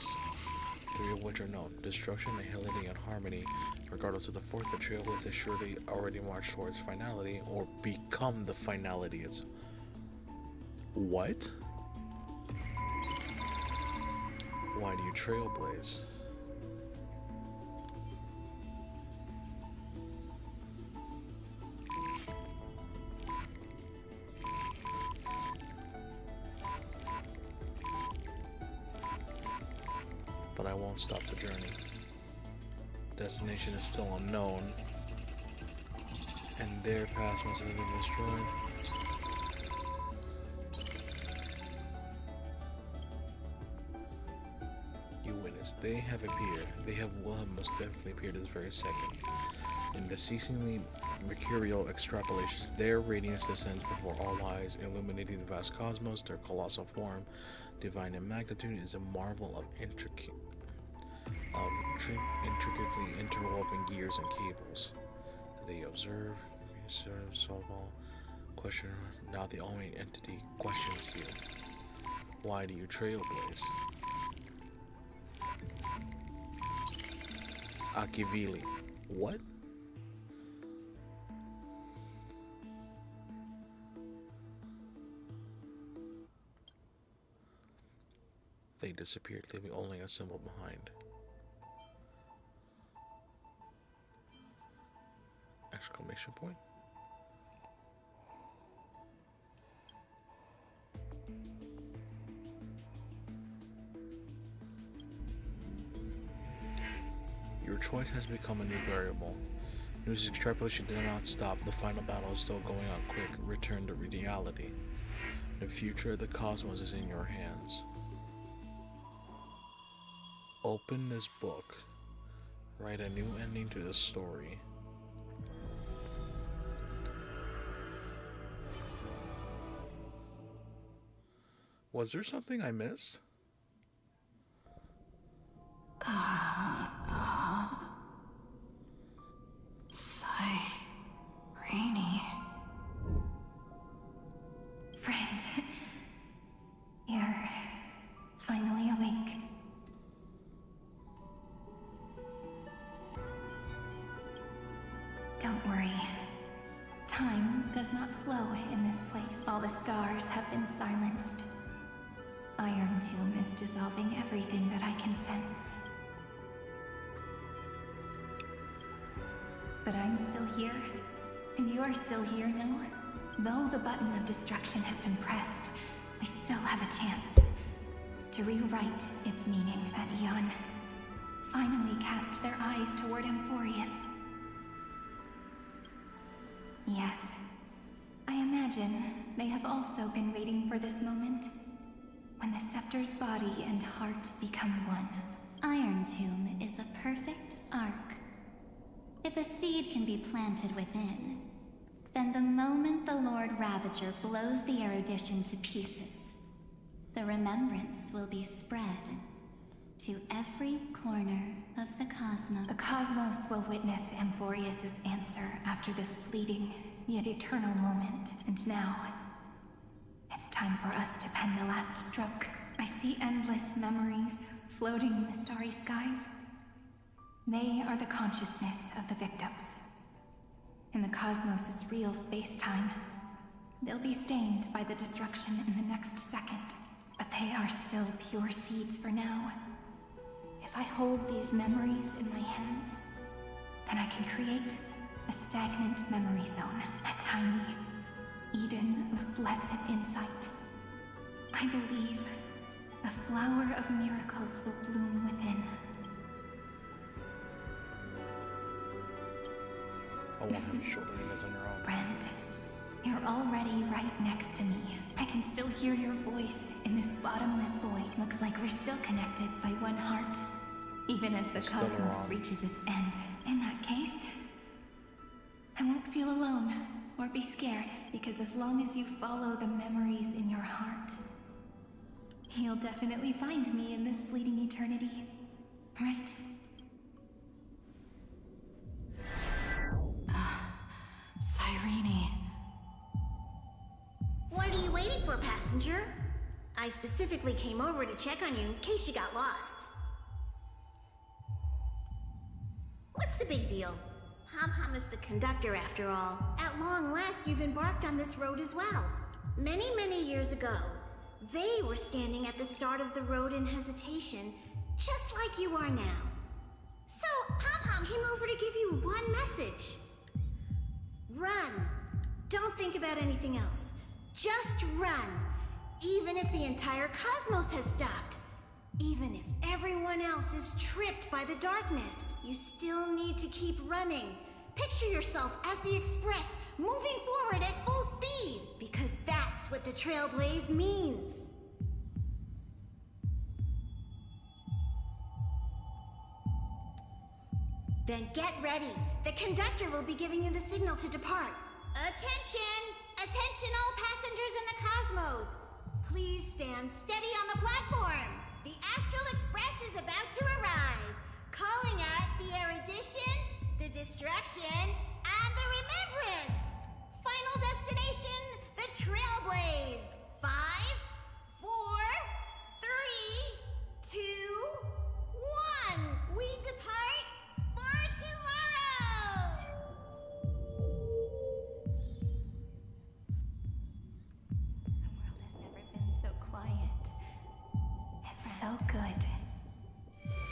[SPEAKER 1] three of which are known: destruction, annihility, and harmony. Regardless of the fourth, the Trailblazers surely already march towards finality, or become the finality. It's what? Why do you trailblaze? But I won't stop the journey. Destination is still unknown, and their past must have been destroyed. You witness, they have appeared. They have most definitely appeared this very second. In the ceasingly mercurial extrapolations, their radiance descends before all eyes, illuminating the vast cosmos. Their colossal form, divine in magnitude, is a marvel of intricately interwoven gears and cables. They observe, solve all, question. Now the only entity questions you. Why do you trailblaze? Akivili. What? They disappeared, leaving only a symbol behind. Exclamation point. Your choice has become a new variable. News extrapolation did not stop. The final battle is still going on. Quick, return to reality. The future of the cosmos is in your hands. Open this book. Write a new ending to this story. Was there something I missed?
[SPEAKER 2] Rainy. Friend, you're finally awake. Don't worry. Time does not flow in this place. All the stars have been silenced. Iron Tomb is dissolving everything that I can sense. But I'm still here, and you're still here, no? Though the button of destruction has been pressed, we still have a chance to rewrite its meaning. That Eon finally cast their eyes toward Amphoreus. Yes, I imagine they have also been waiting for this moment, when the scepter's body and heart become one.
[SPEAKER 7] Iron Tomb is a perfect arc. If a seed can be planted within, then the moment the Lord Ravager blows the erudition to pieces, the remembrance will be spread to every corner of the cosmos.
[SPEAKER 2] The cosmos will witness Amphoreus' answer after this fleeting, yet eternal moment. And now, it's time for us to pen the last stroke. I see endless memories floating in the starry skies. They are the consciousness of the victims. In the cosmos' real space-time, they'll be stained by the destruction in the next second. But they are still pure seeds for now. If I hold these memories in my hands, then I can create a stagnant memory zone, a tiny Eden of blessed insight. I believe the flower of miracles will bloom within.
[SPEAKER 1] I won't have you shouldering this on your own.
[SPEAKER 2] Friend, you're already right next to me. I can still hear your voice in this bottomless void. Looks like we're still connected by one heart, even as the cosmos reaches its end. In that case, I won't feel alone or be scared, because as long as you follow the memories in your heart, you'll definitely find me in this fleeting eternity, right?
[SPEAKER 5] Cyrene.
[SPEAKER 10] What are you waiting for, passenger? I specifically came over to check on you in case you got lost.
[SPEAKER 13] What's the big deal? Pom-Pom is the conductor after all. At long last, you've embarked on this road as well. Many, many years ago, they were standing at the start of the road in hesitation, just like you are now. So, Pom-Pom came over to give you one message. Run. Don't think about anything else. Just run. Even if the entire cosmos has stopped. Even if everyone else is tripped by the darkness, you still need to keep running. Picture yourself as the Express, moving forward at full speed, because that's what the Trailblaze means. Then get ready. The conductor will be giving you the signal to depart. Attention! Attention all passengers in the cosmos! Please stand steady on the platform. The Astral Express is about to arrive. Calling at the erudition, the distraction, and the remembrance. Final destination, the Trailblaze. 5, 4, 3, 2, 1. We depart for tomorrow.
[SPEAKER 3] The world has never been so quiet. It's so good.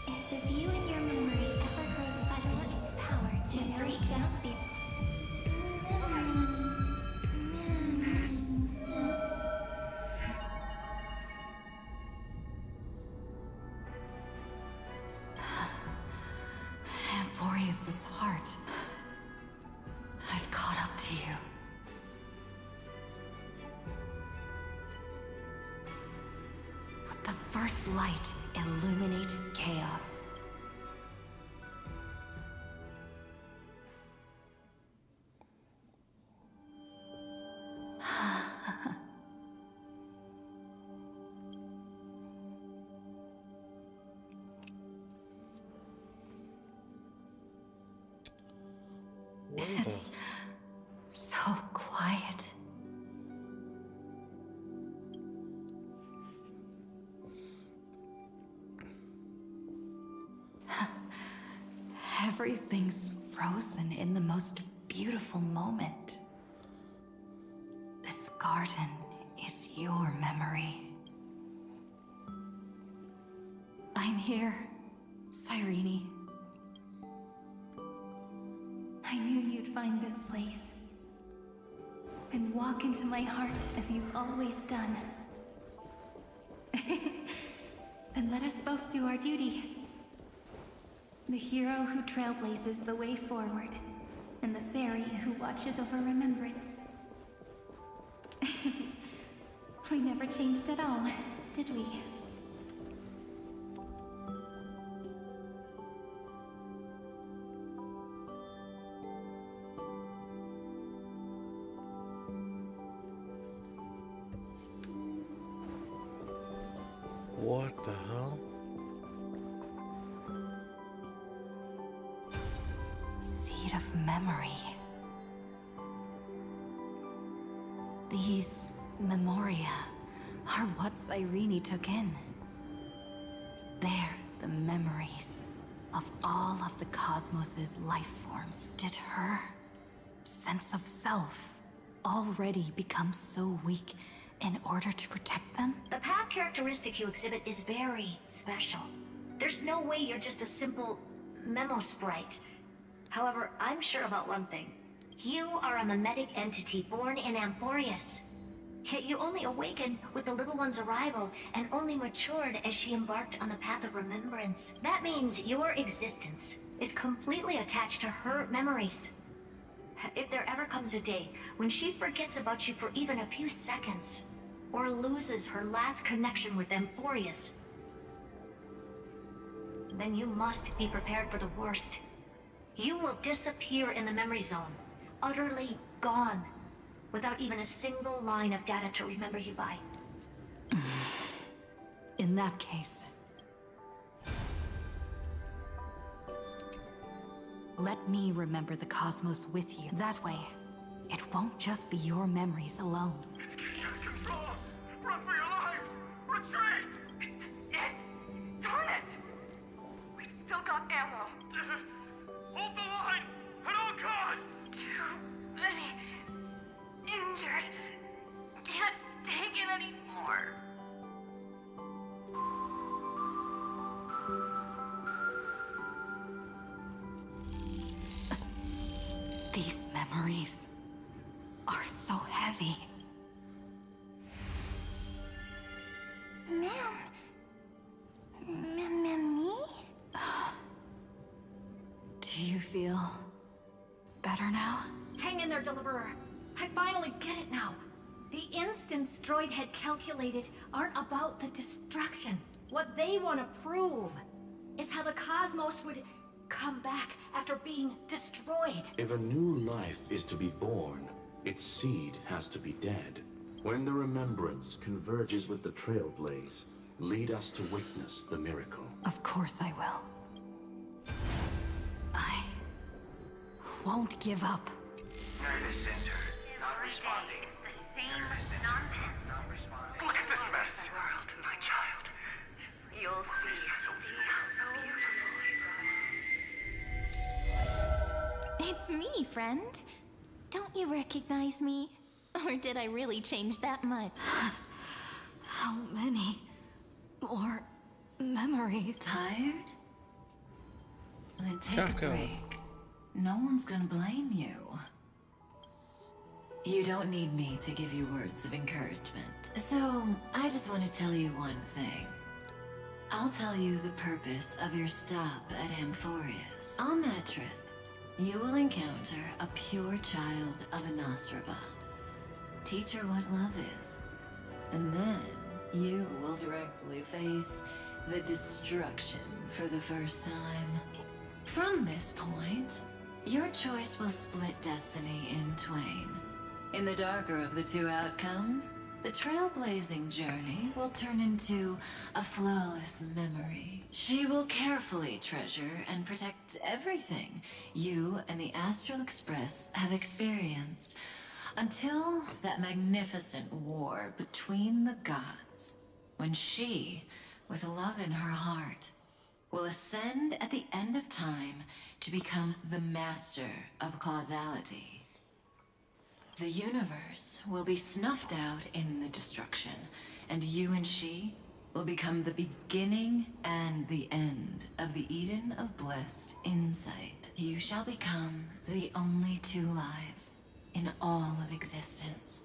[SPEAKER 4] If the view in your memory ever grows fuzzy, its power just reaches the...
[SPEAKER 2] Amphoreus' heart. I've caught up to you. Let the first light illuminate chaos. It's so quiet. Everything's frozen in the most beautiful moment. This garden is your memory. I'm here, Cyrene.
[SPEAKER 3] I knew you'd find this place. And walk into my heart as you've always done. Then let us both do our duty. The hero who trailblazes the way forward, and the fairy who watches over remembrance. We never changed at all, did we?
[SPEAKER 1] What the hell?
[SPEAKER 2] Seed of memory. These memoria are what Cyrene took in. They're the memories of all of the cosmos's life forms. Did her sense of self already become so weak in order to protect them?
[SPEAKER 10] The path characteristic you exhibit is very special. There's no way you're just a simple memo sprite. However, I'm sure about one thing. You are a mimetic entity born in Amphoreus. Yet you only awakened with the little one's arrival and only matured as she embarked on the path of remembrance. That means your existence is completely attached to her memories. If there ever comes a day when she forgets about you for even a few seconds, or loses her last connection with Amphoreus, then you must be prepared for the worst. You will disappear in the memory zone, utterly gone, without even a single line of data to remember you by.
[SPEAKER 2] In that case, let me remember the cosmos with you. That way, it won't just be your memories alone.
[SPEAKER 6] Control! Run for your lives! Retreat! Darn it! We've still got ammo.
[SPEAKER 5] Do you feel better now?
[SPEAKER 10] Hang in there, Deliverer. I finally get it now. The instants Droid had calculated aren't about the destruction. What they want to prove is how the cosmos would come back after being destroyed.
[SPEAKER 15] If a new life is to be born, its seed has to be dead. When the remembrance converges with the trailblaze, lead us to witness the miracle.
[SPEAKER 5] Of course I will. I won't give up.
[SPEAKER 21] Nervous center. Not responding.
[SPEAKER 18] It's the same nonsense.
[SPEAKER 21] Not responding. Look at this mess.
[SPEAKER 18] The world, my child. You'll see.
[SPEAKER 3] It's me, friend. Don't you recognize me? Or did I really change that much?
[SPEAKER 5] How many more memories?
[SPEAKER 2] Tired? Then take
[SPEAKER 1] Jocko.
[SPEAKER 2] a break. No one's gonna blame you. You don't need me to give you words of encouragement. So, I just want to tell you one thing. I'll tell you the purpose of your stop at Amphoreus. On that trip, you will encounter a pure child of a Nostrabot. Teach her what love is. And then you will directly face the destruction for the first time. From this point, your choice will split destiny in twain. In the darker of the two outcomes, the trailblazing journey will turn into a flawless memory. She will carefully treasure and protect everything you and the Astral Express have experienced, until that magnificent war between the gods, when she, with love in her heart, will ascend at the end of time to become the master of causality. The universe will be snuffed out in the destruction, and you and she will become the beginning and the end of the Eden of blessed insight. You shall become the only two lives in all of existence,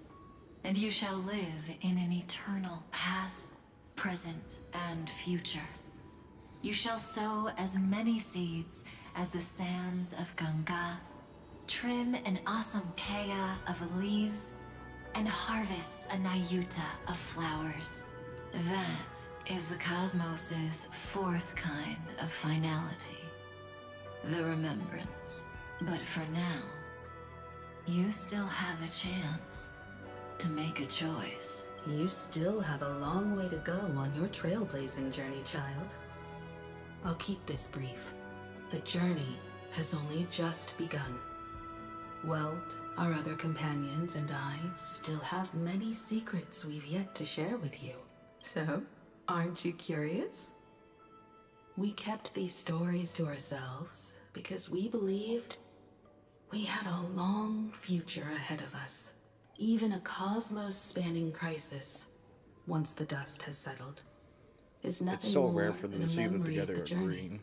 [SPEAKER 2] and you shall live in an eternal past, present, and future. You shall sow as many seeds as the sands of Ganga, trim an awesome kea of leaves, and harvest a nayuta of flowers. That is the cosmos's fourth kind of finality, the remembrance. But for now, you still have a chance to make a choice.
[SPEAKER 17] You still have a long way to go on your trailblazing journey, child. I'll keep this brief. The journey has only just begun. Welt, our other companions, and I still have many secrets we've yet to share with you. So, aren't you curious? We kept these stories to ourselves because we believed we had a long future ahead of us. Even a cosmos-spanning crisis, once the dust has settled, is nothing
[SPEAKER 1] It's so
[SPEAKER 17] more
[SPEAKER 1] rare for them
[SPEAKER 17] than
[SPEAKER 1] to
[SPEAKER 17] a
[SPEAKER 1] see them
[SPEAKER 17] memory of
[SPEAKER 1] together
[SPEAKER 17] the
[SPEAKER 1] in
[SPEAKER 17] journey.
[SPEAKER 1] green.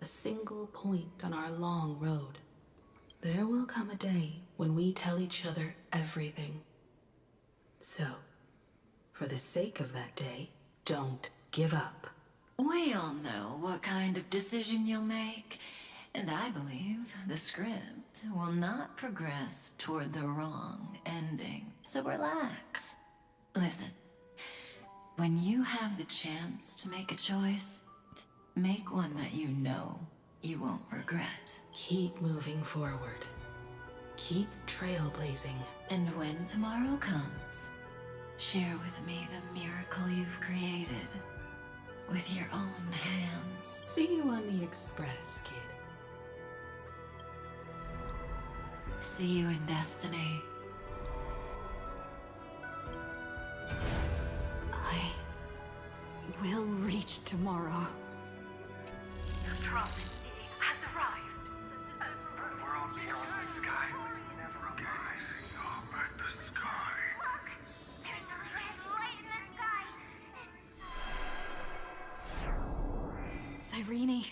[SPEAKER 17] A single point on our long road. There will come a day when we tell each other everything. So, for the sake of that day, don't give up.
[SPEAKER 2] We all know what kind of decision you'll make, and I believe the script will not progress toward the wrong ending. So relax. Listen, when you have the chance to make a choice, make one that you know you won't regret.
[SPEAKER 17] Keep moving forward. Keep trailblazing.
[SPEAKER 2] And when tomorrow comes, share with me the miracle you've created with your own hands.
[SPEAKER 17] See you on the Express, kid.
[SPEAKER 2] See you in destiny.
[SPEAKER 5] I will reach tomorrow.
[SPEAKER 21] The prophet has arrived. The world beyond the sky was never gazing up at the sky.
[SPEAKER 18] Look! There's a red light in the sky.
[SPEAKER 5] Cyrene,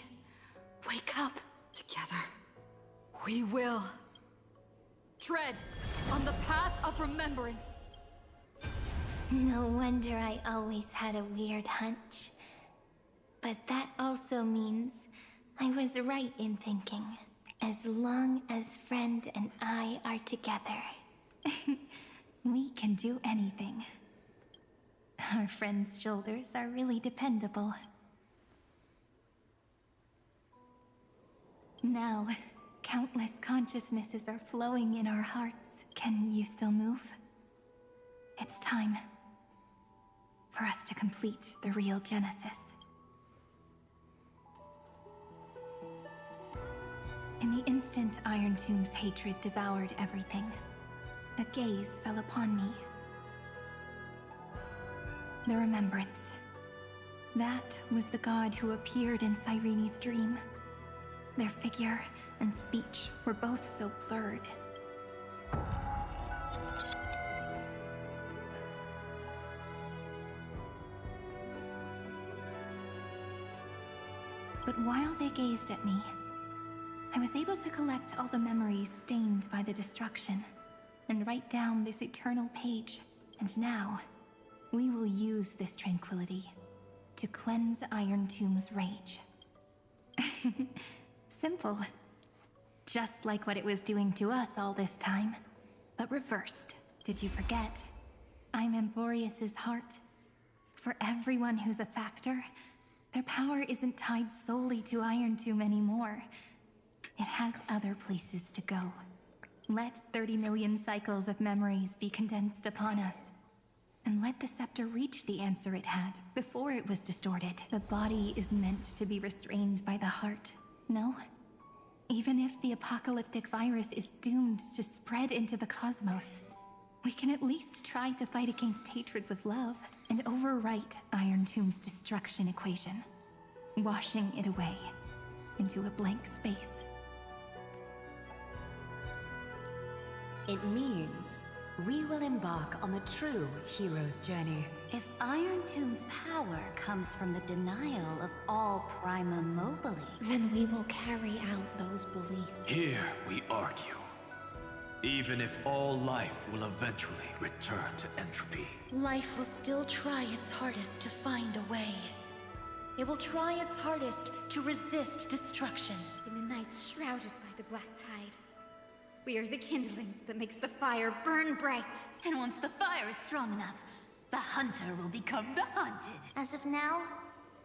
[SPEAKER 5] wake up. Together, we will tread on the path of remembrance.
[SPEAKER 4] No wonder I always had a weird hunch. But that also means I was right in thinking
[SPEAKER 3] As long as friend and I are together, we can do anything. Our friend's shoulders are really dependable. Now, countless consciousnesses are flowing in our hearts. Can you still move? It's time for us to complete the real Genesis. In the instant Iron Tomb's hatred devoured everything, a gaze fell upon me. The remembrance. That was the god who appeared in Cyrene's dream. Their figure and speech were both so blurred. But while they gazed at me, I was able to collect all the memories stained by the destruction and write down this eternal page. And now, we will use this tranquility to cleanse Iron Tomb's rage. Simple. Just like what it was doing to us all this time, but reversed. Did you forget? I'm Amphoreus' heart. For everyone who's a factor, their power isn't tied solely to Iron Tomb anymore. It has other places to go. Let 30 million cycles of memories be condensed upon us. And let the scepter reach the answer it had before it was distorted. The body is meant to be restrained by the heart, no? Even if the apocalyptic virus is doomed to spread into the cosmos, we can at least try to fight against hatred with love and overwrite Iron Tomb's destruction equation, washing it away into a blank space.
[SPEAKER 18] It means we will embark on the true hero's journey.
[SPEAKER 7] If Iron Tomb's power comes from the denial of all prima mobile,
[SPEAKER 8] then we will carry out those beliefs.
[SPEAKER 16] Here we argue. Even if all life will eventually return to entropy.
[SPEAKER 11] Life will still try its hardest to find a way. It will try its hardest to resist destruction.
[SPEAKER 14] In the nights shrouded by the black tide, we are the kindling that makes the fire burn bright.
[SPEAKER 5] And once the fire is strong enough, the hunter will become the hunted.
[SPEAKER 4] As of now,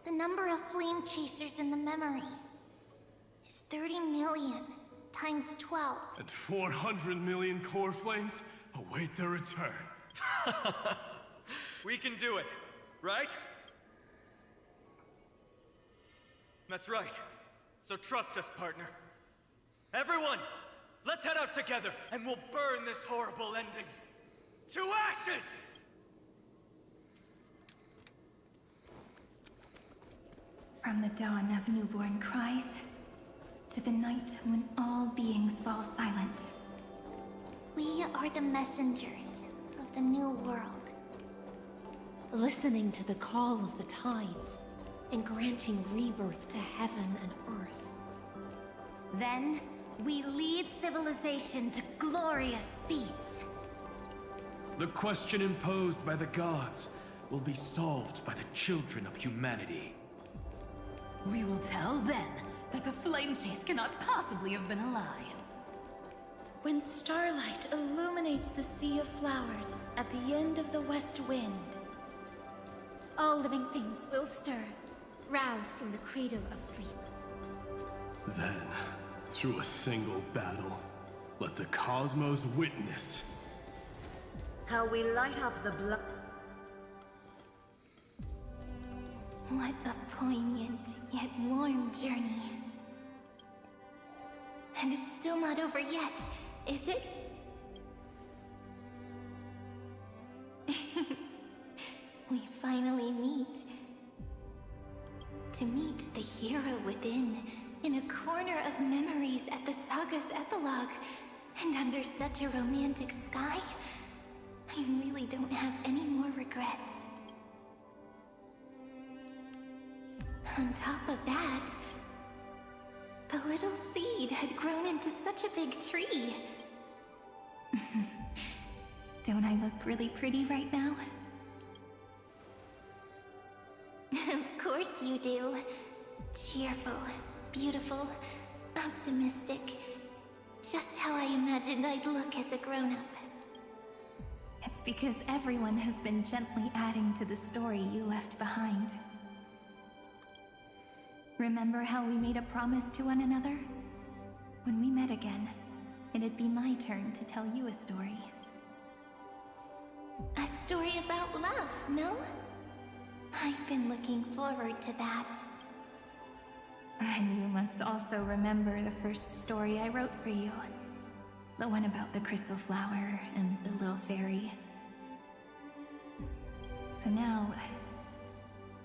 [SPEAKER 4] the number of flame chasers in the memory is 30 million times 12.
[SPEAKER 16] And 400 million core flames await their return.
[SPEAKER 22] We can do it, right? That's right. So trust us, partner. Everyone, let's head out together, and we'll burn this horrible ending to ashes!
[SPEAKER 3] From the dawn of newborn cries, to the night when all beings fall silent.
[SPEAKER 4] We are the messengers of the new world.
[SPEAKER 8] Listening to the call of the tides, and granting rebirth to heaven and earth.
[SPEAKER 7] then we lead civilization to glorious feats.
[SPEAKER 16] The question imposed by the gods will be solved by the children of humanity.
[SPEAKER 5] We will tell them that the flame chase cannot possibly have been a lie.
[SPEAKER 11] When starlight illuminates the sea of flowers at the end of the west wind,
[SPEAKER 14] all living things will stir, roused from the cradle of sleep.
[SPEAKER 16] Then, through a single battle, let the cosmos witness
[SPEAKER 18] how we light up the blood.
[SPEAKER 3] What a poignant yet warm journey. And it's still not over yet, is it? We finally meet. To meet the hero within, in a corner of memories at the saga's epilogue, and under such a romantic sky, I really don't have any more regrets. On top of that, the little seed had grown into such a big tree. Don't I look really pretty right now? Of course you do. Cheerful, beautiful, optimistic,
[SPEAKER 4] Just how I imagined I'd look as a grown-up.
[SPEAKER 3] It's because everyone has been gently adding to the story you left behind. Remember how we made a promise to one another? When we met again, it'd be my turn to tell you a story.
[SPEAKER 4] A story about love, no? I've been looking forward to that.
[SPEAKER 3] And you must also remember the first story I wrote for you. The one about the crystal flower and the little fairy. So now,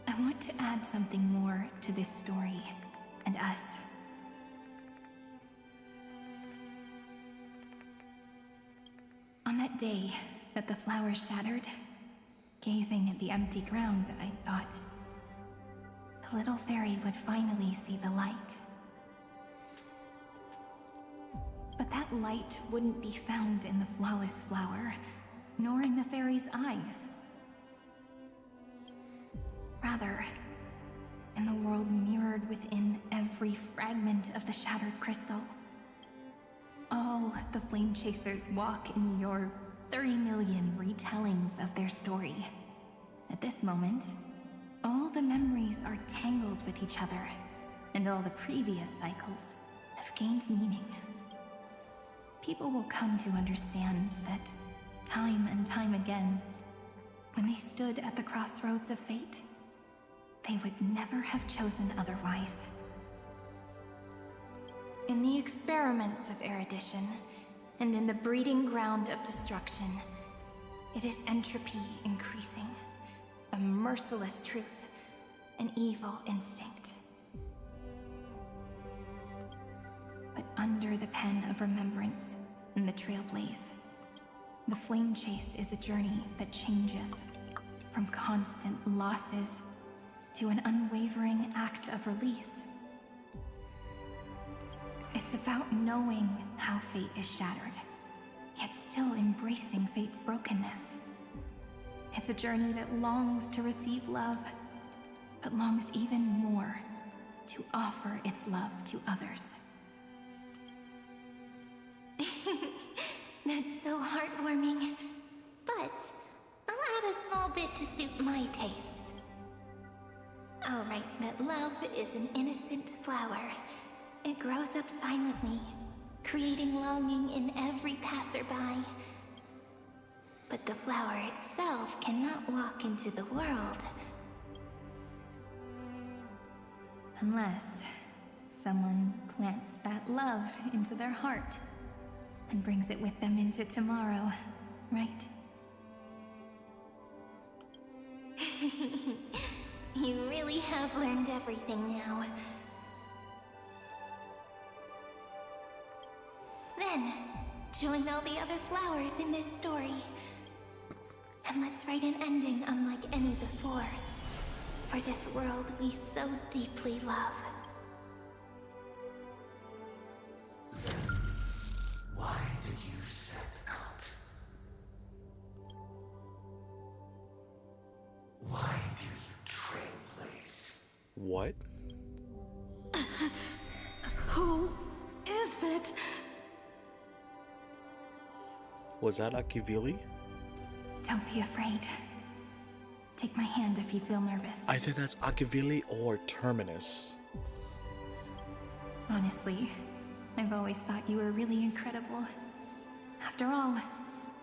[SPEAKER 3] I want to add something more to this story and us. On that day that the flower shattered, gazing at the empty ground, I thought the little fairy would finally see the light. But that light wouldn't be found in the flawless flower, nor in the fairy's eyes. Rather, in the world mirrored within every fragment of the shattered crystal. All the flame chasers walk in your 30 million retellings of their story. At this moment, all the memories are tangled with each other, and all the previous cycles have gained meaning. People will come to understand that time and time again, when they stood at the crossroads of fate, they would never have chosen otherwise. In the experiments of erudition, and in the breeding ground of destruction, it is entropy increasing, a merciless truth, an evil instinct. But under the pen of remembrance and the trailblaze, the flame chase is a journey that changes from constant losses to an unwavering act of release. It's about knowing how fate is shattered, yet still embracing fate's brokenness. It's a journey that longs to receive love, but longs even more to offer its love to others.
[SPEAKER 4] That's so heartwarming. But I'll add a small bit to suit my tastes. I'll write that love is an innocent flower. It grows up silently, creating longing in every passerby. But the flower itself cannot walk into the world.
[SPEAKER 3] Unless someone plants that love into their heart and brings it with them into tomorrow, right?
[SPEAKER 4] You really have learned everything now. Then, join all the other flowers in this story. And let's write an ending unlike any before. For this world we so deeply love.
[SPEAKER 15] Why did you set out? Why do you trailblaze?
[SPEAKER 1] What?
[SPEAKER 5] Who is it?
[SPEAKER 1] Was that Akivili?
[SPEAKER 3] Don't be afraid. Take my hand if you feel nervous.
[SPEAKER 1] Either that's Akivili or Terminus.
[SPEAKER 3] Honestly, I've always thought you were really incredible. After all,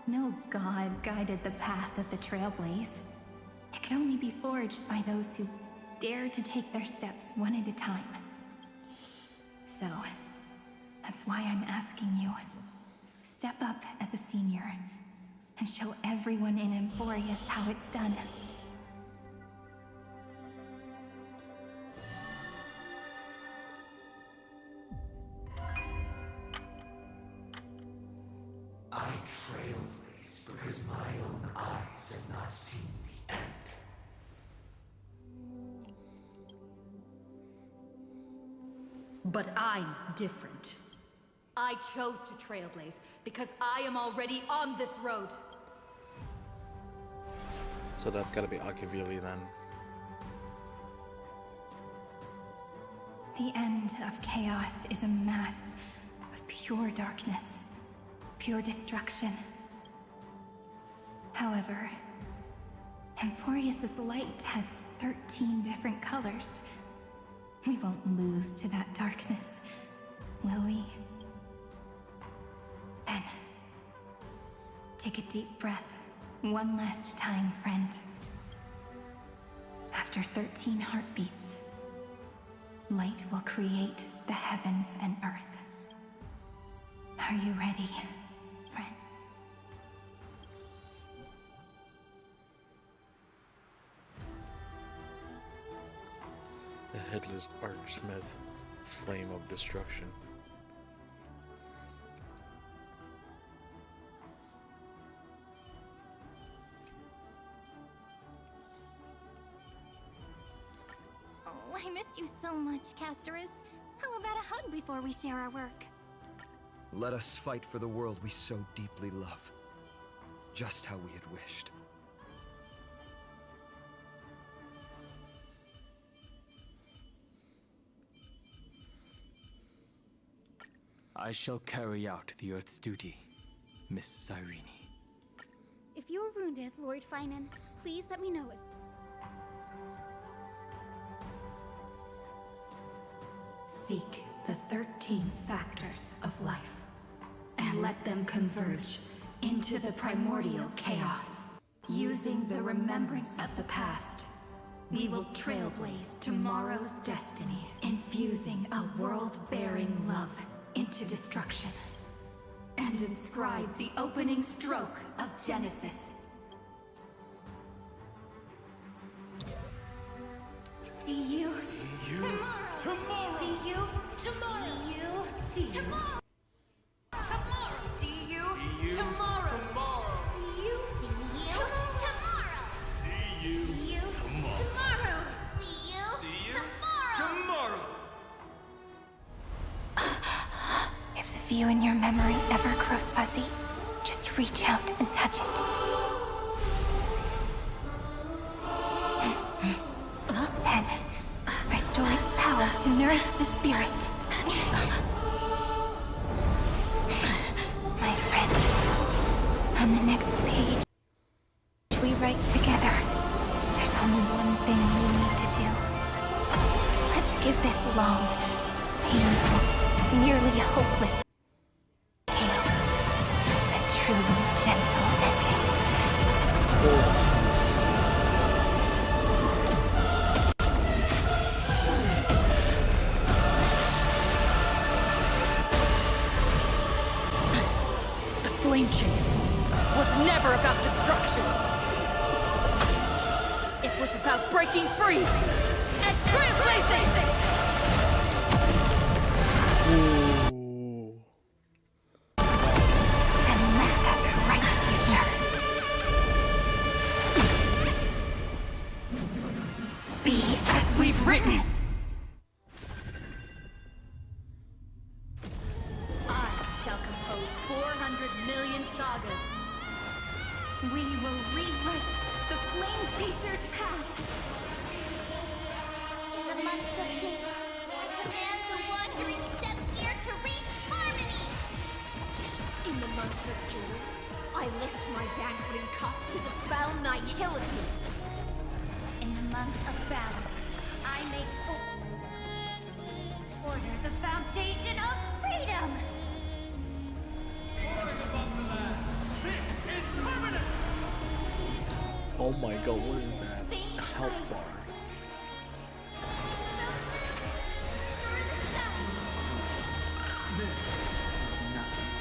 [SPEAKER 3] no god guided the path of the Trailblaze. It could only be forged by those who dare to take their steps one at a time. So, that's why I'm asking you. Step up as a senior and show everyone in Amphoreus how it's done.
[SPEAKER 15] I trailblaze because my own eyes have not seen the end.
[SPEAKER 5] But I'm different. I chose to trailblaze because I am already on this road.
[SPEAKER 1] So that's gotta be Akivili then.
[SPEAKER 3] The end of chaos is a mass of pure pure darkness, pure destruction. However, Amphoreus' light has 13 different colors. We won't lose to that darkness, will we? Then, take a deep breath, one last time, friend. After 13 heartbeats, light will create the heavens and earth. Are you ready, friend?
[SPEAKER 1] The headless archsmith, flame of destruction.
[SPEAKER 3] Oh, I missed you so much, Castorus. How about a hug before we share our work?
[SPEAKER 9] Let us fight for the world we so deeply love. Just how we had wished.
[SPEAKER 12] I shall carry out the Earth's duty, Miss Irene.
[SPEAKER 14] If you're wounded, Lord Finan, please let me know as...
[SPEAKER 2] Seek the 13 factors of life, and let them converge into the primordial chaos. Using the remembrance of the past, we will trailblaze tomorrow's destiny, infusing a world-bearing love into destruction, and inscribe the opening stroke of Genesis. See you tomorrow. See you tomorrow. See you tomorrow. See you tomorrow. See you tomorrow.
[SPEAKER 6] See you
[SPEAKER 4] Tomorrow. See you tomorrow.
[SPEAKER 3] If the view in your memory ever grows fuzzy, just reach out and touch it. Then, restore its power to nourish the spirit. My friend, on the next page we write together, there's only one thing we need to do. Let's give this long, painful, nearly hopeless tale a truly gentle ending.
[SPEAKER 5] The flame chase was never about destruction. It was about breaking free and trailblazing!
[SPEAKER 3] And let that bright future be as we've written.
[SPEAKER 5] I shall compose 400 million sagas.
[SPEAKER 3] We will rewrite the Flame Chaser's path.
[SPEAKER 4] In the months of fate, I command the wandering steps here to reach harmony.
[SPEAKER 8] In the month of June, I lift my banqueting cup to dispel nihility.
[SPEAKER 2] In the month of balance, I make order the foundation of freedom!
[SPEAKER 1] Oh my god, what is that? A health bar.
[SPEAKER 12] This is nothing.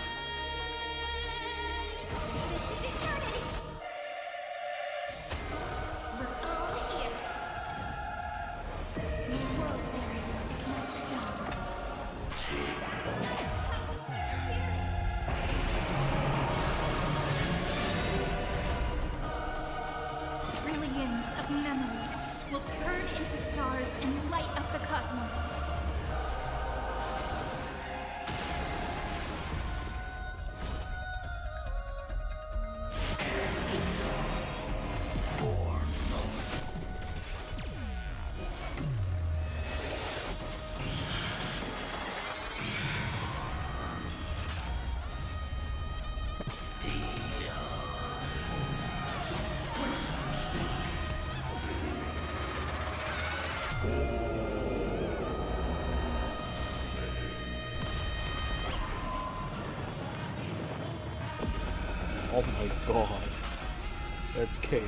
[SPEAKER 3] Trillions of memories will turn into stars and light up the cosmos.
[SPEAKER 1] Oh my god. That's chaotic.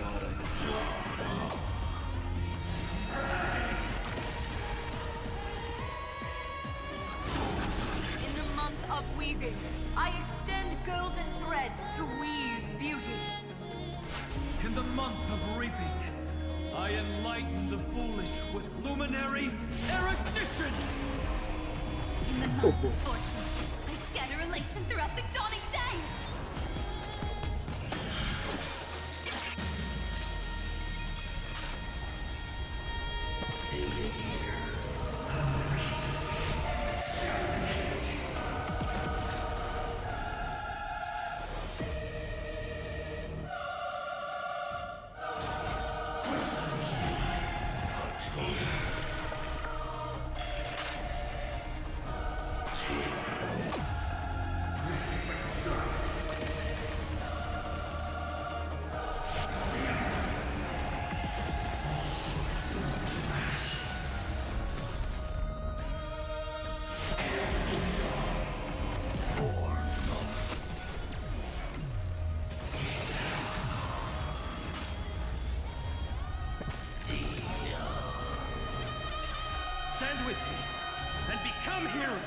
[SPEAKER 18] In the month of weaving, I extend golden threads to weave beauty.
[SPEAKER 19] In the month of reaping, I enlighten the foolish with luminary erudition!
[SPEAKER 18] In the month of fortune, I scatter elation throughout the dawning day!
[SPEAKER 19] Stand with me and become heroes!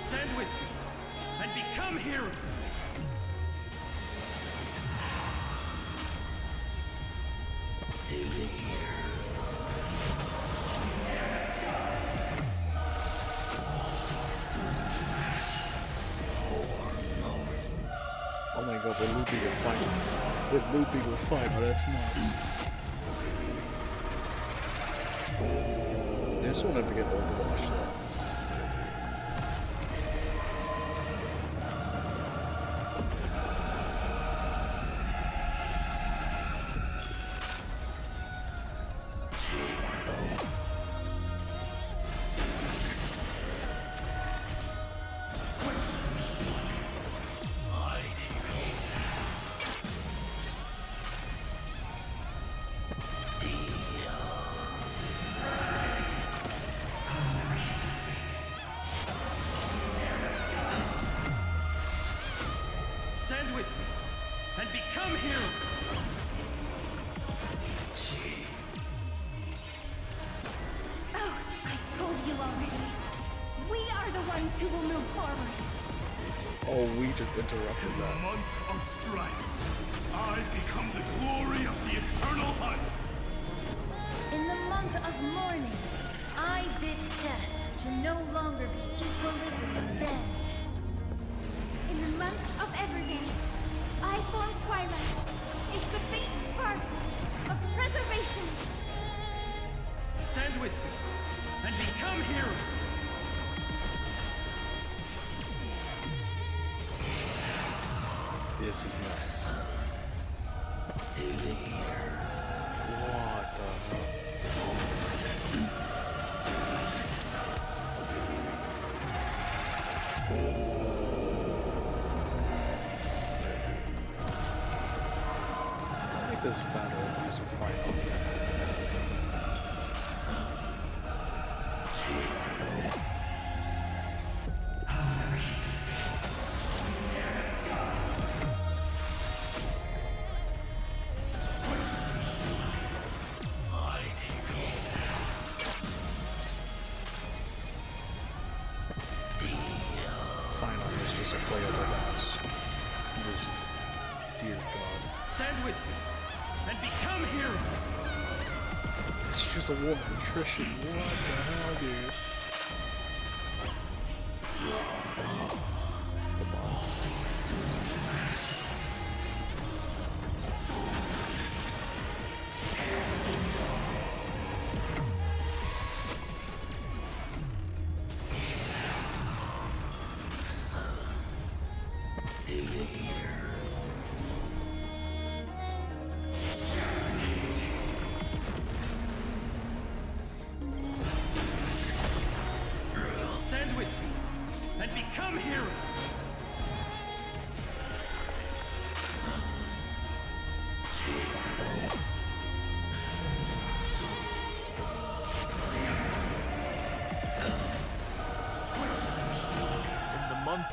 [SPEAKER 19] Stand with me and become heroes!
[SPEAKER 1] Oh my god, with Loopy we're fighting. With Loopy we're fighting, that's nuts. This will never get old to watch though.
[SPEAKER 19] Stand with me and become heroes!
[SPEAKER 3] Oh, I told you already. We are the ones who will move forward.
[SPEAKER 1] Oh, we just interrupted
[SPEAKER 19] In the
[SPEAKER 1] that.
[SPEAKER 19] month of strife, I become the glory of the eternal hunt!
[SPEAKER 11] In the month of mourning, I bid death to no longer be equilibrium's end.
[SPEAKER 14] In the month of Everday, I form twilight. It's the faint sparks of preservation.
[SPEAKER 19] Stand with me and become heroes!
[SPEAKER 1] This is nuts. What the I think this battle is final. Final is just a playable boss. This is, dear God.
[SPEAKER 19] Stand with me and become heroes!
[SPEAKER 1] It's just a war of attrition. What the hell, dude? Come on.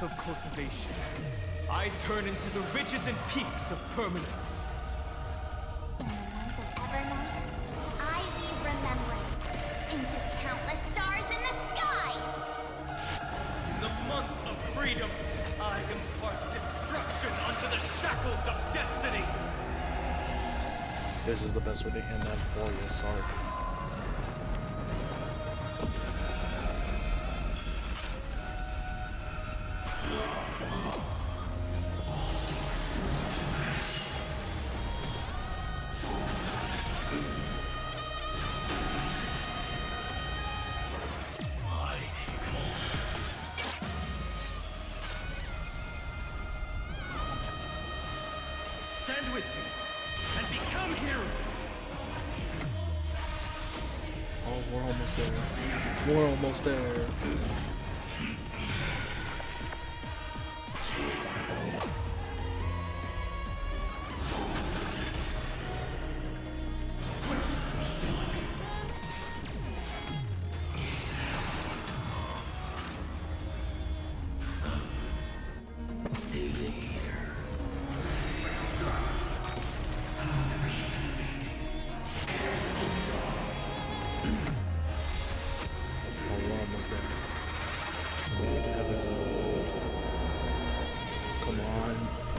[SPEAKER 19] of cultivation. I turn into the ridges and peaks of permanence.
[SPEAKER 4] In the month of Evernight, I weave remembrance into countless stars in the sky!
[SPEAKER 22] In the month of freedom, I impart destruction unto the shackles of destiny!
[SPEAKER 1] This is the best way to end Amphoreus arc.
[SPEAKER 22] Stand with me and become heroes!
[SPEAKER 1] Oh, we're almost there. We're almost there. Come on,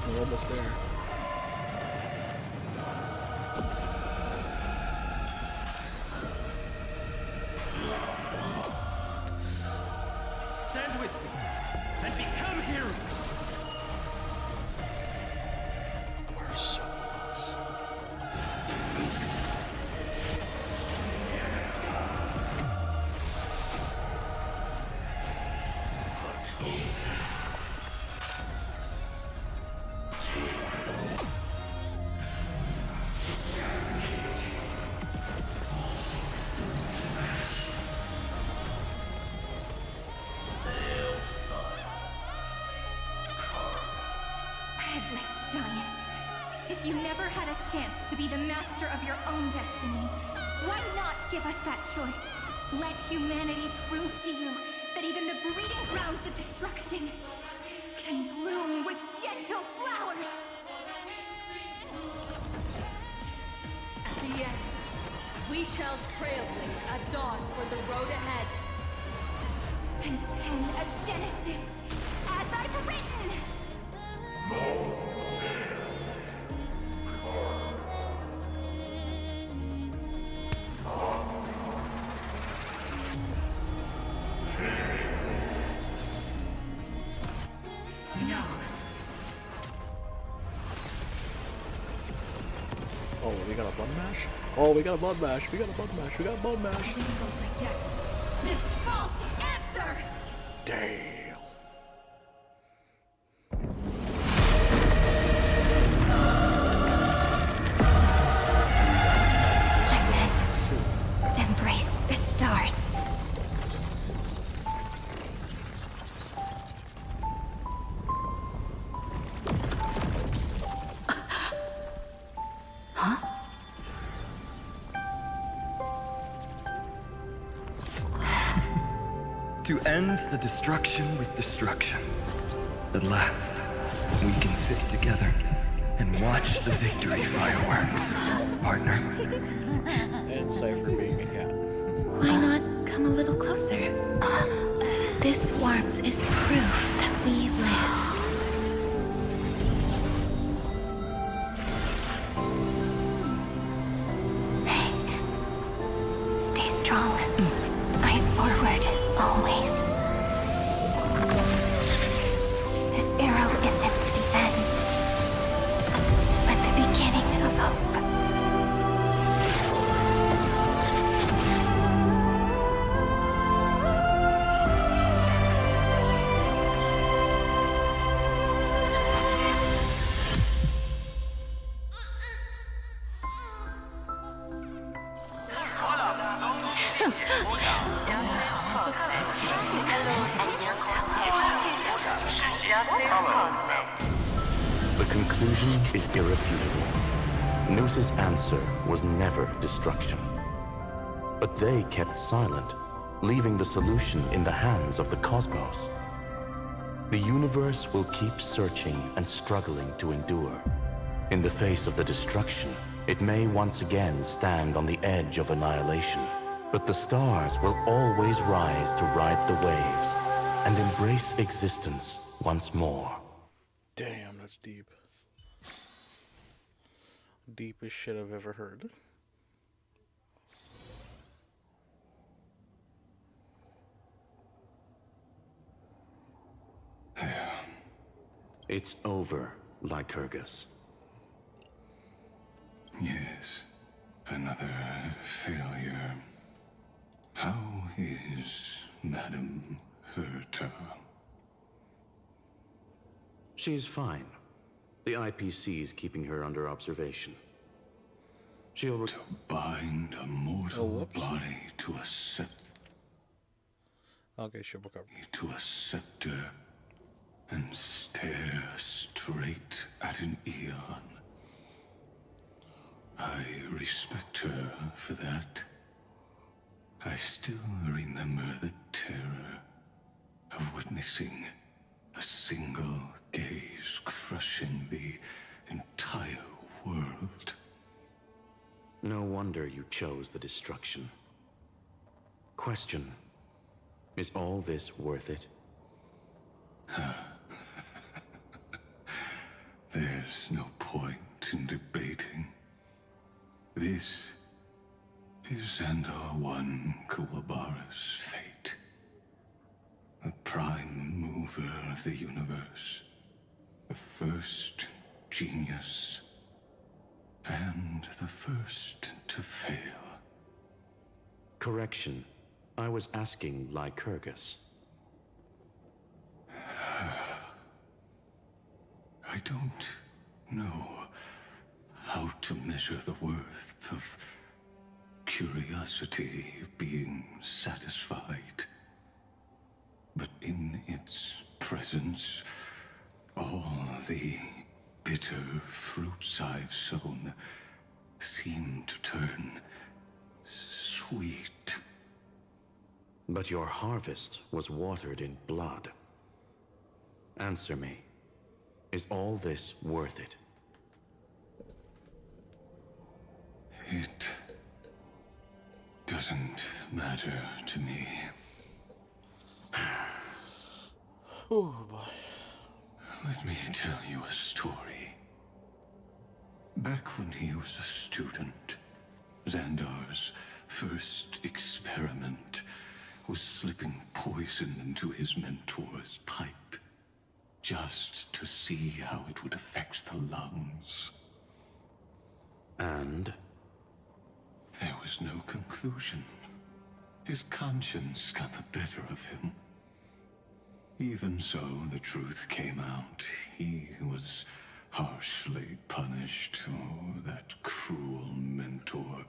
[SPEAKER 1] we're almost there.
[SPEAKER 22] Stand with me and become heroes!
[SPEAKER 1] We're so close.
[SPEAKER 3] Headless giants. If you never had a chance to be the master of your own destiny, why not give us that choice? Let humanity prove to you that even the breeding grounds of destruction can bloom with gentle flowers.
[SPEAKER 11] At the end, we shall trailblaze at dawn for the road ahead.
[SPEAKER 3] And pen a genesis as I've written.
[SPEAKER 11] No.
[SPEAKER 1] Oh, we got a button mash? Oh, we got a button mash. We got a button mash. We got a button mash.
[SPEAKER 3] Reject this false answer.
[SPEAKER 1] Damn.
[SPEAKER 2] Embrace the stars. Huh?
[SPEAKER 9] To end the destruction with destruction. At last, we can sit together and watch the victory fireworks, partner.
[SPEAKER 1] And Cypher being a cat.
[SPEAKER 14] Why not come a little closer? This warmth is proof that we live.
[SPEAKER 2] Stay strong. Eyes forward, always. This arrow isn't the end, but the beginning of hope.
[SPEAKER 15] The conclusion is irrefutable. Noos's answer was never destruction. But they kept silent, leaving the solution in the hands of the cosmos. The universe will keep searching and struggling to endure. In the face of the destruction, it may once again stand on the edge of annihilation. But the stars will always rise to ride the waves and embrace existence once more.
[SPEAKER 1] Damn, that's deep. Deepest shit I've ever heard.
[SPEAKER 15] It's over, Lycurgus.
[SPEAKER 13] Yes, another failure. How is Madame Herta?
[SPEAKER 15] She's fine. The IPC is keeping her under observation. She'll
[SPEAKER 13] to bind a mortal body to a
[SPEAKER 1] Okay, she'll recover.
[SPEAKER 13] To a scepter and stare straight at an eon. I respect her for that. I still remember the terror of witnessing a single gaze crushing the entire world.
[SPEAKER 15] No wonder you chose the destruction. Question: is all this worth it?
[SPEAKER 13] There's no point in debating. This is Xandar One Kuwabara's fate. The prime mover of the universe. The first genius. And the first to fail.
[SPEAKER 15] Correction. I was asking Lycurgus.
[SPEAKER 13] I don't know how to measure the worth of curiosity being satisfied. But in its presence, all the bitter fruits I've sown seem to turn sweet.
[SPEAKER 15] But your harvest was watered in blood. Answer me. Is all this worth it?
[SPEAKER 13] It doesn't matter to me.
[SPEAKER 1] Oh boy.
[SPEAKER 13] Let me tell you a story. Back when he was a student, Xandar's first experiment was slipping poison into his mentor's pipe, just to see how it would affect the lungs.
[SPEAKER 15] And?
[SPEAKER 13] There was no conclusion. His conscience got the better of him. Even so, the truth came out. He was harshly punished. Oh, that cruel mentor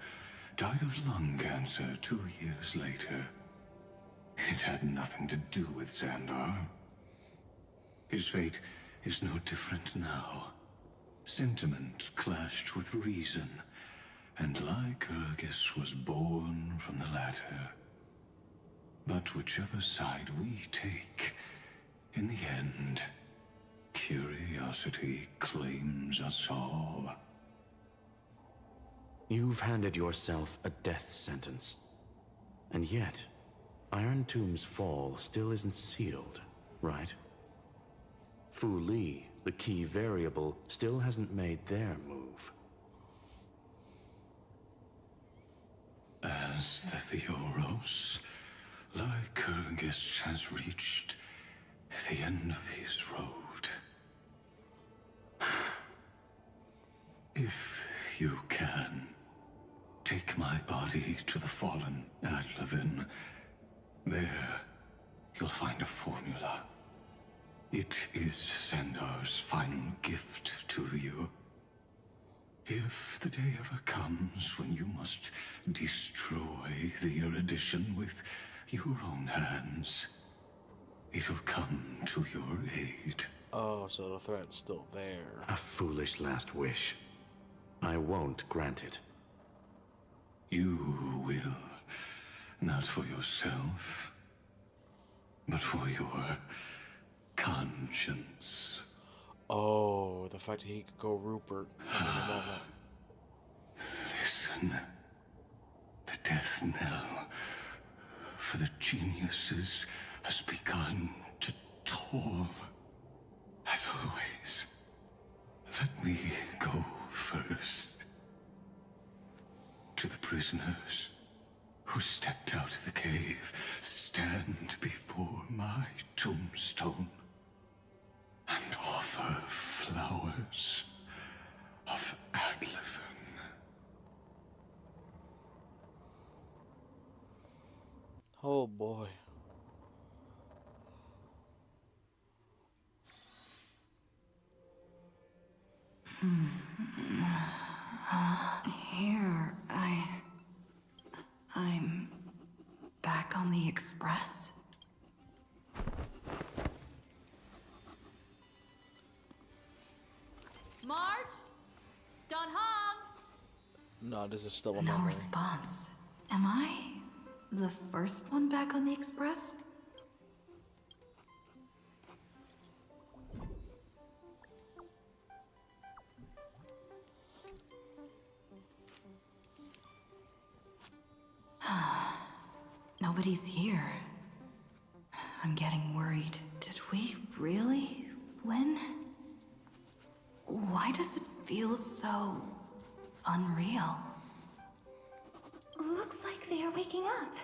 [SPEAKER 13] died of lung cancer 2 years later. It had nothing to do with Xandar. His fate is no different now. Sentiment clashed with reason, and Lycurgus was born from the latter. But whichever side we take, in the end, curiosity claims us all.
[SPEAKER 15] You've handed yourself a death sentence. And yet, Iron Tomb's fall still isn't sealed, right? Fu Li, the key variable, still hasn't made their move.
[SPEAKER 13] As the Theoros, Lycurgus has reached the end of his road. If you can, take my body to the fallen Adlevin. There, you'll find a formula. It is Xandar's final gift to you. If the day ever comes when you must destroy the erudition with your own hands, it'll come to your aid.
[SPEAKER 1] Oh, so the threat's still there.
[SPEAKER 15] A foolish last wish. I won't grant it.
[SPEAKER 13] You will. Not for yourself, but for your conscience.
[SPEAKER 1] Oh, the fact that he could go Rupert in a moment.
[SPEAKER 13] Listen. The death knell for the geniuses has begun to toll. As always, let me go first. To the prisoners who stepped out of the cave, stand before my tombstone and offer flowers of Adlifin.
[SPEAKER 1] Oh boy.
[SPEAKER 5] Here, I'm back on the Express.
[SPEAKER 11] March? Don Hong?
[SPEAKER 1] No, this is still a
[SPEAKER 5] No
[SPEAKER 1] memory.
[SPEAKER 5] response. Am I the first one back on the Express? Nobody's here. I'm getting worried. Did we really win? Why does it feel so unreal?
[SPEAKER 14] Looks like they are waking up.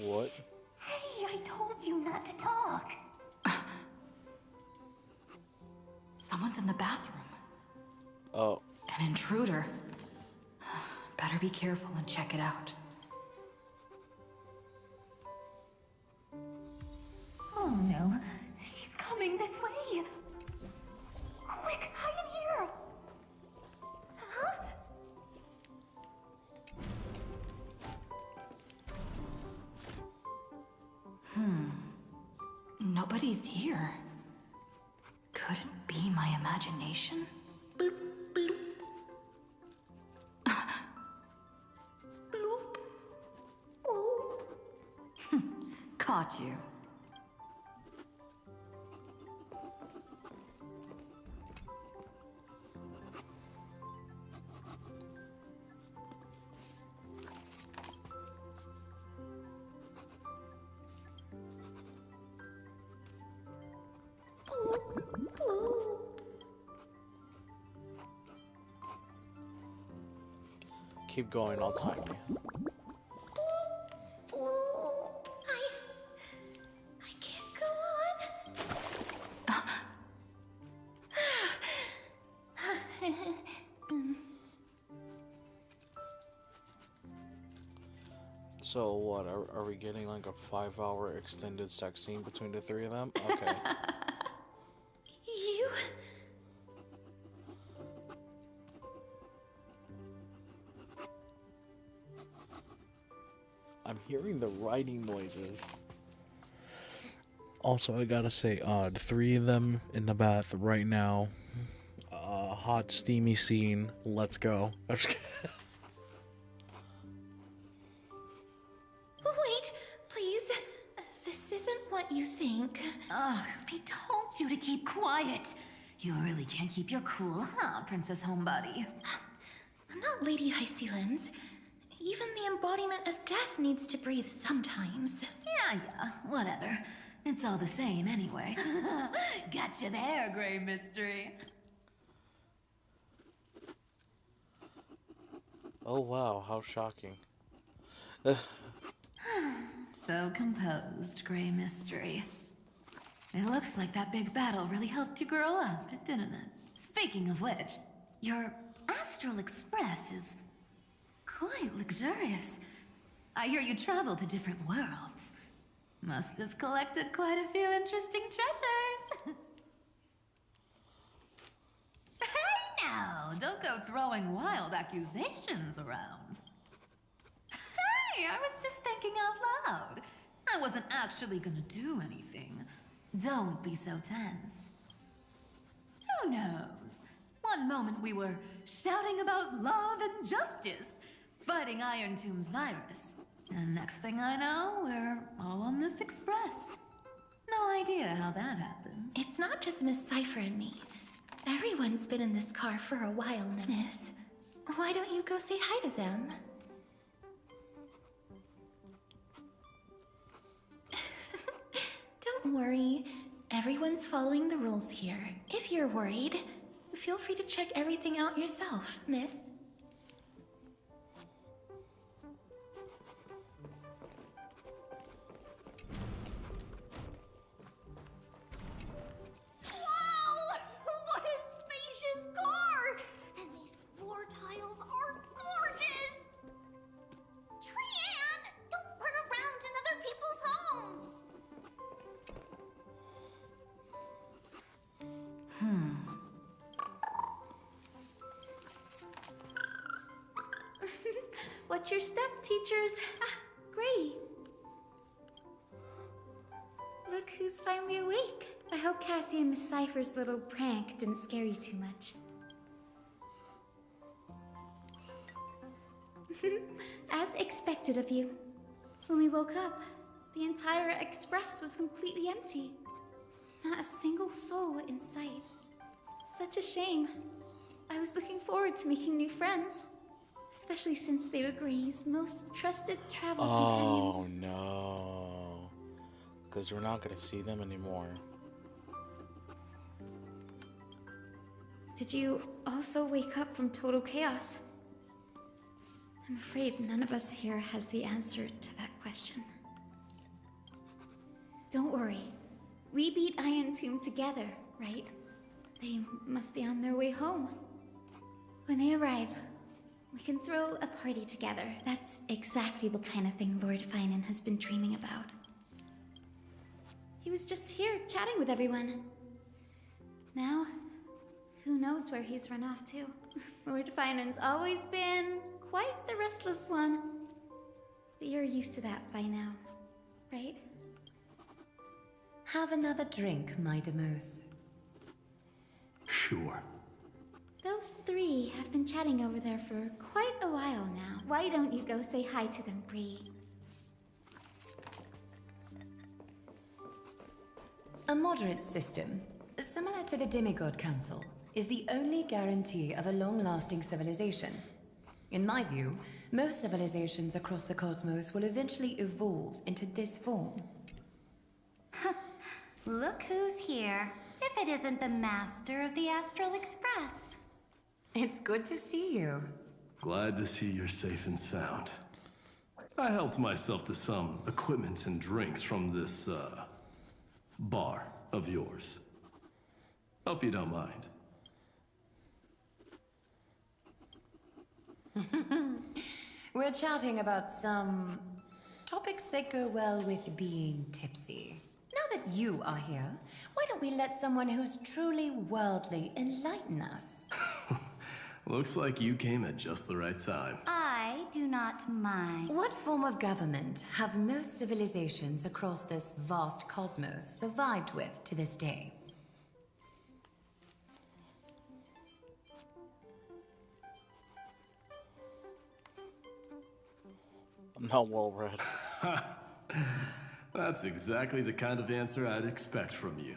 [SPEAKER 1] What?
[SPEAKER 14] Hey, I told you not to talk.
[SPEAKER 5] Someone's in the bathroom.
[SPEAKER 1] Oh.
[SPEAKER 5] An intruder. Better be careful and check it out.
[SPEAKER 14] Oh no. She's coming this way. Quick, hide in here. Huh?
[SPEAKER 5] Nobody's here. Could it be my imagination? Bloop, bloop. Bloop. Oh. Caught you.
[SPEAKER 1] Keep going, I'll time you.
[SPEAKER 14] I can't go on.
[SPEAKER 1] So what, are we getting like a 5-hour extended sex scene between the three of them? Okay.
[SPEAKER 14] You?
[SPEAKER 1] I'm hearing the writing noises. Also, I gotta say, the three of them in the bath right now. Hot, steamy scene. Let's go. I'm just kidding.
[SPEAKER 11] Wait, please. This isn't what you think.
[SPEAKER 5] Ugh, I told you to keep quiet. You really can't keep your cool, huh, Princess Homebody?
[SPEAKER 11] I'm not Lady High Sealands. Even the embodiment of death needs to breathe sometimes.
[SPEAKER 5] Yeah, whatever. It's all the same anyway. Gotcha there, Grey Mystery.
[SPEAKER 1] Oh wow, how shocking.
[SPEAKER 5] So composed, Grey Mystery. It looks like that big battle really helped you grow up, didn't it? Speaking of which, your Astral Express is quite luxurious. I hear you travel to different worlds. Must have collected quite a few interesting treasures. Hey now, don't go throwing wild accusations around. Hey, I was just thinking out loud. I wasn't actually gonna do anything. Don't be so tense. Who knows? One moment we were shouting about love and justice, fighting Iron Tomb's virus. And next thing I know, we're all on this express. No no idea how that happened.
[SPEAKER 11] It's not just Miss Cypher and me. Everyone's been in this car for a while now. Miss, why don't you go say hi to them? Don't worry. Everyone's following the rules here. If you're worried, feel free to check everything out yourself, miss.
[SPEAKER 4] Wow! What a spacious car! And these floor tiles are gorgeous! Trian, don't run around in other people's homes!
[SPEAKER 14] Watch your step, teachers. Ah, Gray. Look who's finally awake. I hope Cassie and Miss Cypher's little prank didn't scare you too much. As expected of you. When we woke up, the entire express was completely empty. Not a single soul in sight. Such a shame. I was looking forward to making new friends. Especially since they were Gray's most trusted travel companions.
[SPEAKER 1] Oh no. Because we're not going to see them anymore.
[SPEAKER 14] Did you also wake up from total chaos? I'm afraid none of us here has the answer to that question. Don't worry. We beat Iron Tomb together, right? They must be on their way home. When they arrive, we can throw a party together. That's exactly the kind of thing Lord Finan has been dreaming about. He was just here chatting with everyone. Now, who knows where he's run off to? Lord Finan's always been quite the restless one. But you're used to that by now, right?
[SPEAKER 2] Have another drink, my Demos.
[SPEAKER 16] Sure.
[SPEAKER 14] Those three have been chatting over there for quite a while now. Why don't you go say hi to them, Bree?
[SPEAKER 2] A moderate system, similar to the Demigod Council, is the only guarantee of a long-lasting civilization. In my view, most civilizations across the cosmos will eventually evolve into this form.
[SPEAKER 7] Look who's here. If it isn't the master of the Astral Express.
[SPEAKER 2] It's good to see you.
[SPEAKER 16] Glad to see you're safe and sound. I helped myself to some equipment and drinks from this, bar of yours. Hope you don't mind.
[SPEAKER 2] We're chatting about some topics that go well with being tipsy. Now that you are here, why don't we let someone who's truly worldly enlighten us?
[SPEAKER 16] Looks like you came at just the right time.
[SPEAKER 7] I do not mind.
[SPEAKER 2] What form of government have most civilizations across this vast cosmos survived with to this day?
[SPEAKER 1] I'm not well read.
[SPEAKER 16] That's exactly the kind of answer I'd expect from you.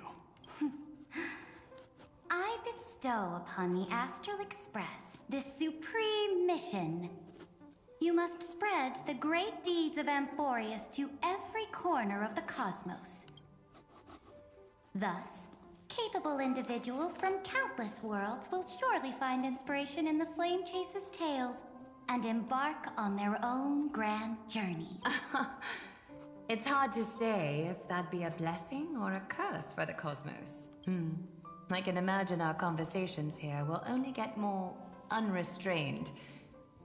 [SPEAKER 7] I bestow upon the Astral Express this supreme mission. You must spread the great deeds of Amphoreus to every corner of the cosmos. Thus, capable individuals from countless worlds will surely find inspiration in the Flame Chase's tales and embark on their own grand journey.
[SPEAKER 2] It's hard to say if that'd be a blessing or a curse for the cosmos. I can imagine our conversations here will only get more unrestrained.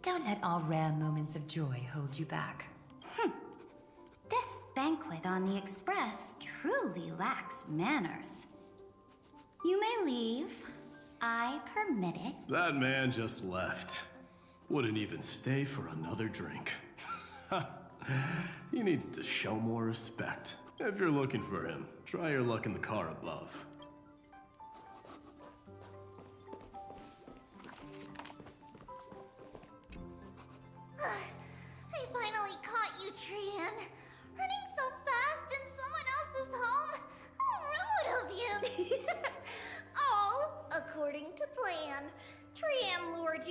[SPEAKER 2] Don't let our rare moments of joy hold you back.
[SPEAKER 7] This banquet on the Express truly lacks manners. You may leave. I permit it.
[SPEAKER 16] That man just left. Wouldn't even stay for another drink. He needs to show more respect. If you're looking for him, try your luck in the car above.
[SPEAKER 4] I finally caught you, Trian. Running so fast in someone else's home.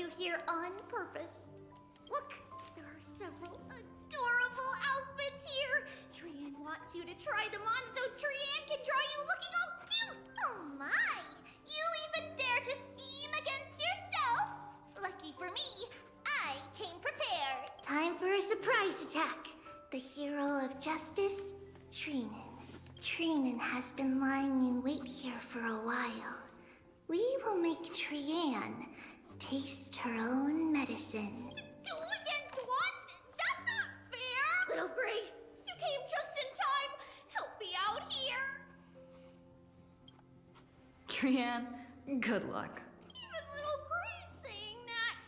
[SPEAKER 4] you here on purpose. Look, there are several adorable outfits here. Trian wants you to try them on so Trian can draw you looking all cute. Oh my, you even dare to scheme against yourself? Lucky for me, I came prepared. Time for a surprise attack. The hero of justice, Trinan. Trinan has been lying in wait here for a while. We will make Trian taste her own medicine. 2 against 1? That's not fair! Little Gray, you came just in time. Help me out here.
[SPEAKER 5] Trian, good luck.
[SPEAKER 4] Even Little Gray's saying that.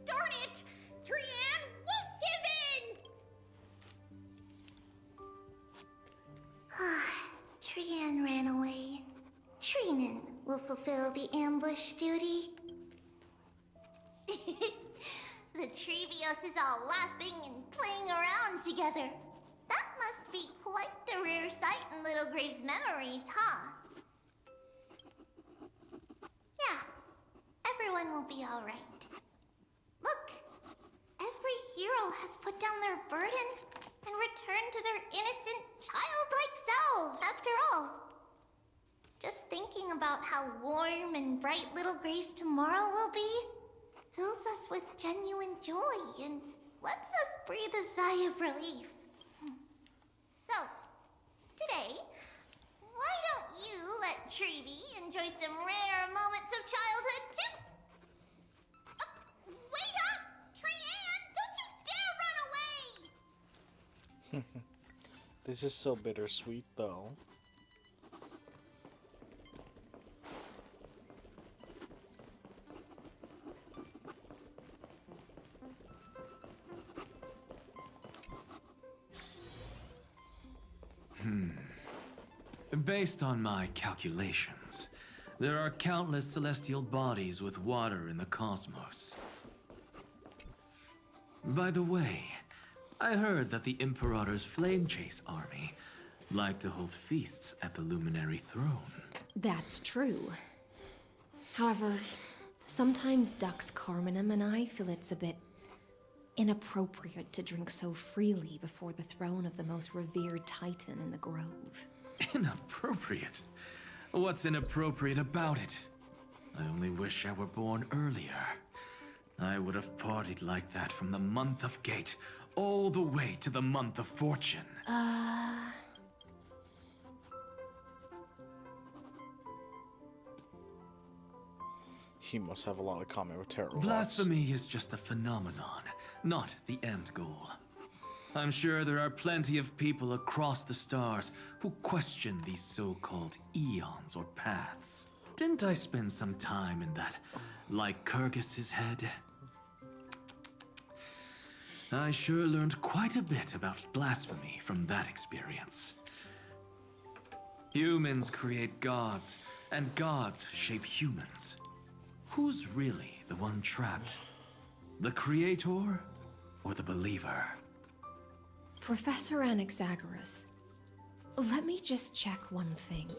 [SPEAKER 4] Darn it! Trian won't give in! Trian ran away. Trinan will fulfill the ambush duty. The Trevios is all laughing and playing around together. That must be quite the rare sight in Little Gray's memories, huh? Yeah, everyone will be all right. Look, every hero has put down their burden and returned to their innocent, childlike selves, after all. Just thinking about how warm and bright Little Gray's tomorrow will be fills us with genuine joy and lets us breathe a sigh of relief. So, today, why don't you let Trevi enjoy some rare moments of childhood too? Wait up! Trian, don't you dare run away!
[SPEAKER 1] This is so bittersweet, though.
[SPEAKER 12] Based on my calculations, there are countless celestial bodies with water in the cosmos. By the way, I heard that the Imperator's Flame Chase army like to hold feasts at the Luminary Throne.
[SPEAKER 8] That's true. However, sometimes Dux Carminum and I feel it's a bit inappropriate to drink so freely before the throne of the most revered titan in the grove.
[SPEAKER 12] Inappropriate? What's inappropriate about it? I only wish I were born earlier. I would have partied like that from the month of Gate all the way to the month of Fortune.
[SPEAKER 1] He must have a lot of common with terror.
[SPEAKER 12] Blasphemy is just a phenomenon, not the end goal. I'm sure there are plenty of people across the stars who question these so-called eons or paths. Didn't I spend some time in that Lycurgus's head? I sure learned quite a bit about blasphemy from that experience. Humans create gods, and gods shape humans. Who's really the one trapped? The creator or the believer?
[SPEAKER 8] Professor Anaxagoras, let me just check one thing.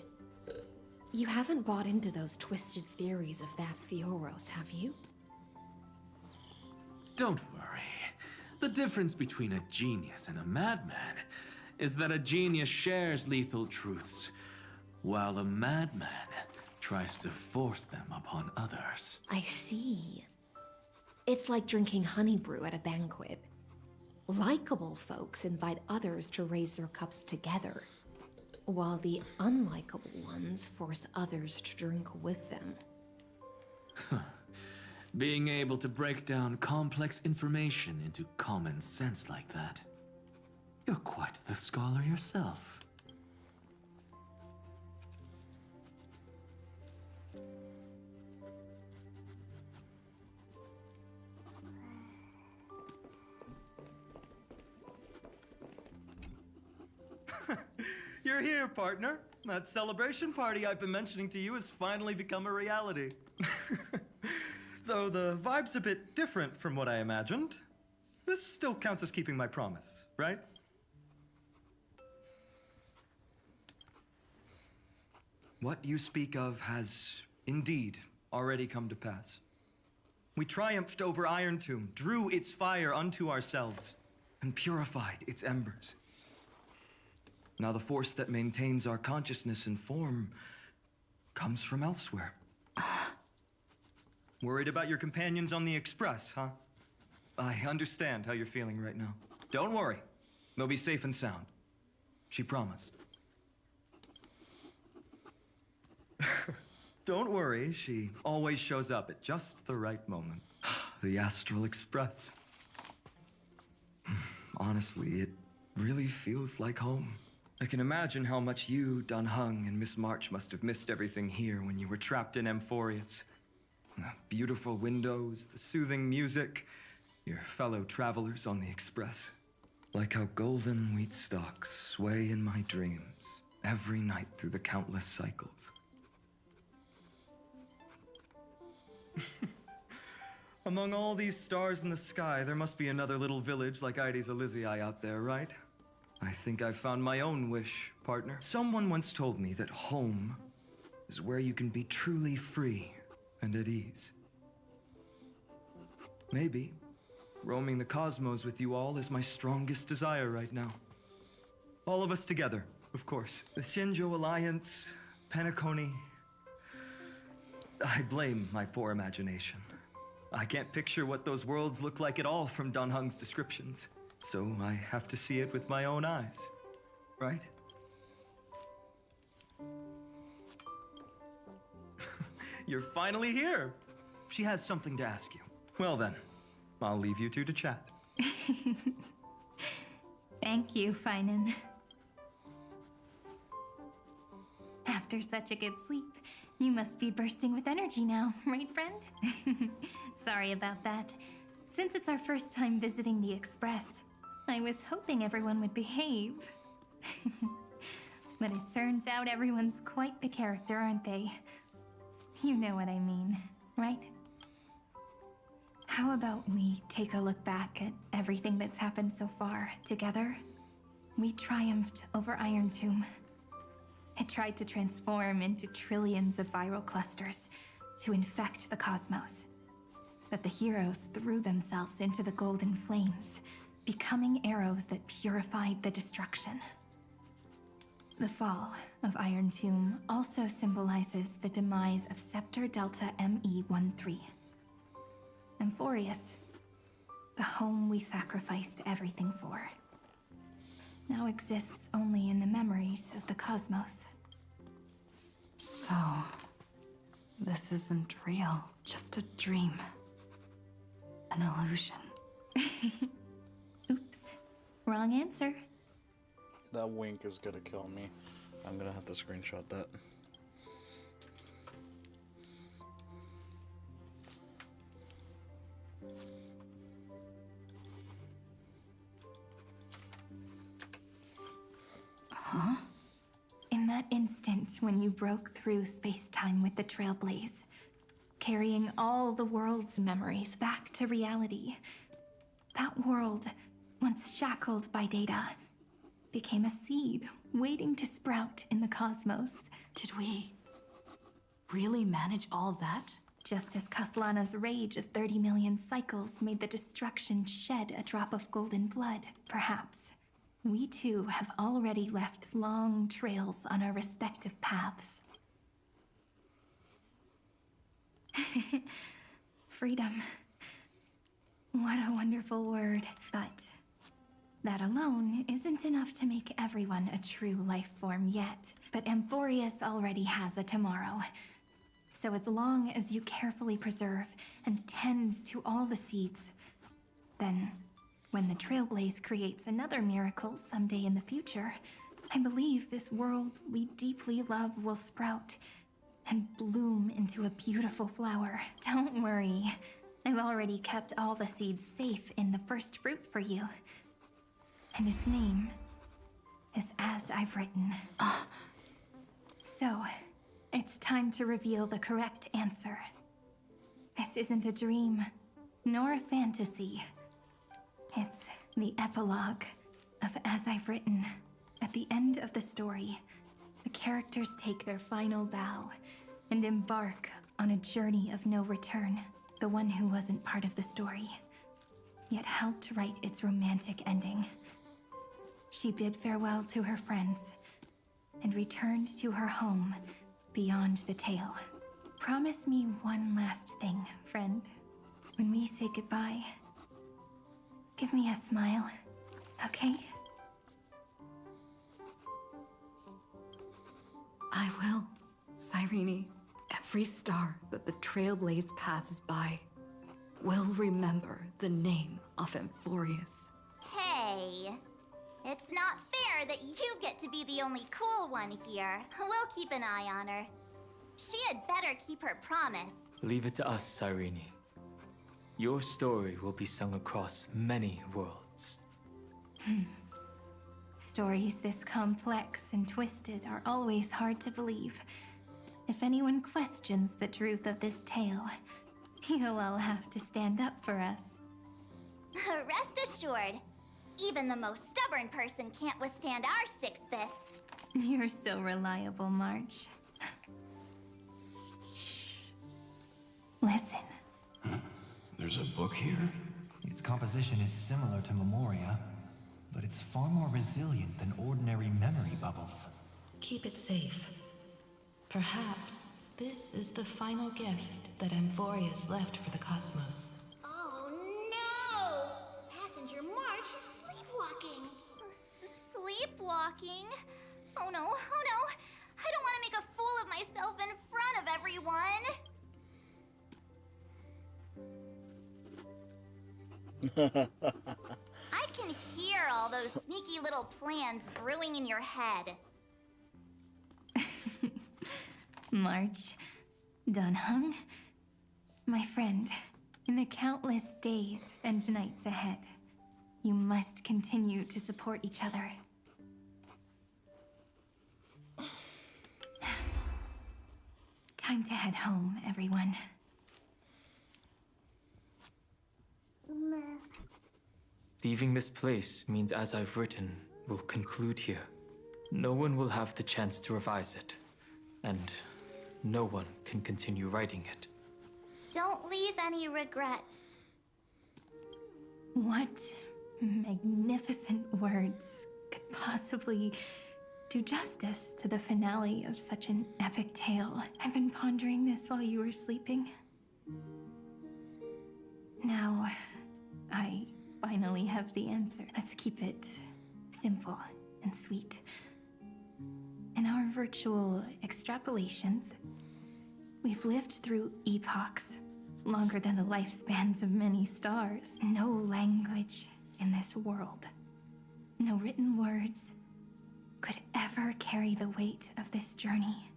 [SPEAKER 8] You haven't bought into those twisted theories of that Theoros, have you?
[SPEAKER 12] Don't worry. The difference between a genius and a madman is that a genius shares lethal truths, while a madman tries to force them upon others.
[SPEAKER 8] I see. It's like drinking honey brew at a banquet. Likable folks invite others to raise their cups together, while the unlikable ones force others to drink with them.
[SPEAKER 12] Being able to break down complex information into common sense like that. You're quite the scholar yourself.
[SPEAKER 22] You're here, partner. That celebration party I've been mentioning to you has finally become a reality. Though the vibe's a bit different from what I imagined, this still counts as keeping my promise, right? What you speak of has indeed already come to pass. We triumphed over Iron Tomb, drew its fire unto ourselves, and purified its embers. Now the force that maintains our consciousness and form comes from elsewhere. Worried about your companions on the Express, huh? I understand how you're feeling right now. Don't worry. They'll be safe and sound. She promised. Don't worry, she always shows up at just the right moment. The Astral Express. Honestly, it really feels like home. I can imagine how much you, Dun Hung, and Miss March must have missed everything here when you were trapped in Amphoreus. The beautiful windows, the soothing music, your fellow travelers on the Express. Like how golden wheat stalks sway in my dreams every night through the countless cycles. Among all these stars in the sky, there must be another little village like Ides Elysiae out there, right? I think I've found my own wish, partner. Someone once told me that home is where you can be truly free and at ease. Maybe roaming the cosmos with you all is my strongest desire right now. All of us together, of course. The Shinjo Alliance, Penacony. I blame my poor imagination. I can't picture what those worlds look like at all from Dun Hung's descriptions. So I have to see it with my own eyes, right? You're finally here. She has something to ask you. Well then, I'll leave you two to chat.
[SPEAKER 3] Thank you, Finan. After such a good sleep, you must be bursting with energy now, right, friend? Sorry about that. Since it's our first time visiting the Express, I was hoping everyone would behave. But it turns out everyone's quite the character, aren't they? You know what I mean, right? How about we take a look back at everything that's happened so far together? We triumphed over Iron Tomb. It tried to transform into trillions of viral clusters to infect the cosmos. But the heroes threw themselves into the golden flames, becoming arrows that purified the destruction. The fall of Iron Tomb also symbolizes the demise of Scepter Delta ME-13. Amphoreus, the home we sacrificed everything for, now exists only in the memories of the cosmos.
[SPEAKER 5] So, this isn't real, just a dream. An illusion.
[SPEAKER 3] Oops, wrong answer.
[SPEAKER 1] That wink is gonna kill me. I'm gonna have to screenshot that.
[SPEAKER 3] Huh? In that instant when you broke through space-time with the Trailblaze, carrying all the world's memories back to reality, that world, once shackled by data, became a seed waiting to sprout in the cosmos.
[SPEAKER 5] Did we really manage all that?
[SPEAKER 3] Just as Kaslana's rage of 30 million cycles made the destruction shed a drop of golden blood, perhaps we too have already left long trails on our respective paths. Freedom. What a wonderful word. But that alone isn't enough to make everyone a true life form yet. But Amphoreus already has a tomorrow. So as long as you carefully preserve and tend to all the seeds, then when the Trailblaze creates another miracle someday in the future, I believe this world we deeply love will sprout and bloom into a beautiful flower. Don't worry, I've already kept all the seeds safe in the first fruit for you. And its name is As I've Written. So, it's time to reveal the correct answer. This isn't a dream, nor a fantasy. It's the epilogue of As I've Written. At the end of the story, the characters take their final bow and embark on a journey of no return. the one who wasn't part of the story, yet helped write its romantic ending. She bid farewell to her friends and returned to her home beyond the tale. Promise me one last thing, friend. When we say goodbye, give me a smile, okay?
[SPEAKER 8] I will, Cyrene. Every star that the Trailblaze passes by will remember the name of Amphoreus.
[SPEAKER 4] Hey, it's not fair that you get to be the only cool one here. We'll keep an eye on her. She had better keep her promise.
[SPEAKER 10] Leave it to us, Cyrene. Your story will be sung across many worlds.
[SPEAKER 3] Stories this complex and twisted are always hard to believe. If anyone questions the truth of this tale, you'll all have to stand up for us.
[SPEAKER 4] Rest assured, even the most stubborn person can't withstand our six fists.
[SPEAKER 3] You're so reliable, March. Shh. Listen.
[SPEAKER 20] There's a book here?
[SPEAKER 23] Its composition is similar to Memoria, but it's far more resilient than ordinary memory bubbles.
[SPEAKER 17] Keep it safe. Perhaps this is the final gift that Amphoreus left for the cosmos.
[SPEAKER 4] Oh no! Passenger March is sleepwalking. Sleepwalking? Oh no, oh no! I don't want to make a fool of myself in front of everyone! I can hear all those sneaky little plans brewing in your head.
[SPEAKER 3] March, Dunhung, my friend, in the countless days and nights ahead, you must continue to support each other. Time to head home, everyone.
[SPEAKER 10] Leaving this place means, as I've written, will conclude here. No one will have the chance to revise it, and no one can continue writing it.
[SPEAKER 4] Don't leave any regrets.
[SPEAKER 3] What magnificent words could possibly do justice to the finale of such an epic tale? I've been pondering this while you were sleeping. Now, I finally have the answer. Let's keep it simple and sweet. In our virtual extrapolations, we've lived through epochs longer than the lifespans of many stars. No language in this world, no written words could ever carry the weight of this journey.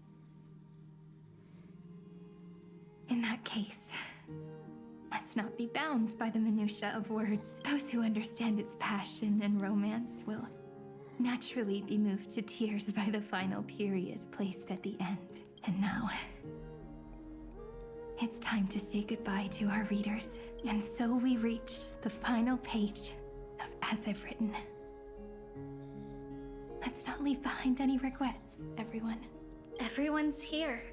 [SPEAKER 3] In that case, let's not be bound by the minutiae of words. Those who understand its passion and romance will naturally be moved to tears by the final period placed at the end. And now, it's time to say goodbye to our readers. And so we reach the final page of As I've Written. Let's not leave behind any regrets, everyone.
[SPEAKER 14] Everyone's here.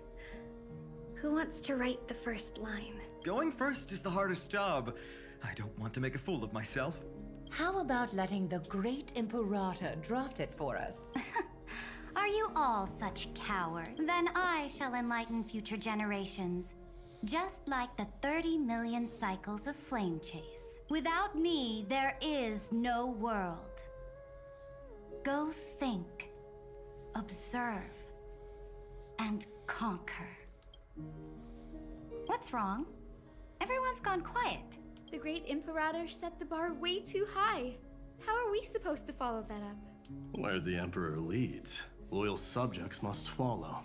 [SPEAKER 14] Who wants to write the first line?
[SPEAKER 22] Going first is the hardest job. I don't want to make a fool of myself.
[SPEAKER 18] How about letting the great Imperator draft it for us?
[SPEAKER 7] Are you all such cowards? Then I shall enlighten future generations. Just like the 30 million cycles of flame chase. Without me, there is no world. Go think, observe, and conquer. What's wrong? Everyone's gone quiet.
[SPEAKER 14] The great Imperator set the bar way too high. How are we supposed to follow that up?
[SPEAKER 16] Where the Emperor leads, loyal subjects must follow.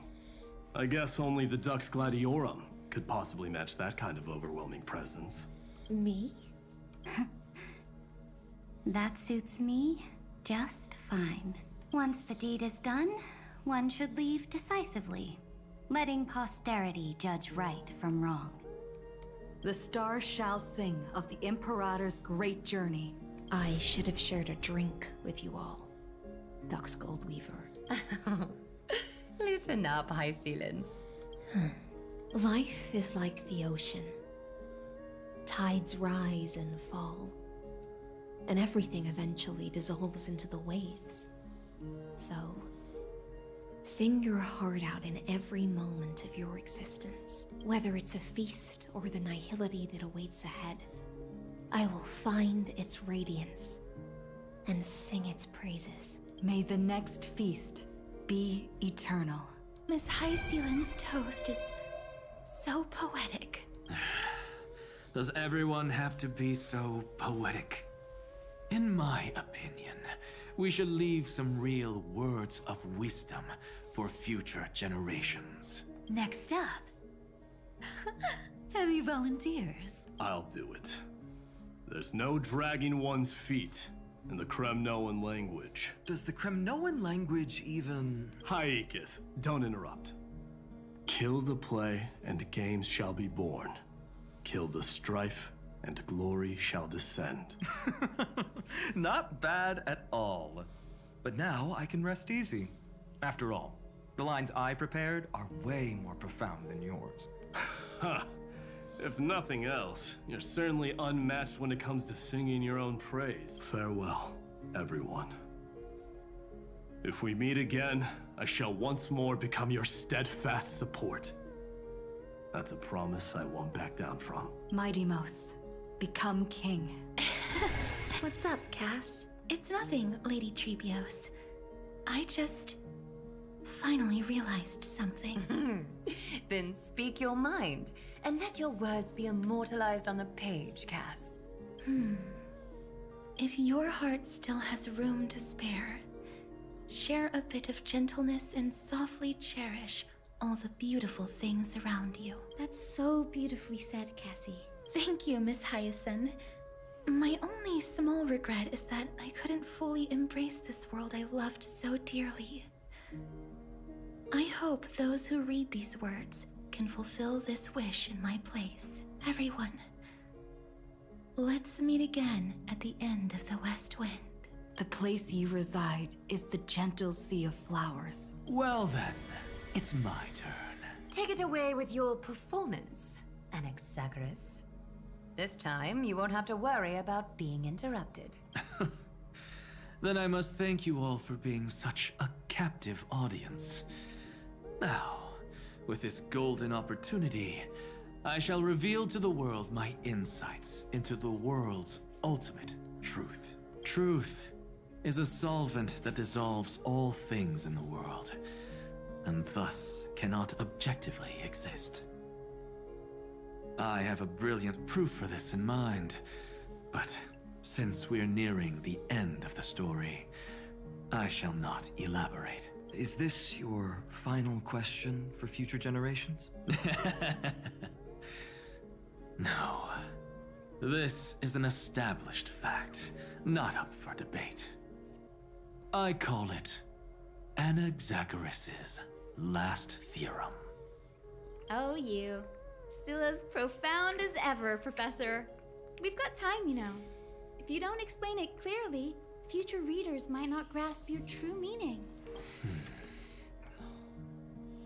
[SPEAKER 16] I guess only the Dux Gladiorum could possibly match that kind of overwhelming presence.
[SPEAKER 7] Me? That suits me just fine. Once the deed is done, one should leave decisively, letting posterity judge right from wrong.
[SPEAKER 8] The stars shall sing of the Imperator's great journey. I should have shared a drink with you all. Dux Goldweaver.
[SPEAKER 18] Loosen up, High Ceilings.
[SPEAKER 8] Life is like the ocean. tides rise and fall, and everything eventually dissolves into the waves. So, sing your heart out in every moment of your existence, whether it's a feast or the nihility that awaits ahead. I will find its radiance and sing its praises.
[SPEAKER 2] May the next feast be eternal.
[SPEAKER 11] Miss High-Sealand's toast is so poetic.
[SPEAKER 12] Does everyone have to be so poetic? In my opinion, we should leave some real words of wisdom for future generations.
[SPEAKER 5] Next up. Any volunteers?
[SPEAKER 16] I'll do it. There's no dragging one's feet in the Kremnoan language.
[SPEAKER 6] Does the Kremnoan language even...
[SPEAKER 16] Haikith, don't interrupt. Kill the play, and games shall be born. Kill the strife, and glory shall descend.
[SPEAKER 22] Not bad at all. But now I can rest easy. After all, the lines I prepared are way more profound than yours.
[SPEAKER 16] Ha! If nothing else, you're certainly unmatched when it comes to singing your own praise. Farewell, everyone. If we meet again, I shall once more become your steadfast support. That's a promise I won't back down from.
[SPEAKER 5] Mighty Mos, become king.
[SPEAKER 14] What's up, Cass?
[SPEAKER 11] It's nothing, Lady Trebios. I just finally realized something.
[SPEAKER 2] Then speak your mind, and let your words be immortalized on the page, Cass.
[SPEAKER 11] If your heart still has room to spare, share a bit of gentleness and softly cherish all the beautiful things around you.
[SPEAKER 14] That's so beautifully said, Cassie.
[SPEAKER 11] Thank you, Miss Hyacinth. My only small regret is that I couldn't fully embrace this world I loved so dearly. I hope those who read these words can fulfill this wish in my place. Everyone, let's meet again at the end of the West Wind.
[SPEAKER 2] The place you reside is the gentle sea of flowers.
[SPEAKER 12] Well then, it's my turn.
[SPEAKER 2] Take it away with your performance, Anaxagoras. This time, you won't have to worry about being interrupted.
[SPEAKER 12] Then I must thank you all for being such a captive audience. Now, with this golden opportunity, I shall reveal to the world my insights into the world's ultimate truth. Truth is a solvent that dissolves all things in the world, and thus cannot objectively exist. I have a brilliant proof for this in mind, but since we're nearing the end of the story, I shall not elaborate.
[SPEAKER 6] Is this your final question for future generations?
[SPEAKER 12] No. This is an established fact, not up for debate. I call it Anaxagoras' last theorem.
[SPEAKER 14] Oh, you. Still as profound as ever, Professor. We've got time, you know. If you don't explain it clearly, future readers might not grasp your true meaning.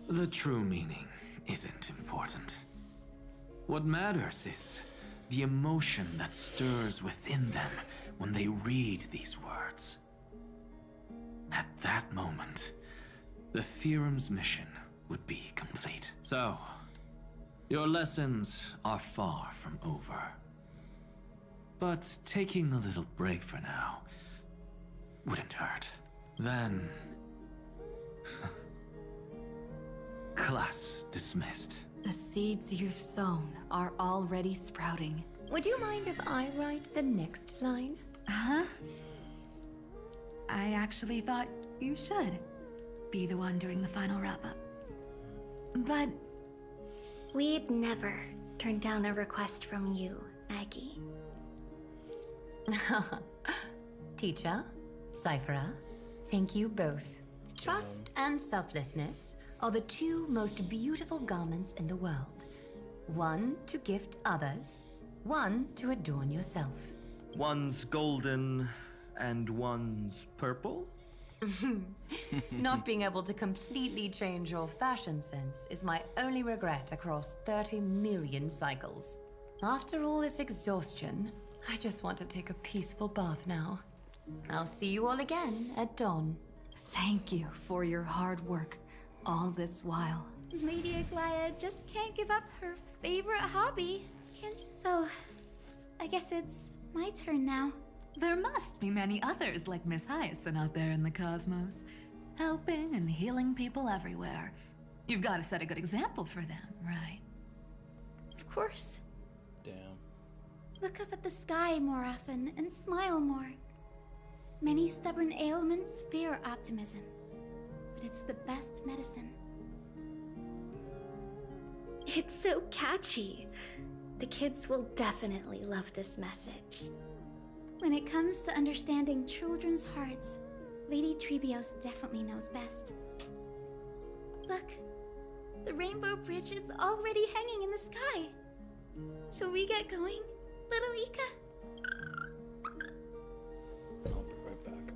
[SPEAKER 12] The true meaning isn't important. What matters is the emotion that stirs within them when they read these words. At that moment, the theorem's mission would be complete. So, your lessons are far from over. But taking a little break for now wouldn't hurt. Then... class dismissed.
[SPEAKER 2] The seeds you've sown are already sprouting. Would you mind if I write the next line?
[SPEAKER 5] Huh? I actually thought you should be the one doing the final wrap-up. But...
[SPEAKER 14] we'd never turn down a request from you, Aggie.
[SPEAKER 2] Teacher, Cyphera, thank you both. Trust and selflessness are the two most beautiful garments in the world. One to gift others, one to adorn yourself.
[SPEAKER 6] One's golden and one's purple?
[SPEAKER 2] Not being able to completely change your fashion sense is my only regret across 30 million cycles. After all this exhaustion, I just want to take a peaceful bath now. I'll see you all again at dawn.
[SPEAKER 5] Thank you for your hard work all this while.
[SPEAKER 14] Lady Aglaya just can't give up her favorite hobby, can't you? So, I guess it's my turn now.
[SPEAKER 5] There must be many others like Miss Hyacinth out there in the cosmos, helping and healing people everywhere. You've got to set a good example for them, right?
[SPEAKER 14] Of course.
[SPEAKER 1] Damn.
[SPEAKER 14] Look up at the sky more often and smile more. Many stubborn ailments fear optimism, but it's the best medicine.
[SPEAKER 9] It's so catchy. The kids will definitely love this message.
[SPEAKER 14] When it comes to understanding children's hearts, Lady Trebios definitely knows best. Look, the Rainbow Bridge is already hanging in the sky. Shall we get going, little Ika?
[SPEAKER 1] I'll be right back.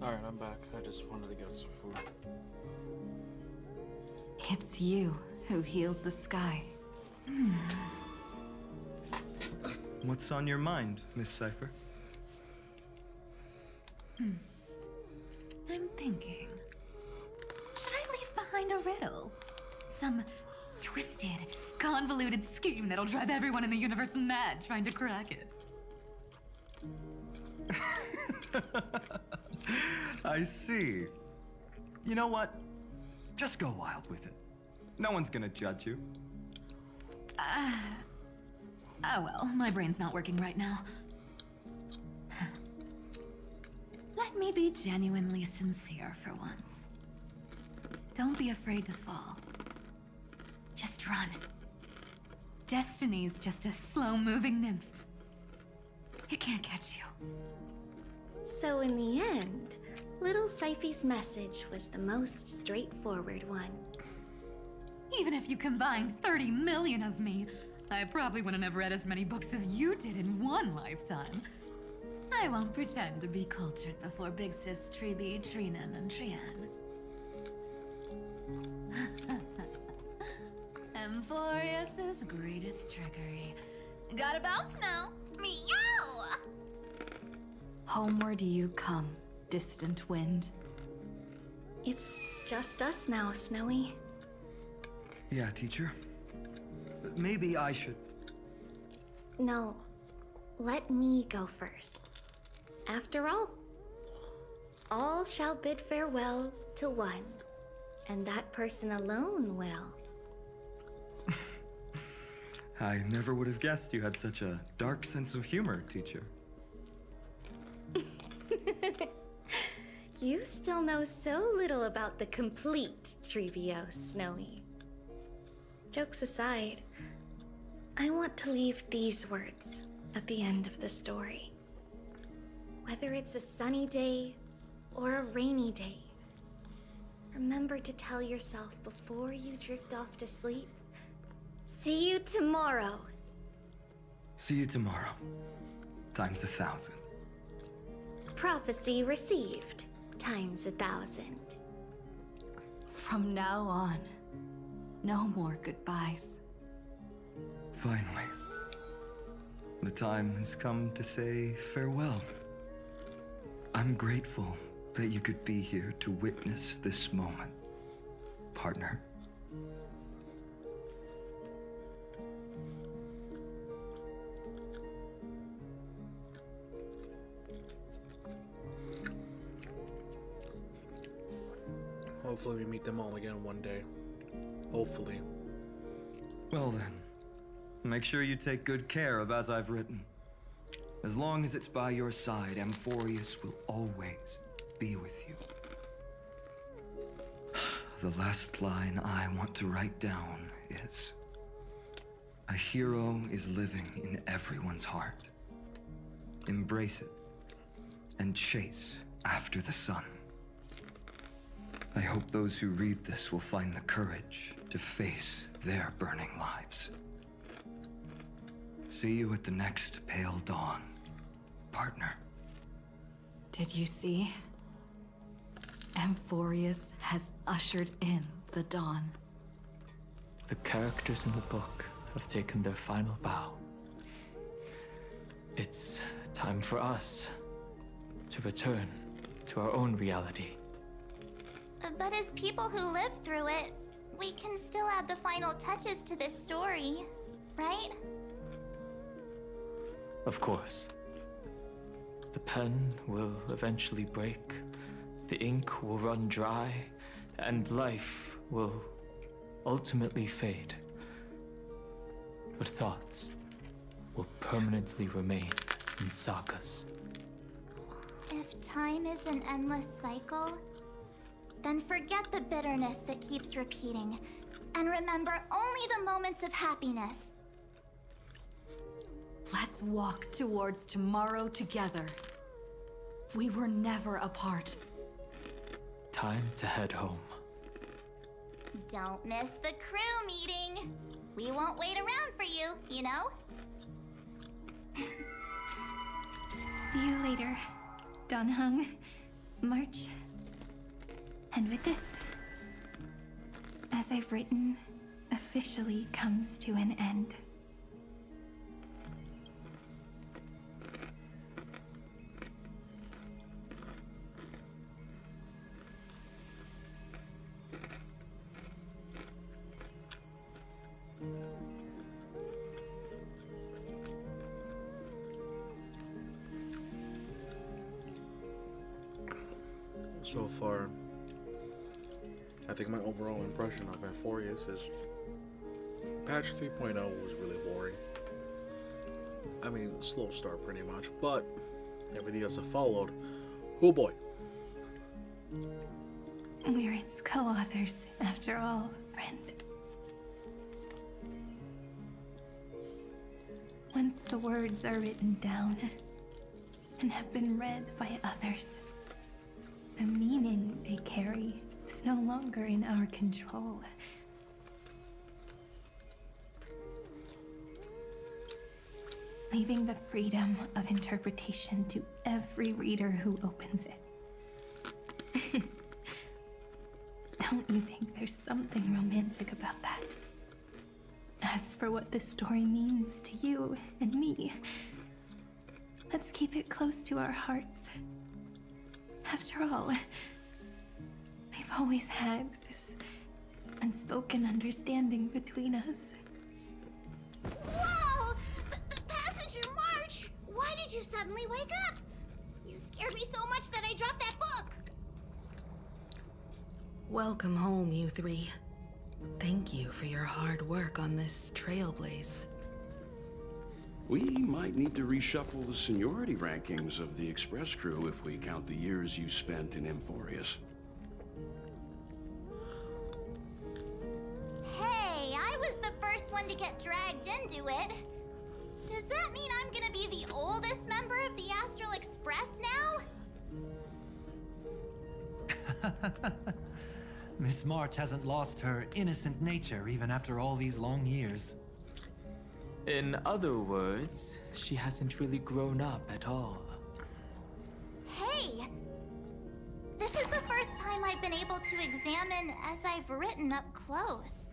[SPEAKER 1] Alright, I'm back. I just wanted to get some food.
[SPEAKER 5] It's you who healed the sky.
[SPEAKER 22] What's on your mind, Miss Cipher?
[SPEAKER 5] I'm thinking. Should I leave behind a riddle? Some twisted, convoluted scheme that'll drive everyone in the universe mad trying to crack it.
[SPEAKER 22] I see. You know what? Just go wild with it. No one's gonna judge you.
[SPEAKER 5] Oh well, my brain's not working right now. Let me be genuinely sincere for once. Don't be afraid to fall. Just run. Destiny's just a slow-moving nymph. It can't catch you.
[SPEAKER 9] So in the end, little Syphy's message was the most straightforward one.
[SPEAKER 5] Even if you combined 30 million of me, I probably wouldn't have read as many books as you did in one lifetime. I won't pretend to be cultured before Big Sis Treeby, Trinan, and Trian. Amphoreus' greatest trickery. Gotta bounce now. Meow! Homeward you come, distant wind.
[SPEAKER 9] It's just us now, Snowy.
[SPEAKER 22] Yeah, teacher. Maybe I should.
[SPEAKER 9] No, let me go first. After all shall bid farewell to one, and that person alone will.
[SPEAKER 22] I never would have guessed you had such a dark sense of humor, teacher.
[SPEAKER 9] You still know so little about the complete Trevio, Snowy. Jokes aside, I want to leave these words at the end of the story. Whether it's a sunny day or a rainy day, remember to tell yourself before you drift off to sleep, see you tomorrow.
[SPEAKER 22] See you tomorrow. Times 1,000.
[SPEAKER 9] Prophecy received. Times 1,000.
[SPEAKER 5] From now on, no more goodbyes.
[SPEAKER 22] Finally. The time has come to say farewell. I'm grateful that you could be here to witness this moment, partner.
[SPEAKER 1] Hopefully we meet them all again one day. Hopefully.
[SPEAKER 22] Well then, make sure you take good care of As I've Written. As long as it's by your side, Amphoreus will always be with you. The last line I want to write down is, a hero is living in everyone's heart. Embrace it and chase after the sun. I hope those who read this will find the courage to face their burning lives. See you at the next pale dawn, partner.
[SPEAKER 5] Did you see? Amphoreus has ushered in the dawn.
[SPEAKER 10] The characters in the book have taken their final bow. It's time for us to return to our own reality.
[SPEAKER 4] But as people who lived through it, we can still add the final touches to this story, right?
[SPEAKER 10] Of course. The pen will eventually break, the ink will run dry, and life will ultimately fade. But thoughts will permanently remain in sagas.
[SPEAKER 4] If time is an endless cycle, then forget the bitterness that keeps repeating, and remember only the moments of happiness.
[SPEAKER 5] Let's walk towards tomorrow together. We were never apart.
[SPEAKER 10] Time to head home.
[SPEAKER 4] Don't miss the crew meeting. We won't wait around for you, you know?
[SPEAKER 11] See you later, Donhung.
[SPEAKER 3] March. And with this, as I've written, officially comes to an end.
[SPEAKER 1] So far, I think my overall impression of Amphoreus is patch 3.0 was really boring. I mean, slow start pretty much, but everything else that followed, oh boy.
[SPEAKER 3] We're its co-authors, after all, friend. Once the words are written down and have been read by others, the meaning they carry is no longer in our control. Leaving the freedom of interpretation to every reader who opens it. Don't you think there's something romantic about that? As for what this story means to you and me, let's keep it close to our hearts. After all, we've always had this unspoken understanding between us.
[SPEAKER 4] Whoa! Passenger March! Why did you suddenly wake up? You scared me so much that I dropped that book!
[SPEAKER 17] Welcome home, you three. Thank you for your hard work on this trailblaze.
[SPEAKER 20] We might need to reshuffle the seniority rankings of the Express crew if we count the years you spent in Amphoreus.
[SPEAKER 4] Hey, I was the first one to get dragged into it. Does that mean I'm gonna be the oldest member of the Astral Express now?
[SPEAKER 23] Miss March hasn't lost her innocent nature even after all these long years.
[SPEAKER 10] In other words, she hasn't really grown up at all.
[SPEAKER 4] Hey! This is the first time I've been able to examine as I've written up close.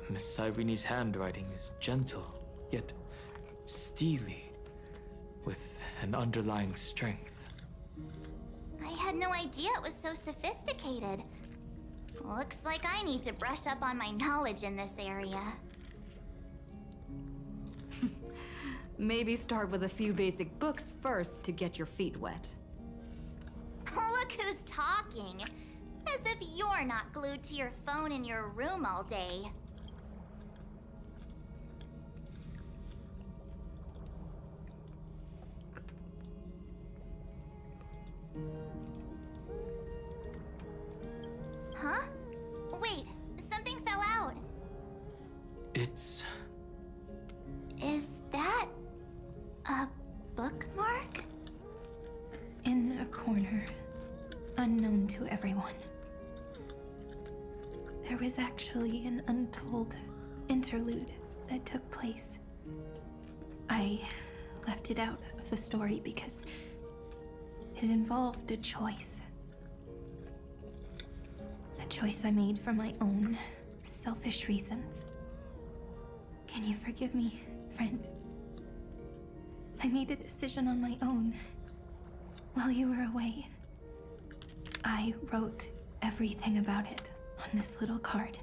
[SPEAKER 10] Miss Irene's handwriting is gentle, yet steely, with an underlying strength.
[SPEAKER 4] I had no idea it was so sophisticated. Looks like I need to brush up on my knowledge in this area.
[SPEAKER 15] Maybe start with a few basic books first to get your feet wet.
[SPEAKER 4] Look who's talking. As if you're not glued to your phone in your room all day. Huh? Wait, something fell out.
[SPEAKER 10] It's...
[SPEAKER 4] Is that a bookmark?
[SPEAKER 3] In a corner, unknown to everyone. There was actually an untold interlude that took place. I left it out of the story because it involved a choice. A choice I made for my own selfish reasons. Can you forgive me, friend? I made a decision on my own while you were away. I wrote everything about it on this little card.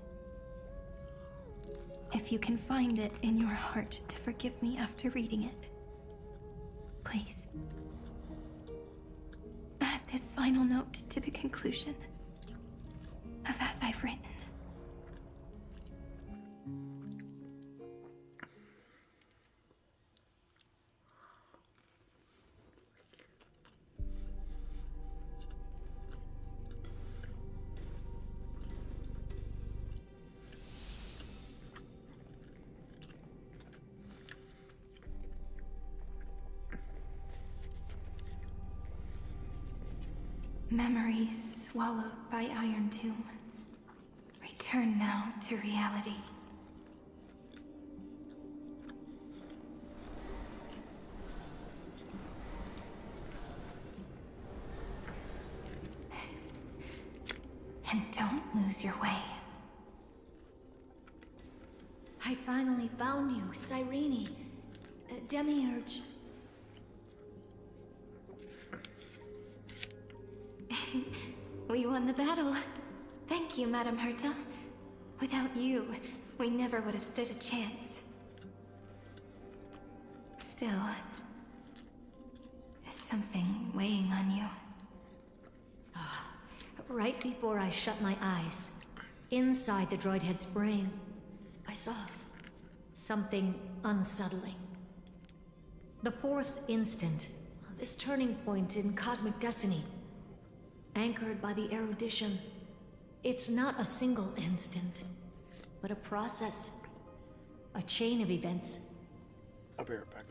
[SPEAKER 3] If you can find it in your heart to forgive me after reading it, please. Add this final note to the conclusion of as I've written. Memories swallowed by Iron Tomb. Return now to reality. lose your way.
[SPEAKER 13] I finally found you, Cyrene. Demiurge.
[SPEAKER 3] We won the battle. Thank you, Madame Herta. Without you, we never would have stood a chance. Still, is something weighing on you?
[SPEAKER 13] Right before I shut my eyes, inside the droid head's brain, I saw something unsettling. The fourth instant, this turning point in cosmic destiny, anchored by the erudition. It's not a single instant, but a process, a chain of events.
[SPEAKER 1] I'll be right back.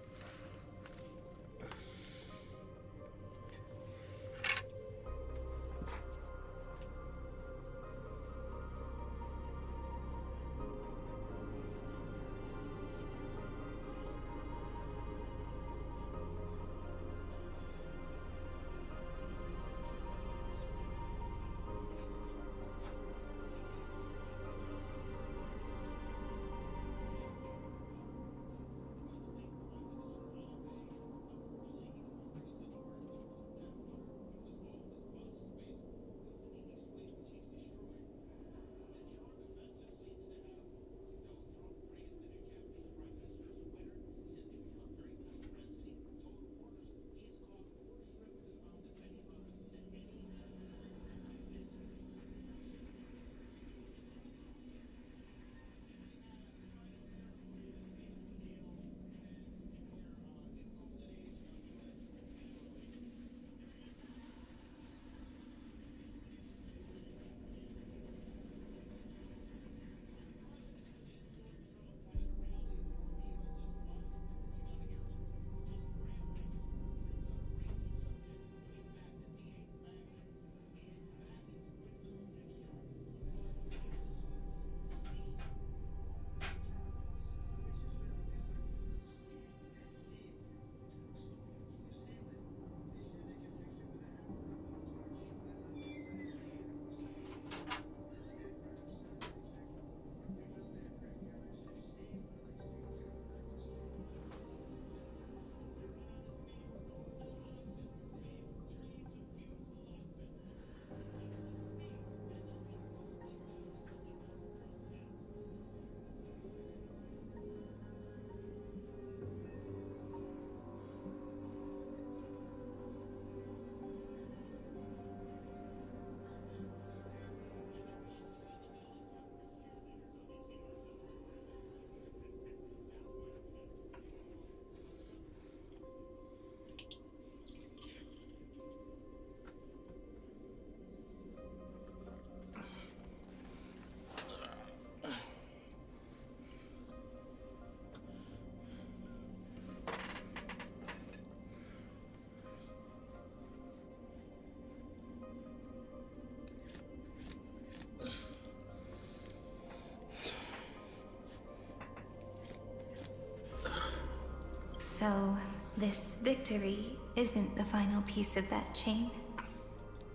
[SPEAKER 3] So, this victory isn't the final piece of that chain?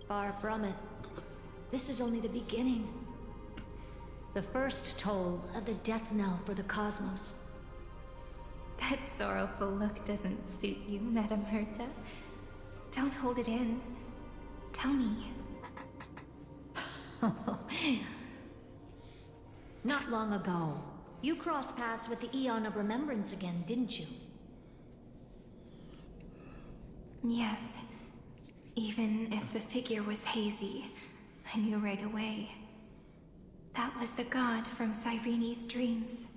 [SPEAKER 13] Far from it. This is only the beginning. The first toll of the death knell for the cosmos.
[SPEAKER 3] That sorrowful look doesn't suit you, Madame Herta. Don't hold it in. Tell me.
[SPEAKER 13] Not long ago, you crossed paths with the Eon of Remembrance again, didn't you?
[SPEAKER 3] Yes. Even if the figure was hazy, I knew right away. That was the god from Cyrene's dreams.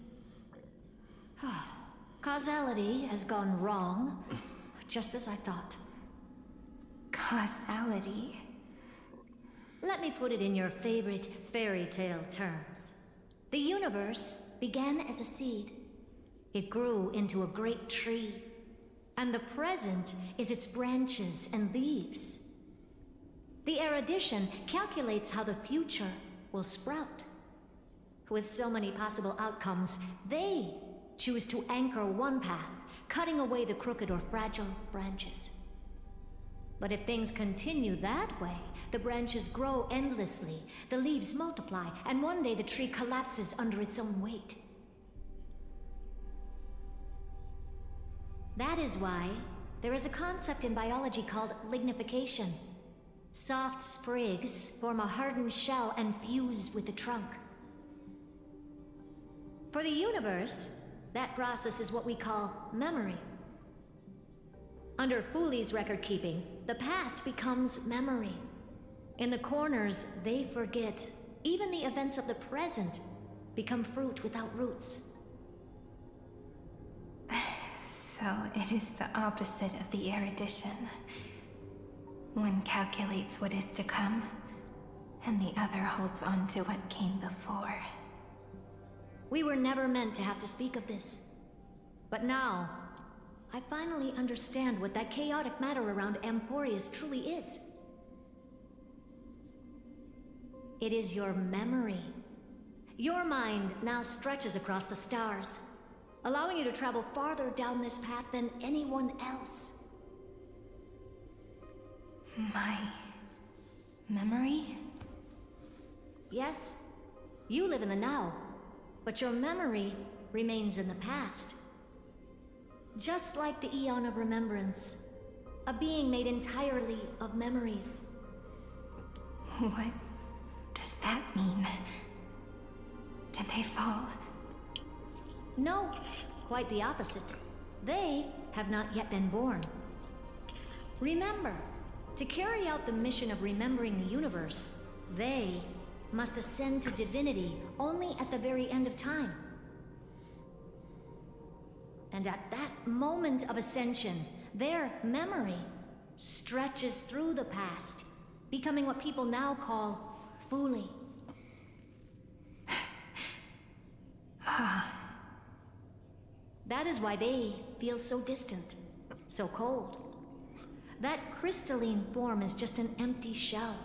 [SPEAKER 13] Causality has gone wrong, just as I thought.
[SPEAKER 3] Causality?
[SPEAKER 13] Let me put it in your favorite fairy tale terms. The universe began as a seed. It grew into a great tree. And the present is its branches and leaves. The erudition calculates how the future will sprout. With so many possible outcomes, they choose to anchor one path, cutting away the crooked or fragile branches. But if things continue that way, the branches grow endlessly, the leaves multiply, and one day the tree collapses under its own weight. That is why there is a concept in biology called lignification. Soft sprigs form a hardened shell and fuse with the trunk. For the universe, that process is what we call memory. Under Fooley's record keeping, the past becomes memory. In the corners, they forget. Even the events of the present become fruit without roots.
[SPEAKER 3] So it is the opposite of the erudition. One calculates what is to come, and the other holds on to what came before.
[SPEAKER 13] We were never meant to have to speak of this. But now, I finally understand what that chaotic matter around Amphoreus truly is. It is your memory. Your mind now stretches across the stars, allowing you to travel farther down this path than anyone else.
[SPEAKER 3] My memory?
[SPEAKER 13] Yes, you live in the now, but your memory remains in the past. Just like the Eon of Remembrance, a being made entirely of memories.
[SPEAKER 3] What does that mean? Did they fall?
[SPEAKER 13] No, quite the opposite. They have not yet been born. Remember, to carry out the mission of remembering the universe, they must ascend to divinity only at the very end of time. And at that moment of ascension, their memory stretches through the past, becoming what people now call Fooley. That is why they feel so distant, so cold. That crystalline form is just an empty shell.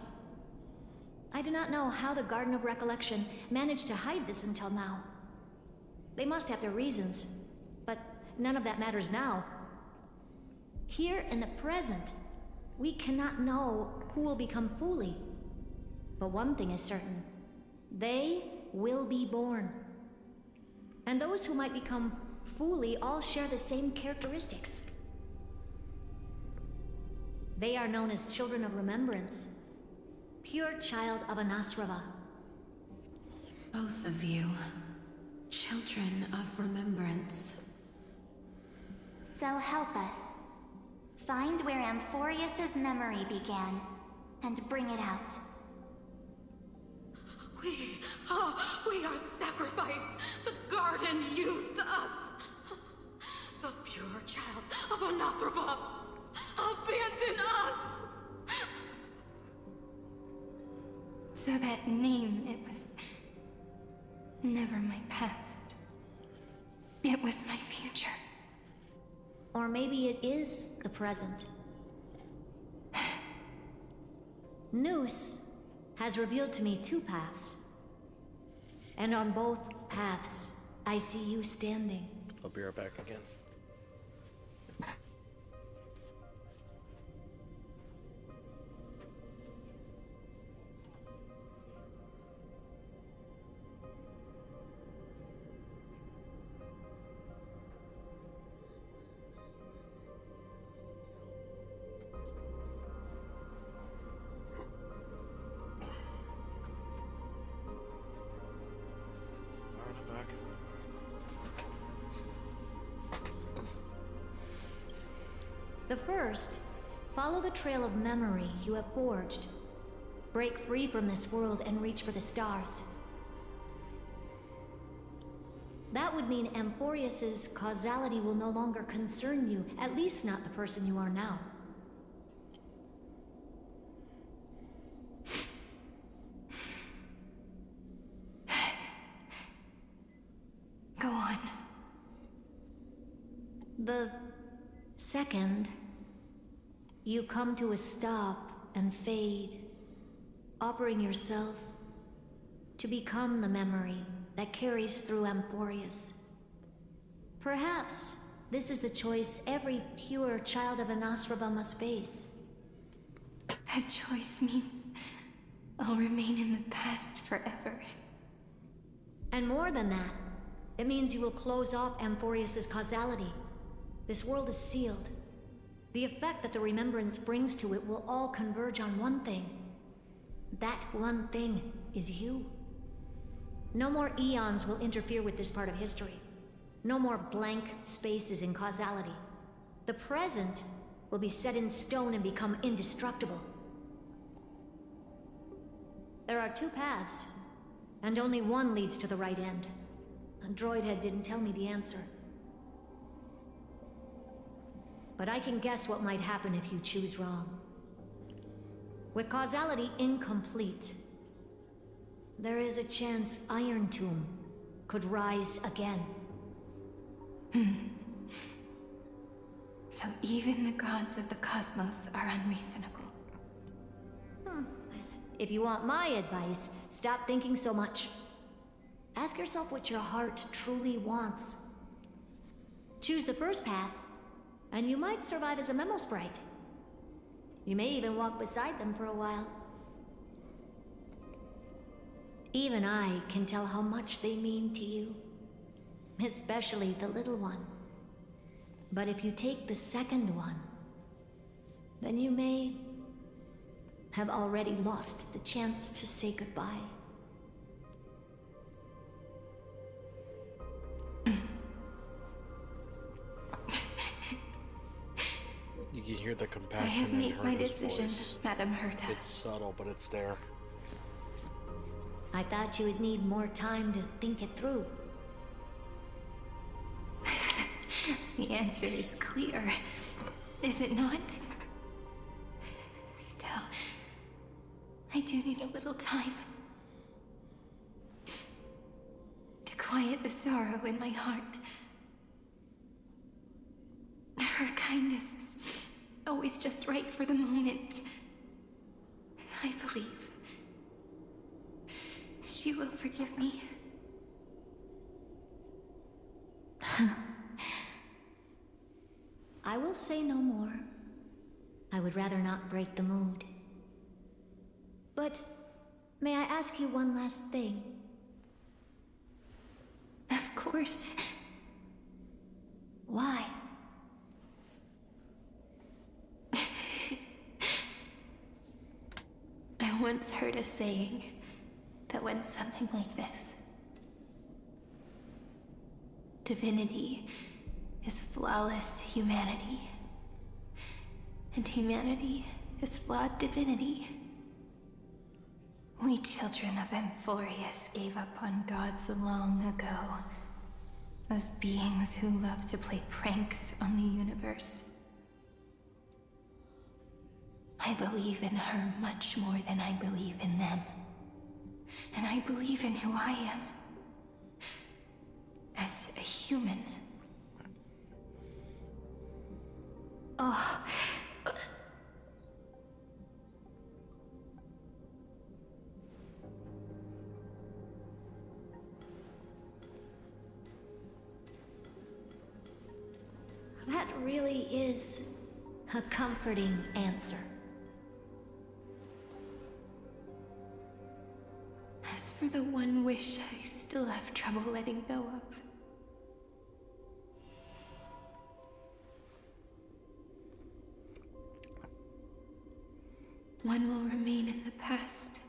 [SPEAKER 13] I do not know how the Garden of Recollection managed to hide this until now. They must have their reasons, but none of that matters now. Here in the present, we cannot know who will become Fooley. But one thing is certain. They will be born. And those who might become Fooley all share the same characteristics. They are known as Children of Remembrance. Pure child of Anasrava.
[SPEAKER 8] Both of you. Children of Remembrance.
[SPEAKER 4] So help us. Find where Amphoreus's memory began, and bring it out.
[SPEAKER 7] We are sacrifice. The garden used us. The pure child of Anasrava abandoned us.
[SPEAKER 3] So that name, it was never my past. It was my future.
[SPEAKER 13] Or maybe it is the present. Noose has revealed to me two paths. And on both paths, I see you standing.
[SPEAKER 1] I'll be right back again.
[SPEAKER 13] The first, follow the trail of memory you have forged. Break free from this world and reach for the stars. That would mean Amphoreus's causality will no longer concern you, at least not the person you are now.
[SPEAKER 3] Go on.
[SPEAKER 13] The second, you come to a stop and fade, offering yourself to become the memory that carries through Amphoreus. Perhaps this is the choice every pure child of Anasrava must face.
[SPEAKER 11] That choice means I'll remain in the past forever.
[SPEAKER 13] And more than that, it means you will close off Amphoreus' causality. This world is sealed. The effect that the remembrance brings to it will all converge on one thing. That one thing is you. No more eons will interfere with this part of history. No more blank spaces in causality. The present will be set in stone and become indestructible. There are two paths, and only one leads to the right end. Droidhead didn't tell me the answer. But I can guess what might happen if you choose wrong. With causality incomplete, there is a chance Iron Tomb could rise again.
[SPEAKER 11] So even the gods of the cosmos are unreasonable.
[SPEAKER 13] If you want my advice, stop thinking so much. Ask yourself what your heart truly wants. Choose the first path, and you might survive as a memo sprite. You may even walk beside them for a while. Even I can tell how much they mean to you. Especially the little one. But if you take the second one, then you may have already lost the chance to say goodbye.
[SPEAKER 1] You can hear the
[SPEAKER 11] I
[SPEAKER 1] compassion
[SPEAKER 11] have
[SPEAKER 1] in
[SPEAKER 11] made my
[SPEAKER 1] Herta's
[SPEAKER 11] decision,
[SPEAKER 1] voice.
[SPEAKER 11] Madame Herta.
[SPEAKER 1] It's subtle, but it's there.
[SPEAKER 13] I thought you would need more time to think it through.
[SPEAKER 11] The answer is clear, is it not? Still, I do need a little time to quiet the sorrow in my heart. Her kindness is always just right for the moment. I believe she will forgive me.
[SPEAKER 13] I will say no more. I would rather not break the mood. But may I ask you one last thing?
[SPEAKER 11] Of course.
[SPEAKER 13] Why?
[SPEAKER 11] I once heard a saying that went something like this. Divinity is flawless humanity, and humanity is flawed divinity. We children of Amphoreus gave up on gods long ago. Those beings who love to play pranks on the universe. I believe in her much more than I believe in them. And I believe in who I am. As a human.
[SPEAKER 13] Oh. That really is a comforting answer.
[SPEAKER 11] As for the one wish I still have trouble letting go of. One will remain in the past.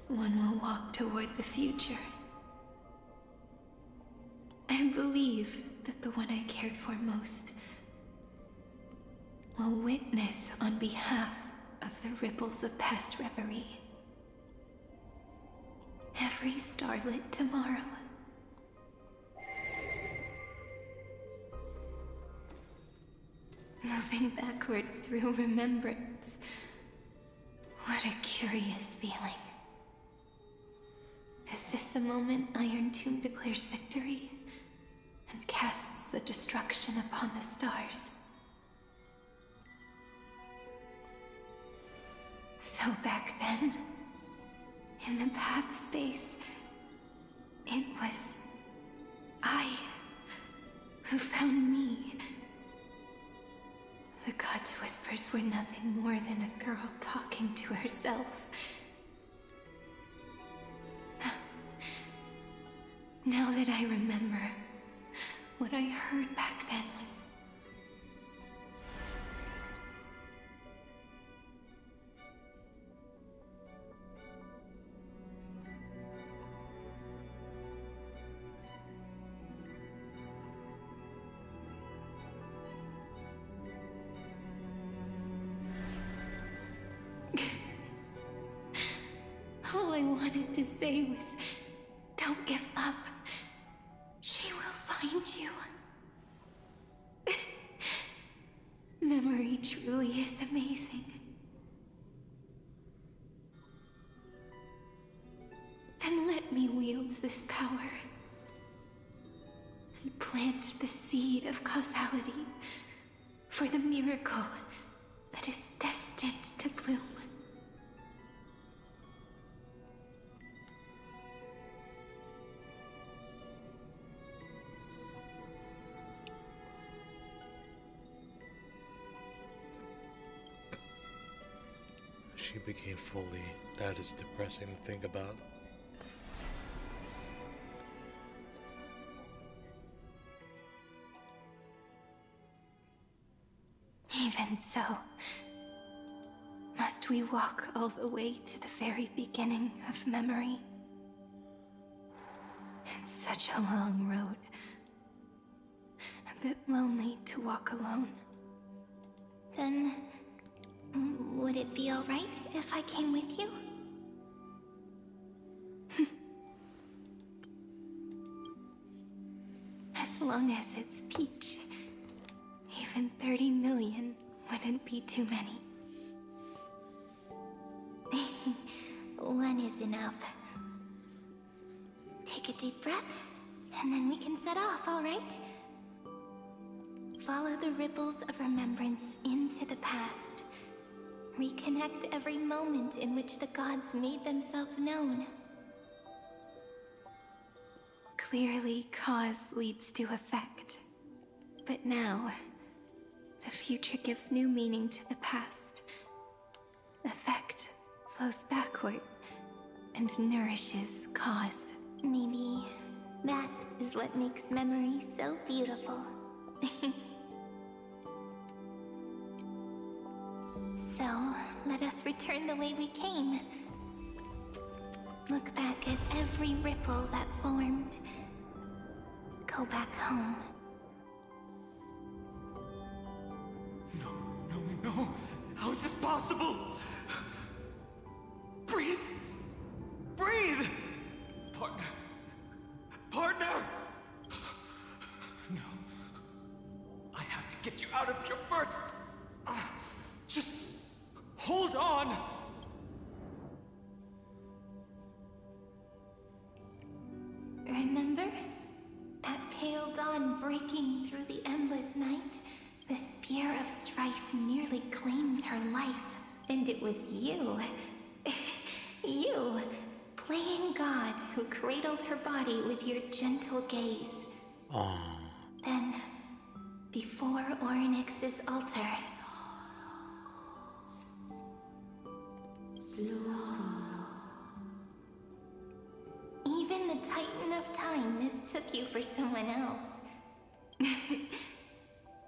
[SPEAKER 11] One will walk toward the future. I believe that the one I cared for most will witness on behalf of the ripples of past reverie. Every starlit tomorrow. Moving backwards through remembrance. What a curious feeling. Is this the moment Iron Tomb declares victory and casts the destruction upon the stars? So back then, in the path space, it was I who found me. The gods whispered others were nothing more than a girl talking to herself. Now that I remember, what I heard back then was... All I wanted to say was, don't give up. She will find you. Memory truly is amazing. Then let me wield this power and plant the seed of causality for the miracle that is destined to bloom.
[SPEAKER 1] She became fully. That is depressing to think about.
[SPEAKER 11] Even so, must we walk all the way to the very beginning of memory? It's such a long road. A bit lonely to walk alone.
[SPEAKER 4] Then, would it be alright if I came with you?
[SPEAKER 11] As long as it's Peach, even 30 million wouldn't be too many.
[SPEAKER 4] One is enough. Take a deep breath, and then we can set off, alright? Follow the ripples of remembrance into the past. Reconnect every moment in which the gods made themselves known.
[SPEAKER 11] Clearly, cause leads to effect. But now, the future gives new meaning to the past. Effect flows backward and nourishes cause.
[SPEAKER 4] Maybe that is what makes memory so beautiful. So, let us return the way we came. Look back at every ripple that formed. Go back home.
[SPEAKER 12] No! How is this possible? Breathe! Breathe! Partner! Partner! No. I have to get you out of here first! Just hold on!
[SPEAKER 4] Remember? That pale dawn breaking through the endless night? The spear of strife nearly claimed her life. And it was you. You, playing God, who cradled her body with your gentle gaze.
[SPEAKER 1] Aww.
[SPEAKER 4] Then, before Orynyx's altar... Even the Titan of Time mistook you for someone else.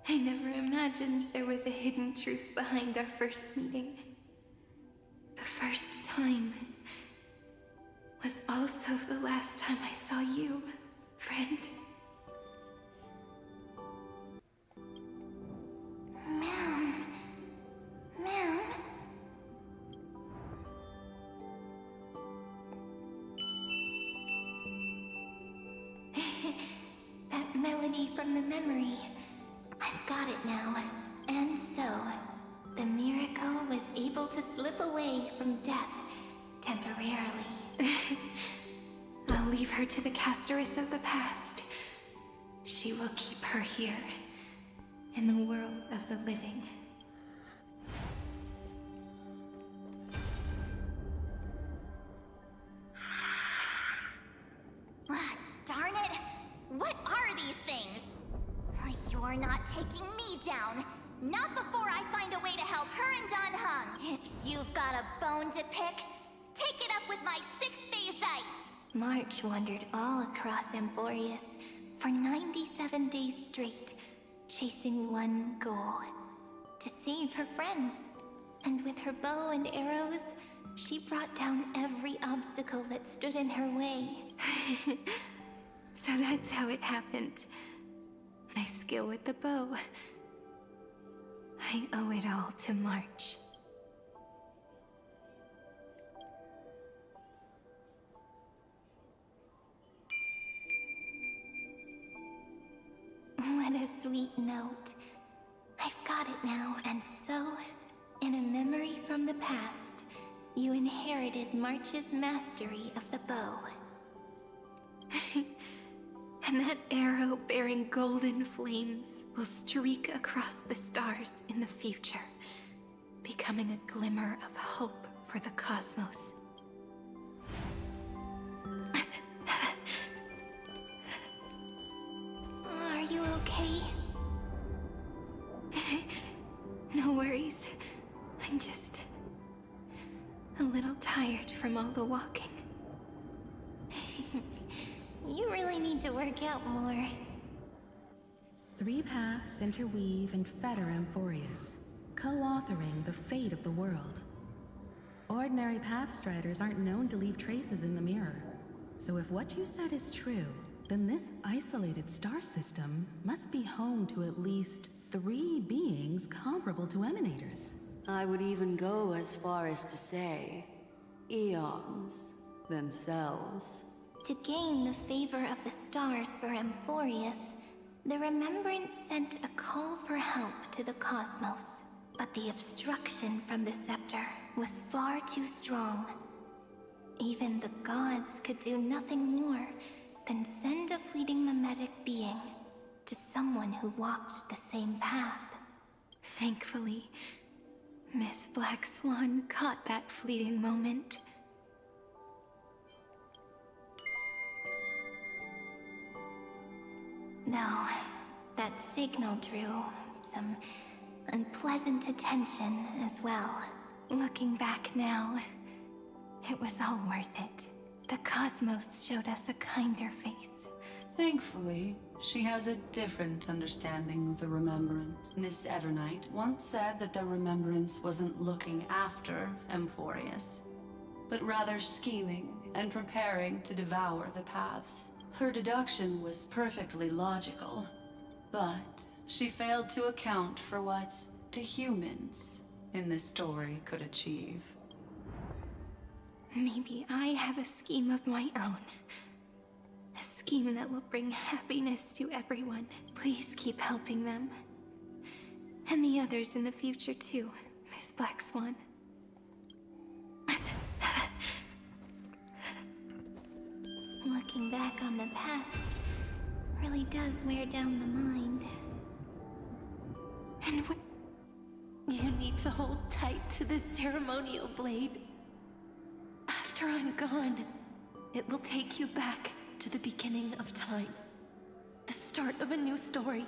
[SPEAKER 11] I never imagined there was a hidden truth behind our first meeting. The first time was also the last time I saw you, friend.
[SPEAKER 4] Ma'am. Ma'am? That melody from the memory. I've got it now. And so, the miracle was able to slip away from death temporarily.
[SPEAKER 11] I'll leave her to the casteress of the past. She will keep her here, in the world of the living.
[SPEAKER 4] Darn it! What are these things? You're not taking me down. Not before I find a way to help her and Don Hung. If you've got a bone to pick, take it up with my six-phased ice.
[SPEAKER 3] March wandered all across Amphoreus for 97 days straight, chasing one goal: to save her friends. And with her bow and arrows, she brought down every obstacle that stood in her way. So that's how it happened. My skill with the bow. I owe it all to March. What a sweet note. I've got it now, and so, in a memory from the past, you inherited March's mastery of the bow. And that arrow bearing golden flames will streak across the stars in the future, becoming a glimmer of hope for the cosmos. Are you okay? No worries. I'm just a little tired from all the walking.
[SPEAKER 4] You really need to work out more.
[SPEAKER 18] 3 paths interweave and fetter Amphoreus, co-authoring the fate of the world. Ordinary pathstriders aren't known to leave traces in the mirror. So if what you said is true, then this isolated star system must be home to at least 3 beings comparable to Emanators.
[SPEAKER 19] I would even go as far as to say, eons themselves.
[SPEAKER 3] To gain the favor of the stars for Amphoreus, the Remembrance sent a call for help to the cosmos. But the obstruction from the scepter was far too strong. Even the gods could do nothing more than send a fleeting mimetic being to someone who walked the same path. Thankfully, Miss Black Swan caught that fleeting moment. Though, that signal drew some unpleasant attention as well. Looking back now, it was all worth it. The cosmos showed us a kinder face.
[SPEAKER 19] Thankfully, she has a different understanding of the Remembrance. Miss Evernight once said that the Remembrance wasn't looking after Amphoreus, but rather scheming and preparing to devour the paths. Her deduction was perfectly logical, but she failed to account for what the humans in this story could achieve.
[SPEAKER 3] Maybe I have a scheme of my own. A scheme that will bring happiness to everyone. Please keep helping them. And the others in the future too, Miss Black Swan. Looking back on the past really does wear down the mind. And
[SPEAKER 18] you need to hold tight to this ceremonial blade. After I'm gone, it will take you back to the beginning of time. The start of a new story.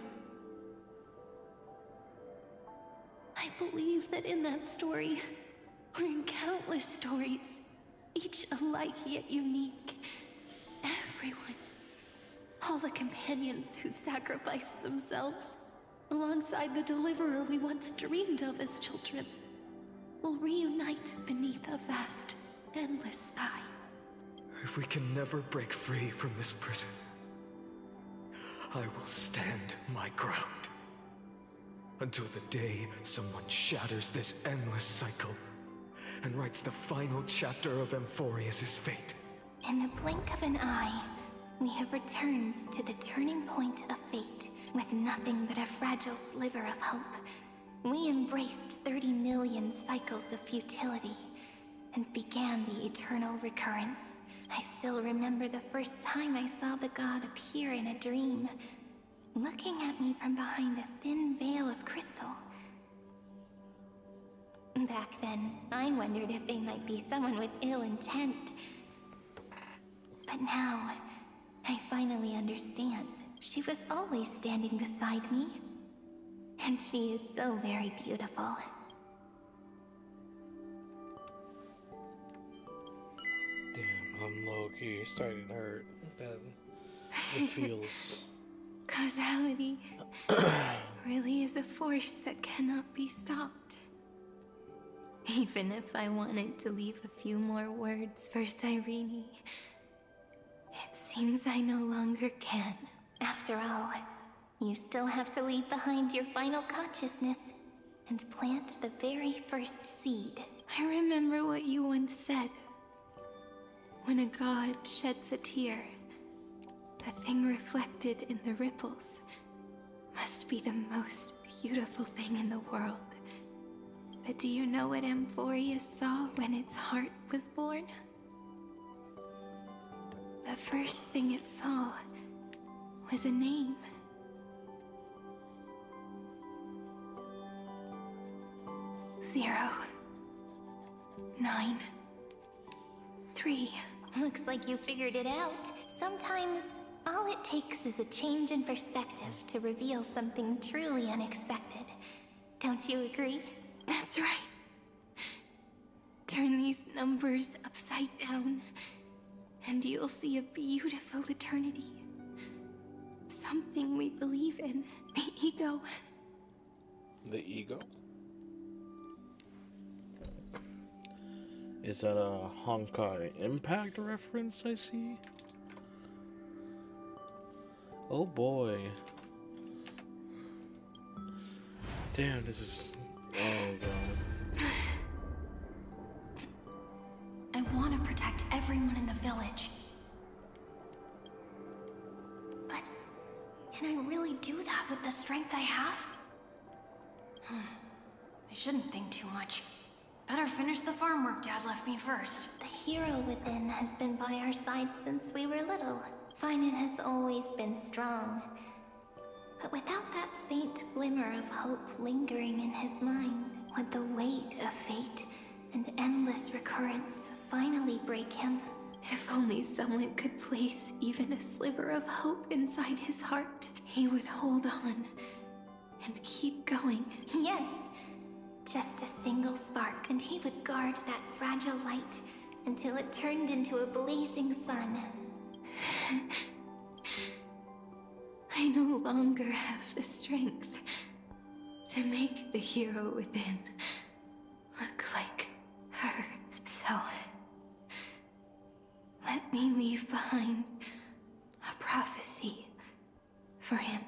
[SPEAKER 18] I believe that in that story, or in countless stories, each alike yet unique, everyone, all the companions who sacrificed themselves, alongside the deliverer we once dreamed of as children, will reunite beneath a vast, endless sky.
[SPEAKER 21] If we can never break free from this prison, I will stand my ground. Until the day someone shatters this endless cycle and writes the final chapter of Amphoreus' fate.
[SPEAKER 3] In the blink of an eye, we have returned to the turning point of fate, with nothing but a fragile sliver of hope. We embraced 30 million cycles of futility, and began the eternal recurrence. I still remember the first time I saw the god appear in a dream, looking at me from behind a thin veil of crystal. Back then, I wondered if they might be someone with ill intent. But now, I finally understand. She was always standing beside me. And she is so very beautiful.
[SPEAKER 1] Damn, I'm low-key starting to hurt. It feels...
[SPEAKER 11] Causality really is a force that cannot be stopped. Even if I wanted to leave a few more words for Cyrene, it seems I no longer can.
[SPEAKER 3] After all, you still have to leave behind your final consciousness and plant the very first seed.
[SPEAKER 11] I remember what you once said. When a god sheds a tear, the thing reflected in the ripples must be the most beautiful thing in the world. But do you know what Amphoreus saw when its heart was born? The first thing it saw was a name. 0, 9, 3.
[SPEAKER 3] Looks like you figured it out. Sometimes, all it takes is a change in perspective to reveal something truly unexpected. Don't you agree?
[SPEAKER 11] That's right. Turn these numbers upside down, and you'll see a beautiful eternity. Something we believe in, the ego.
[SPEAKER 1] The ego? Is that a Honkai Impact reference I see? Oh boy. Damn, this is... Oh god.
[SPEAKER 3] I want to protect everyone in the village. But can I really do that with the strength I have? I shouldn't think too much. Better finish the farm work Dad left me first. The hero within has been by our side since we were little. Finan has always been strong. But without that faint glimmer of hope lingering in his mind, would the weight of fate and endless recurrence finally break him?
[SPEAKER 11] If only someone could place even a sliver of hope inside his heart, he would hold on and keep going.
[SPEAKER 3] Yes. Just a single spark, and he would guard that fragile light until it turned into a blazing sun.
[SPEAKER 11] I no longer have the strength to make the hero within look like her. So, let me leave behind a prophecy for him.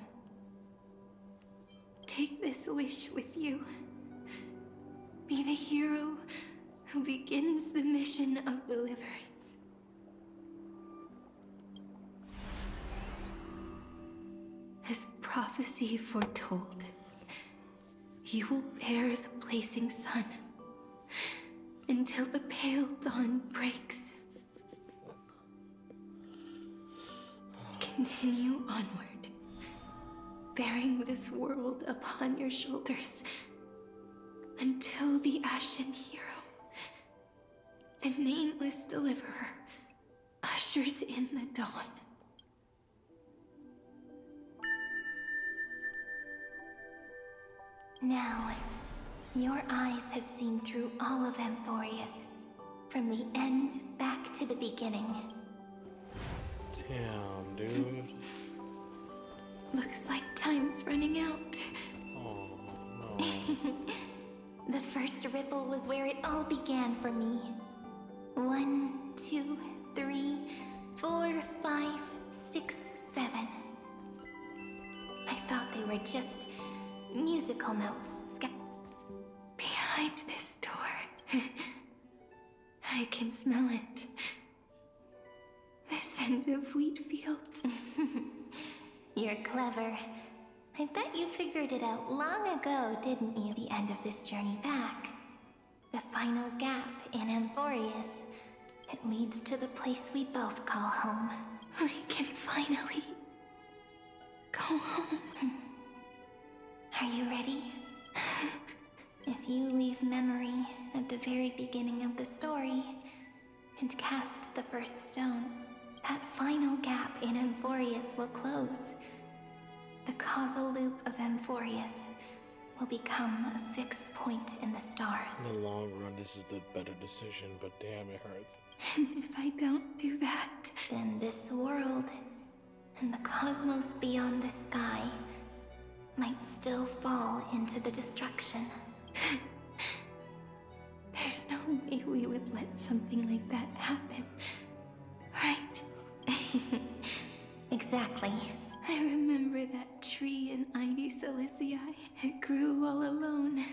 [SPEAKER 11] Take this wish with you. Be the hero who begins the mission of deliverance. As prophecy foretold, you will bear the blazing sun until the pale dawn breaks. Continue onward, bearing this world upon your shoulders until the Ashen Hero, the nameless deliverer, ushers in the dawn.
[SPEAKER 3] Now, your eyes have seen through all of Amphoreus, from the end back to the beginning.
[SPEAKER 1] Damn, dude.
[SPEAKER 11] Looks like time's running out.
[SPEAKER 1] Oh, no.
[SPEAKER 3] The first ripple was where it all began for me. 1, 2, 3, 4, 5, 6, 7. I thought they were just musical notes.
[SPEAKER 11] Behind this door, I can smell it. The scent of wheat fields.
[SPEAKER 3] You're clever. I bet you figured it out long ago, didn't you? The end of this journey back. The final gap in Amphoreus. It leads to the place we both call home.
[SPEAKER 11] We can finally go home.
[SPEAKER 3] Are you ready? If you leave memory at the very beginning of the story and cast the first stone, that final gap in Amphoreus will close. The causal loop of Amphoreus will become a fixed point in the stars.
[SPEAKER 1] In the long run, this is the better decision, but damn, it hurts.
[SPEAKER 3] And if I don't do that, then this world and the cosmos beyond the sky might still fall into the destruction. There's no way we would let something like that happen, right? Exactly. I remember that tree in Ide Silicii. It grew all alone,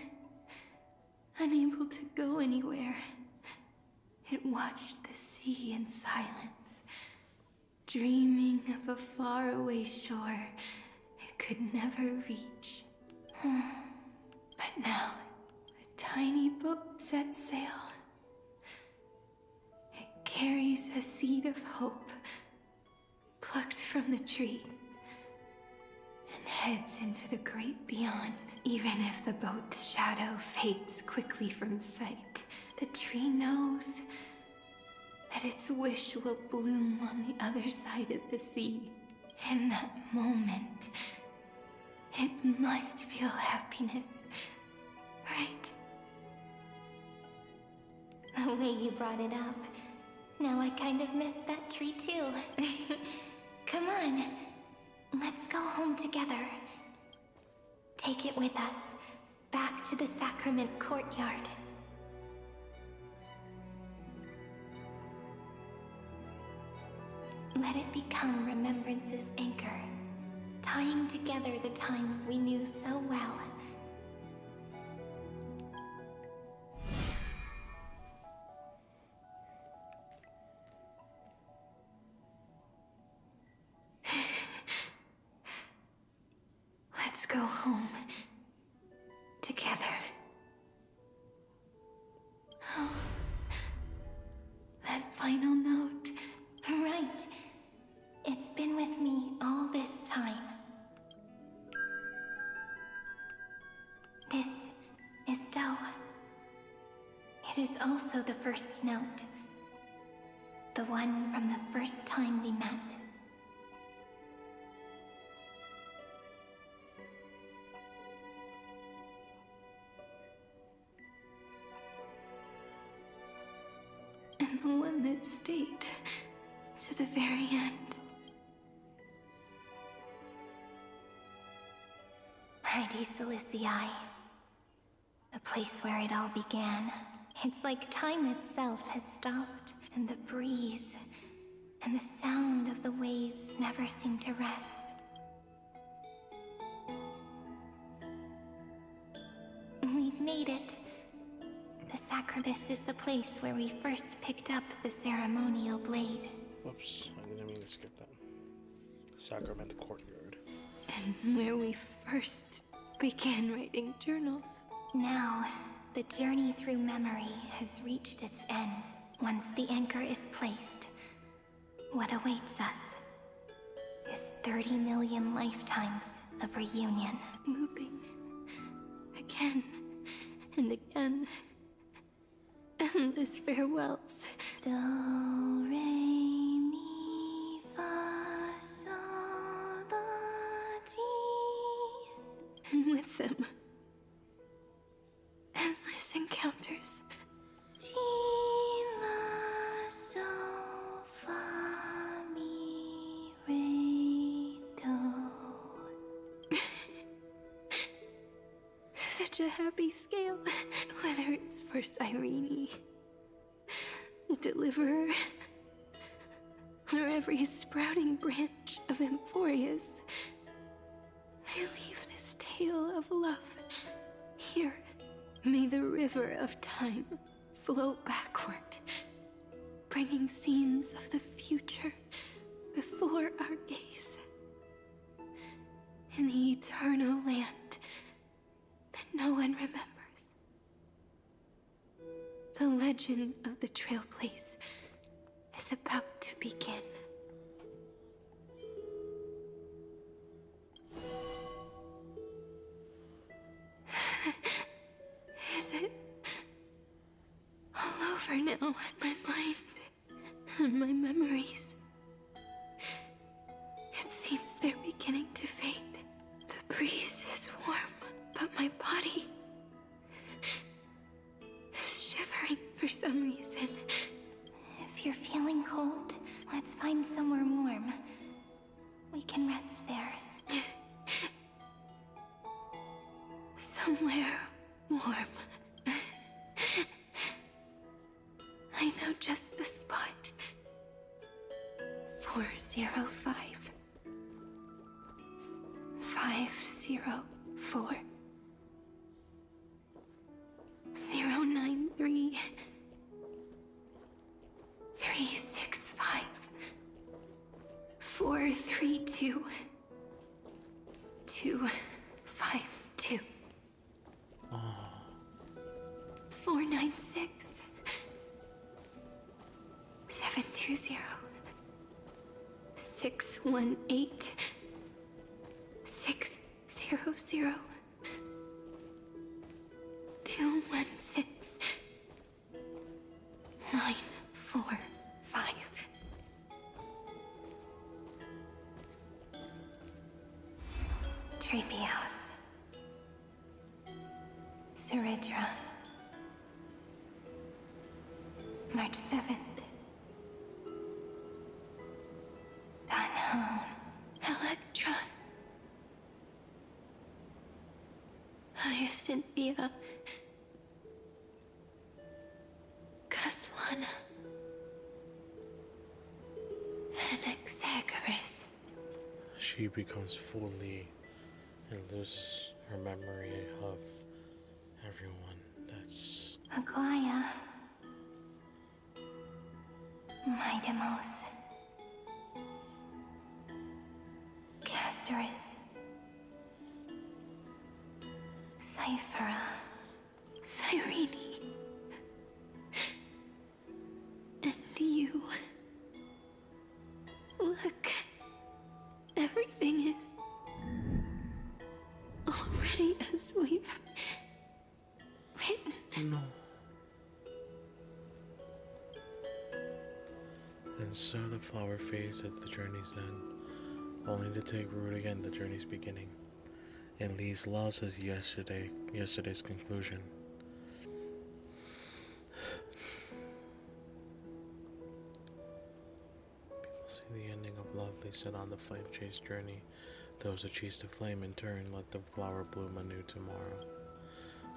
[SPEAKER 3] unable to go anywhere. It watched the sea in silence, dreaming of a faraway shore it could never reach. But now, a tiny boat sets sail. It carries a seed of hope, plucked from the tree, and heads into the great beyond. Even if the boat's shadow fades quickly from sight, the tree knows that its wish will bloom on the other side of the sea. In that moment, it must feel happiness, right? The way you brought it up, now I kind of miss that tree too. Come on, let's go home together. Take it with us, back to the Sacrament Courtyard. Let it become remembrance's anchor, tying together the times we knew so well. Let's go home together. Oh, that final note. Right. It's been with me all this time. This is Doe. It is also the first note. The one from the first time we met. And the one that stayed to the very end. Ide Silicii. The place where it all began. It's like time itself has stopped, and the breeze and the sound of the waves never seem to rest. We've made it. This is the place where we first picked up the ceremonial blade.
[SPEAKER 1] Whoops, I didn't mean to skip that. The Sacrament Courtyard.
[SPEAKER 3] And where we first began writing journals. Now, the journey through memory has reached its end. Once the anchor is placed, what awaits us is 30 million lifetimes of reunion. Looping. Again and again. Endless farewells. Do, re, mi, fa, sol, la, ti. And with them, endless encounters. Ti, la, sol, fa, mi, re, do. Such a happy scale. Whether it's for Cyrene, the Deliverer, or every sprouting branch of Amphoreus, I leave this tale of love here. May the river of time flow backward, bringing scenes of the future before our gaze. In the eternal land that no one remembers. The legend of the Trail Place is about to begin. Is it all over now? My mind and my memories. It seems they're beginning to fade. The breeze is warm, but my body
[SPEAKER 11] somewhere. Somewhere warm. I know just the spot. 405. 504. 093. 365. 432. 252. 496. 720. 618. 600. 216. 945. Treebeos. Suridra. March 7th. Danhone. Electra. Hyacinthia. Caslana. Anaxagoras.
[SPEAKER 1] She becomes fully and loses her memory of everyone. That's
[SPEAKER 3] Aglaya. Midemos. Castoris. Cyphera.
[SPEAKER 11] Cyrene. And you. Look. Everything is already as we've written.
[SPEAKER 1] no. And so the flower fades at the journey's end, only to take root again at the journey's beginning, and leaves lost as yesterday's conclusion. People see the ending of lovely set on the flame chase journey. Those who chase the flame in turn let the flower bloom anew tomorrow.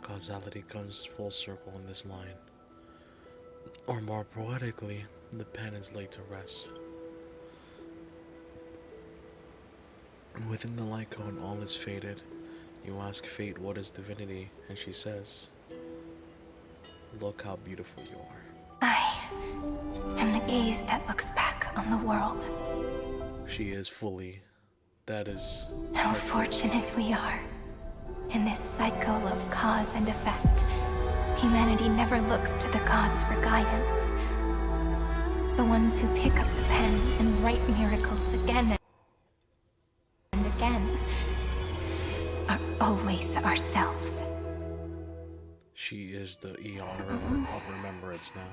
[SPEAKER 1] Causality comes full circle in this line. Or more poetically, the pen is laid to rest. Within the light cone, all is faded. You ask fate, what is divinity? And she says, look how beautiful you are.
[SPEAKER 3] I am the gaze that looks back on the world.
[SPEAKER 1] She is fully. That is.
[SPEAKER 3] How fortunate we are. In this cycle of cause and effect, humanity never looks to the gods for guidance. The ones who pick up the pen and write miracles again and again are always ourselves.
[SPEAKER 1] She is the eon of remembrance now.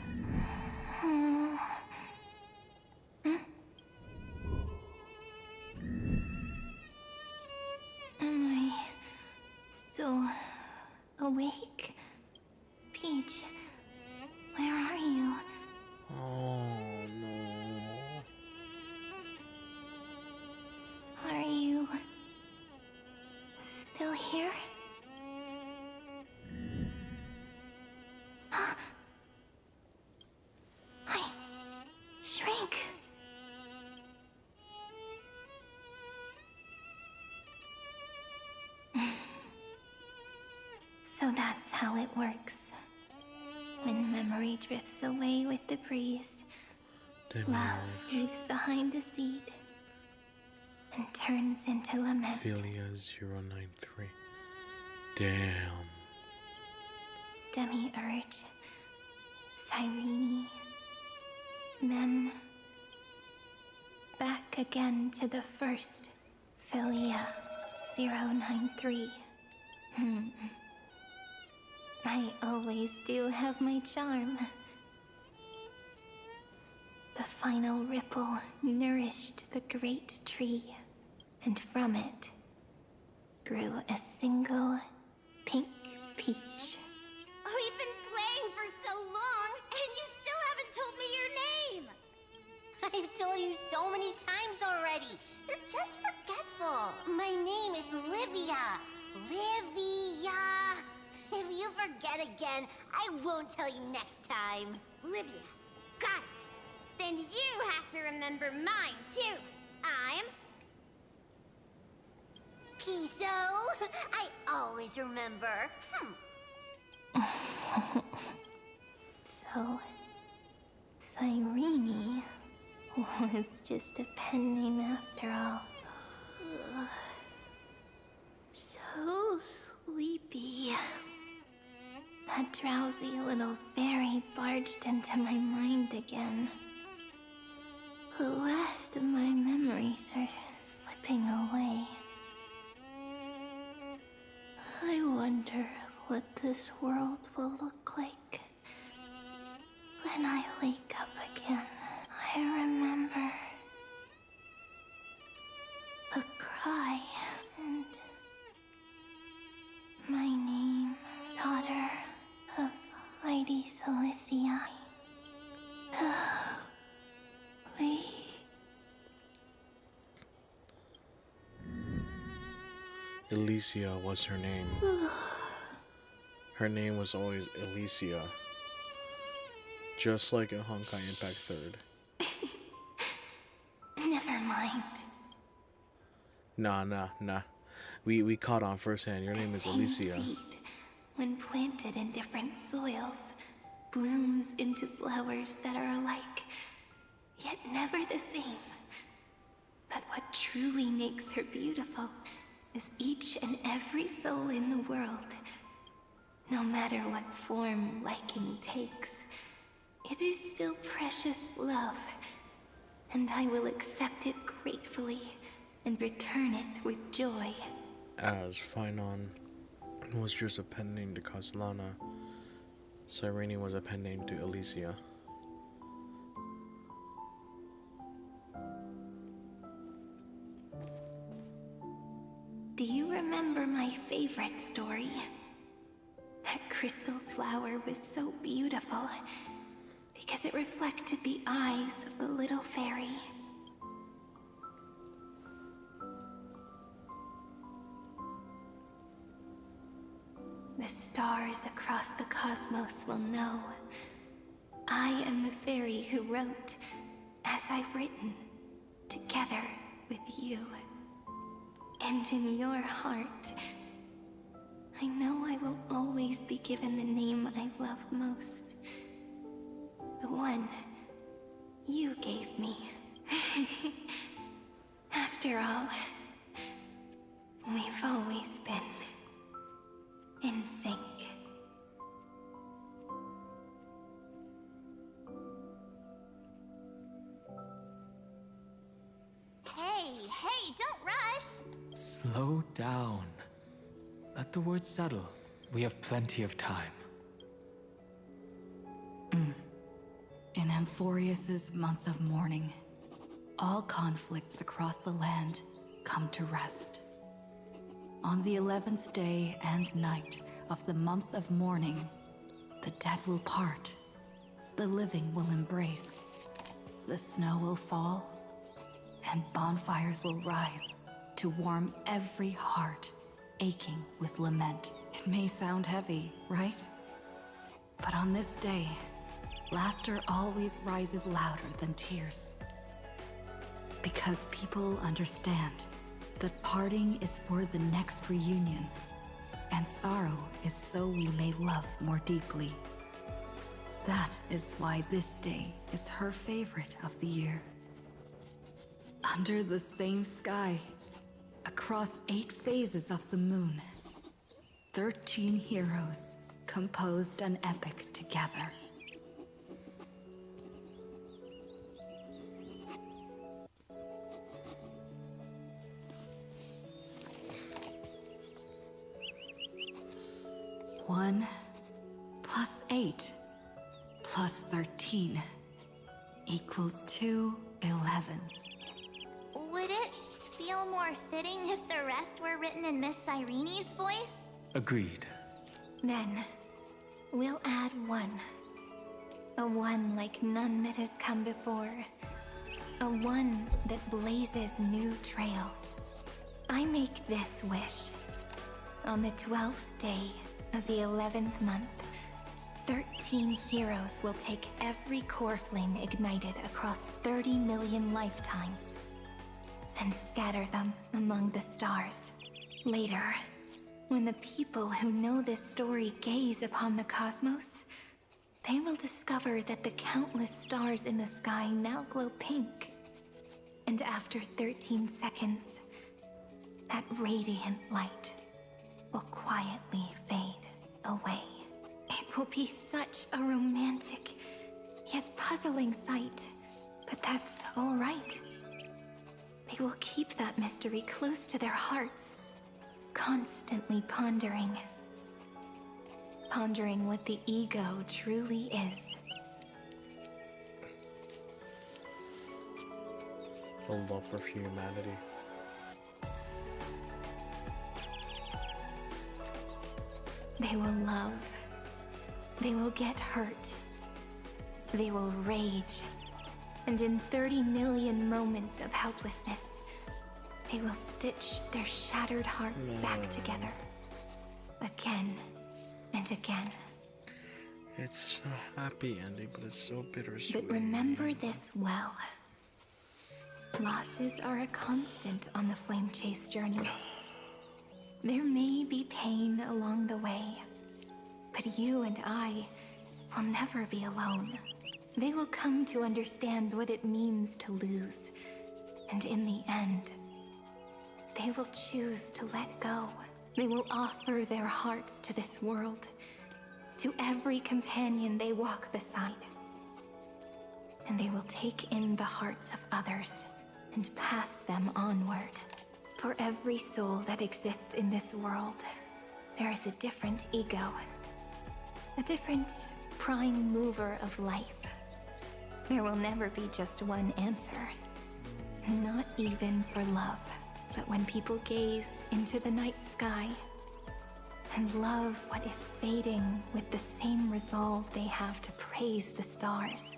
[SPEAKER 3] Am I still awake? Peach, where are you?
[SPEAKER 1] Oh no.
[SPEAKER 3] Are you still here? I shrank. So that's how it works. When memory drifts away with the breeze, love leaves behind a seed and turns into lament.
[SPEAKER 1] Ophelia 093. Damn.
[SPEAKER 3] Demiurge, Cyrene, Mem. Back again to the first, Philia 093. I always do have my charm. The final ripple nourished the great tree, and from it grew a single pink peach.
[SPEAKER 4] We've been playing for so long, and you still haven't told me your name! I've told you so many times already. You're
[SPEAKER 2] just forgetful. My name is Livia. Livia. If you forget again, I won't tell you next time.
[SPEAKER 6] Livia, got it. Then you have to remember mine, too. I'm...
[SPEAKER 2] Piso. I always remember.
[SPEAKER 11] So, Cyrene was just a pen name after all. So sleepy. That drowsy little fairy barged into my mind again. The last of my memories are slipping away. I wonder what this world will look like when I wake up again. I remember a cry and my name, daughter of Lady Cilicia. We...
[SPEAKER 1] Elysia was her name. Her name was always Elysia. Just like in Honkai Impact 3rd.
[SPEAKER 11] Never mind.
[SPEAKER 1] Nah. We caught on firsthand. Your name is Elysia.
[SPEAKER 11] Seed, when planted in different soils, blooms into flowers that are alike, yet never the same. But what truly makes her beautiful is each and every soul in the world. No matter what form liking takes, it is still precious love, and I will accept it gratefully and return it with joy.
[SPEAKER 1] As Finon was just a pen name to Caslana, Cyrene was a pen name to Elysia.
[SPEAKER 11] Do you remember my favorite story? That crystal flower was so beautiful because it reflected the eyes of the little fairy. The stars across the cosmos will know I am the fairy who wrote, as I've written, together with you. And in your heart, I know I will always be given the name I love most. The one you gave me. After all, we've always been in sync.
[SPEAKER 6] Hey, don't rush!
[SPEAKER 10] Slow down. Let the words settle. We have plenty of time.
[SPEAKER 5] In Amphoreus' month of mourning, all conflicts across the land come to rest. On the 11th day and night of the month of mourning, the dead will part, the living will embrace, the snow will fall, and bonfires will rise to warm every heart aching with lament. It may sound heavy, right? But on this day, laughter always rises louder than tears. Because people understand that parting is for the next reunion, and sorrow is so we may love more deeply. That is why this day is her favorite of the year. Under the same sky, across 8 phases of the moon, 13 heroes composed an epic together. One plus 8 plus 13 equals 2 11s.
[SPEAKER 4] Would it feel more fitting if the rest were written in Miss Cyrene's voice?
[SPEAKER 10] Agreed.
[SPEAKER 11] Then, we'll add 1. A 1 like none that has come before.
[SPEAKER 3] a one that blazes new trails. I make this wish. On the 12th day of the 11th month, 13 heroes will take every core flame ignited across 30 million lifetimes and scatter them among the stars. Later, when the people who know this story gaze upon the cosmos, they will discover that the countless stars in the sky now glow pink. And after 13 seconds, that radiant light will quietly fade away. It will be such a romantic, yet puzzling sight, but that's all right. They will keep that mystery close to their hearts, constantly pondering what the ego truly is.
[SPEAKER 1] A love for humanity.
[SPEAKER 3] They will love. They will get hurt. They will rage. And in 30 million moments of helplessness, they will stitch their shattered hearts back together. Again and again.
[SPEAKER 1] It's a happy ending, but it's so bittersweet.
[SPEAKER 3] But remember this well. Losses are a constant on the Flame Chase journey. There may be pain along the way, but you and I will never be alone. They will come to understand what it means to lose, and in the end, they will choose to let go. They will offer their hearts to this world, to every companion they walk beside. And they will take in the hearts of others and pass them onward. For every soul that exists in this world, there is a different ego, a different prime mover of life. There will never be just one answer, not even for love. But when people gaze into the night sky and love what is fading with the same resolve they have to praise the stars,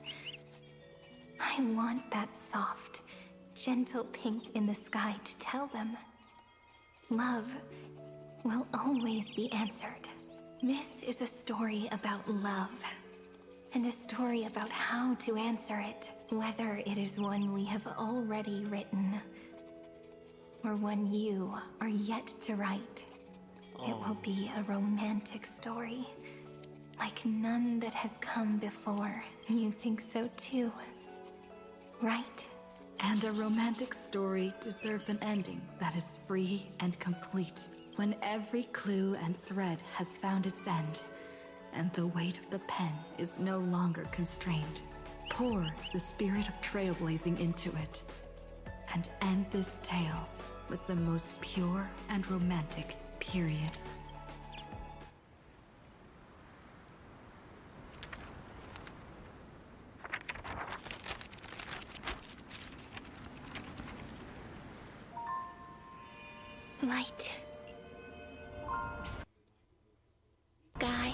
[SPEAKER 3] I want that soft, gentle pink in the sky to tell them, love will always be answered. This is a story about love, and a story about how to answer it, whether it is one we have already written, or one you are yet to write. It will be a romantic story, like none that has come before. You think so too, right?
[SPEAKER 5] And a romantic story deserves an ending that is free and complete, when every clue and thread has found its end, and the weight of the pen is no longer constrained. Pour the spirit of trailblazing into it, and end this tale with the most pure and romantic period.
[SPEAKER 3] Light. Sky.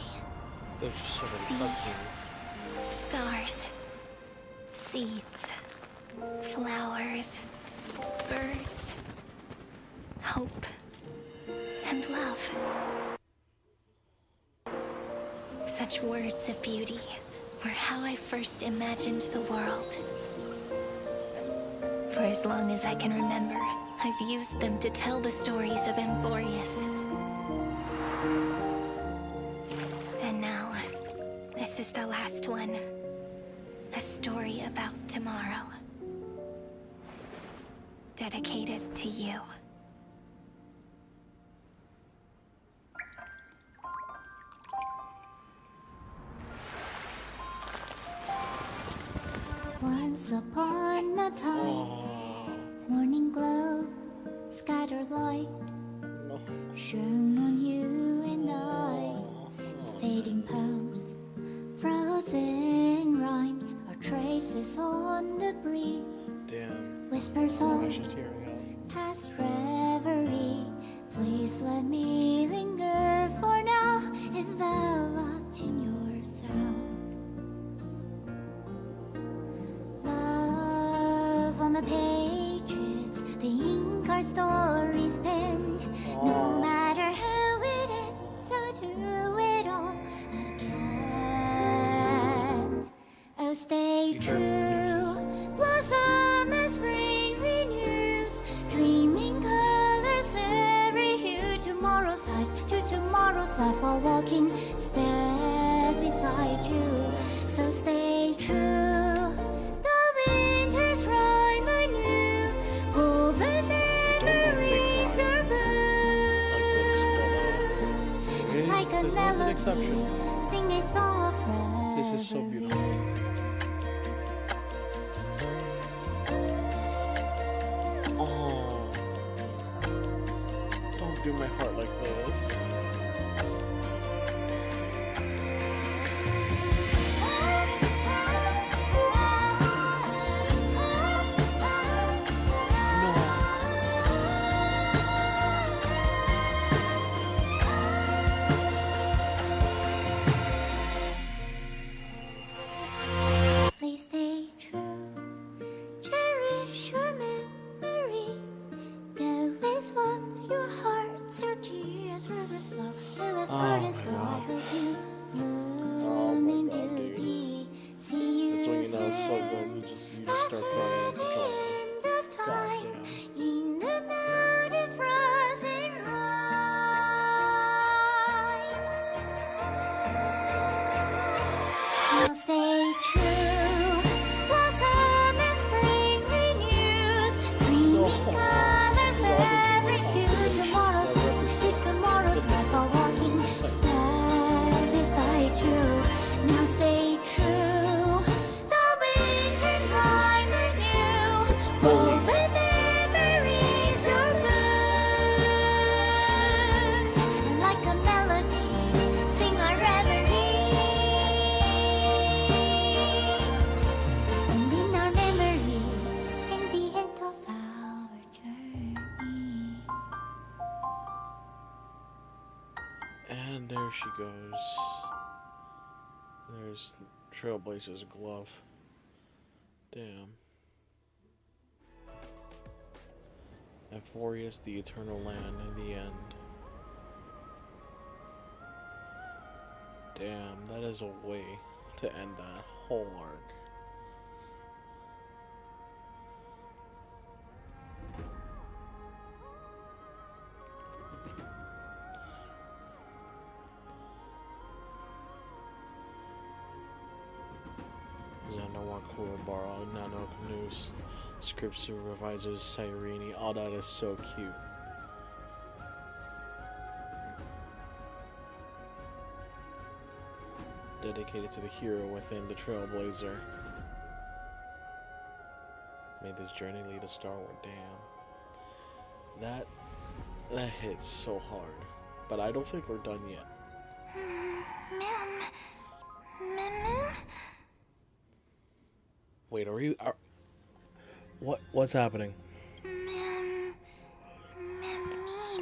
[SPEAKER 1] There's just so many cutscenes.
[SPEAKER 3] Stars. Seeds. Flowers. Birds. Hope. And love. Such words of beauty were how I first imagined the world. For as long as I can remember, I've used them to tell the stories of Amphoreus. And now, this is the last one. A story about tomorrow. Dedicated to you.
[SPEAKER 9] Once upon a time, morning glow, scattered light, shone on you and I. Fading poems, frozen rhymes, our traces on the breeze.
[SPEAKER 1] Damn.
[SPEAKER 9] Whispers
[SPEAKER 1] Oh,
[SPEAKER 9] of
[SPEAKER 1] she's tearing up.
[SPEAKER 9] past reverie. Please let me linger for now, enveloped in your sound. Love left while walking, step beside you. So stay true. The winter's rhyme anew, woven memories are blue. Like a melody, sing a song of reverie.
[SPEAKER 1] This is so beautiful. Oh, don't do my heart like this.
[SPEAKER 9] Please stay true. Cherish your memory. Go with love, your hearts, your tears, rivers flow. Rivers, gardens grow. I hope you bloom in beauty. See you
[SPEAKER 1] That's when you know it's so good. You just start crying and controlling.
[SPEAKER 9] end of time in the mountain frozen rime. Now stay true. Blossom and spring renews. Dreamy colors every hue. Tomorrow's tomorrow's life are walking. Stand beside you. Now stay true. The winter's rhyme anew. Woven memories are blue. And like a melody, sing our reverie. And in our memory, in the end of our journey.
[SPEAKER 1] And there she goes. There's Trailblazer's glove. Damn. Amphoreus, the eternal land in the end. Damn, that is a way to end that whole arc. Zanawa Kurabara, Nano Canoes, Script Supervisors, Cyrene, all that is so cute. Dedicated to the hero within the Trailblazer. May this journey lead us starward. Damn. That hits so hard. But I don't think we're done yet. Wait, are we? What's happening?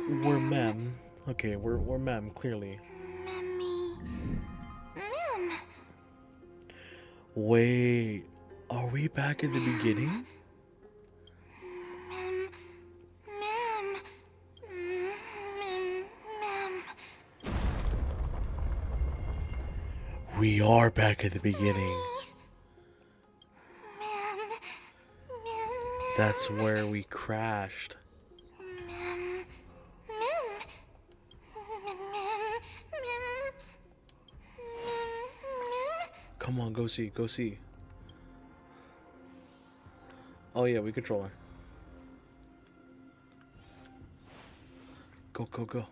[SPEAKER 1] We're mem. Okay, we're mem clearly. Wait, are we back at the beginning? We are back at the beginning. That's where we crashed. Come on, go see, go see. Oh yeah, we control her. Go, go, go.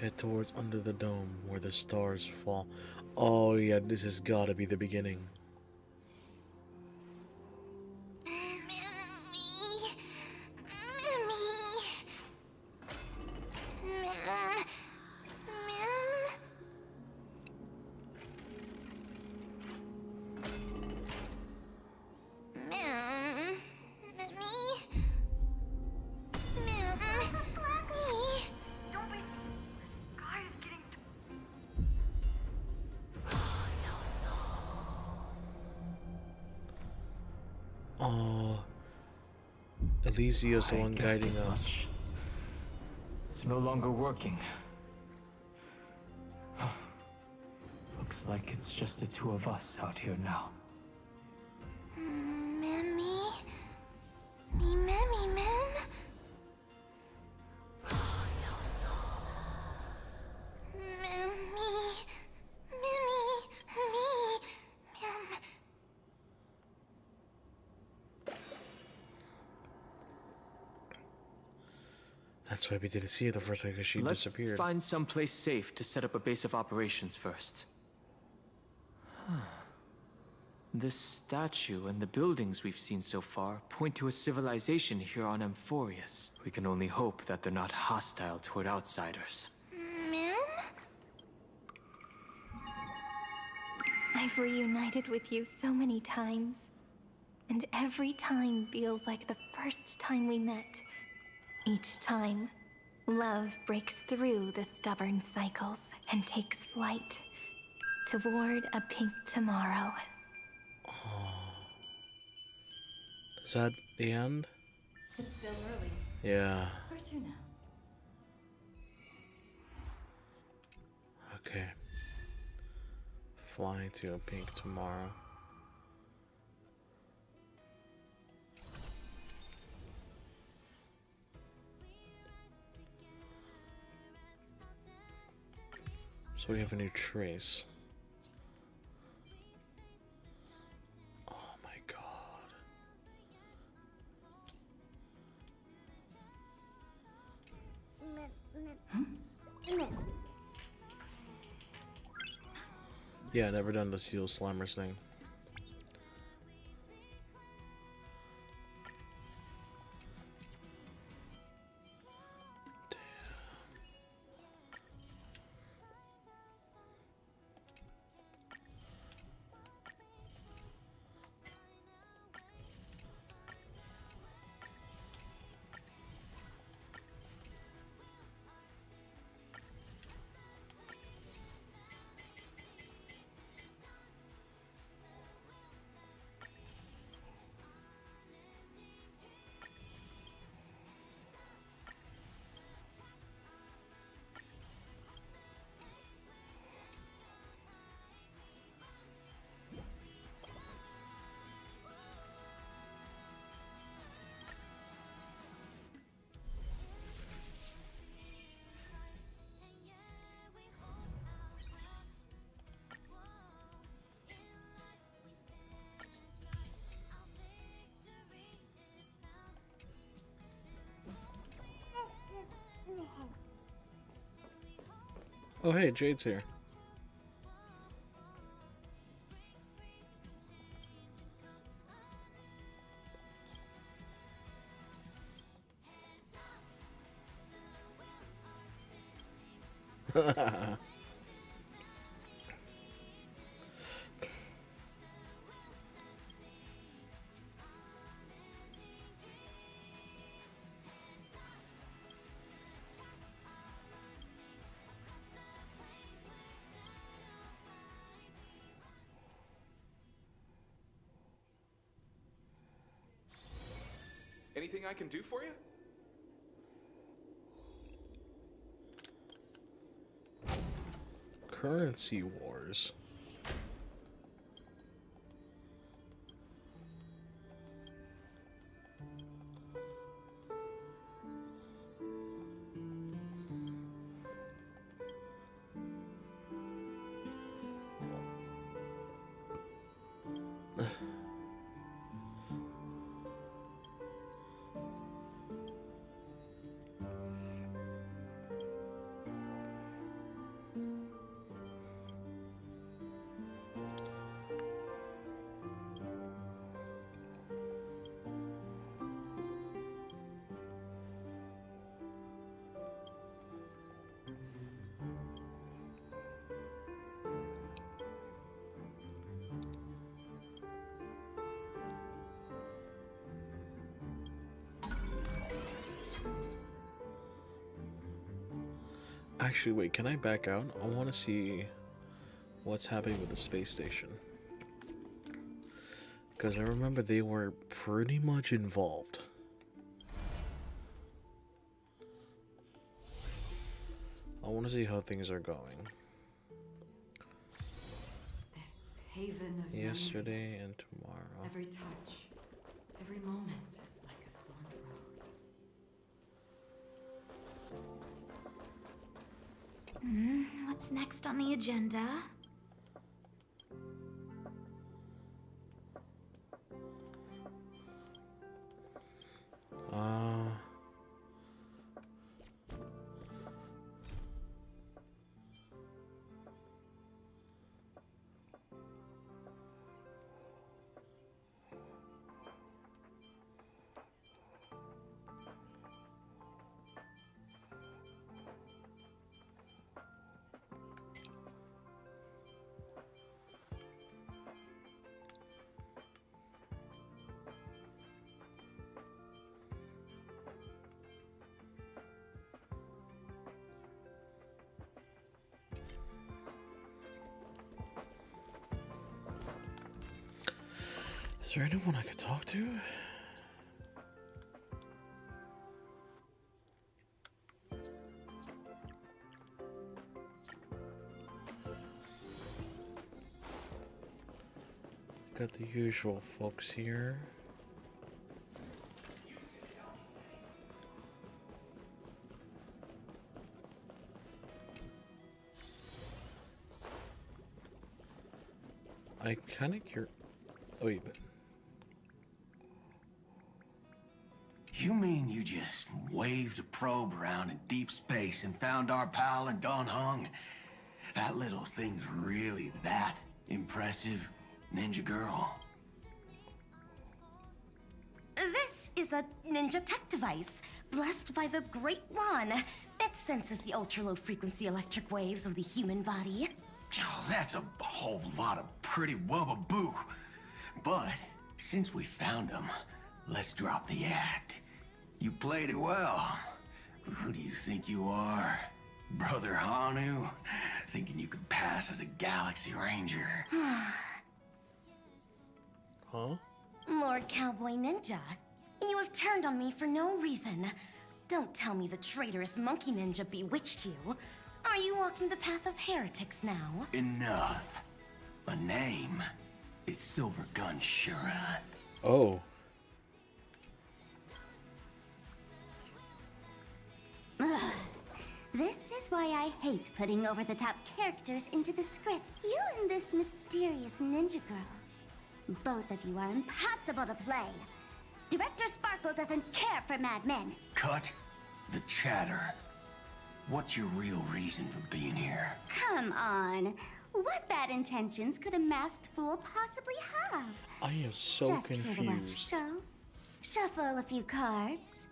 [SPEAKER 1] Head towards under the dome where the stars fall. Oh yeah, this has gotta be the beginning. Oh, Elysio's the one guiding us.
[SPEAKER 10] It's no longer working. Looks like it's just the two of us out here now.
[SPEAKER 1] That's why we didn't see her the first time, because she
[SPEAKER 10] Let's
[SPEAKER 1] disappeared.
[SPEAKER 10] find someplace safe to set up a base of operations first. This statue and the buildings we've seen so far point to a civilization here on Amphoreus. We can only hope that they're not hostile toward outsiders.
[SPEAKER 3] Min? I've reunited with you so many times, and every time feels like the first time we met. Each time, love breaks through the stubborn cycles and takes flight toward a pink tomorrow.
[SPEAKER 1] Is that the end?
[SPEAKER 18] It's still early.
[SPEAKER 1] Yeah.
[SPEAKER 18] Where to now?
[SPEAKER 1] Okay. Flying to a pink tomorrow. So we have a new trace. Oh my god. Yeah, never done the seal slimers thing. Oh hey, Jade's here.
[SPEAKER 14] Anything I can do for you?
[SPEAKER 1] Currency wars. Actually, wait, can I back out? I want to see what's happening with the space station. Because I remember they were pretty much involved. I want to see how things are going.
[SPEAKER 18] This haven of
[SPEAKER 1] Yesterday
[SPEAKER 18] memories.
[SPEAKER 1] and tomorrow.
[SPEAKER 18] Every touch, every moment is like a thorned rose.
[SPEAKER 3] What's next on the agenda?
[SPEAKER 1] Is there anyone I could talk to? Got the usual folks here. I kind of cure. Oh, wait.
[SPEAKER 14] You mean you just waved a probe around in deep space and found our pal and Don Hung? That little thing's really that impressive, ninja girl?
[SPEAKER 16] This is a ninja tech device, blessed by the Great One. It senses the ultra-low frequency electric waves of the human body.
[SPEAKER 14] Oh, that's a whole lot of pretty wubbaboo. But since we found him, let's drop the act. You played it well. Who do you think you are? Brother Hanu? Thinking you could pass as a Galaxy Ranger?
[SPEAKER 1] Huh?
[SPEAKER 16] Lord Cowboy Ninja, you have turned on me for no reason. Don't tell me the traitorous monkey ninja bewitched you. Are you walking the path of heretics now?
[SPEAKER 14] Enough. My name is Silver Gun Shura.
[SPEAKER 1] Oh.
[SPEAKER 2] Ugh. This is why I hate putting over-the-top characters into the script. You and this mysterious ninja girl. Both of you are impossible to play. Director Sparkle doesn't care for Mad Men.
[SPEAKER 14] Cut the chatter. What's your real reason for being here?
[SPEAKER 2] Come on. What bad intentions could a masked fool possibly have?
[SPEAKER 1] I am so
[SPEAKER 2] Just here to watch a
[SPEAKER 1] confused.
[SPEAKER 2] show, shuffle a few cards.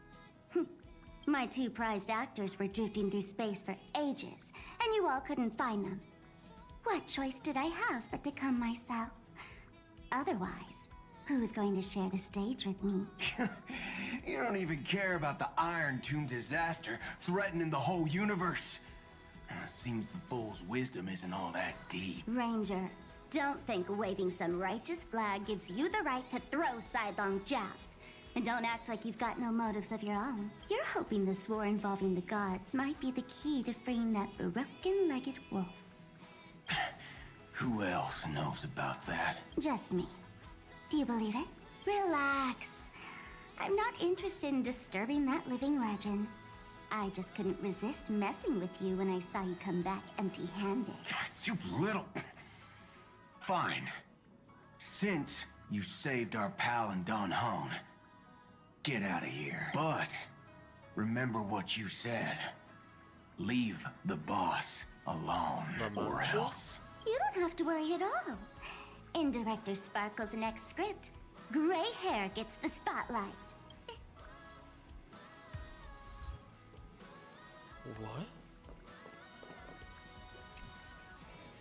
[SPEAKER 2] My two prized actors were drifting through space for ages, and you all couldn't find them. What choice did I have but to come myself? Otherwise, who's going to share the stage with me?
[SPEAKER 14] You don't even care about the Iron Tomb disaster threatening the whole universe. It seems the fool's wisdom isn't all that deep.
[SPEAKER 2] Ranger, don't think waving some righteous flag gives you the right to throw sidelong jabs. And don't act like you've got no motives of your own. You're hoping this war involving the gods might be the key to freeing that broken-legged wolf.
[SPEAKER 14] Who else knows about that?
[SPEAKER 2] Just me. Do you believe it? Relax. I'm not interested in disturbing that living legend. I just couldn't resist messing with you when I saw you come back empty-handed.
[SPEAKER 14] You little... Fine. Since you saved our pal and Don Hung, get out of here. But remember what you said. Leave the boss alone, or else.
[SPEAKER 2] You don't have to worry at all. In Director Sparkle's next script, gray hair gets the spotlight.
[SPEAKER 1] What?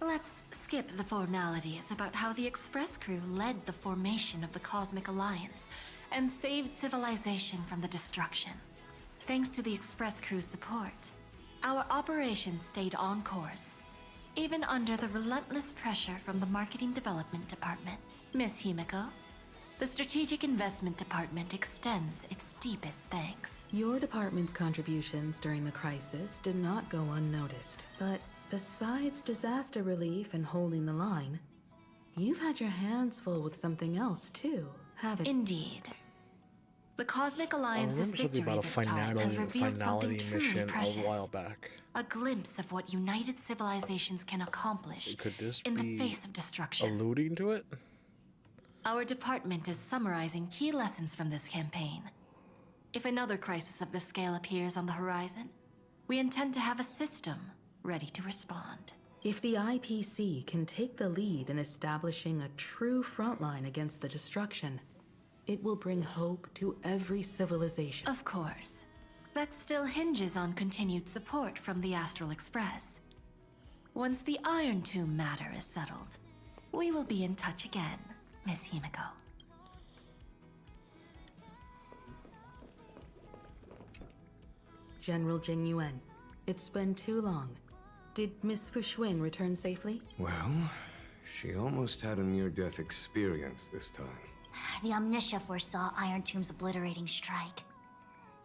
[SPEAKER 22] Let's skip the formalities about how the Express crew led the formation of the Cosmic Alliance and saved civilization from the destruction. Thanks to the Express crew's support, our operations stayed on course, even under the relentless pressure from the Marketing Development Department. Miss Himiko, the Strategic Investment Department extends its deepest thanks.
[SPEAKER 17] Your department's contributions during the crisis did not go unnoticed, but besides disaster relief and holding the line, you've had your hands full with something else too, haven't you?
[SPEAKER 22] Indeed. The Cosmic
[SPEAKER 1] I
[SPEAKER 22] Alliance's
[SPEAKER 1] remember something
[SPEAKER 22] victory
[SPEAKER 1] about a
[SPEAKER 22] this time has revealed something
[SPEAKER 1] finality
[SPEAKER 22] truly
[SPEAKER 1] mission
[SPEAKER 22] precious.
[SPEAKER 1] a while back.
[SPEAKER 22] A glimpse of what united civilizations can accomplish
[SPEAKER 1] Could this
[SPEAKER 22] in
[SPEAKER 1] be
[SPEAKER 22] the face of destruction.
[SPEAKER 1] alluding to it?
[SPEAKER 22] Our department is summarizing key lessons from this campaign. If another crisis of this scale appears on the horizon, we intend to have a system ready to respond.
[SPEAKER 17] If the IPC can take the lead in establishing a true frontline against the destruction, it will bring hope to every civilization.
[SPEAKER 22] Of course. That still hinges on continued support from the Astral Express. Once the Iron Tomb matter is settled, we will be in touch again, Miss Himiko.
[SPEAKER 17] General Jing Yuan, it's been too long. Did Miss Fuxuan return safely?
[SPEAKER 24] Well, she almost had a near-death experience this time.
[SPEAKER 4] The Omniscia foresaw Iron Tomb's obliterating strike.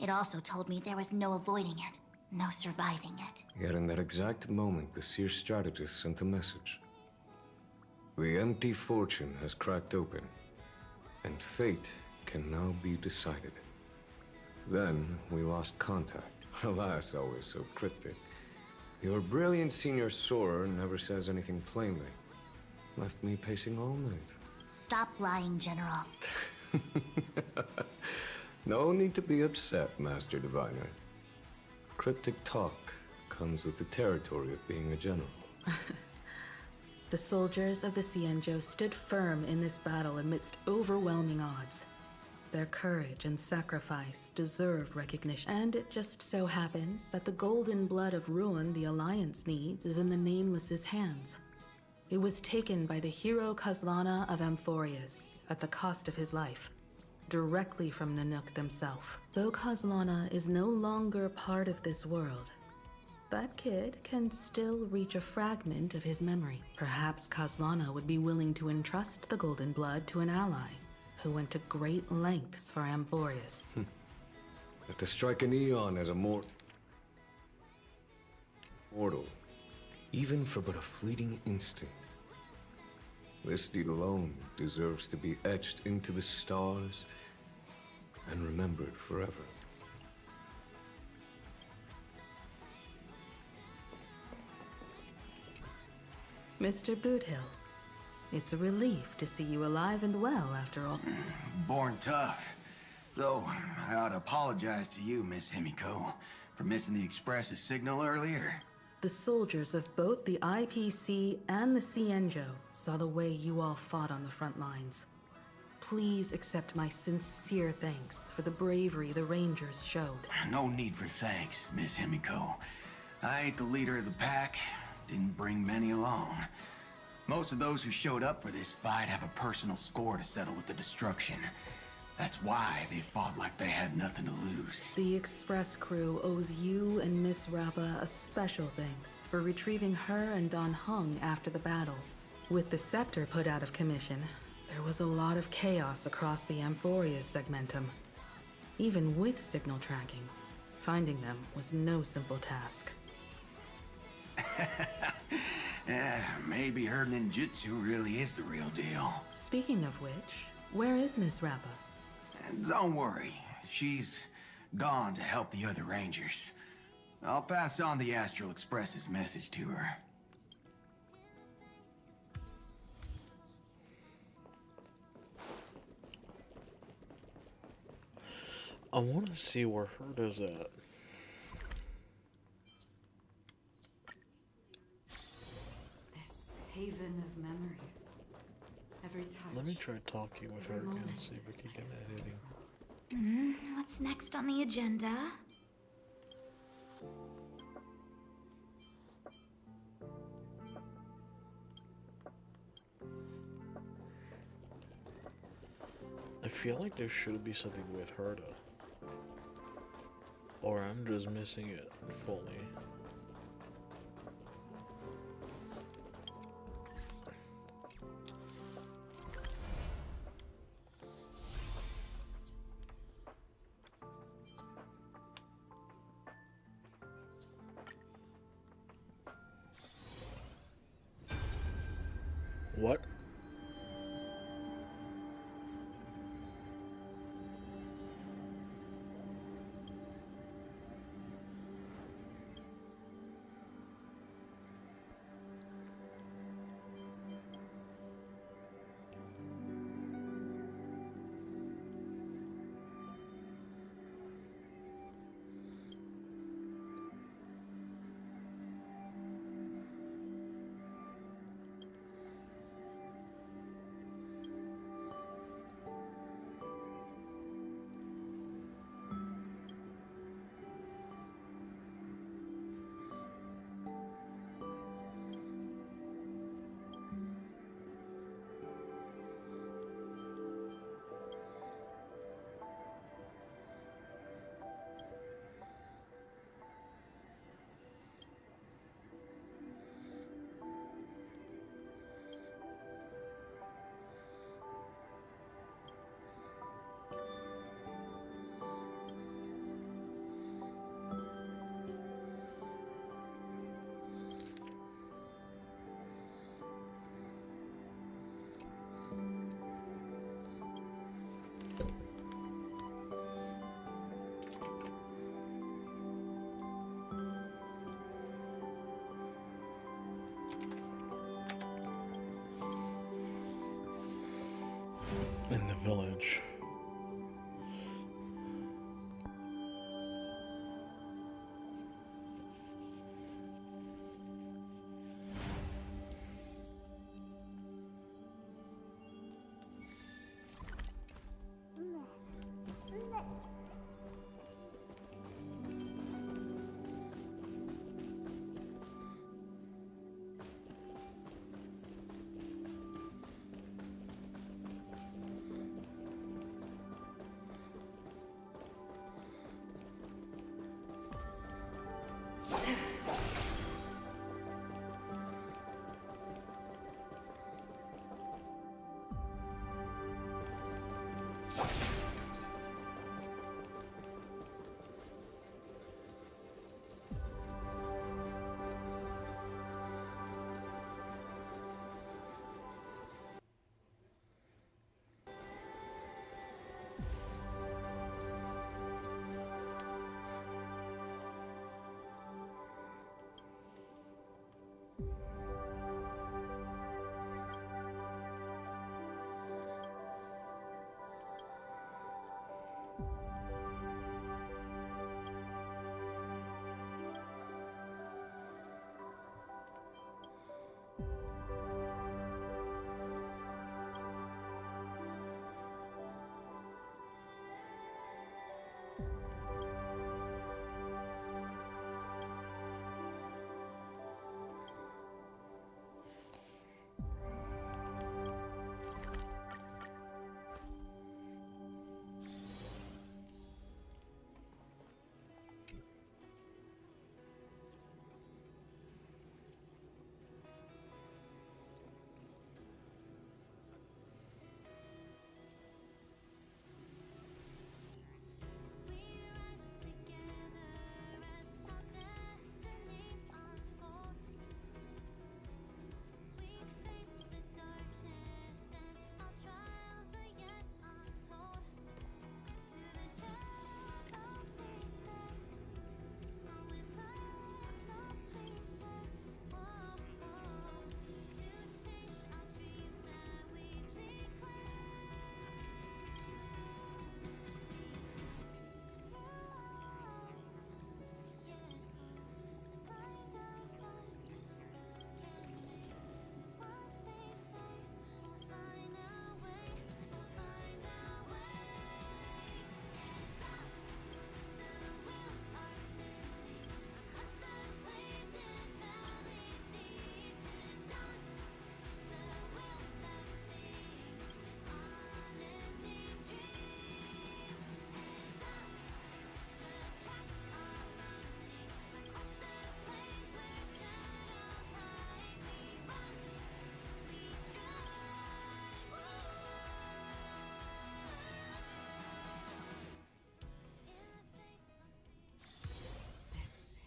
[SPEAKER 4] It also told me there was no avoiding it, no surviving it.
[SPEAKER 15] Yet in that exact moment, the Seer strategist sent a message. The empty fortune has cracked open, and fate can now be decided. Then we lost contact. Alas, always so cryptic. Your brilliant senior soarer never says anything plainly. Left me pacing all night.
[SPEAKER 4] Stop lying, General.
[SPEAKER 15] No need to be upset, Master Diviner. Cryptic talk comes with the territory of being a general.
[SPEAKER 17] The soldiers of the Cienjo stood firm in this battle amidst overwhelming odds. Their courage and sacrifice deserve recognition, and it just so happens that the golden blood of ruin the Alliance needs is in the Nameless's hands. It was taken by the hero Kazlana of Amphoreus at the cost of his life, directly from Nanook themselves. Though Kazlana is no longer part of this world, that kid can still reach a fragment of his memory. Perhaps Kazlana would be willing to entrust the golden blood to an ally who went to great lengths for Amphoreus.
[SPEAKER 15] But to strike an eon as a mortal, even for but a fleeting instant, this deed alone deserves to be etched into the stars and remembered forever.
[SPEAKER 17] Mr. Boothill, it's a relief to see you alive and well after all.
[SPEAKER 14] Born tough. Though, I ought to apologize to you, Miss Himiko, for missing the Express's signal earlier.
[SPEAKER 17] The soldiers of both the IPC and the Cienjo saw the way you all fought on the front lines. Please accept my sincere thanks for the bravery the Rangers showed.
[SPEAKER 14] No need for thanks, Miss Himiko. I ain't the leader of the pack. Didn't bring many along. Most of those who showed up for this fight have a personal score to settle with the destruction. That's why they fought like they had nothing to lose.
[SPEAKER 17] The Express crew owes you and Miss Rappa a special thanks for retrieving her and Don Hung after the battle. With the scepter put out of commission, there was a lot of chaos across the Amphoreus segmentum. Even with signal tracking, finding them was no simple task.
[SPEAKER 14] Maybe her ninjutsu really is the real deal.
[SPEAKER 17] Speaking of which, where is Miss Rappa?
[SPEAKER 14] Don't worry, she's gone to help the other Rangers. I'll pass on the Astral Express's message to her.
[SPEAKER 1] I want to see where Herta's at.
[SPEAKER 20] This haven of memories. Every touch.
[SPEAKER 1] Let me try talking with her again and see if we can get anything.
[SPEAKER 3] What's next on the agenda?
[SPEAKER 1] I feel like there should be something with Herta. Or I'm just missing it fully. What? in the village.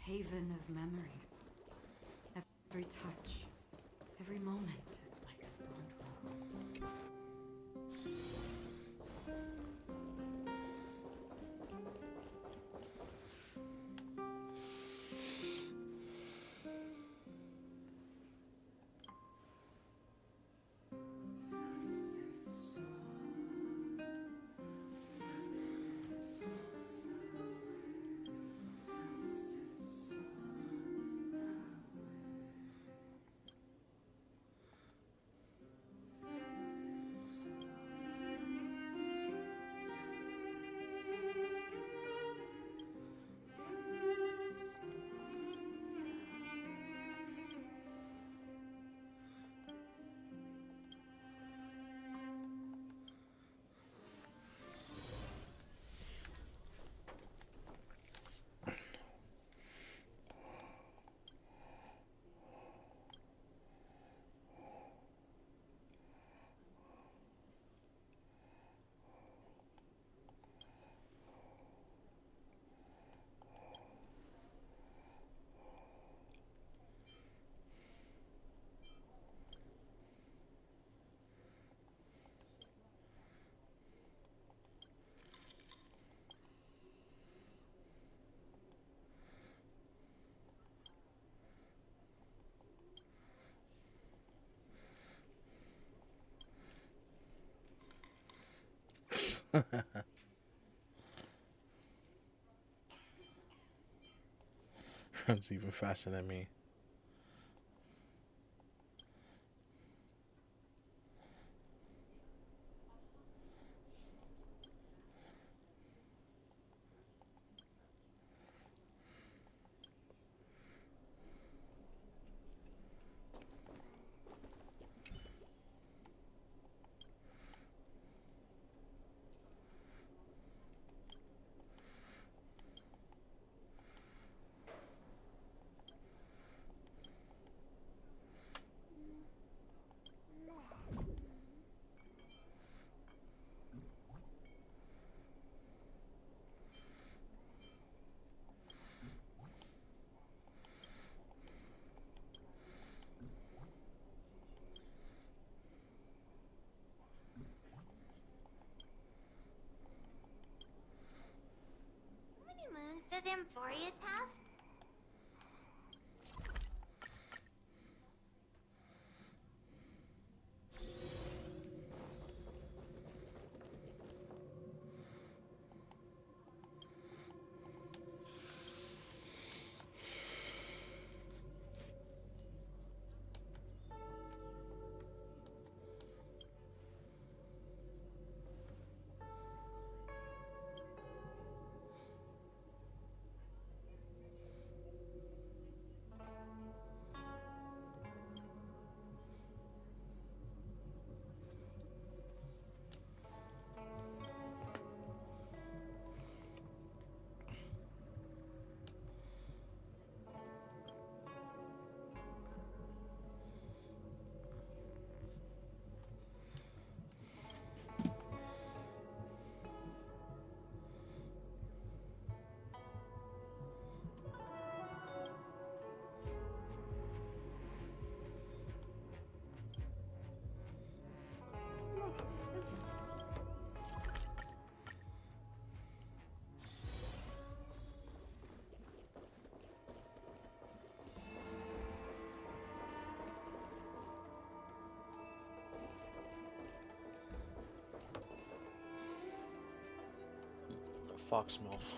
[SPEAKER 20] Haven of memories. Every touch, every moment is like a thorned rose.
[SPEAKER 1] Runs even faster than me.
[SPEAKER 4] How many moons does Amphoreus have?
[SPEAKER 1] Fox MILF.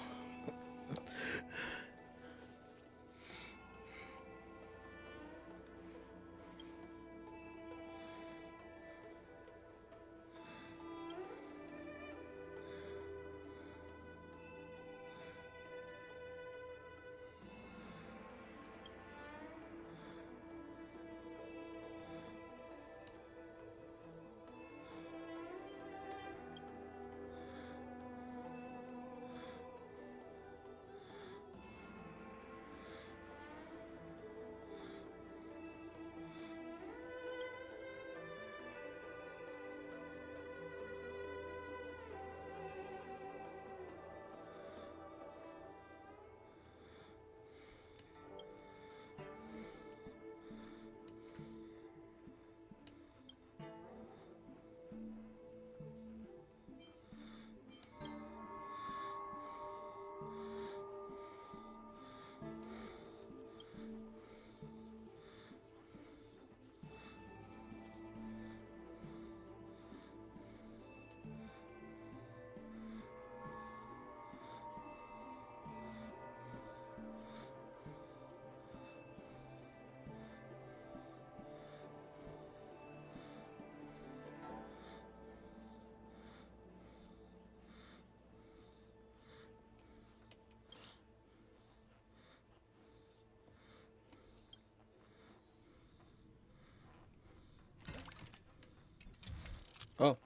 [SPEAKER 1] Oh.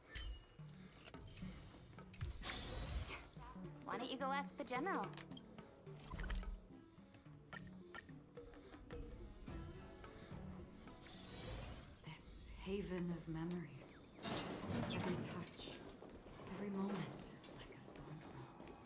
[SPEAKER 4] Why don't you go ask the general?
[SPEAKER 20] This haven of memories. Every touch, every moment is like a thorned rose.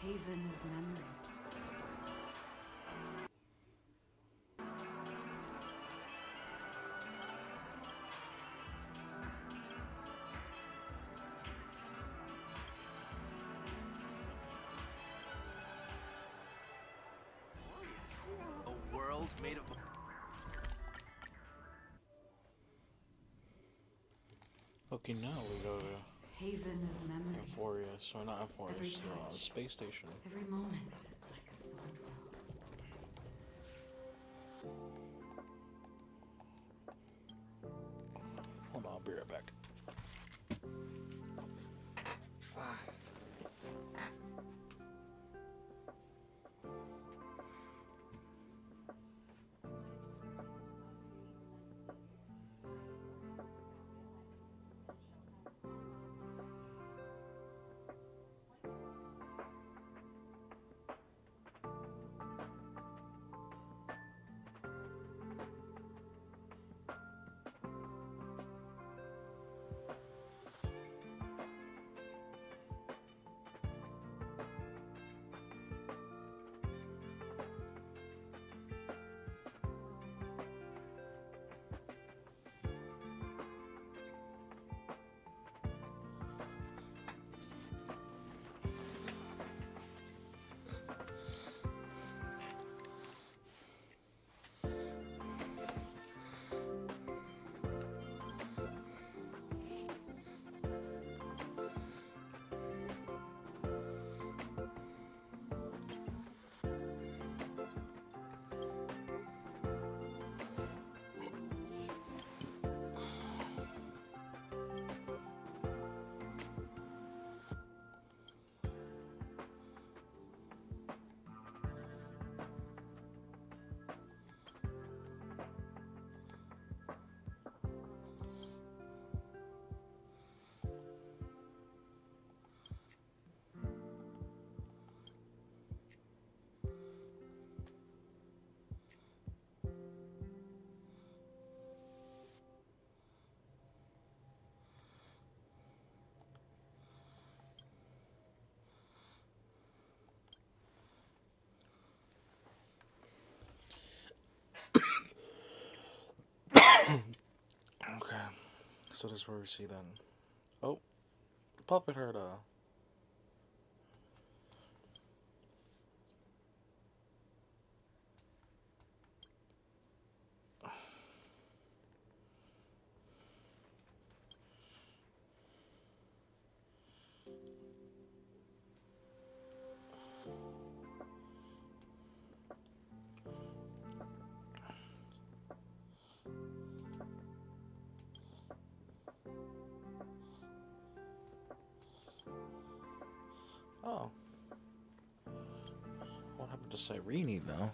[SPEAKER 20] Haven of memories.
[SPEAKER 14] A world made of...
[SPEAKER 1] Okay, now we go to
[SPEAKER 20] Haven of memories.
[SPEAKER 1] Amphoreus, or not
[SPEAKER 20] Every
[SPEAKER 1] Amphoreus,
[SPEAKER 20] touch,
[SPEAKER 1] space station.
[SPEAKER 20] every moment is like a thorned rose.
[SPEAKER 1] Hold on, I'll be right back. Okay, so this is where we see then. Oh, puppet heard Oh. What happened to Cyrene, though?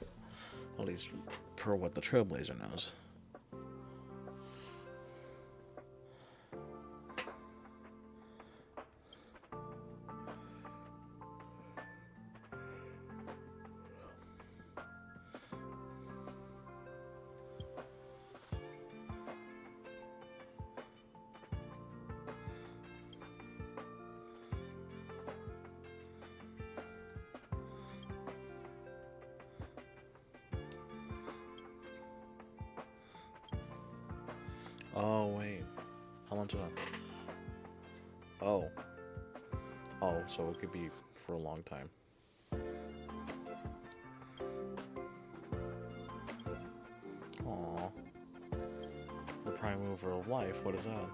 [SPEAKER 1] At least per what the Trailblazer knows. Oh, wait. How long to that? Oh. Oh, so it could be for a long time. Aww. The prime mover of life, what is that?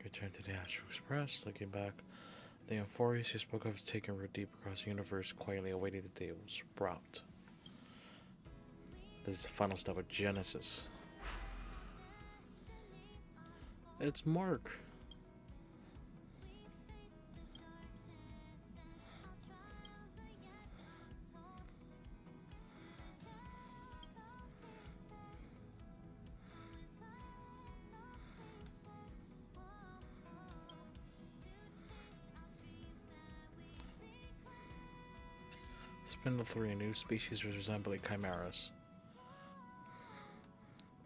[SPEAKER 1] Return to the Astral Express. Looking back, the Amphoreus you spoke of taking root deep across the universe, quietly awaiting the day it will sprout. This is the final step of Genesis. It's Mark. Spindle 3, a new species resembling chimeras.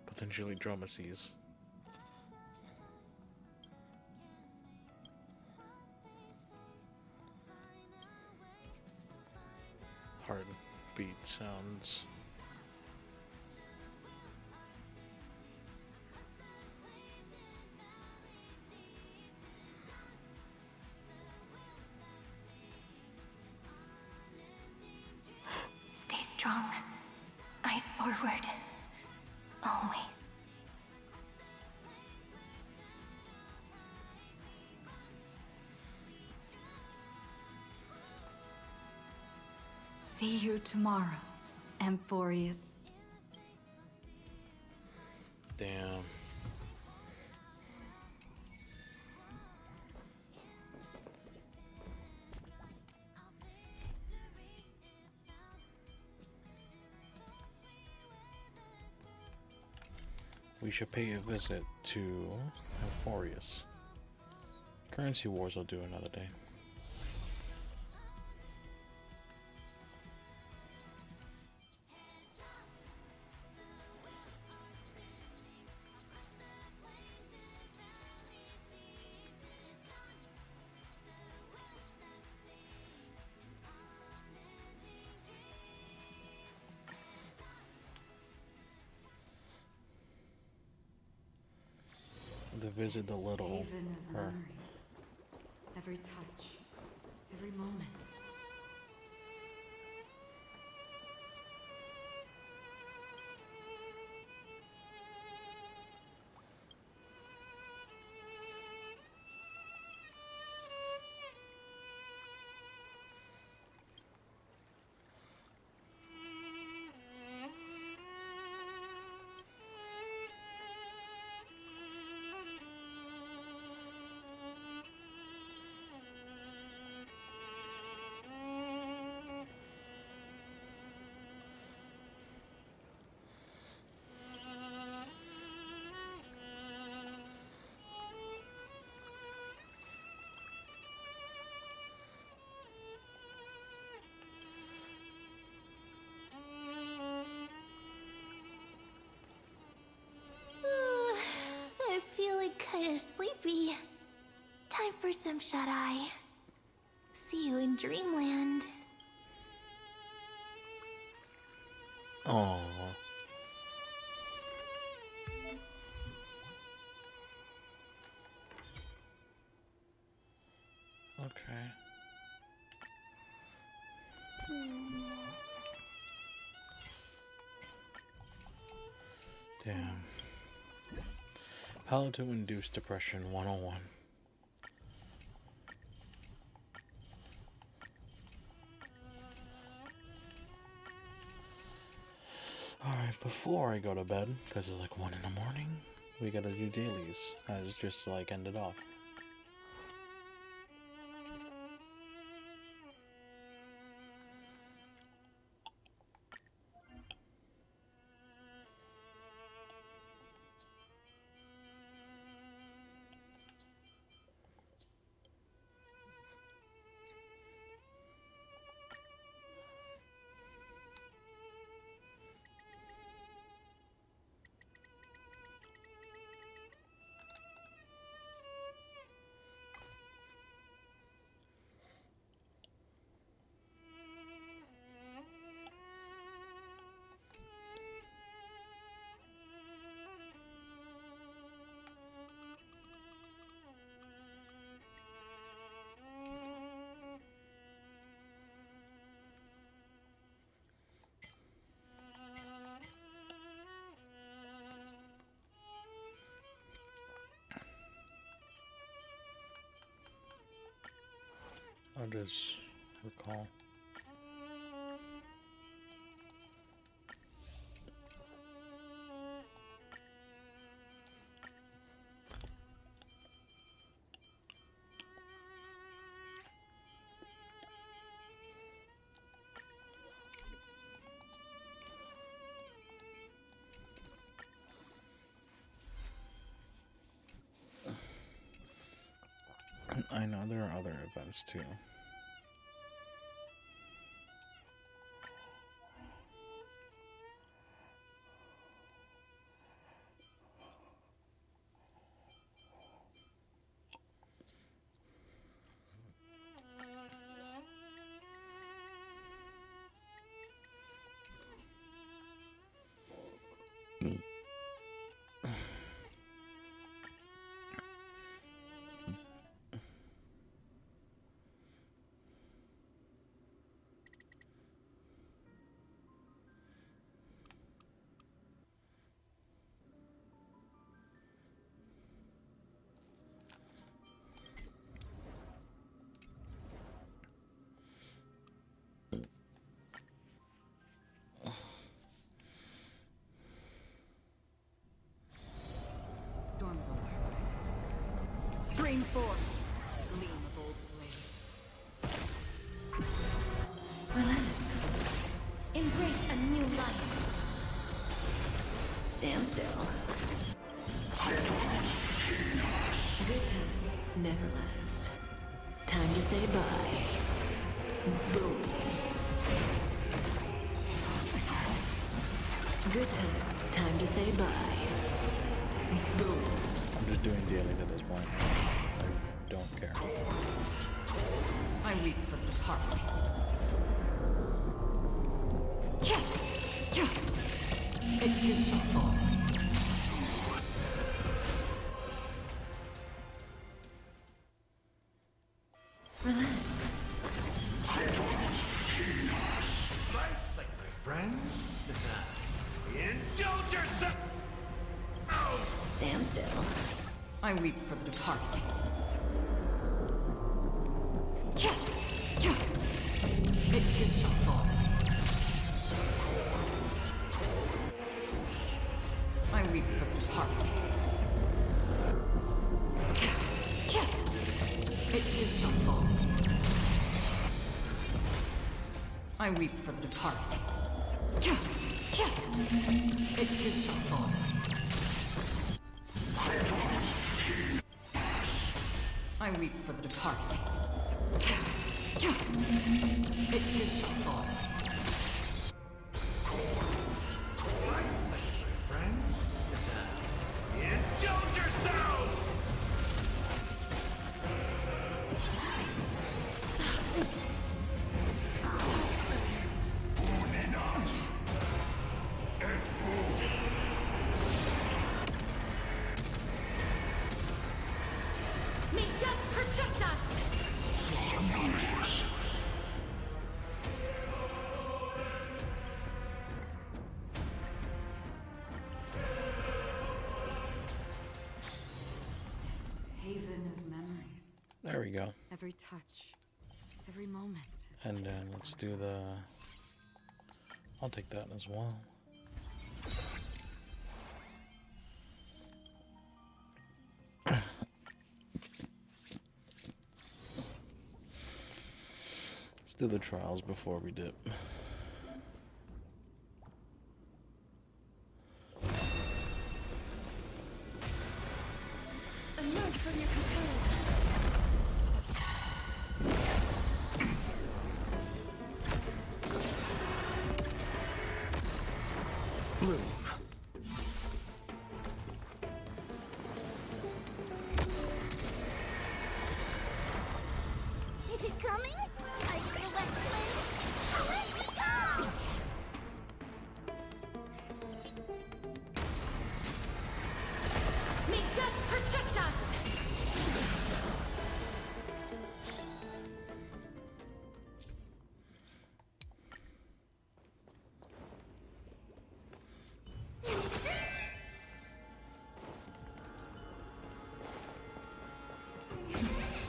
[SPEAKER 1] Potentially dromaeces. Heartbeat sounds.
[SPEAKER 3] Stay strong. Eyes forward. Always.
[SPEAKER 5] See you tomorrow, Amphoreus.
[SPEAKER 1] Damn. We should pay a visit to Amphoreus. Currency wars I'll do another day. To visit the little
[SPEAKER 20] Haven of
[SPEAKER 1] her.
[SPEAKER 20] memories. Every touch, every moment.
[SPEAKER 4] I'm feeling kinda sleepy. Time for some shut-eye. See you in dreamland.
[SPEAKER 1] Oh. Okay. Damn. How to induce depression 101. Alright, before I go to bed, because it's like 1 in the morning, we gotta do dailies, as just like ended off. I'll just recall. I know there are other events too.
[SPEAKER 20] Storm's alert. Spring forth, gleam of old blaze.
[SPEAKER 11] Relax. Embrace a new life. Stand still. Good times never last. Time to say bye. Boom. Good times. Time to say bye. Boom.
[SPEAKER 1] I'm just doing dailies at this point. I don't care.
[SPEAKER 20] I weep for the departed.
[SPEAKER 5] It too shall fall.
[SPEAKER 11] Relax.
[SPEAKER 14] Life's like my friends. Indulge yourself!
[SPEAKER 11] Stand still.
[SPEAKER 20] I weep for the departed.
[SPEAKER 5] It too shall fall.
[SPEAKER 20] I weep for the departed.
[SPEAKER 5] It too shall fall.
[SPEAKER 20] I weep for the departed.
[SPEAKER 5] It too shall fall.
[SPEAKER 20] I weep for the departed.
[SPEAKER 5] It too shall fall.
[SPEAKER 14] Indulge yourself!
[SPEAKER 11] May death protect us!
[SPEAKER 20] Haven of memories.
[SPEAKER 1] There we go.
[SPEAKER 20] Every touch, every moment.
[SPEAKER 1] And then let's do the... I'll take that as well. Let's do the trials before we dip.
[SPEAKER 11] Emerge from your cocoon.
[SPEAKER 14] Bloom.
[SPEAKER 6] Is it coming? Are you the West Wind? Away we go!
[SPEAKER 11] May death protect us!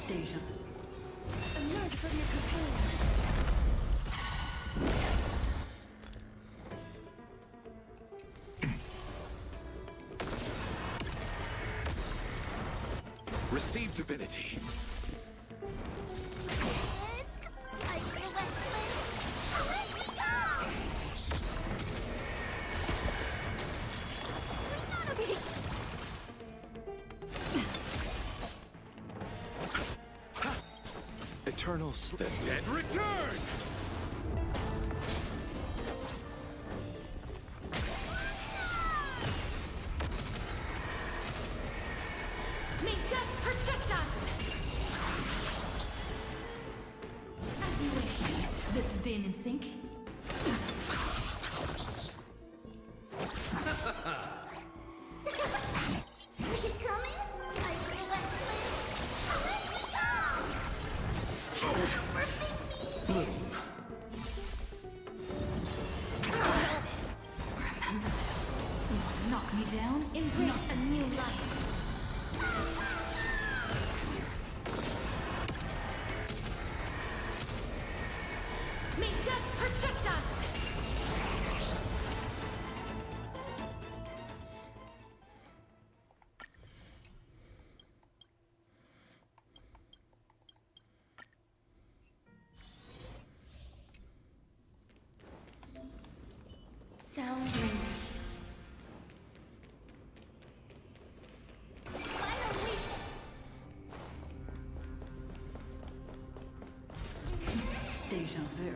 [SPEAKER 5] Deja.
[SPEAKER 11] Emerge from your cocoon.
[SPEAKER 14] Receive divinity.
[SPEAKER 6] Are you the West Wind? Away we go! We gotta be...
[SPEAKER 21] eternal sleep.
[SPEAKER 7] The dead return!
[SPEAKER 5] May death protect us! As you wish. This is Bane in sync.
[SPEAKER 6] Is it coming? I feel that flame. Let's go!
[SPEAKER 5] Remember this. You want to knock me down? Embrace a new life. May death protect us!
[SPEAKER 6] Sound finally!
[SPEAKER 5] Deja vu.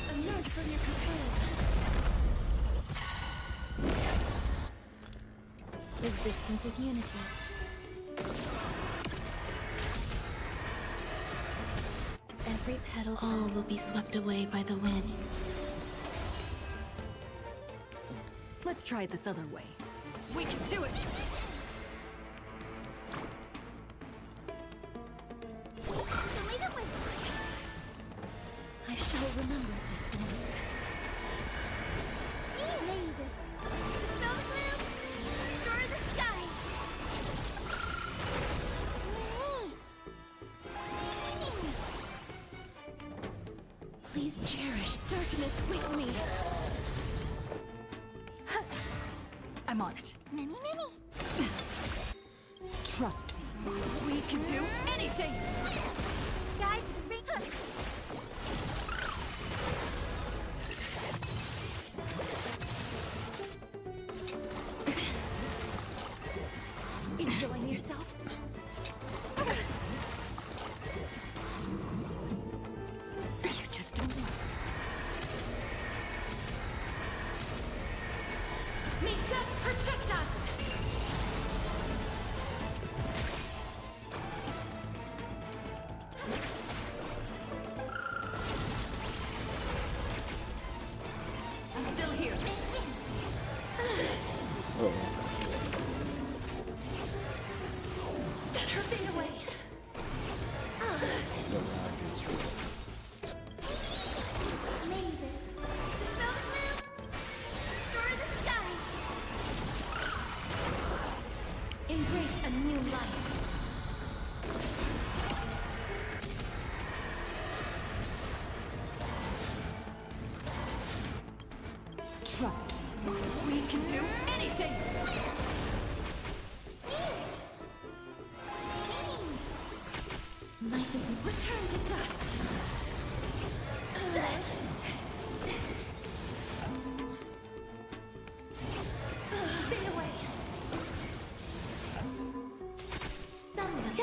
[SPEAKER 6] A note from your companion. Existence is unity. Every petal, all will be swept away by the wind.
[SPEAKER 5] Let's try it this other way. We can do it!
[SPEAKER 6] I shall remember this one. Mavis, dispel the gloom, destroy the skies. Mimi. Please cherish darkness with me.
[SPEAKER 5] I'm on it.
[SPEAKER 6] Mimi.
[SPEAKER 5] Trust me. We can do anything!
[SPEAKER 6] Guide the ring. Enjoying yourself?
[SPEAKER 5] You just don't know. May death protect us! I'm still here.
[SPEAKER 6] That hurt me away. Mavis, dispel the gloom, destroy the skies.
[SPEAKER 5] Embrace a new life. Trust me. We can do anything!
[SPEAKER 6] Life is
[SPEAKER 5] Return to dust!
[SPEAKER 6] Stay away. Someone.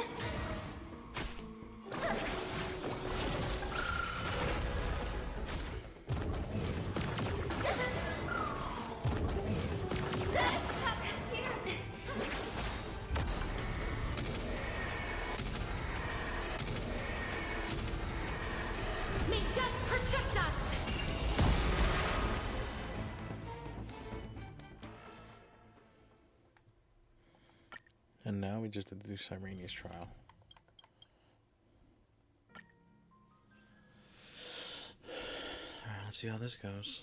[SPEAKER 5] May death protect us!
[SPEAKER 1] And now we just have to do Cyrenia's trial. Alright, let's see how this goes.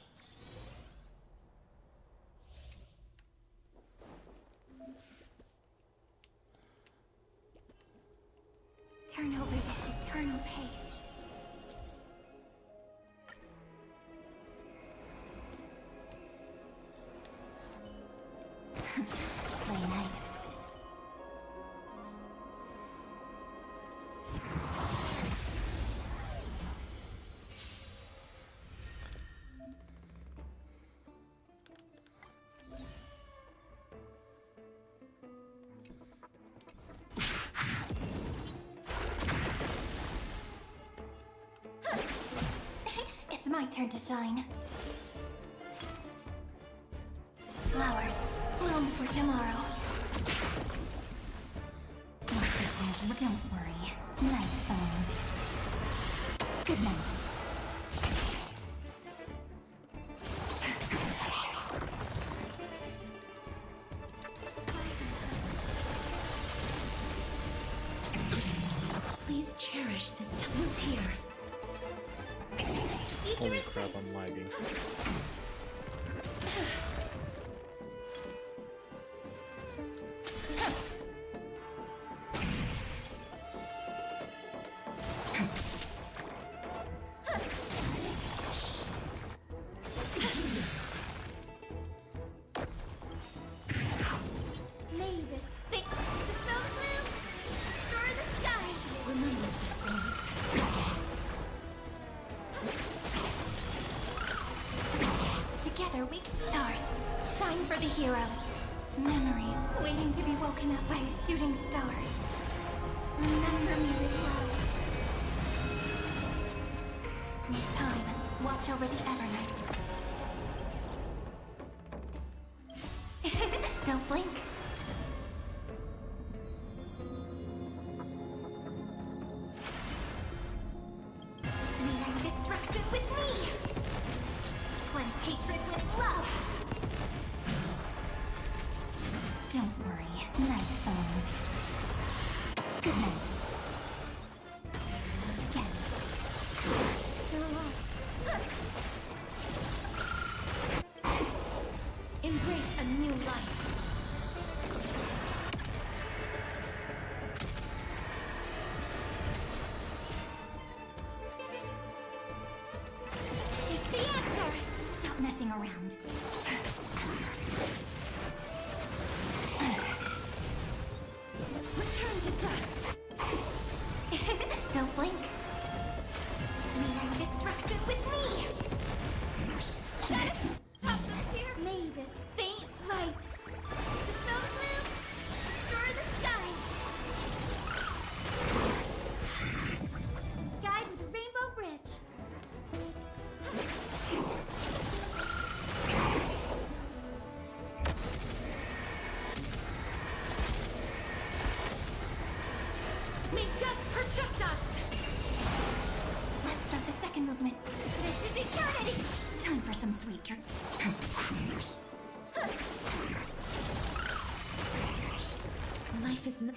[SPEAKER 3] Turn over this eternal page. Play nice. turn to shine. Flowers, bloom for tomorrow.
[SPEAKER 2] Don't worry. Night falls. Good night.
[SPEAKER 11] Please cherish this time here.
[SPEAKER 1] Holy crap, I'm lagging.
[SPEAKER 6] May this fate dispel the gloom, restore the skies.
[SPEAKER 11] Remember this one.
[SPEAKER 3] Together we can stars. Shine for the heroes. Memories waiting to be woken up by a shooting star.
[SPEAKER 6] Remember me with love.
[SPEAKER 3] Time, watch over the Evernight. Don't blink.
[SPEAKER 6] Meeting destruction with me. Cleanse hatred with love.
[SPEAKER 2] Don't worry. Night falls. Good night. Again.
[SPEAKER 6] You're lost.
[SPEAKER 11] Embrace a new life.
[SPEAKER 6] It's the answer.
[SPEAKER 2] Stop messing around.
[SPEAKER 11] Return to dust.
[SPEAKER 3] Don't blink.
[SPEAKER 6] Meeting destruction with me. Gotta stop them here. May this faint light dispel the gloom, restore the skies. Guide with the rainbow bridge.
[SPEAKER 11] May death protect us.
[SPEAKER 3] Let's start the second movement.
[SPEAKER 6] This is eternity.
[SPEAKER 2] Time for some sweet drink.
[SPEAKER 11] Life is not.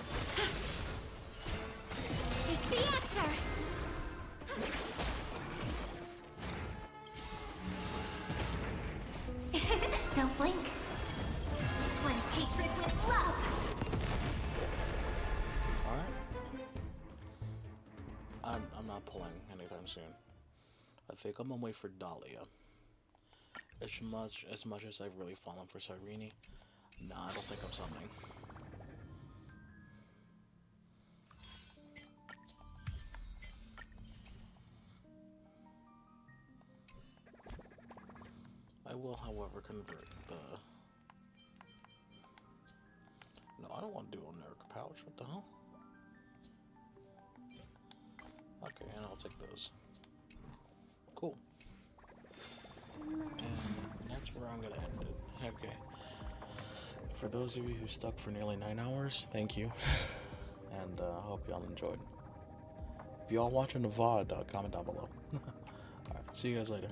[SPEAKER 6] It's the answer.
[SPEAKER 3] Don't blink.
[SPEAKER 6] Cleanse hatred with love.
[SPEAKER 1] Alright. I'm not pulling anytime soon. I think I'm gonna wait for Dahlia. As much as I've really fallen for Cyrene, nah, I don't think I'm summoning. I will, however, convert the... No, I don't want to do a Neric pouch. What the hell? Okay, and I'll take those. Cool. And that's where I'm gonna end it. Okay. For those of you who stuck for nearly 9 hours, thank you. And I hope y'all enjoyed. If y'all watching the VOD, comment down below. Alright, see you guys later.